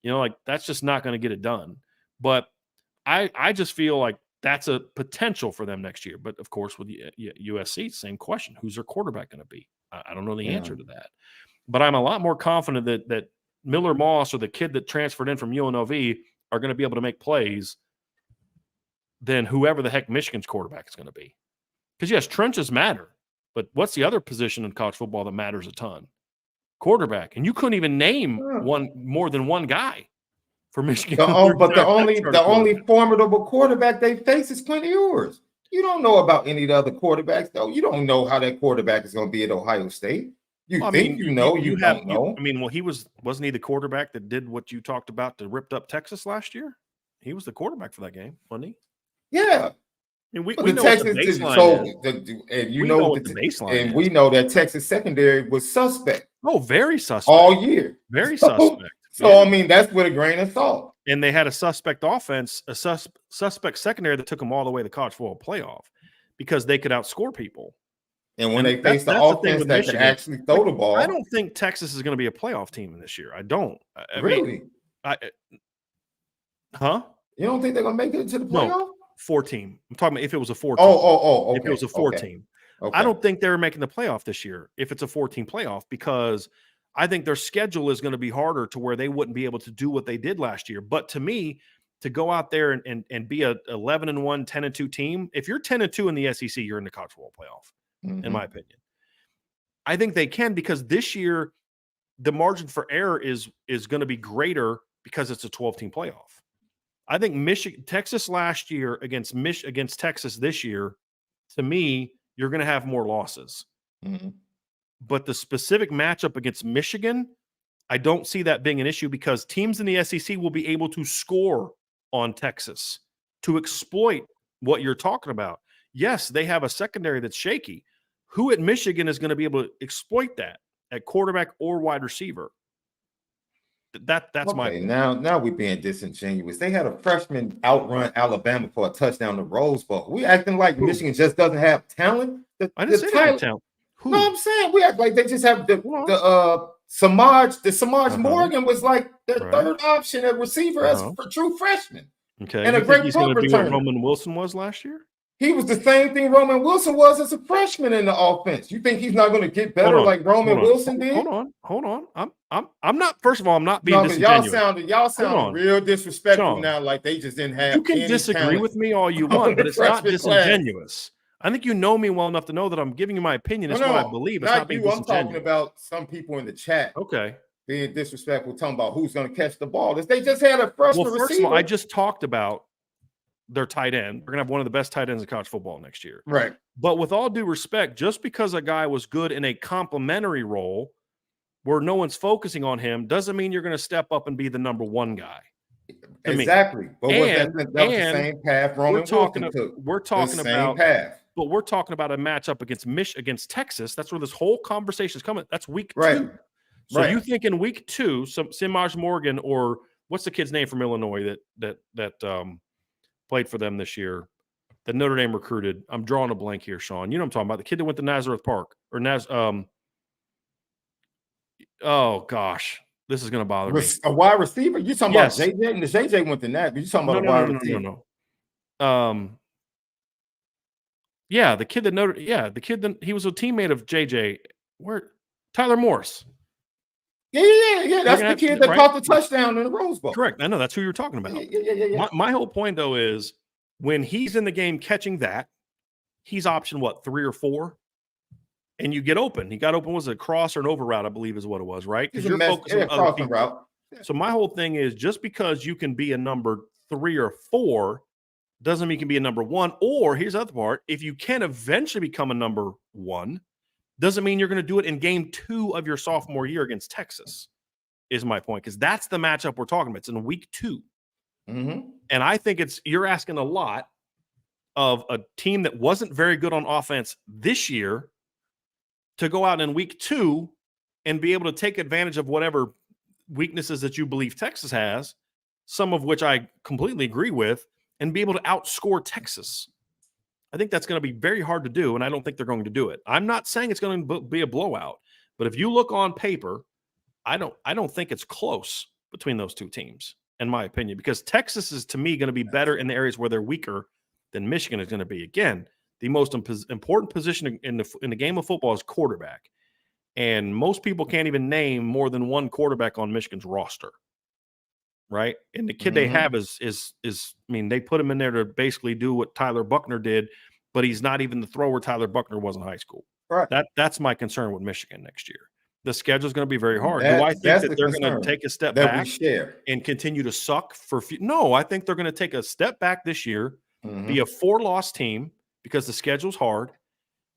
Like that's just not going to get it done. But I just feel like that's a potential for them next year. But of course, with USC, same question: who's their quarterback going to be? I don't know the answer to that. But I'm a lot more confident that Miller Moss or the kid that transferred in from UNLV are going to be able to make plays than whoever the heck Michigan's quarterback is going to be. Because yes, trenches matter, but what's the other position in college football that matters a ton? Quarterback, and you couldn't even name more than one guy for Michigan. But the only formidable quarterback they face is Clint Ewers. You don't know about any of the other quarterbacks, though. You don't know how that quarterback is going to be at Ohio State. You don't know. Wasn't he the quarterback that did what you talked about to ripped up Texas last year? He was the quarterback for that game, wasn't he? Yeah. And we know what the baseline is. We know that Texas secondary was suspect. Oh, very suspect. All year. Very suspect. So, I mean, that's with a grain of salt. And they had a suspect offense, a suspect secondary that took them all the way to the college football playoff because they could outscore people. And when they face the offense that could actually throw the ball. I don't think Texas is going to be a playoff team this year. I don't. Really? Huh? You don't think they're going to make it to the playoff? No, 4-team. I'm talking about if it was a 4-team. Okay. If it was a 4-team. Okay. I don't think they're making the playoff this year if it's a 4-team playoff because I think their schedule is going to be harder to where they wouldn't be able to do what they did last year. But to me, to go out there and be a 11-1, 10-2 team, if you're 10-2 in the SEC, you're in the college football playoff, in my opinion. I think they can because this year the margin for error is going to be greater because it's a 12-team playoff. I think Texas last year against Texas this year, to me, you're going to have more losses. Mm-hmm. But the specific matchup against Michigan, I don't see that being an issue because teams in the SEC will be able to score on Texas to exploit what you're talking about. Yes, they have a secondary that's shaky. Who at Michigan is going to be able to exploit that at quarterback or wide receiver? That's okay, my opinion. Now we're being disingenuous. They had a freshman outrun Alabama for a touchdown to Rose Bowl. We acting like Michigan just doesn't have talent. I didn't say talent. Who? No, I'm saying we act like they just have the Samaj Morgan was like their third option at receiver as a true freshman. Okay, and a great he's going to be what returner. Roman Wilson was last year. He was the same thing Roman Wilson was as a freshman in the offense. You think he's not going to get better like Roman Wilson did? Hold on. I'm not. First of all, I'm not being disingenuous. Y'all sound real disrespectful Sean, now. Like they just didn't have. You can disagree with me all you want, but it's not disingenuous. I think you know me well enough to know that I'm giving you my opinion. It's what I believe. It's not being disingenuous. I'm talking about some people in the chat. Okay. Being disrespectful, talking about who's going to catch the ball. They just had a freshman receiver. First of all, I just talked about their tight end. We're going to have one of the best tight ends in college football next year. Right. But with all due respect, just because a guy was good in a complementary role where no one's focusing on him doesn't mean you're going to step up and be the number one guy. Exactly. But that was the same path Roman Wilson took. We're talking about path. But we're talking about a matchup against Texas. That's where this whole conversation is coming. That's week 2. So you think in week 2, some Samaj Morgan or what's the kid's name from Illinois that played for them this year, that Notre Dame recruited? I'm drawing a blank here, Sean. You know what I'm talking about. The kid that went to Nazareth Park or oh gosh, this is going to bother me. A wide receiver? You talking about JJ? And the JJ went to Nat. You talking about a wide receiver? No. Yeah, the kid that he was a teammate of JJ. Where? Tyler Morris. Yeah. That's the kid that caught the touchdown in the Rose Bowl. Correct. I know that's who you're talking about. Yeah. My whole point though is when he's in the game catching that, he's option 3 or 4, and you get open. He got open, was it a cross or an over route? I believe is what it was, right? Because you're focusing on other people. Route. So my whole thing is just because you can be a number 3 or 4 doesn't mean you can be a number 1. Or here's the other part: if you can eventually become a number 1, doesn't mean you're going to do it in game 2 of your sophomore year against Texas. Is my point, because that's the matchup we're talking about. It's in week 2, and I think you're asking a lot of a team that wasn't very good on offense this year to go out in week 2 and be able to take advantage of whatever weaknesses that you believe Texas has, some of which I completely agree with, and be able to outscore Texas. I think that's going to be very hard to do, and I don't think they're going to do it. I'm not saying it's going to be a blowout. But if you look on paper, I don't think it's close between those two teams, in my opinion, because Texas is, to me, going to be better in the areas where they're weaker than Michigan is going to be. Again, the most important position in the game of football is quarterback. And most people can't even name more than one quarterback on Michigan's roster. Right. And the kid they have is I mean, they put him in there to basically do what Tyler Buckner did, but he's not even the thrower Tyler Buckner was in high school. Right. That's my concern with Michigan next year. The schedule is going to be very hard. Do I think that they're going to take a step back and continue to suck for no, I think they're going to take a step back this year, be a 4-loss team because the schedule's hard,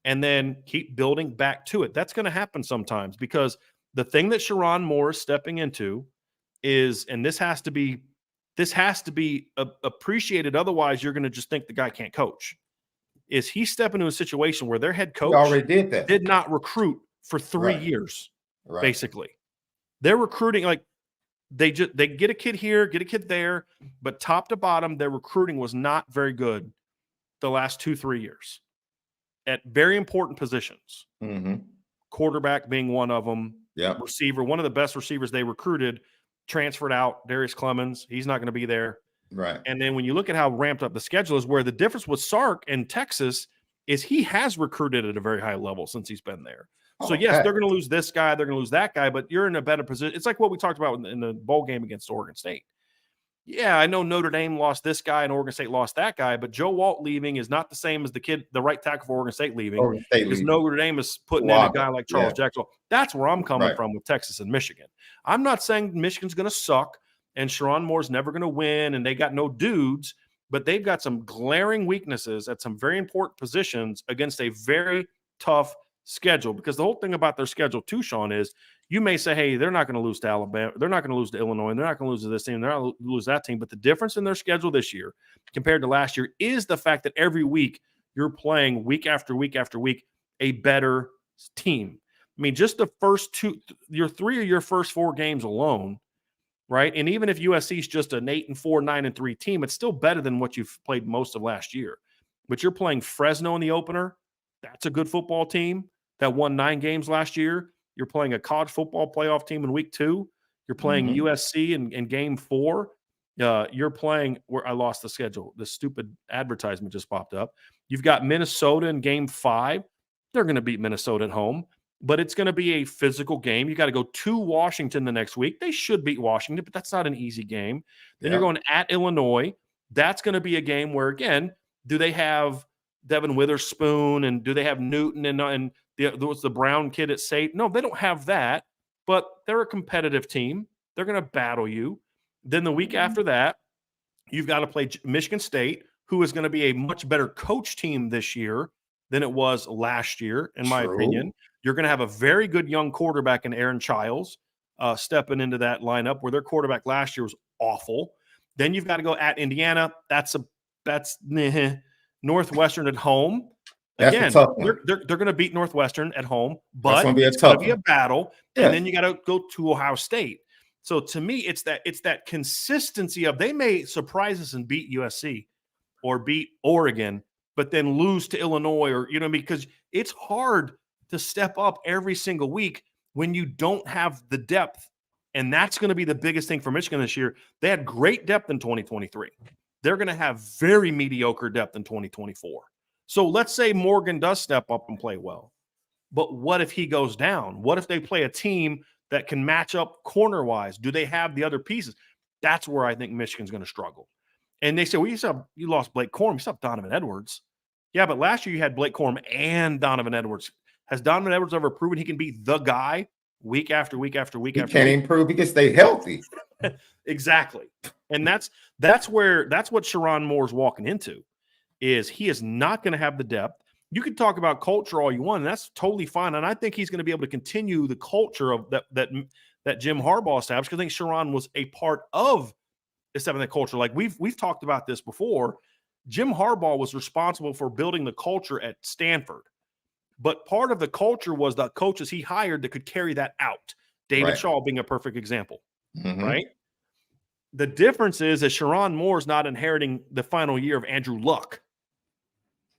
and then keep building back to it. That's going to happen sometimes because the thing that Sherrone Moore is stepping into is, and this has to be appreciated. Otherwise, you're going to just think the guy can't coach. Is he stepping into a situation where their head coach already did not recruit for 3 years, basically. They're recruiting like they get a kid here, get a kid there, but top to bottom, their recruiting was not very good the last 2-3 years at very important positions. Quarterback being one of them. Receiver, one of the best receivers they recruited, transferred out. Darius Clemens, he's not going to be there. Right. And then when you look at how ramped up the schedule is, where the difference with Sark in Texas is he has recruited at a very high level since he's been there. So, yes, they're going to lose this guy, they're going to lose that guy, but you're in a better position. It's like what we talked about in the bowl game against Oregon State. Yeah, I know Notre Dame lost this guy and Oregon State lost that guy, but Joe Walt leaving is not the same as the right tackle for Oregon State leaving. Because Notre Dame is putting in a guy like Charles Jackson. That's where I'm coming from with Texas and Michigan. I'm not saying Michigan's going to suck and Sherrone Moore's never going to win and they got no dudes, but they've got some glaring weaknesses at some very important positions against a very tough schedule. Because the whole thing about their schedule too, Sean, is you may say, hey, they're not going to lose to Alabama. They're not going to lose to Illinois. And they're not going to lose to this team. They're not going to lose that team. But the difference in their schedule this year compared to last year is the fact that every week you're playing week after week after week a better team. I mean, just the first your 3 of your first 4 games alone, right? And even if USC is just an 8-4, 9-3 team, it's still better than what you've played most of last year. But you're playing Fresno in the opener. That's a good football team that won 9 games last year. You're playing a college football playoff team in week 2. You're playing USC in game 4. You're playing where I lost the schedule. The stupid advertisement just popped up. You've got Minnesota in game 5. They're going to beat Minnesota at home, but it's going to be a physical game. You got to go to Washington the next week. They should beat Washington, but that's not an easy game. Then you're going at Illinois. That's going to be a game where, again, do they have Devin Witherspoon and do they have Newton and the Brown kid at safety? No, they don't have that, but they're a competitive team. They're going to battle you. Then the week after that, you've got to play Michigan State, who is going to be a much better coach team this year than it was last year, in my opinion. You're going to have a very good young quarterback in Aaron Childs stepping into that lineup where their quarterback last year was awful. Then you've got to go at Indiana. That's Northwestern at home. Again, they're going to beat Northwestern at home, but it's going to be a battle. Yeah. And then you got to go to Ohio State. So to me, it's that consistency of they may surprise us and beat USC or beat Oregon, but then lose to Illinois or, because it's hard to step up every single week when you don't have the depth. And that's going to be the biggest thing for Michigan this year. They had great depth in 2023. They're going to have very mediocre depth in 2024. So let's say Morgan does step up and play well. But what if he goes down? What if they play a team that can match up corner-wise? Do they have the other pieces? That's where I think Michigan's going to struggle. And they say, well, you lost Blake Corum. You still have Donovan Edwards. Yeah, but last year you had Blake Corum and Donovan Edwards. Has Donovan Edwards ever proven he can be the guy week after week after week after week? He can't improve because they healthy. Exactly. And that's what Sherrone Moore's walking into, is he is not going to have the depth. You can talk about culture all you want, and that's totally fine. And I think he's going to be able to continue the culture of that Jim Harbaugh established, because I think Sherrone was a part of establishing that culture. Like we've talked about this before. Jim Harbaugh was responsible for building the culture at Stanford. But part of the culture was the coaches he hired that could carry that out. David Shaw being a perfect example, right? The difference is that Sherrone Moore is not inheriting the final year of Andrew Luck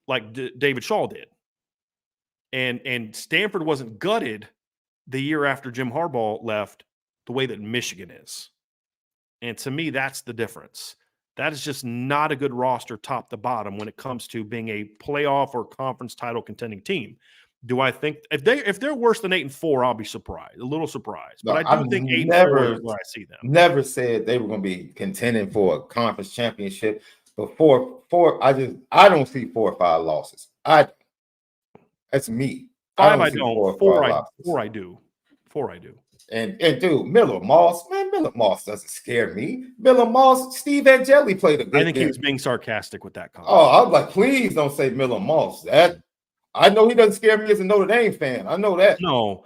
like David Shaw did. And Stanford wasn't gutted the year after Jim Harbaugh left the way that Michigan is. And to me, that's the difference. That is just not a good roster top to bottom when it comes to being a playoff or conference title contending team. Do I think if they're worse than 8-4, I'll be surprised, a little surprised. No, But I do think 8-4 is where I see them. Never said they were going to be contending for a conference championship. But I don't see 4 or 5 losses. That's me. 5 I don't. 4 I do. 4 I do. And dude, Miller Moss doesn't scare me. Miller Moss, Steve Angeli played a good game. I think he was being sarcastic with that comment. Oh, I was like, please don't say Miller Moss. I know he doesn't scare me as a Notre Dame fan. I know that. No,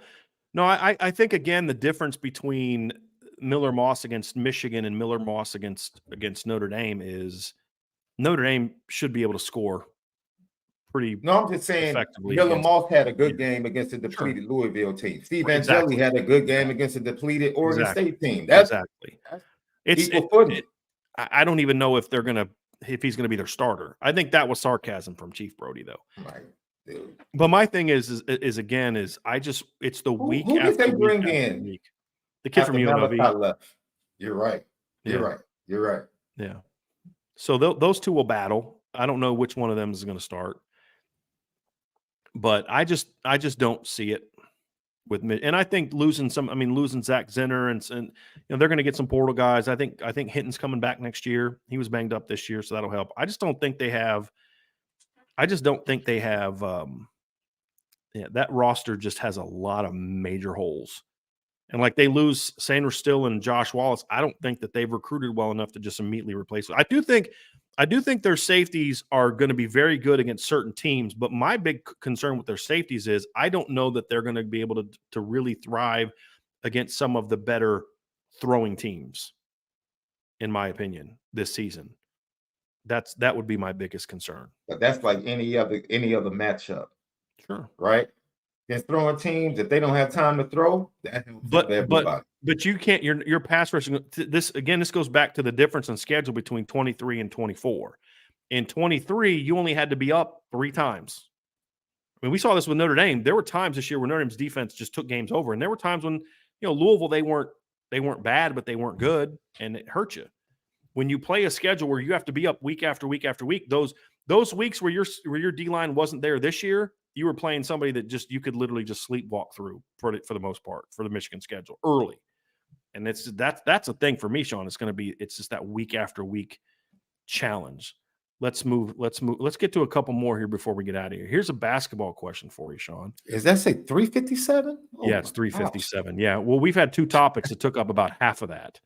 I think, again, the difference between Miller Moss against Michigan and Miller Moss against Notre Dame is Notre Dame should be able to score pretty. No, I'm just saying Miller Moss had a good game against a depleted Louisville team. Steve Angeli had a good game against a depleted Oregon State team. That's equal footing. I don't even know if he's gonna be their starter. I think that was sarcasm from Chief Brody, though. Right. Dude. But my thing is it's the week who after did they bring week in? week. The kid from UNLV. You're right. You're right. Yeah. So those two will battle. I don't know which one of them is going to start, but I just don't see it with me. And I think losing Zach Zinner and they're going to get some portal guys. I think Hinton's coming back next year. He was banged up this year, so that'll help. I just don't think they have. That roster just has a lot of major holes. And like they lose Sanders Still and Josh Wallace, I don't think that they've recruited well enough to just immediately replace it. I do think their safeties are going to be very good against certain teams, but my big concern with their safeties is I don't know that they're going to be able to really thrive against some of the better throwing teams, in my opinion, this season. That would be my biggest concern. But that's like any other matchup. Sure. Right? Against throwing teams, if they don't have time to throw, that helps everybody. But you can't. Your pass rushing. This goes back to the difference in schedule between 23 and 24. In 23, you only had to be up 3 times. I mean, we saw this with Notre Dame. There were times this year where Notre Dame's defense just took games over, and there were times when Louisville they weren't bad, but they weren't good, and it hurt you. When you play a schedule where you have to be up week after week after week, those weeks where your D-line wasn't there this year, you were playing somebody that you could literally just sleepwalk through for the most part for the Michigan schedule early. And that's a thing for me, Sean. It's just that week after week challenge. Let's get to a couple more here before we get out of here. Here's a basketball question for you, Sean. Is that say 357? Oh, yeah, it's 357. Gosh. Yeah. Well, we've had 2 topics that took up about half of that.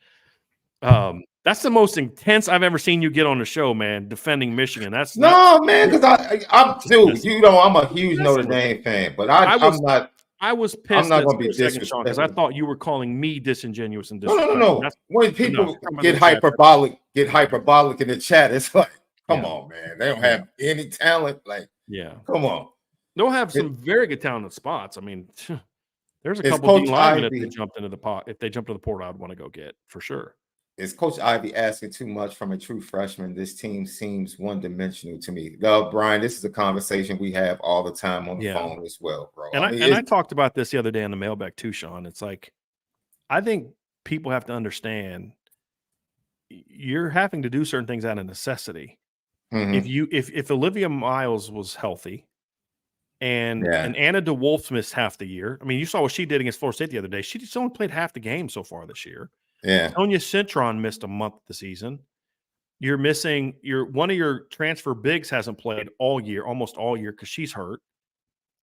That's the most intense I've ever seen you get on the show, man. Defending Michigan. That's man, because I'm dude. I'm a huge Notre Dame fan, but I'm not. I was pissed. I'm not going to be disrespectful because I thought you were calling me disingenuous and No. When people get hyperbolic in the chat, it's like, come on, man. They don't have any talent. Like, come on. They'll have some very good talented spots. I mean, there's a couple of linemen if they jumped into the pot. If they jumped to the portal, I'd want to go get for sure. Is Coach Ivey asking too much from a true freshman? This team seems one-dimensional to me. Brian, this is a conversation we have all the time on the phone as well, bro. And I talked about this the other day on the mailbag too, Sean. It's like, I think people have to understand you're having to do certain things out of necessity. Mm-hmm. If Olivia Miles was healthy and Anna DeWolf missed half the year, I mean, you saw what she did against Florida State the other day. She just only played half the game so far this year. Yeah. Sonia Cintron missed a month of the season. You're missing one of your transfer bigs hasn't played almost all year because she's hurt.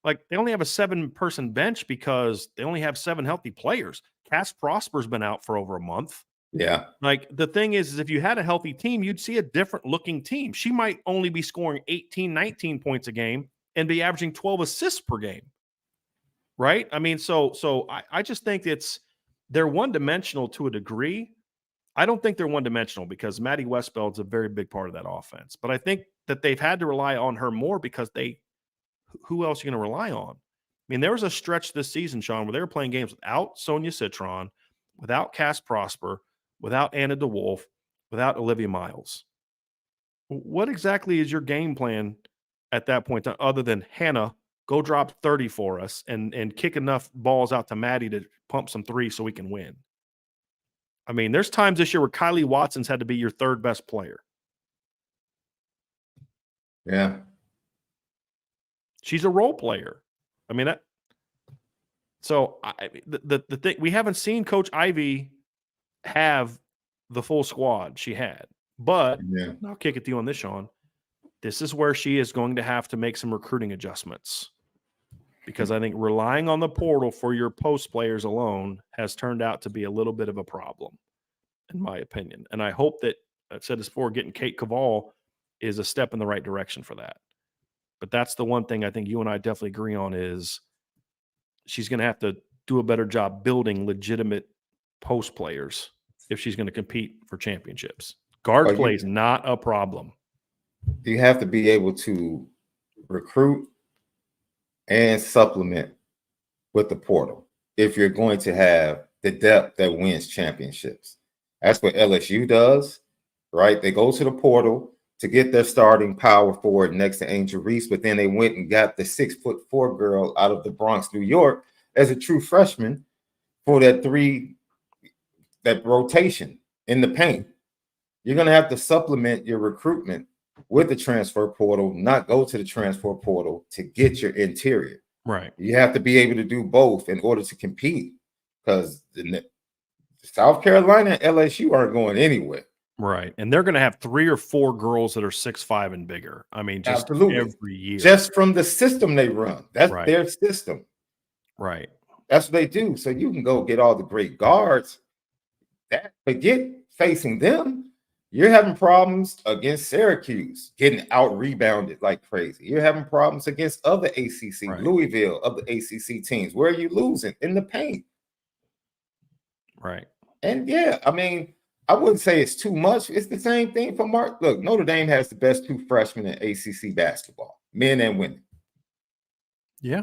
Like they only have a 7-person bench because they only have 7 healthy players. Cass Prosper's been out for over a month. Yeah. Like the thing is if you had a healthy team, you'd see a different looking team. She might only be scoring 18, 19 points a game and be averaging 12 assists per game. Right? I mean, so I just think they're one-dimensional to a degree. I don't think they're one-dimensional because Maddie Westfeld's a very big part of that offense. But I think that they've had to rely on her more because who else are you going to rely on? I mean, there was a stretch this season, Sean, where they were playing games without Sonia Cintron, without Cass Prosper, without Anna DeWolf, without Olivia Miles. What exactly is your game plan at that point other than Hannah go drop 30 for us and kick enough balls out to Maddie to pump some threes so we can win. I mean, there's times this year where Kylie Watson's had to be your third best player. Yeah. She's a role player. I mean, the thing, we haven't seen Coach Ivy have the full squad she had, but I'll kick it to you on this, Sean. This is where she is going to have to make some recruiting adjustments, because I think relying on the portal for your post players alone has turned out to be a little bit of a problem, in my opinion. And I hope that, I've said this before, getting Kate Caval is a step in the right direction for that. But that's the one thing I think you and I definitely agree on, is she's going to have to do a better job building legitimate post players if she's going to compete for championships. Guard play is not a problem. You have to be able to recruit and supplement with the portal if you're going to have the depth that wins championships. That's what LSU does, right? They go to the portal to get their starting power forward next to Angel Reese, but then they went and got the 6'4" girl out of the Bronx, New York, as a true freshman for that rotation in the paint. You're going to have to supplement your recruitment with the transfer portal, not go to the transfer portal to get your interior. Right. You have to be able to do both in order to compete, because South Carolina and LSU aren't going anywhere. Right. And they're going to have 3 or 4 girls that are 6'5" and bigger. I mean, just absolutely every year. Just from the system they run. That's right. Their system. Right. That's what they do. So you can go get all the great guards. Forget facing them. You're having problems against Syracuse, getting out-rebounded like crazy. You're having problems against other ACC, right. Louisville, other ACC teams. Where are you losing? In the paint. Right. And, yeah, I mean, I wouldn't say it's too much. It's the same thing for Mark. Look, Notre Dame has the best 2 freshmen in ACC basketball, men and women. Yeah,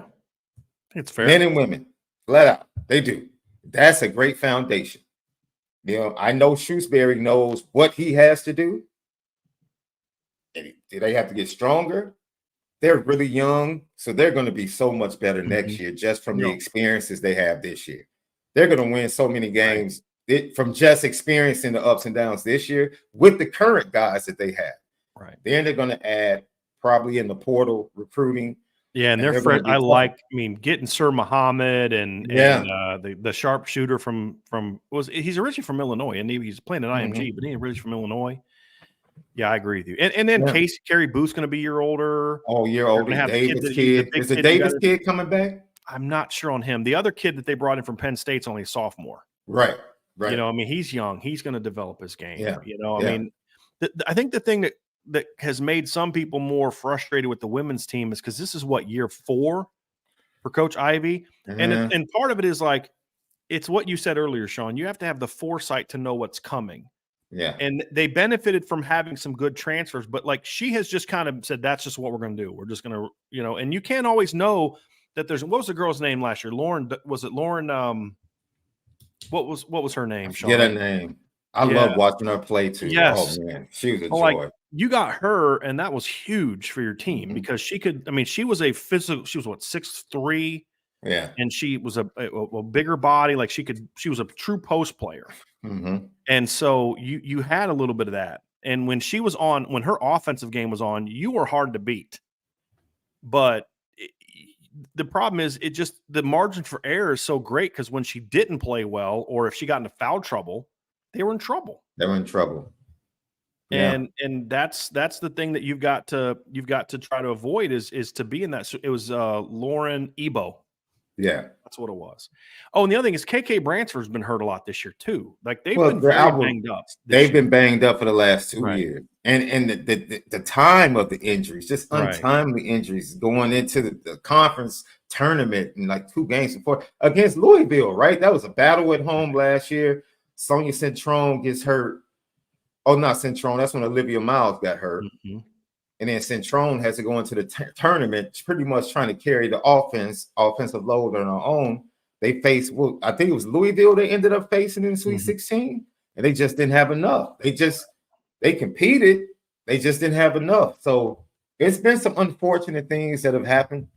it's fair. Men and women, flat out. They do. That's a great foundation. You know, I know Shrewsbury knows what he has to do. Do they have to get stronger? They're really young, so they're going to be so much better next year just from the experiences they have this year. They're going to win so many games from just experiencing the ups and downs this year with the current guys that they have. Right. Then they're going to add probably in the portal recruiting. Yeah, and they're friend. I mean, getting Sir Muhammad and the sharpshooter from he's originally from Illinois, and he's playing at IMG, but he's originally from Illinois. Yeah, I agree with you. And then Casey Carey Booth's going to be a year older. Oh, year older. Davis kid. Is the Davis kid coming back? I'm not sure on him. The other kid that they brought in from Penn State's only a sophomore. Right. Right. You know, I mean, he's young. He's going to develop his game. Yeah. You know, I mean, I think the thing that has made some people more frustrated with the women's team is because this is what, year 4 for Coach Ivy. And part of it is like, it's what you said earlier, Sean. You have to have the foresight to know what's coming. Yeah. And they benefited from having some good transfers, but like she has just kind of said, that's just what we're going to do. We're just going to, you know, and you can't always know that there's, what was the girl's name last year? Lauren, was it Lauren? What was her name, Sean? Get her name. I love watching her play too. Yes. Oh man, she was a joy. Like, you got her, and that was huge for your team because she could. I mean, she was a physical. She was what, 6'3". Yeah, and she was a bigger body. Like she was a true post player. And so you had a little bit of that. And when she was on, when her offensive game was on, you were hard to beat. But the problem is, the margin for error is so great because when she didn't play well, or if she got into foul trouble, they were in trouble. They were in trouble. And that's the thing that you've got to try to avoid is to be in that. So it was Lauren Ebo. Yeah, that's what it was. Oh, and the other thing is KK Bransford's been hurt a lot this year too. Like they've been very banged up. They've been banged up for the last 2 years, and the time of the injuries, just untimely injuries going into the conference tournament and like 2 games before against Louisville. Right, that was a battle at home last year. Sonia Centrone gets hurt. Oh, not Centrone. That's when Olivia Miles got hurt. And then Centrone has to go into the tournament, pretty much trying to carry the offensive load on her own. They faced, I think it was Louisville they ended up facing in Sweet 16, and they just didn't have enough. They competed. They just didn't have enough. So it's been some unfortunate things that have happened.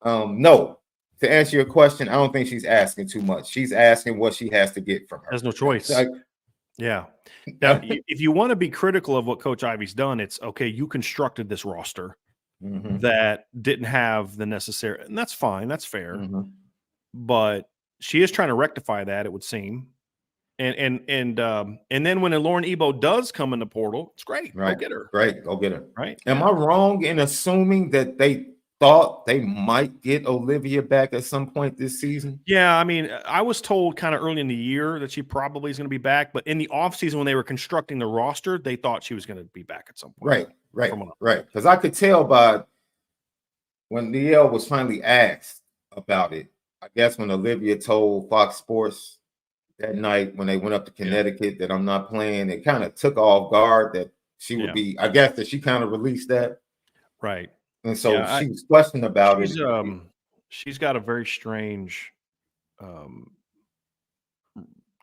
No. To answer your question, I don't think she's asking too much. She's asking what she has to get from her. There's no choice. Like, yeah. Now, if you want to be critical of what Coach Ivey's done, it's okay. You constructed this roster that didn't have the necessary, and that's fine. That's fair. But she is trying to rectify that, it would seem. And then when Lauren Ebo does come in the portal, it's great. Right. Go get her. Great. Go get her. Right. Am I wrong in assuming that they thought they might get Olivia back at some point this season? Yeah, I mean, I was told kind of early in the year that she probably is going to be back, but in the offseason when they were constructing the roster, they thought she was going to be back at some point. Right. Because I could tell by when Neil was finally asked about it, I guess when Olivia told Fox Sports that night when they went up to Connecticut that I'm not playing, it kind of took off guard that she would be, I guess that she kind of released that. Right. And so she was questioning about it. She's got a very strange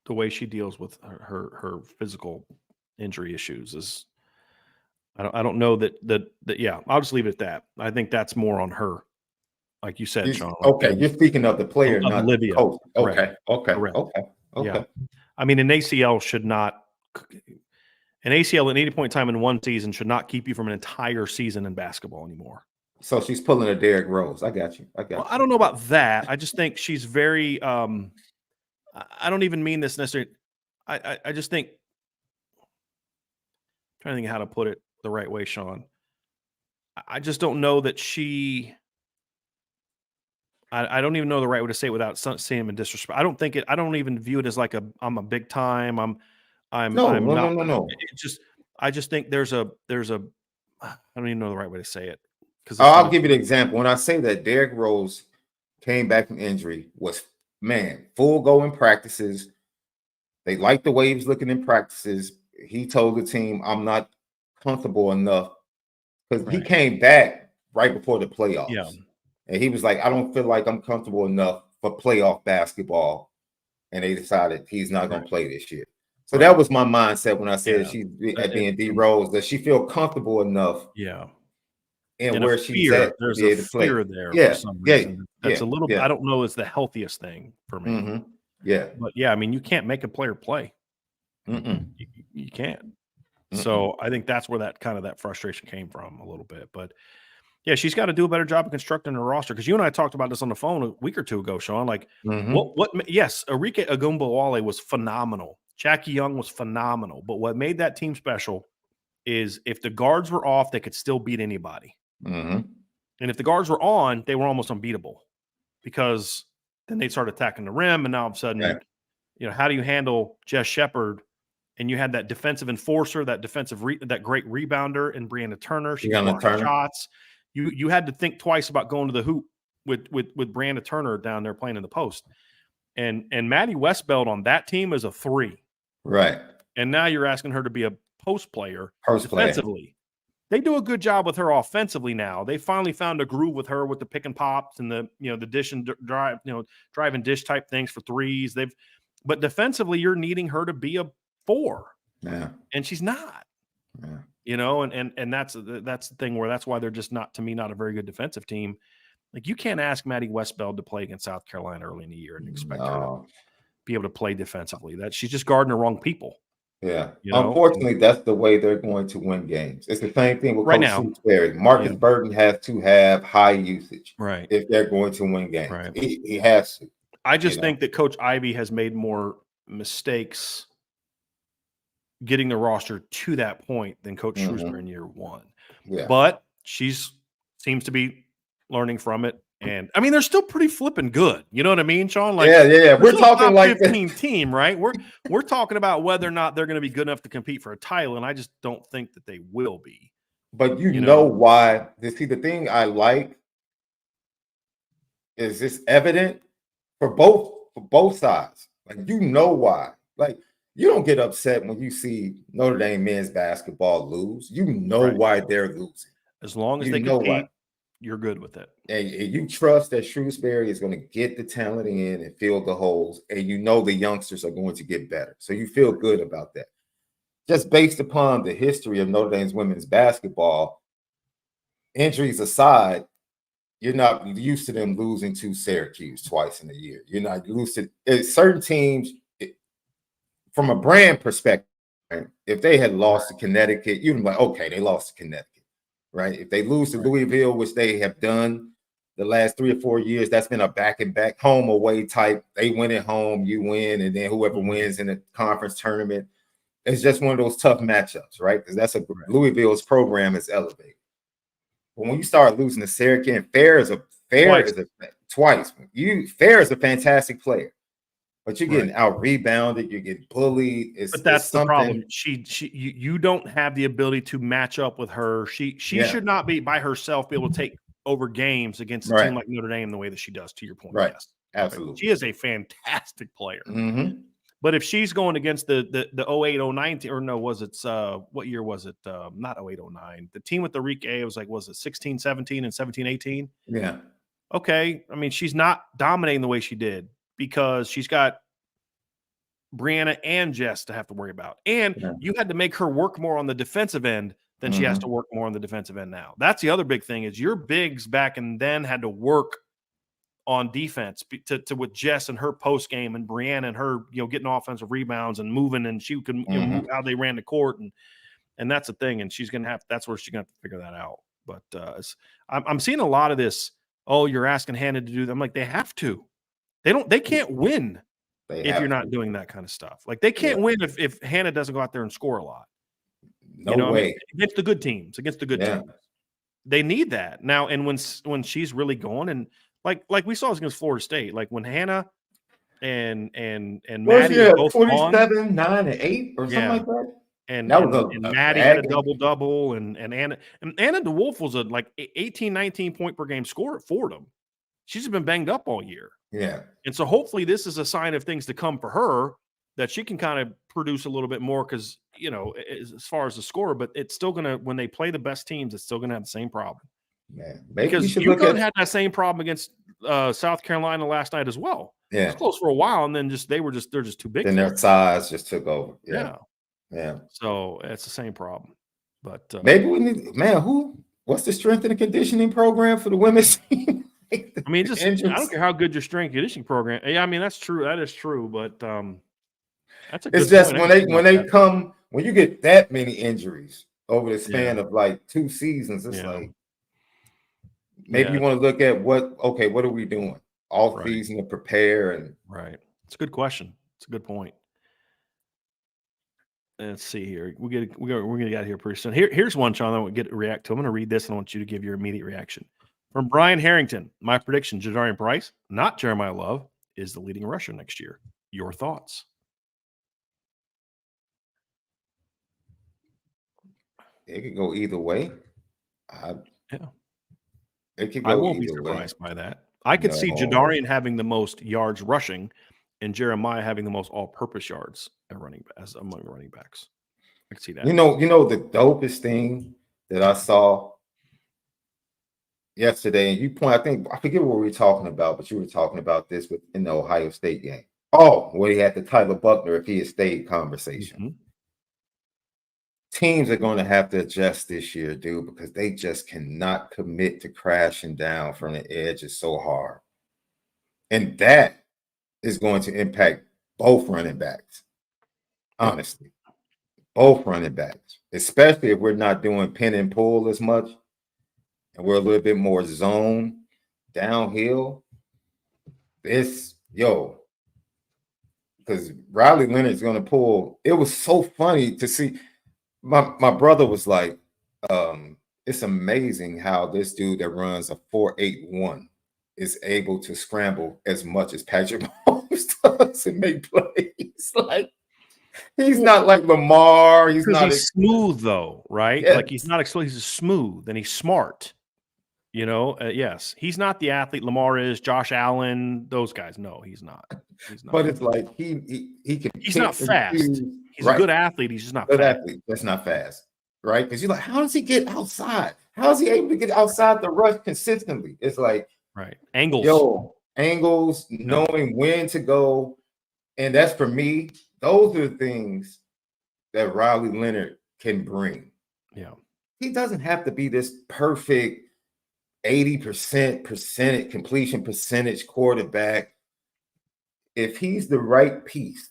the way she deals with her physical injury issues is I don't know that I'll just leave it at that. I think that's more on her. Like you said, Sean. Okay, you're speaking of the player, not Olivia. the coach. Okay. Yeah. I mean, an ACL should not an ACL at any point in time in one season should not keep you from an entire season in basketball anymore. So she's pulling a Derrick Rose. I got you. I don't know about that. I just think she's very I don't even mean this necessarily. I just think I'm trying to think of how to put it the right way, Sean. I just don't know that she I don't even know the right way to say it without saying in disrespect. I don't even view it as like I'm a big time. I'm No. I just think there's a I don't even know the right way to say it. I'll give you an example. When I say that Derrick Rose came back from injury, was full go in practices. They liked the way he was looking in practices. He told the team, I'm not comfortable enough because he came back right before the playoffs. Yeah. And he was like, I don't feel like I'm comfortable enough for playoff basketball. And they decided he's not going to play this year. So that was my mindset when I said she's at being D Rose. Does she feel comfortable enough? Yeah. And where she's at, there's a fear there for some reason. That's a little. I don't know. Is the healthiest thing for me. But I mean, you can't make a player play. You can't. So I think that's where that frustration came from a little bit. But yeah, she's got to do a better job of constructing her roster because you and I talked about this on the phone a week or two ago, Sean. Like yes, Arike Ogunbowale was phenomenal. Jackie Young was phenomenal. But what made that team special is if the guards were off, they could still beat anybody. And if the guards were on, they were almost unbeatable because then they'd start attacking the rim. And now all of a sudden, how do you handle Jess Shepard? And you had that defensive enforcer, that that great rebounder in Brianna Turner. She blocked shots. You had to think twice about going to the hoop with Brianna Turner down there playing in the post. And Maddie Westbeld on that team is a 3. Right. And now you're asking her to be a post player defensively. They do a good job with her offensively now. They finally found a groove with her with the pick and pops and the the dish and drive, drive and dish type things for threes. But defensively, you're needing her to be a 4. Yeah. And she's not. Yeah. And that's the thing where that's why they're just not a very good defensive team. Like you can't ask Maddie Westbeld to play against South Carolina early in the year and expect her to be able to play defensively. That she's just guarding the wrong people. Yeah. Unfortunately, that's the way they're going to win games. It's the same thing with right Coach now. Shrewsbury. Marcus Burton has to have high usage if they're going to win games. Right. He has to. I just think that Coach Ivey has made more mistakes getting the roster to that point than Coach Shrewsbury in year 1. Yeah. But seems to be learning from it. And I mean, they're still pretty flipping good. You know what I mean, Sean? Like, we're talking like 15 team, right? We're talking about whether or not they're going to be good enough to compete for a title, and I just don't think that they will be. But you know why? See, the thing I like is this evident for both sides. Like why? Like you don't get upset when you see Notre Dame men's basketball lose. You know why they're losing. As long as they compete, you're good with it. And you trust that Shrewsbury is going to get the talent in and fill the holes, and the youngsters are going to get better. So you feel good about that. Just based upon the history of Notre Dame's women's basketball, injuries aside, you're not used to them losing to Syracuse twice in a year. You're not used to certain teams from a brand perspective. If they had lost to Connecticut, you'd be like, okay, they lost to Connecticut, right? If they lose to Louisville, which they have done the last 3 or 4 years, that's been a back and back home away type. They win at home, you win, and then whoever wins in the conference tournament. It's just one of those tough matchups, right? Because that's Louisville's program is elevated. But when you start losing to Syracuse, and Fair is a fantastic player, but you're getting out rebounded, you're getting bullied. But that's the problem. You don't have the ability to match up with her. She should not be by herself be able to take over games against a team like Notre Dame the way that she does. To your point, right? Yes, absolutely. She is a fantastic player. Mm-hmm. But if she's going against the 08-09 or no, was it what year was it? Not 08-09. The team with the Rique, it was like, was it 16-17 and 17-18? Yeah. Okay. I mean, she's not dominating the way she did because she's got Brianna and Jess to have to worry about. And you had to make her work more on the defensive end than she has to work more on the defensive end now. That's the other big thing is your bigs back and then had to work on defense to with Jess and her post game and Brianna and her, getting offensive rebounds and moving, and she can move how they ran the court, and that's the thing. And that's where she's gonna have to figure that out. But I'm seeing a lot of this. Oh, you're asking Hannah to do that. I'm like, they have to. They can't win if you're not doing that kind of stuff. Like they can't win if Hannah doesn't go out there and score a lot. No way. Against the good teams, teams. They need that now. And when she's really going and like we saw against Florida State, like when Hannah and Maddie both 47, 9, and 8 or something like that. And Maddie had a double, and Anna DeWolf was a 18, 19 point per game scorer at Fordham. She's been banged up all year. Yeah. And so hopefully this is a sign of things to come for her that she can kind of produce a little bit more because, as far as the scorer, but it's still going to, when they play the best teams, it's still going to have the same problem. Man, because UConn had that same problem against South Carolina last night as well. Yeah. It was close for a while, and then they're just too big. Then their size just took over. Yeah. So it's the same problem. But maybe we need, what's the strength and conditioning program for the women's team? I mean, I don't care how good your strength conditioning program. Yeah, I mean that's true. That is true. But that's a good it's just point. when you get that many injuries over the span of like 2 seasons, it's like maybe you want to look at what are we doing all season to prepare and It's a good question. It's a good point. Let's see here. We're gonna get out of here pretty soon. Here's one, Sean. I want to react to. I'm gonna read this and I want you to give your immediate reaction. From Brian Harrington, my prediction: Jadarian Price, not Jeremiah Love, is the leading rusher next year. Your thoughts? It could go either way. It could go I won't be either surprised by that. I could see Jadarian having the most yards rushing, and Jeremiah having the most all-purpose yards among running backs. I could see that. You know the dopest thing that I saw yesterday, and I forget what we were talking about, but you were talking about this in the Ohio State game. Oh, where he had the Tyler Buckner if he had stayed conversation. Mm-hmm. Teams are going to have to adjust this year, dude, because they just cannot commit to crashing down from the edges so hard. And that is going to impact both running backs. Honestly, both running backs, especially if we're not doing pin and pull as much and we're a little bit more zone downhill. Because Riley Leonard's going to pull. It was so funny to see. My brother was like, it's amazing how this dude that runs a 4.81 is able to scramble as much as Patrick Mahomes does and make plays. Like, he's not like Lamar. He's smooth though, right? Yeah. Like he's not explosive. He's smooth and he's smart. Yes, he's not the athlete Lamar is. Josh Allen, those guys. No, he's not. But it's like he can. He's not fast. He's a good athlete. He's just not good fast. athlete. That's not fast, right? Because you're like, how does he get outside? How is he able to get outside the rush consistently? It's like angles, knowing when to go, and that's for me. Those are the things that Riley Leonard can bring. Yeah, he doesn't have to be this perfect 80% completion percentage quarterback. If he's the right piece,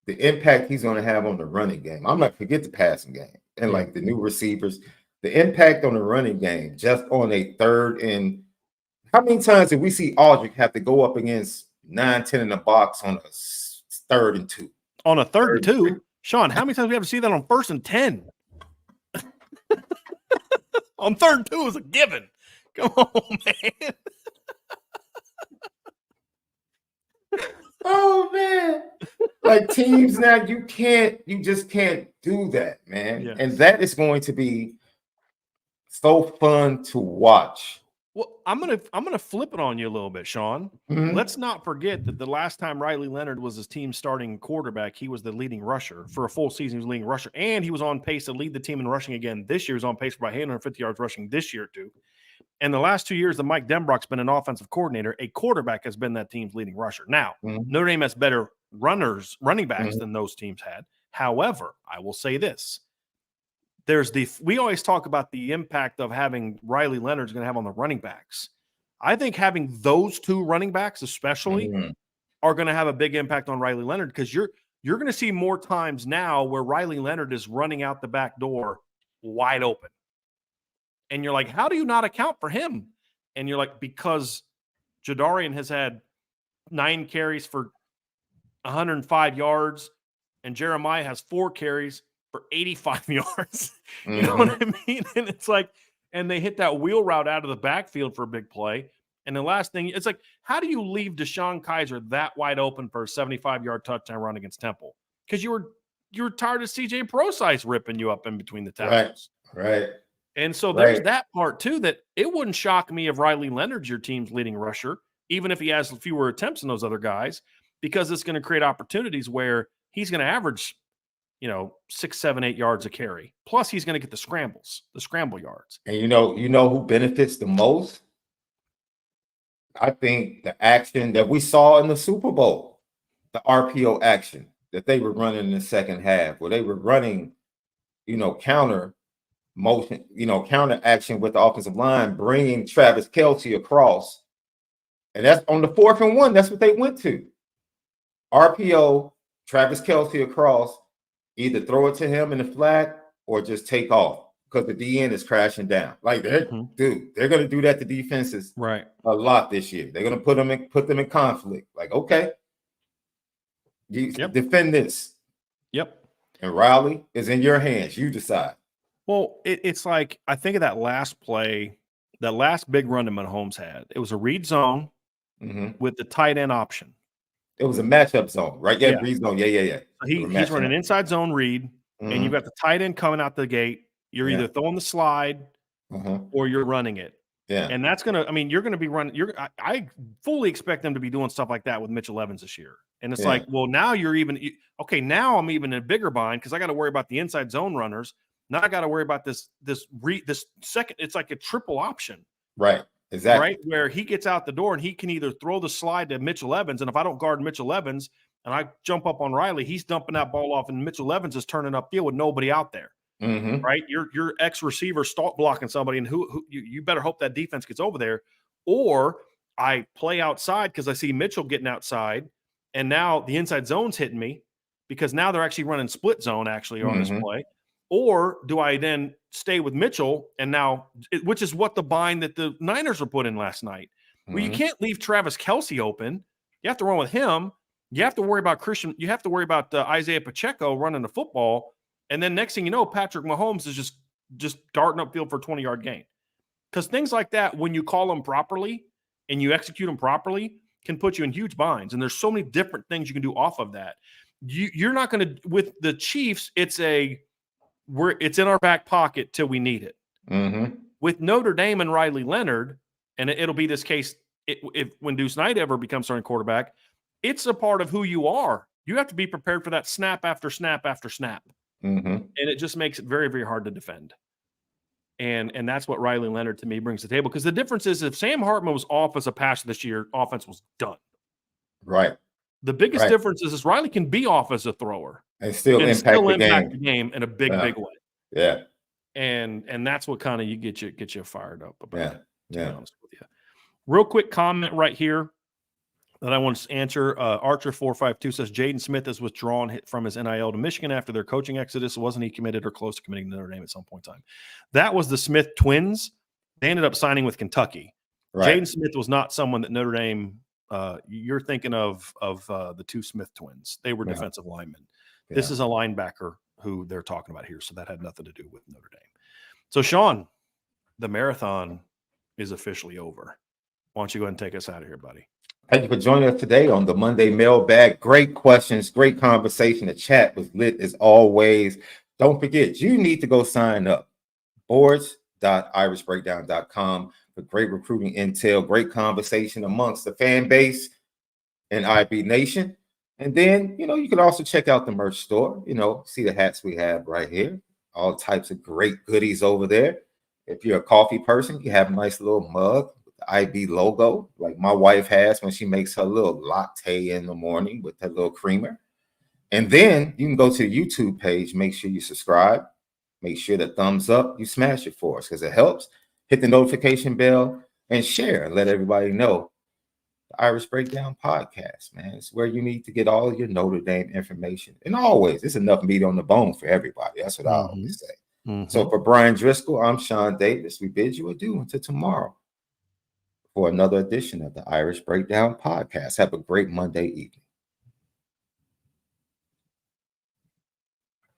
the impact he's going to have on the running game. I'm not forget the passing game and like the new receivers, the impact on the running game, just on a third and how many times did we see Aldrich have to go up against 9-10 in the box on a 3rd and 2? On a third and 2, Sean, how many times do we have to see that on 1st and 10? On 3rd and 2 is a given. Come on, man. Oh man, like teams now, you just can't do that, man. Yes. And that is going to be so fun to watch. Well, I'm gonna flip it on you a little bit, Sean. Let's not forget that the last time Riley Leonard was his team's starting quarterback, he was the leading rusher for a full season. He was leading rusher, and he was on pace to lead the team in rushing again this year. He was on pace for about 850 yards rushing this year too. And the last 2 years that Mike Denbrock's been an offensive coordinator, a quarterback has been that team's leading rusher. Now, Notre Dame has better running backs than those teams had. However, I will say this. We always talk about the impact of having Riley Leonard's going to have on the running backs. I think having those 2 running backs especially are going to have a big impact on Riley Leonard because you're going to see more times now where Riley Leonard is running out the back door wide open. And you're like, how do you not account for him? And you're like, because Jadarian has had 9 carries for 105 yards and Jeremiah has 4 carries for 85 yards. You know what I mean? And it's like, and they hit that wheel route out of the backfield for a big play. And the last thing, it's like, how do you leave Deshaun Kaiser that wide open for a 75-yard touchdown run against Temple? Because you were tired of CJ Prosise ripping you up in between the tackles. Right. And so there's that part too, that it wouldn't shock me if Riley Leonard's your team's leading rusher, even if he has fewer attempts than those other guys, because it's going to create opportunities where he's going to average, 6, 7, 8 yards a carry. Plus he's going to get the scramble yards. And you know who benefits the most? I think the action that we saw in the Super Bowl, the RPO action that they were running in the second half, where they were running, counter motion, counter action with the offensive line, bringing Travis Kelce across. And that's on the 4th and 1. That's what they went to. RPO, Travis Kelce across, either throw it to him in the flat or just take off because the DN is crashing down. Like, they're going to do that to defenses a lot this year. They're going to put them in conflict. Like, okay, defend this. Yep. And Riley is in your hands. You decide. Well, it's like, I think of that last play, that last big run that Mahomes had. It was a read zone with the tight end option. It was a matchup zone, right? Yeah, read zone. Yeah. He's running inside zone read, and you've got the tight end coming out the gate. You're either throwing the slide or you're running it. Yeah. And that's going to, you're going to be running. I fully expect them to be doing stuff like that with Mitchell Evans this year. And it's like, well, now now I'm even in a bigger bind because I got to worry about the inside zone runners. Now I got to worry about this second. It's like a triple option. Right. Exactly. Right. Where he gets out the door and he can either throw the slide to Mitchell Evans. And if I don't guard Mitchell Evans and I jump up on Riley, he's dumping that ball off and Mitchell Evans is turning upfield with nobody out there. Right. Your ex receiver stalk blocking somebody and who you better hope that defense gets over there. Or I play outside because I see Mitchell getting outside and now the inside zone's hitting me because now they're actually running split zone on this play. Or do I then stay with Mitchell and now, which is what the bind that the Niners were put in last night, where you can't leave Travis Kelce open. You have to run with him. You have to worry about Christian. You have to worry about Isaiah Pacheco running the football. And then next thing you know, Patrick Mahomes is just darting upfield for a 20-yard gain. Because things like that, when you call them properly and you execute them properly, can put you in huge binds. And there's so many different things you can do off of that. You're not going to, with the Chiefs, it's in our back pocket till we need it. With Notre Dame and Riley Leonard, and it'll be this case if when Deuce Knight ever becomes starting quarterback, it's a part of who you are. You have to be prepared for that snap after snap after snap. And it just makes it very, very hard to defend. And that's what Riley Leonard to me brings to the table. Because the difference is if Sam Hartman was off as a passer this year, offense was done. Right. The biggest difference is Riley can be off as a thrower and still impact the game in a big way. Yeah. And that's what kind of you get you fired up about it, to be honest with you. Real quick comment right here that I want to answer. Archer452 says Jaden Smith is withdrawn from his NIL to Michigan after their coaching exodus. Wasn't he committed or close to committing to Notre Dame at some point in time? That was the Smith twins. They ended up signing with Kentucky. Right. Jaden Smith was not someone that Notre Dame. You're thinking of the two Smith twins. They were defensive linemen. This is a linebacker who they're talking about here. So that had nothing to do with Notre Dame. So Sean, the marathon is officially over. Why don't you go ahead and take us out of here, buddy? Thank you for joining us today on the Monday Mailbag. Great questions, great conversation. The chat was lit as always. Don't forget, you need to go sign up. boards.irishbreakdown.com for great recruiting intel, great conversation amongst the fan base and IB Nation. And then, you can also check out the merch store, see the hats we have right here. All types of great goodies over there. If you're a coffee person, you have a nice little mug with the IB logo, like my wife has when she makes her little latte in the morning with her little creamer. And then you can go to the YouTube page, make sure you subscribe, make sure the thumbs up, you smash it for us because it helps. Hit the notification bell and share and let everybody know. The Irish Breakdown podcast, man. It's where you need to get all your Notre Dame information. And always, it's enough meat on the bone for everybody. That's what I always say. So for Brian Driscoll, I'm Sean Davis. We bid you adieu until tomorrow for another edition of the Irish Breakdown podcast. Have a great Monday evening.